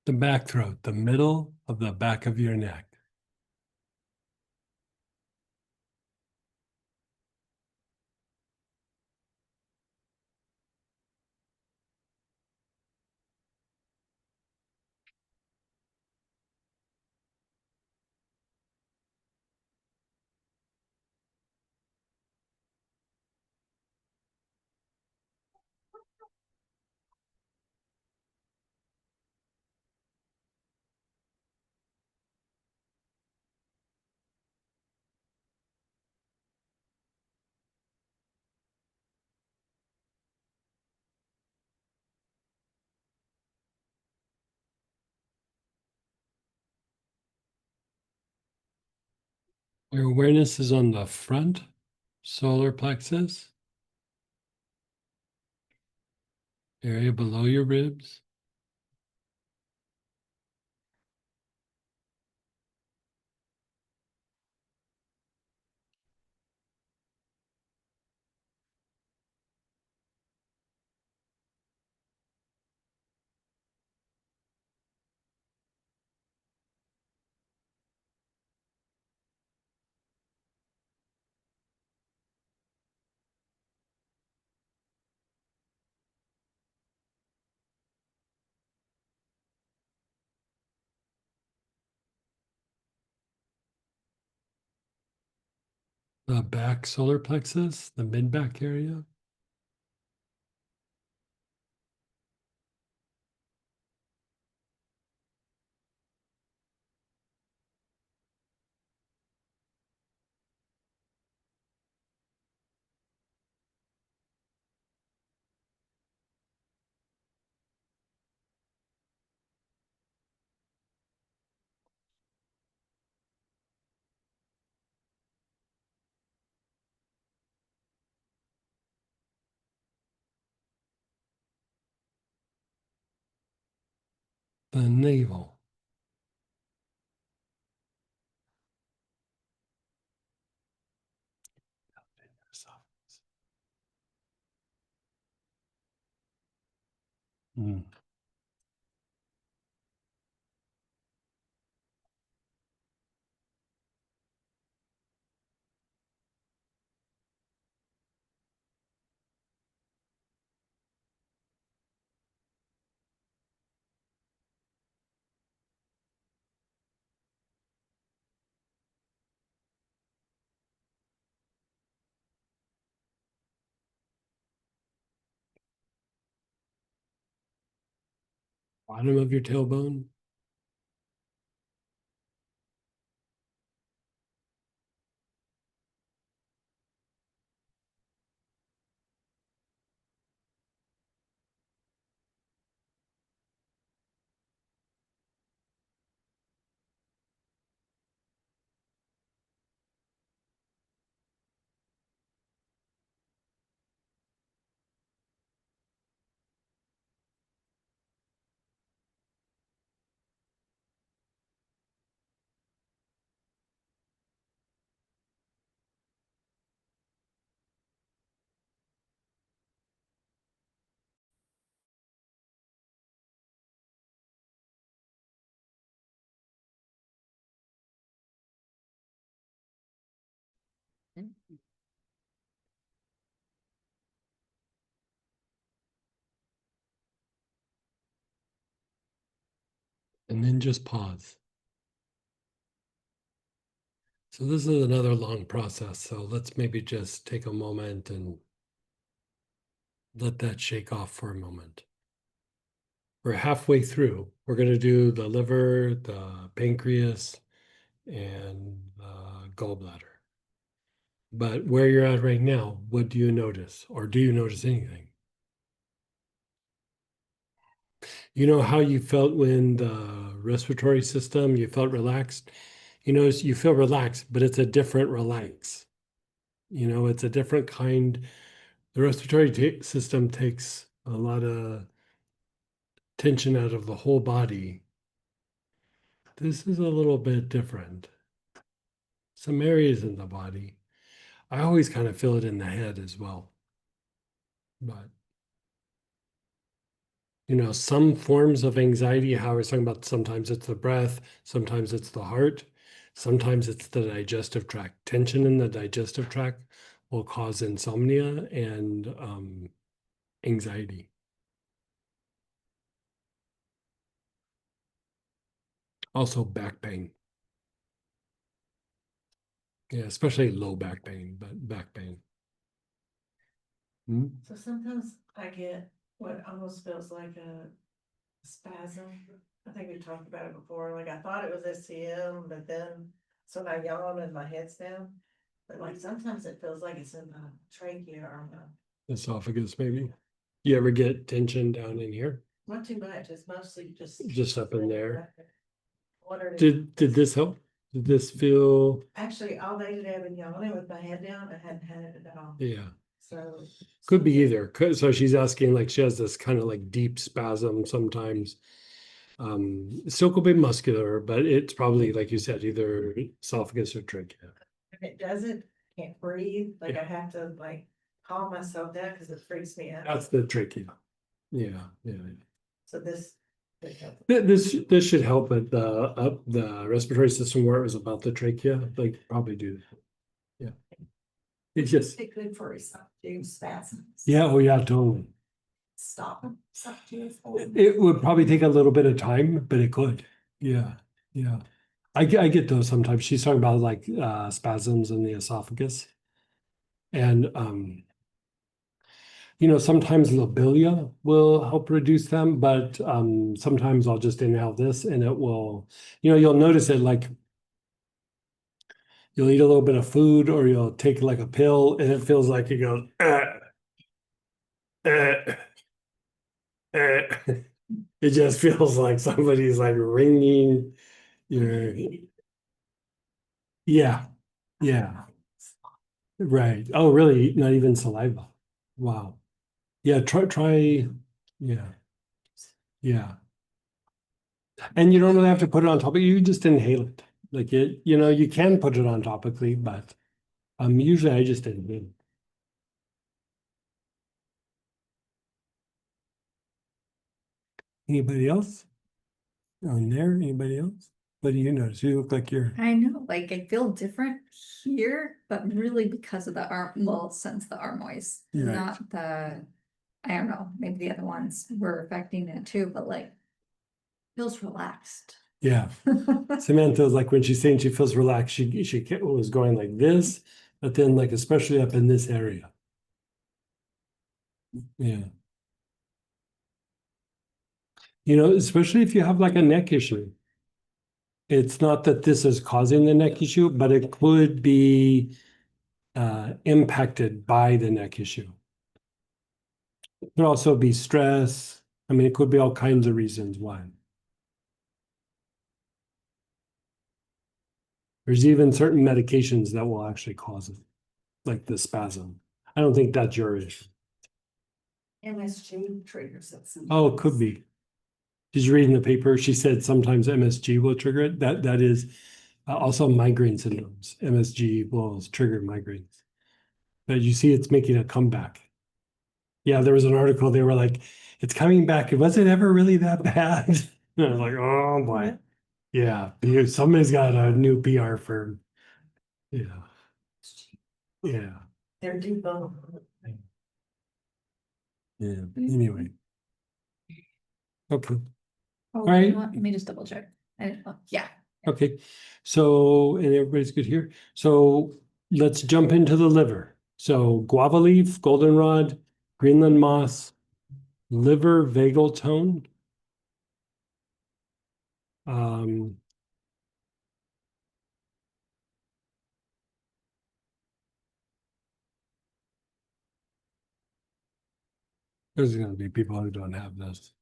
The back throat, the middle of the back of your neck. Your awareness is on the front solar plexus, area below your ribs. The back solar plexus, the mid back area. The navel. Mm. Bottom of your tailbone. And then just pause. So this is another long process. So let's maybe just take a moment and let that shake off for a moment. We're halfway through. We're going to do the liver, the pancreas, and the gallbladder. But where you're at right now, what do you notice? Or do you notice anything? You know how you felt when the respiratory system, you felt relaxed? You notice you feel relaxed, but it's a different relax. You know, it's a different kind. The respiratory system takes a lot of tension out of the whole body. This is a little bit different. Some areas in the body. I always kind of feel it in the head as well. But You know, some forms of anxiety, how I was talking about, sometimes it's the breath, sometimes it's the heart, sometimes it's the digestive tract. Tension in the digestive tract will cause insomnia and anxiety. Also back pain. Yeah, especially low back pain, but back pain. Hmm? So sometimes I get what almost feels like a spasm. I think we talked about it before, like I thought it was SCM, but then, so I yawn and my head's down. But like sometimes it feels like it's in the trachea or my, Esophagus, maybe. You ever get tension down in here? not too much, it's mostly just. Just up in there. Wondered if- Did this help? Did this feel? Actually, all day today I've been yawning with my head down, I hadn't had it at all, Yeah, so. could be either. So she's asking, like, she has this kind of like deep spasm sometimes. It still could be muscular, but it's probably, like you said, either esophagus or trachea. If it doesn't, can't breathe, like I have to like calm myself down because it freaks me out. That's the trachea. Yeah, yeah. So this. This should help with the respiratory system where it was about the trachea, like probably do that. Yeah. It's just, It's good for esophageal spasms. yeah, oh yeah, totally. Stop them. It would probably take a little bit of time, but it could. Yeah, yeah. I get those sometimes. She's talking about like spasms in the esophagus. And you know, sometimes lobelia will help reduce them, but sometimes I'll just inhale this and it will, you know, you'll notice it like you'll eat a little bit of food or you'll take like a pill and it feels like it goes, it just feels like somebody's like wringing your, yeah, yeah, right. Oh, really? Not even saliva. Wow. Yeah, try, yeah, yeah. And you don't really have to put it on top, you just inhale it. Like it, you know, you can put it on topically, but usually I just inhale. Anybody else? On there, anybody else? What do you notice? You look like you're, I know, like I feel different here, but really because of the arm, well, since the arm noise, Right. not the, I don't know, maybe the other ones were affecting it too, but like feels relaxed. yeah. Samantha was like, when she's saying she feels relaxed, she was going like this, but then like especially up in this area. Yeah. You know, especially if you have like a neck issue. It's not that this is causing the neck issue, but it could be impacted by the neck issue. It could also be stress. I mean, it could be all kinds of reasons why. There's even certain medications that will actually cause it, like the spasm. I don't think that's your issue. MSG triggers it. Oh, it could be. She's reading the paper. She said sometimes MSG will trigger it. That is also migraine syndromes. MSG will trigger migraines. But you see, it's making a comeback. Yeah, there was an article. They were like, "It's coming back. Was it ever really that bad?" And I was like, "Oh boy, yeah." Somebody's got a new PR firm. Yeah, yeah, They're deboned. yeah. Anyway, okay. Oh, Right. you know what? Let me just double check. I didn't look. Yeah. Okay, so, and everybody's good here. So let's jump into the liver. So guava leaf, goldenrod, Greenland moss, liver vagal tone. There's gonna be people who don't have this.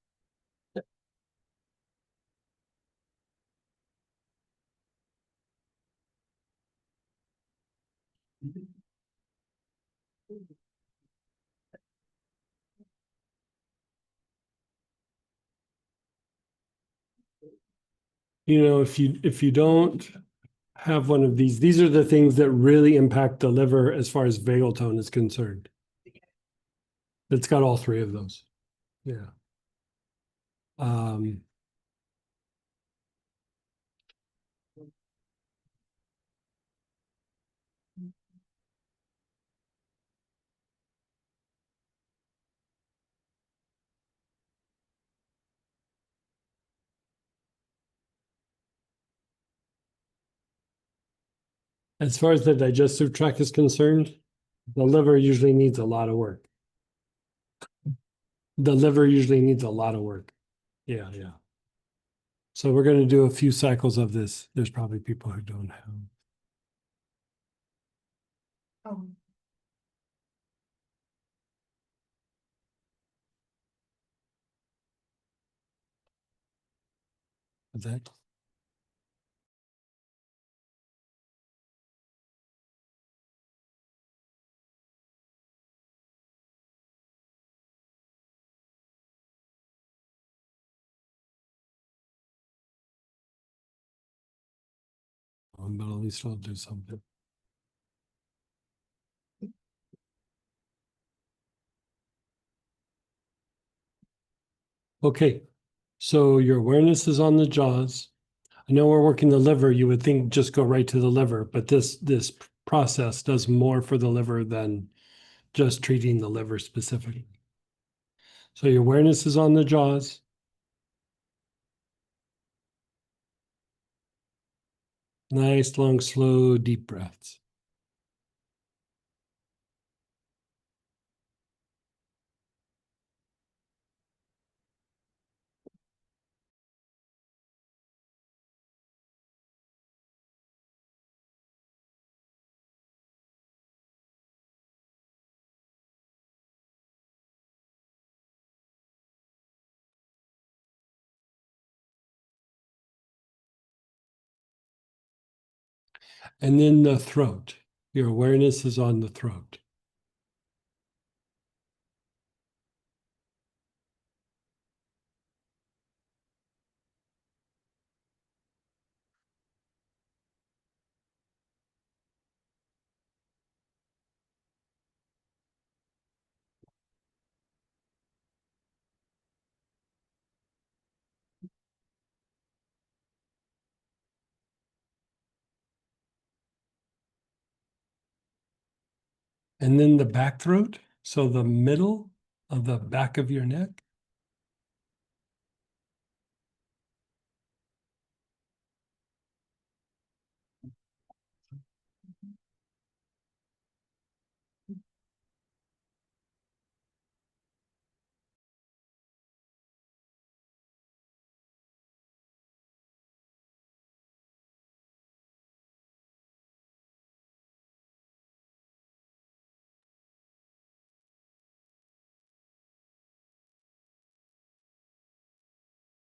You know, if you don't have one of these are the things that really impact the liver as far as vagal tone is concerned. It's got all three of those. Yeah. Um, as far as the digestive tract is concerned, the liver usually needs a lot of work. The liver usually needs a lot of work. Yeah, yeah. So we're going to do a few cycles of this. There's probably people who don't have. Oh, That. But at least I'll do something. Okay, so your awareness is on the jaws. I know we're working the liver. You would think just go right to the liver, but this process does more for the liver than just treating the liver specifically. So your awareness is on the jaws. Nice, long, slow, deep breaths. And then the throat. Your awareness is on the throat. And then the back throat. So the middle of the back of your neck.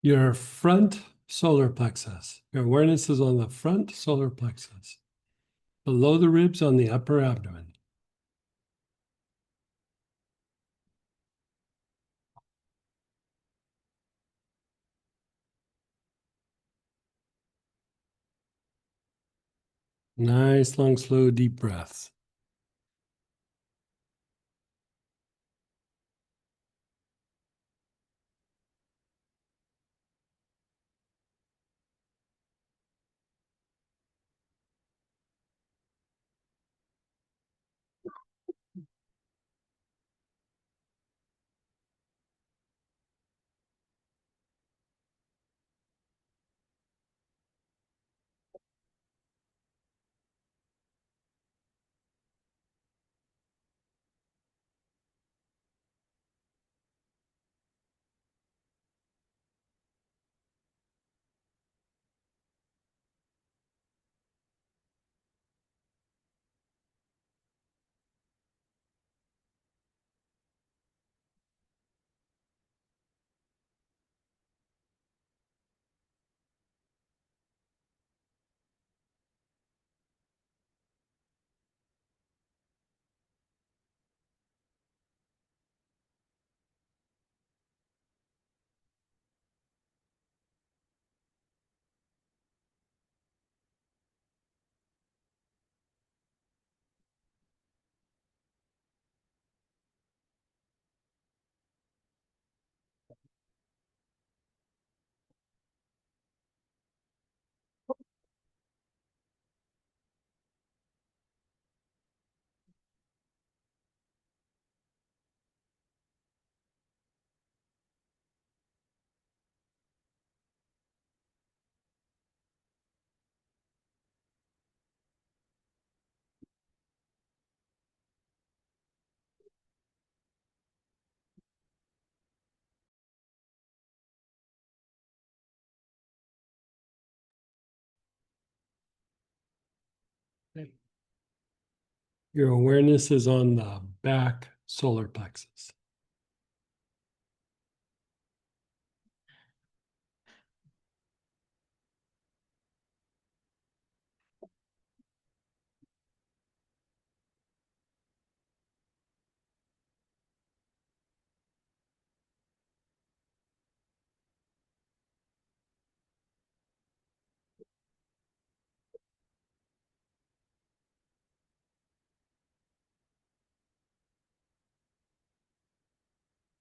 Your front solar plexus. Your awareness is on the front solar plexus. Below the ribs on the upper abdomen. Nice, long, slow, deep breaths. Your awareness is on the back solar plexus.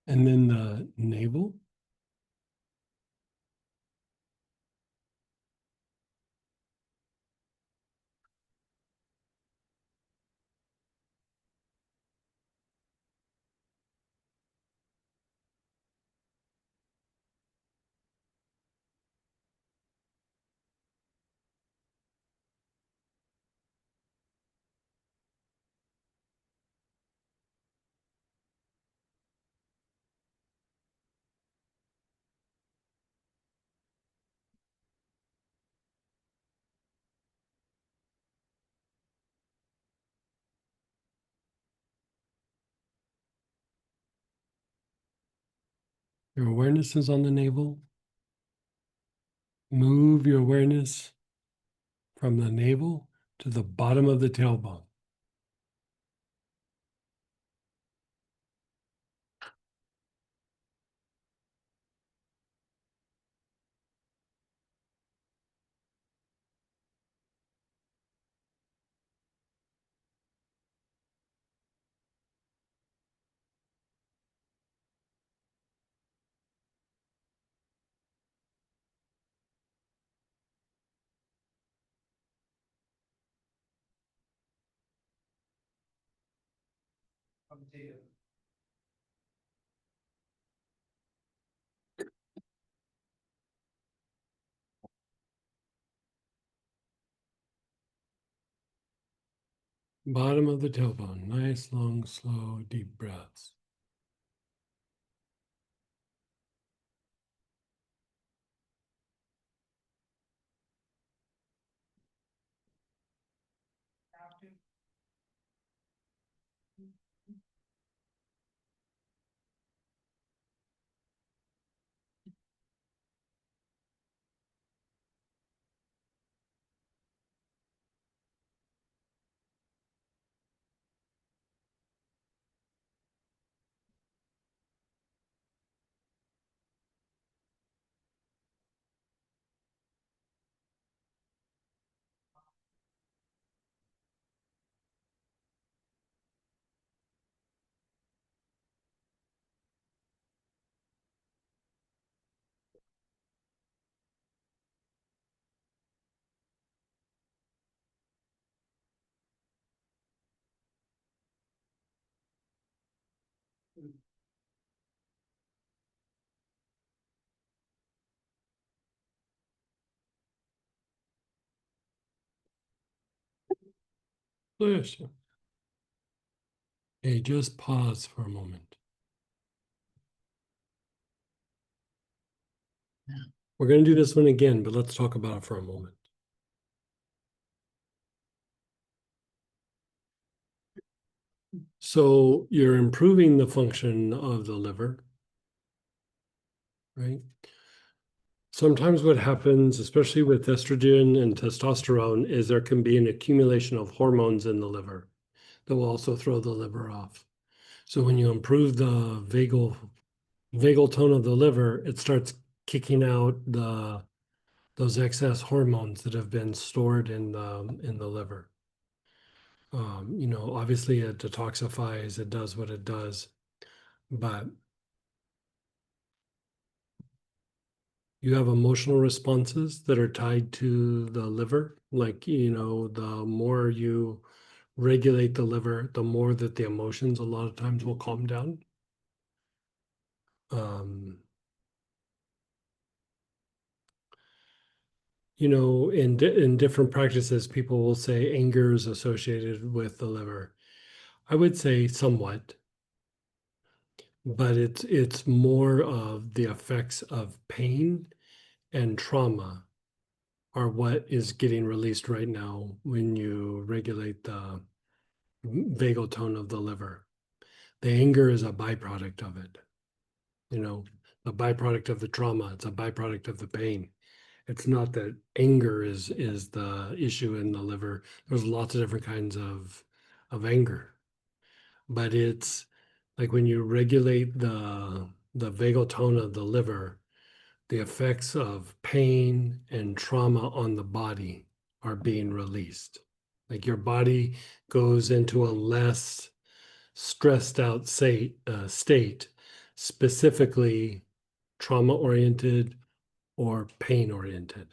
And then the navel. Your awareness is on the navel. Move your awareness from the navel to the bottom of the tailbone. Bottom of the tailbone. Nice, long, slow, deep breaths. Bless you. Okay, just pause for a moment. We're going to do this one again, but let's talk about it for a moment. So you're improving the function of the liver, right? Sometimes what happens, especially with estrogen and testosterone, is there can be an accumulation of hormones in the liver that will also throw the liver off. So when you improve the vagal tone of the liver, it starts kicking out those excess hormones that have been stored in the liver. You know, obviously it detoxifies, it does what it does, but you have emotional responses that are tied to the liver. Like, you know, the more you regulate the liver, the more that the emotions a lot of times will calm down. You know, in different practices, people will say anger is associated with the liver. I would say somewhat, but it's more of the effects of pain and trauma are what is getting released right now when you regulate the vagal tone of the liver. The anger is a byproduct of it. You know, a byproduct of the trauma. It's a byproduct of the pain. It's not that anger is the issue in the liver. There's lots of different kinds of anger. But it's like when you regulate the vagal tone of the liver, the effects of pain and trauma on the body are being released. Like your body goes into a less stressed out state, specifically trauma oriented or pain oriented.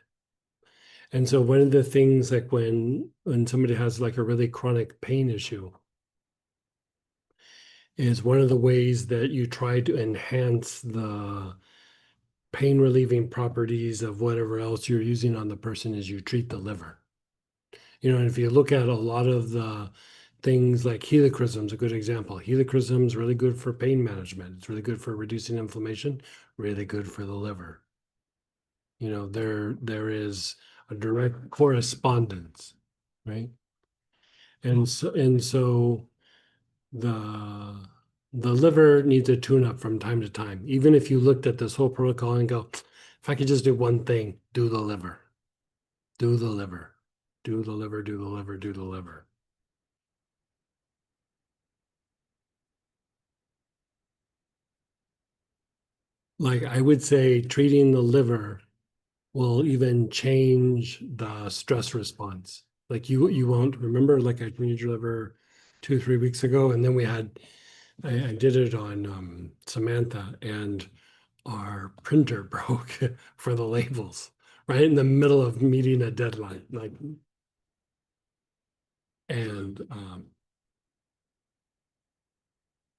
And so one of the things, like when somebody has like a really chronic pain issue, is one of the ways that you try to enhance the pain relieving properties of whatever else you're using on the person is you treat the liver. You know, and if you look at a lot of the things like helichrysum is a good example. Helichrysum is really good for pain management. It's really good for reducing inflammation, really good for the liver. You know, there is a direct correspondence, right? And so the liver needs a tune up from time to time. Even if you looked at this whole protocol and go, if I could just do one thing, do the liver, do the liver, do the liver, do the liver, do the liver. Like I would say treating the liver will even change the stress response. Like you won't remember, like I cleaned your liver 2-3 weeks ago, and then I did it on Samantha, and our printer broke for the labels right in the middle of meeting a deadline, like, and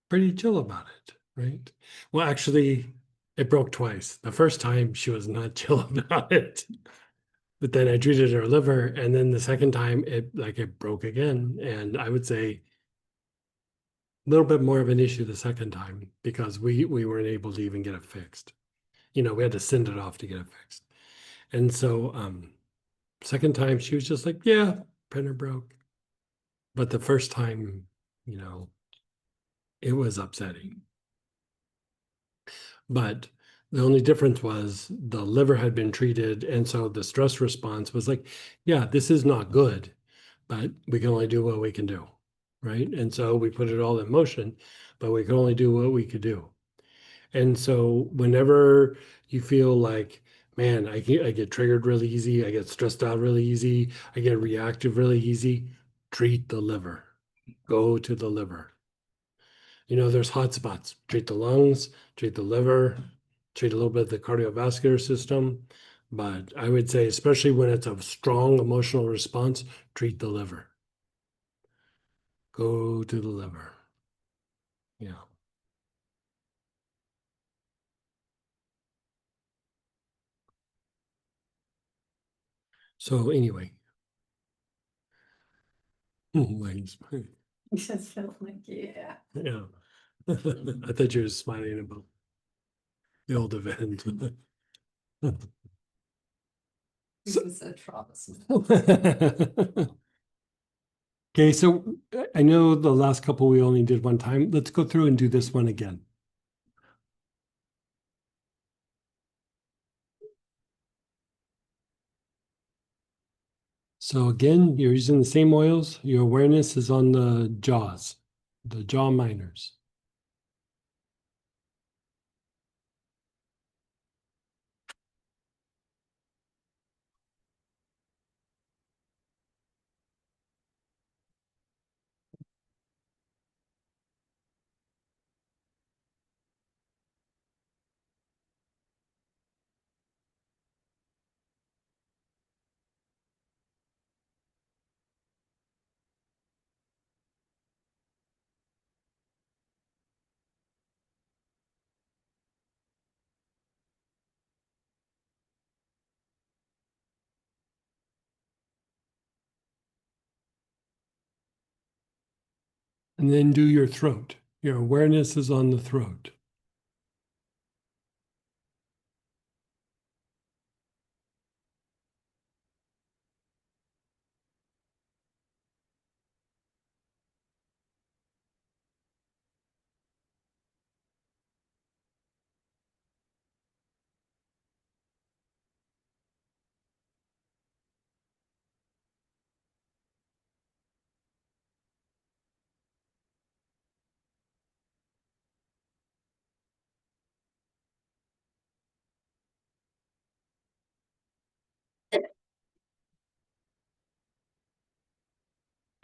pretty chill about it, right? Well, actually, it broke twice. The first time she was not chill about it, but then I treated her liver, and then the second time it broke again, and I would say a little bit more of an issue the second time because we weren't able to even get it fixed. You know, we had to send it off to get it fixed. And so second time she was just like, yeah, printer broke. But the first time, you know, it was upsetting. But the only difference was the liver had been treated. And so the stress response was like, yeah, this is not good, but we can only do what we can do. Right. And so we put it all in motion, but we can only do what we could do. And so whenever you feel like, man, I get triggered really easy, I get stressed out really easy, I get reactive really easy, treat the liver. Go to the liver. You know, there's hot spots. Treat the lungs, treat the liver, treat a little bit of the cardiovascular system. But I would say, especially when it's a strong emotional response, treat the liver. Go to the liver. Yeah. So anyway. Wings. You just felt like, yeah. Yeah. I thought you were smiling about the old event. This is so troublesome. Okay, so I know the last couple we only did one time. Let's go through and do this one again. So again, you're using the same oils. Your awareness is on the jaws, the jaw minors. And then do your throat. Your awareness is on the throat.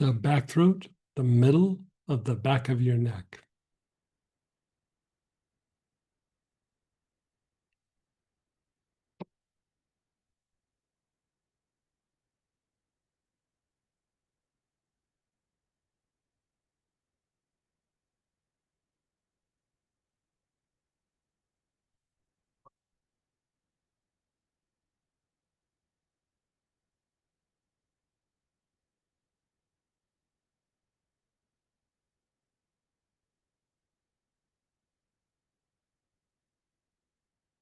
The back throat, the middle of the back of your neck.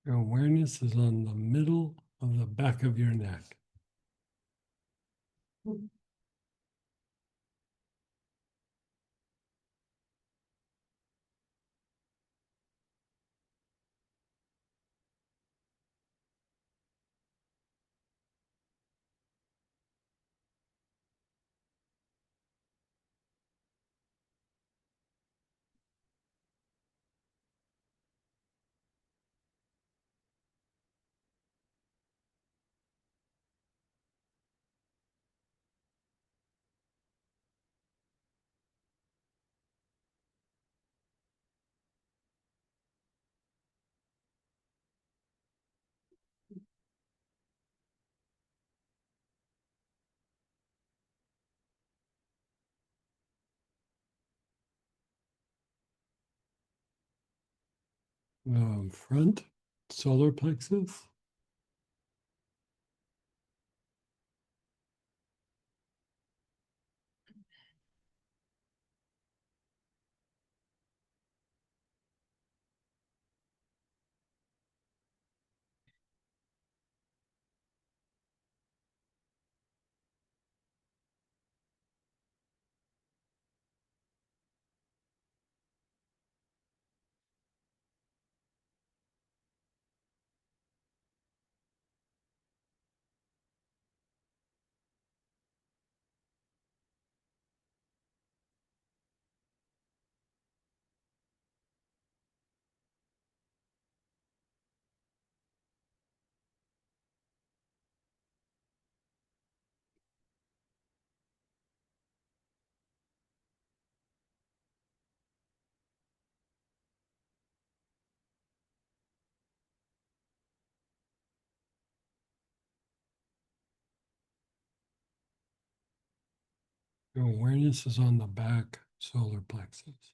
Your awareness is on the middle of the back of your neck. Front solar plexus. Your awareness is on the back solar plexus.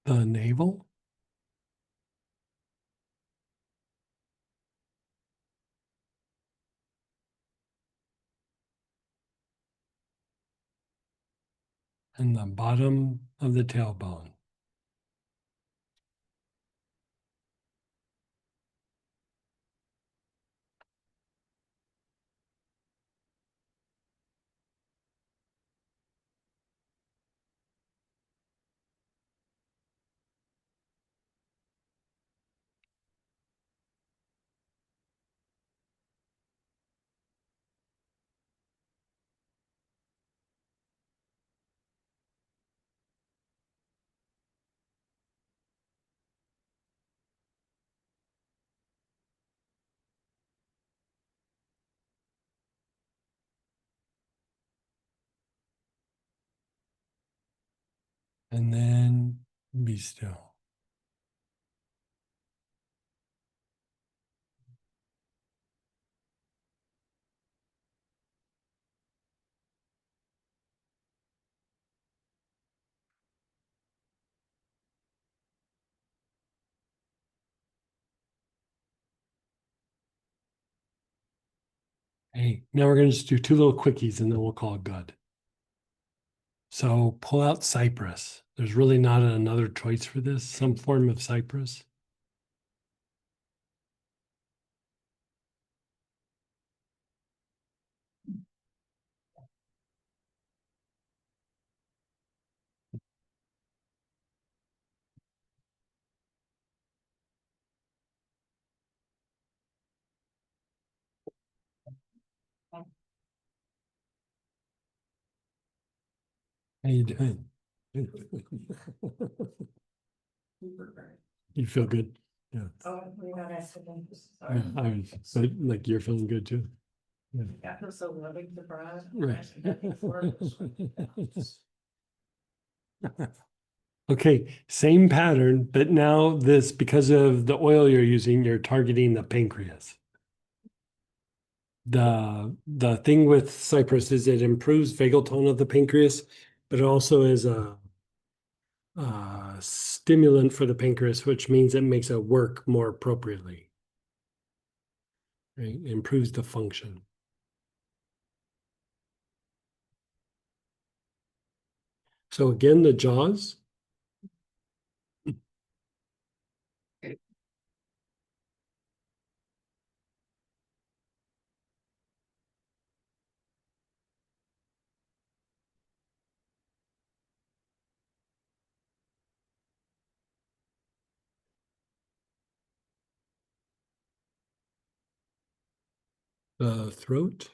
The navel. And the bottom of the tailbone. And then be still. Hey, now we're going to just do two little quickies and then we'll call it good. So pull out Cypress. There's really not another choice for this, some form of Cypress. How you doing? You feel good? Yeah. Oh, we got accident. Yeah, I was, so like you're feeling good too? Yeah. I feel so loving to Brad. Right. Okay, same pattern, but now this, because of the oil you're using, you're targeting the pancreas. The thing with cypress is it improves vagal tone of the pancreas, but it also is a stimulant for the pancreas, which means it makes it work more appropriately. Right? It improves the function. So again, the jaws. The throat.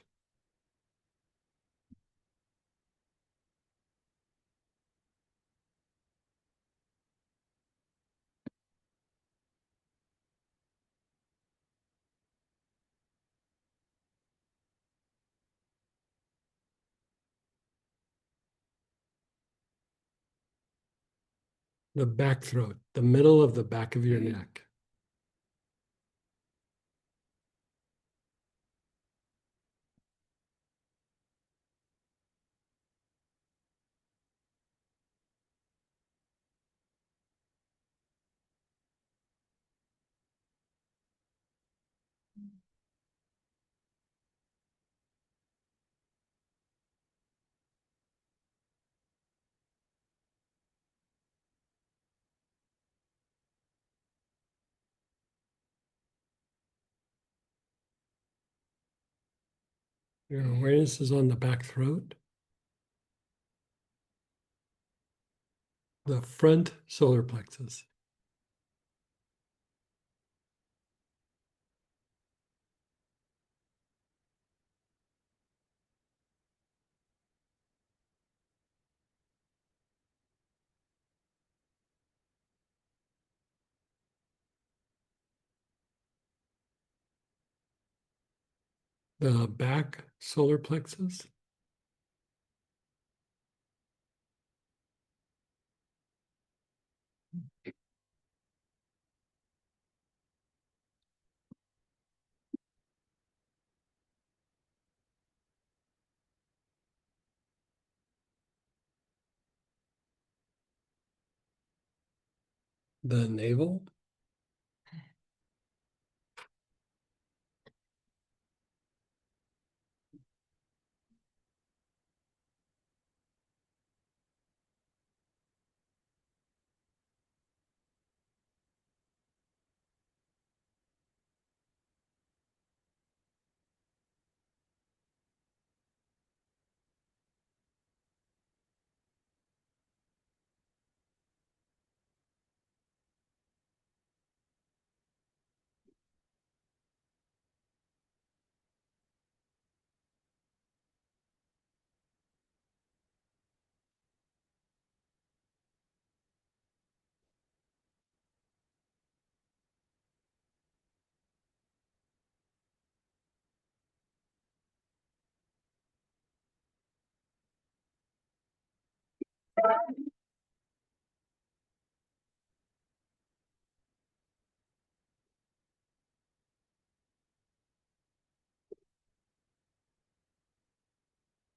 The back throat, the middle of the back of your neck. Your awareness is on the back throat. The front solar plexus. The back solar plexus. The navel.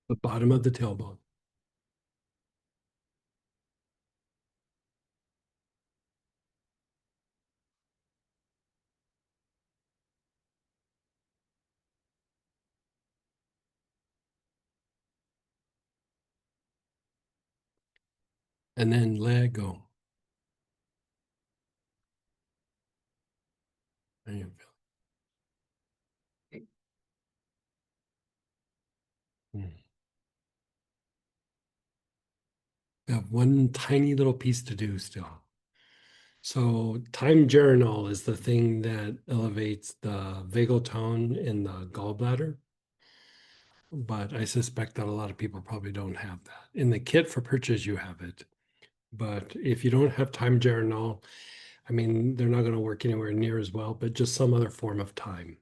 The bottom of the tailbone. And then let go. How you feel? We have one tiny little piece to do still. So time Geranol is the thing that elevates the vagal tone in the gallbladder. but I suspect that a lot of people probably don't have that. In the kit for purchase, you have it. But if you don't have time Geranol, I mean, they're not going to work anywhere near as well, but just some other form of time.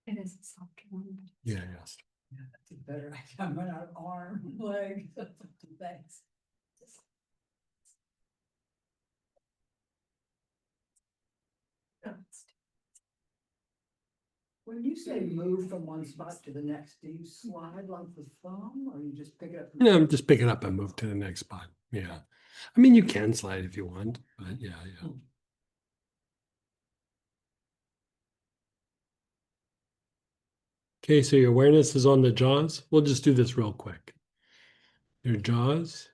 It is a softer one. Yeah, yes. Yeah, that's a better, I'm running out of arm, leg, thanks. When you say move from one spot to the next, do you slide like the thumb or you just pick it up? Yeah, I'm just picking up and move to the next spot. Yeah. I mean, you can slide if you want, but yeah. Okay, so your awareness is on the jaws. We'll just do this real quick. Your jaws.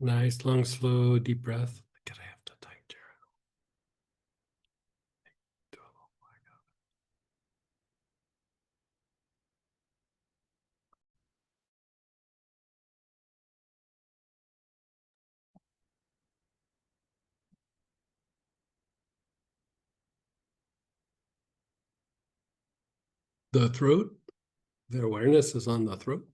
Nice, long, slow, deep breath. God, I have to type Geranol. Do a little black out. The throat. The awareness is on the throat.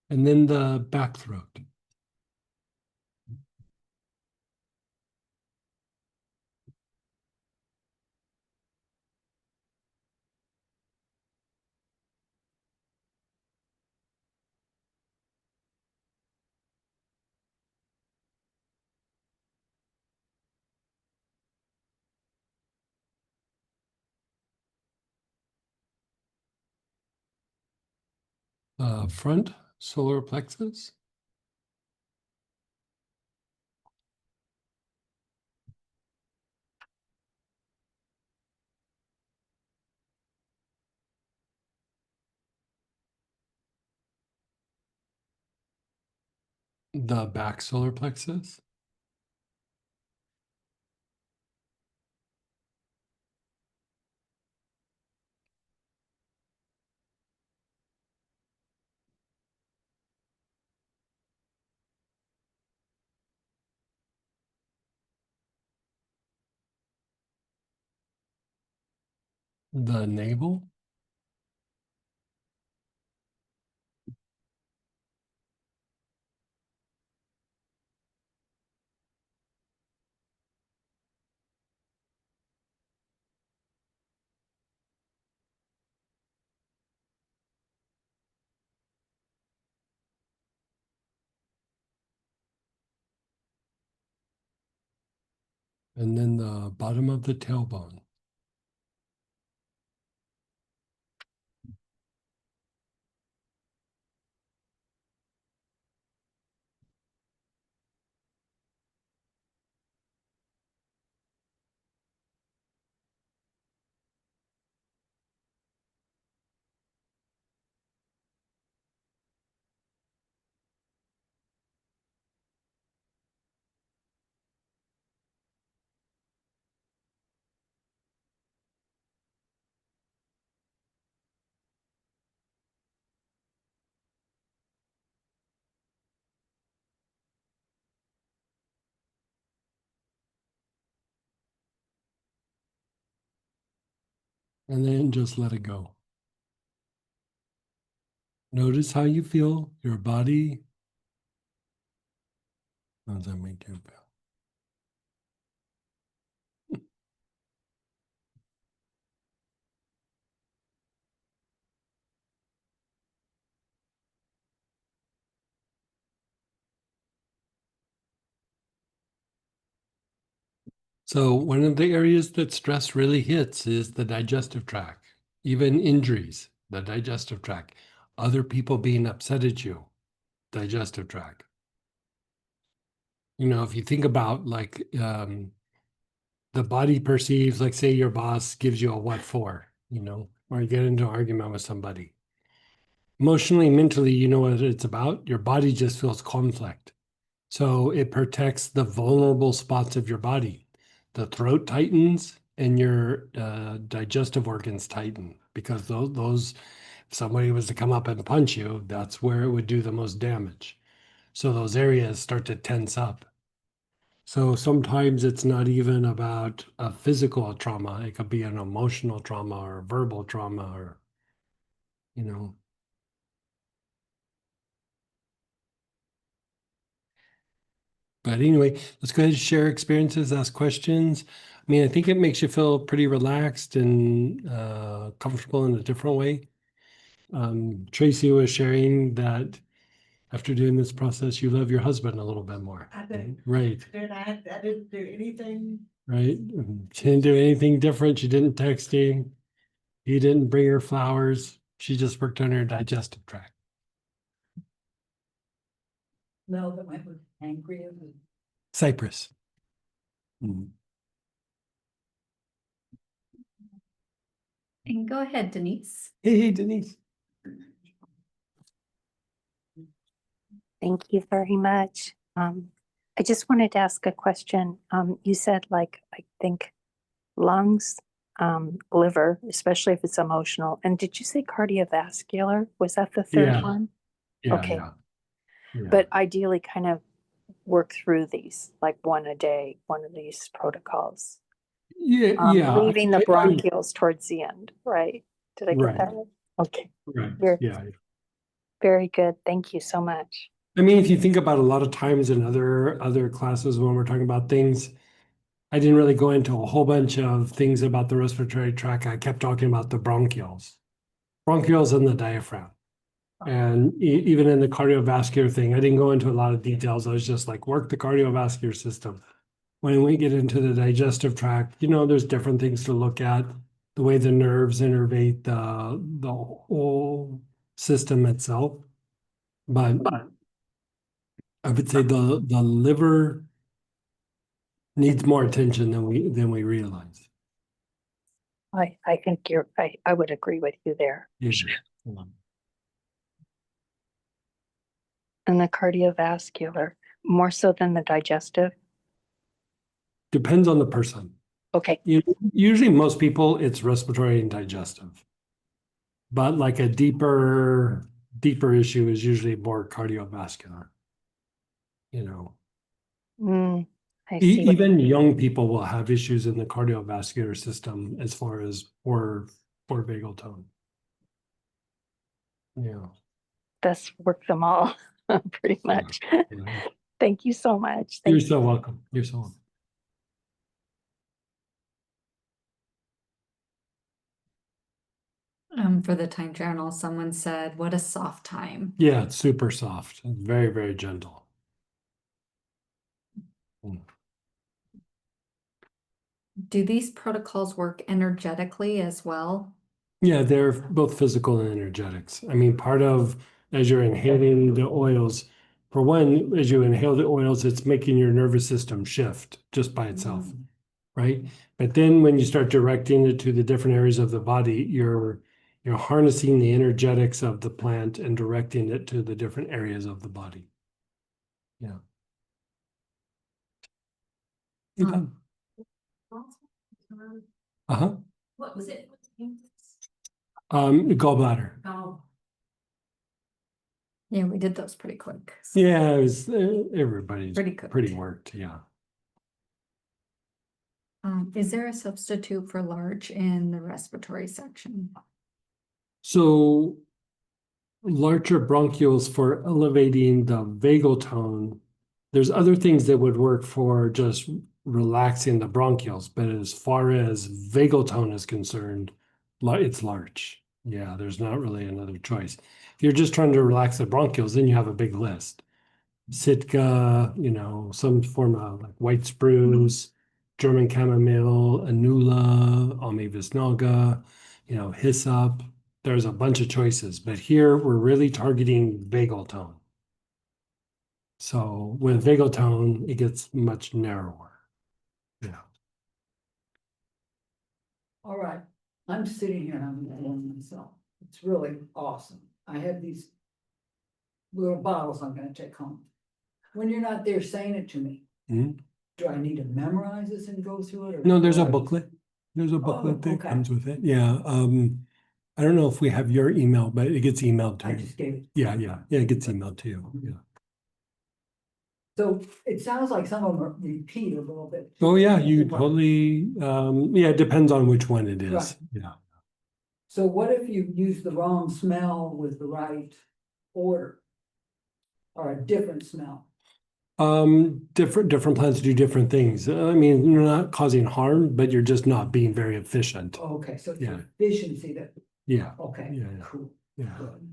And then the back throat. Front solar plexus. The back solar plexus. The navel. And then the bottom of the tailbone. And then just let it go. Notice how you feel, your body. How does that make you feel? So one of the areas that stress really hits is the digestive tract, even injuries, the digestive tract, other people being upset at you, digestive tract. You know, if you think about like the body perceives, like say your boss gives you a what for, you know, or you get into an argument with somebody. Emotionally, mentally, you know what it's about. Your body just feels conflict. So it protects the vulnerable spots of your body. the throat tightens and your digestive organs tighten, because those if somebody was to come up and punch you, that's where it would do the most damage. So those areas start to tense up. So sometimes it's not even about a physical trauma. It could be an emotional trauma or verbal trauma, or, you know. But anyway, let's go ahead and share experiences, ask questions. I mean, I think it makes you feel pretty relaxed and comfortable in a different way. Tracy was sharing that after doing this process, you love your husband a little bit more. I did. Right. I didn't do anything. Right. She didn't do anything different. She didn't text him. He didn't bring her flowers. She just worked on her digestive tract. No, that went with pancreas. Cyprus. Mm. And go ahead, Denise. Hey, Denise. Thank you very much. I just wanted to ask a question. You said like, I think lungs, liver, especially if it's emotional. And did you say cardiovascular? Was that the third Yeah. one? Yeah, Okay. yeah. But ideally kind of work through these, like one a day, one of these protocols. Yeah. Leaving the bronchioles towards the end, right? Did I get Right. that right? Okay. Right. You're Yeah. very good. Thank you so much. I mean, if you think about a lot of times in other classes when we're talking about things, I didn't really go into a whole bunch of things about the respiratory tract. I kept talking about the bronchioles and the diaphragm. And even in the cardiovascular thing, I didn't go into a lot of details. I was just like, work the cardiovascular system. When we get into the digestive tract, there's different things to look at, the way the nerves innervate the whole system itself. But I would say the liver needs more attention than we realize. I think I would agree with you there. Yeah. And the cardiovascular, more so than the digestive? Depends on the person. Okay. Usually most people, it's respiratory and digestive. But like a deeper issue is usually more cardiovascular. I see. Even young people will have issues in the cardiovascular system as far as poor vagal tone. Yeah. That's worked them all pretty much. Yeah. Thank you so much. You're so welcome. You're so welcome. For the time journal, someone said, what a soft time. Yeah, it's super soft. Very, very gentle. Do these protocols work energetically as well? Yeah, they're both physical and energetics. I mean, part of, as you're inhaling the oils, for one, as you inhale the oils, it's making your nervous system shift just by itself, right? But then when you start directing it to the different areas of the body, you're harnessing the energetics of the plant and directing it to the different areas of the body. Yeah. Uh-huh. What was it? Gallbladder. Oh. Yeah, we did those pretty quick. Yeah, it was everybody's Pretty good. pretty worked. Yeah. Is there a substitute for large in the respiratory section? So larger bronchioles for elevating the vagal tone. There's other things that would work for just relaxing the bronchioles, but as far as vagal tone is concerned, it's large. Yeah, there's not really another choice. If you're just trying to relax the bronchioles, then you have a big list. Sitka, some form of like white spruce, German chamomile, anula, Amyvis nigra, hyssop. There's a bunch of choices, but here we're really targeting vagal tone. So with vagal tone, it gets much narrower. Yeah. All right, I'm sitting here and I'm enjoying myself. It's really awesome. I have these little bottles I'm gonna take home. When you're not there saying it to me, Mhm. Do I need to memorize this and go through it? Or No, there's a or- booklet. There's a booklet that okay. comes with it. Yeah. I don't know if we have your email, but it gets emailed to I you. just gave it. Yeah, it gets emailed to you. Yeah. So it sounds like some of them repeat a little bit. Oh, yeah, you totally, yeah, it depends on which one it is. Right. Yeah. So what if you use the wrong smell with the right order? Or a different smell? Different plants do different things. I mean, you're not causing harm, but you're just not being very efficient. Okay, so it's Yeah. efficiency that, Yeah. okay, Yeah. cool. Yeah. Good.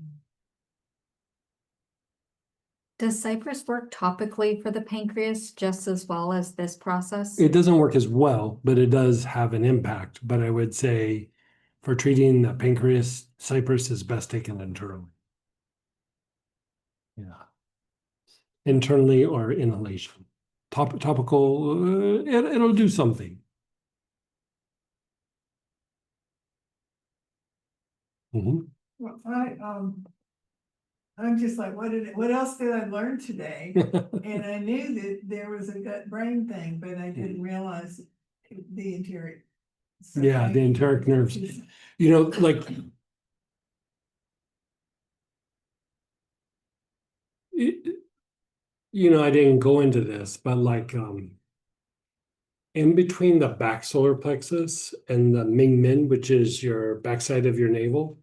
Does cypress work topically for the pancreas just as well as this process? It doesn't work as well, but it does have an impact. But I would say for treating the pancreas, cypress is best taken internally. Yeah. Internally or inhalation. Topical, it'll do something. Mhm. Well, I'm just like, what else did I learn today? And I knew that there was a gut brain thing, but I didn't realize the enteric. So Yeah, thank the you. enteric nerves. You know, like I didn't go into this, but like in between the back solar plexus and the Ming Men, which is your backside of your navel,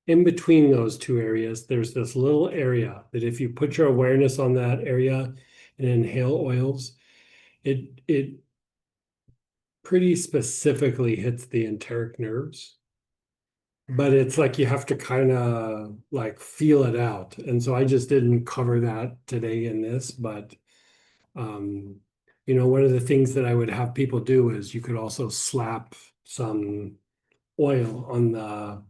in between those two areas, there's this little area that if you put your awareness on that area and inhale oils, it pretty specifically hits the enteric nerves. But it's like you have to kind of like feel it out. And so I just didn't cover that today in this, but one of the things that I would have people do is you could also slap some oil on the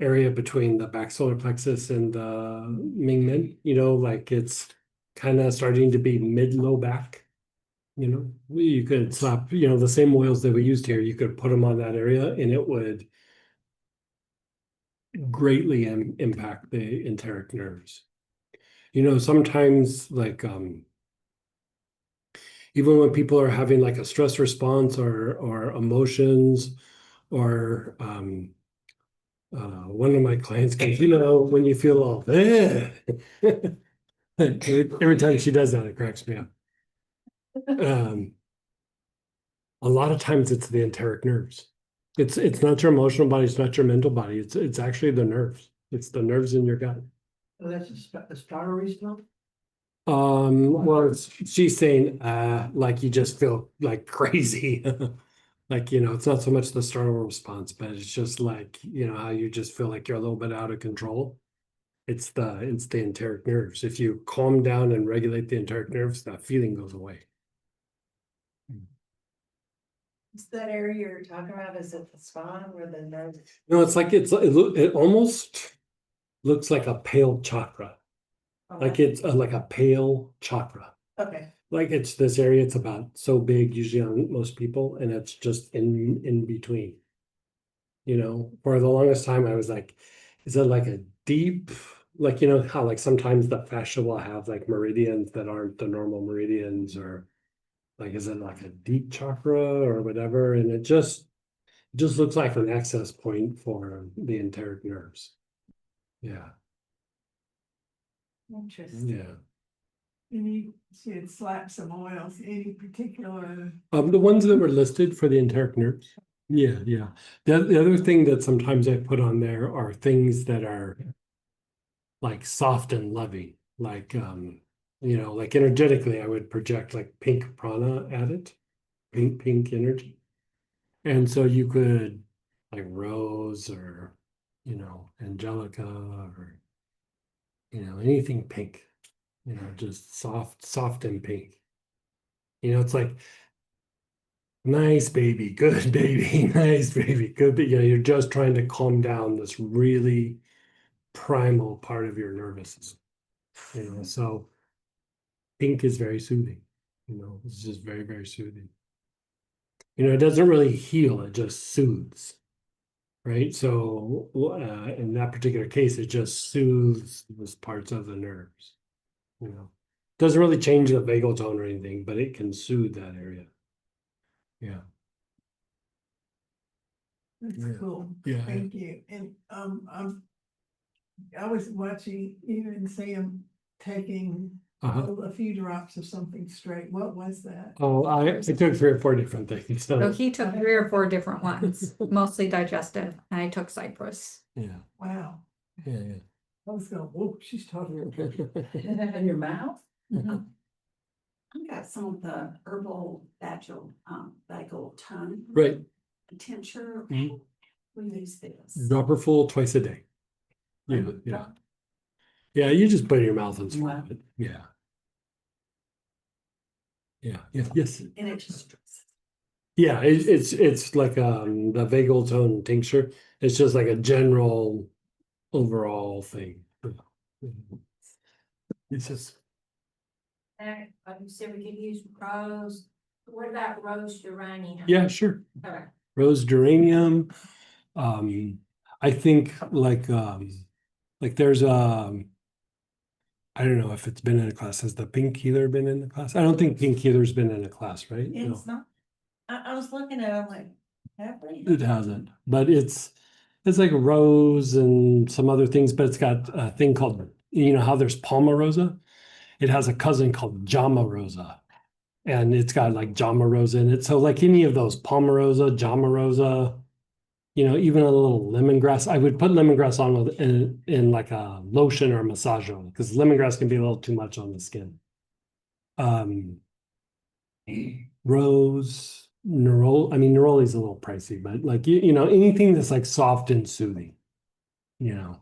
area between the back solar plexus and the Ming Men, like it's kind of starting to be mid-low back. You could slap, the same oils that we used here, you could put them on that area and it would greatly impact the enteric nerves. Sometimes like even when people are having like a stress response or emotions or one of my clients goes, when you feel all every time she does that, it cracks me up. A lot of times it's the enteric nerves. It's not your emotional body, it's not your mental body, it's actually the nerves. It's the nerves in your gut. Oh, that's a startery smell? Well, she's saying, like you just feel like crazy. Like, it's not so much the startle response, but it's just like, how you just feel like you're a little bit out of control. It's the enteric nerves. If you calm down and regulate the enteric nerves, that feeling goes away. Is that area you're talking about, is it the spine where the nerve? No, it's like it almost looks like a pale chakra. Like it's like a pale chakra. Okay. Like it's this area, it's about so big usually on most people, and it's just in between. For the longest time I was like, is it like a deep, like how like sometimes the fascia will have like meridians that aren't the normal meridians, or like is it like a deep chakra or whatever? And it just looks like an access point for the enteric nerves. Yeah. Interesting. Yeah. And you should slap some oils, any particular. The ones that were listed for the enteric nerves. Yeah. The other thing that sometimes I put on there are things that are like soft and loving, like like energetically, I would project like pink prana at it, pink energy. And so you could like rose or angelica or anything pink, just soft and pink. It's like nice baby, good baby, nice baby, good baby. You're just trying to calm down this really primal part of your nervous system. So pink is very soothing. It's just very, very soothing. It doesn't really heal, it just soothes. Right. So in that particular case, it just soothes those parts of the nerves. Doesn't really change the vagal tone or anything, but it can soothe that area. Yeah. That's Yeah. cool. Yeah. Thank you. And, I was watching you and Sam taking Uh-huh. a few drops of something straight. What was that? Oh, I took 3 or 4 different things. So he took 3 or 4 different ones, mostly digestive, and I took cypress. Yeah. Wow. Yeah. I was going, whoa, she's talking. In your mouth? Mhm. I've got some of the herbal vagal tone Right. tincture. Mhm. We use this. Dropper full twice a day. Yeah. Yeah. Yeah. You just put it in your mouth and swallow it. Yeah. Yeah. Yeah. Yes. And it just. Yeah. It's like the vagal tone tincture. It's just like a general overall thing. It's just Like you said, we could use rose. What about rose geranium? yeah, sure. Okay. Rose geranium. I think like there's I don't know if it's been in a class. Has the pink healer been in the class? I don't think pink healer's been in a class, right? No. It's not, I was looking at it, I'm like, have we? It hasn't, but it's like rose and some other things, but it's got a thing called, you know how there's Palmarosa? It has a cousin called Jamarosa. And it's got like Jamarosa in it. So like any of those Palmarosa, Jamarosa, you know, even a little lemongrass. I would put lemongrass on in like a lotion or a massage oil because lemongrass can be a little too much on the skin. Rose, neroli is a little pricey, but like you know, anything that's like soft and soothing, you know.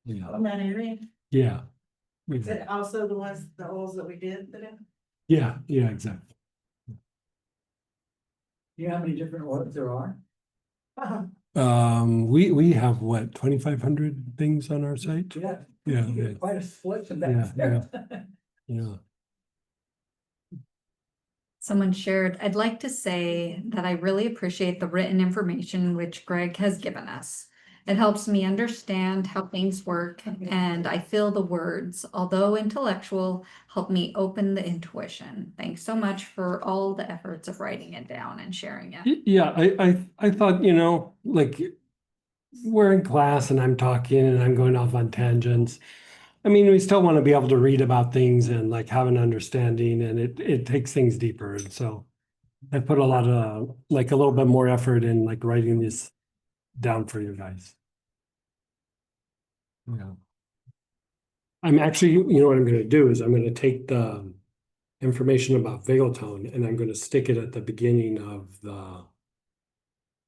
Yeah. In that area. Yeah. Is it also the oils that we did today? Yeah, exactly. You know how many different oils there are? We have what, 2,500 things on our site? Yeah. Yeah. Quite a selection Yeah, back there. Yeah. Someone shared, I'd like to say that I really appreciate the written information which Greg has given us. It helps me understand how things work and I feel the words, although intellectual, help me open the intuition. Thanks so much for all the efforts of writing it down and sharing it. Yeah, I thought, you know, like we're in class and I'm talking and I'm going off on tangents. I mean, we still want to be able to read about things and like have an understanding, and it takes things deeper. And so I put a lot of like a little bit more effort in like writing this down for you guys. Yeah. I'm actually, you know what I'm going to do is I'm going to take the information about vagal tone and I'm going to stick it at the beginning of the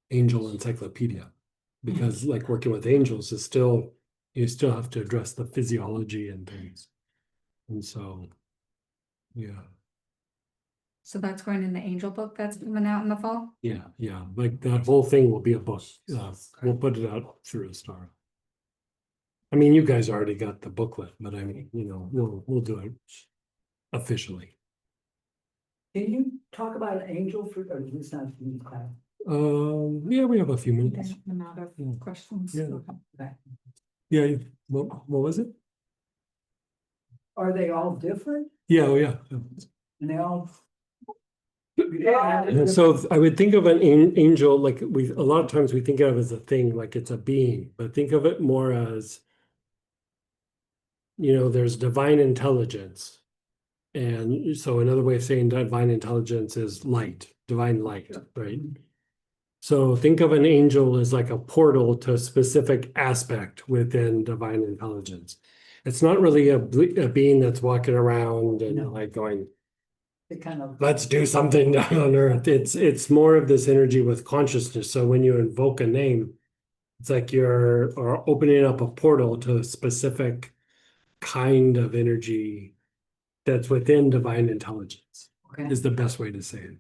angel encyclopedia, because like working with angels is still, you still have to address the physiology and things. And so, yeah. So that's going in the angel book that's coming out in the fall? Yeah, like that whole thing will be a book. We'll put it out through Astara. I mean, you guys already got the booklet, but I mean, you know, we'll do it officially. Can you talk about an angel for, or is this not in class? Yeah, we have a few minutes. I'm out of questions. Yeah. Okay. Yeah, what was it? Are they all different? Yeah, oh yeah. And they all? So I would think of an angel, like a lot of times we think of it as a thing, like it's a being, but think of it more as, you know, there's divine intelligence. And so another way of saying divine intelligence is light, divine light, right? So think of an angel as like a portal to a specific aspect within divine intelligence. It's not really a being that's walking around and like going, Kind of, let's do something down on earth. It's more of this energy with consciousness. So when you invoke a name, it's like you're opening up a portal to a specific kind of energy that's within divine intelligence. okay. Is the best way to say it.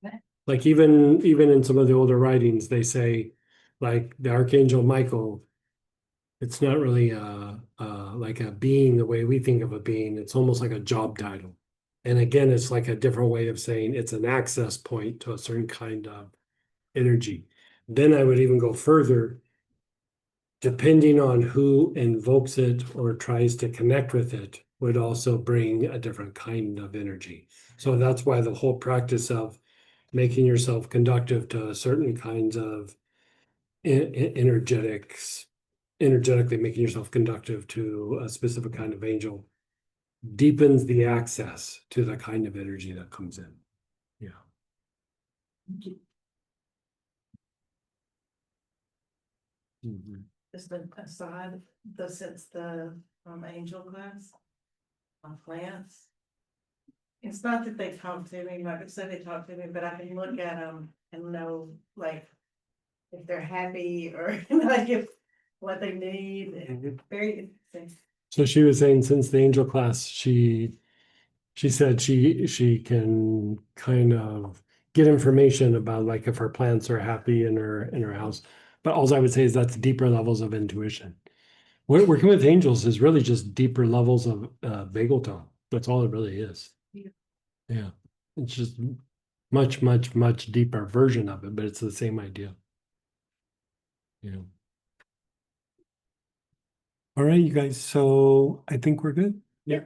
Okay. Like even in some of the older writings, they say like the Archangel Michael, it's not really like a being the way we think of a being. It's almost like a job title. And again, it's like a different way of saying it's an access point to a certain kind of energy. Then I would even go further, depending on who invokes it or tries to connect with it, would also bring a different kind of energy. So that's why the whole practice of making yourself conductive to certain kinds of energetically making yourself conductive to a specific kind of angel deepens the access to the kind of energy that comes in. Yeah. Mhm. Just an aside, since the angel class on plants. It's not that they talk to me, like I said, they talk to me, but I can look at them and know like if they're happy or like if what they need. Very interesting. So she was saying since the angel class, she said she can kind of get information about like if her plants are happy in her house. But all I would say is that's deeper levels of intuition. Working with angels is really just deeper levels of bagel tone. That's all it really is. Yeah. It's just much, much, much deeper version of it, but it's the same idea. Yeah. All right, you guys. So I think we're good. Yeah.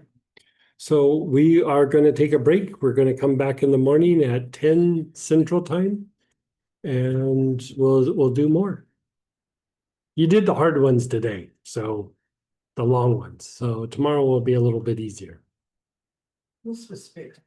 So we are going to take a break. We're going to come back in the morning at 10 Central Time, and we'll do more. You did the hard ones today, so the long ones. So tomorrow will be a little bit easier. This was spirit.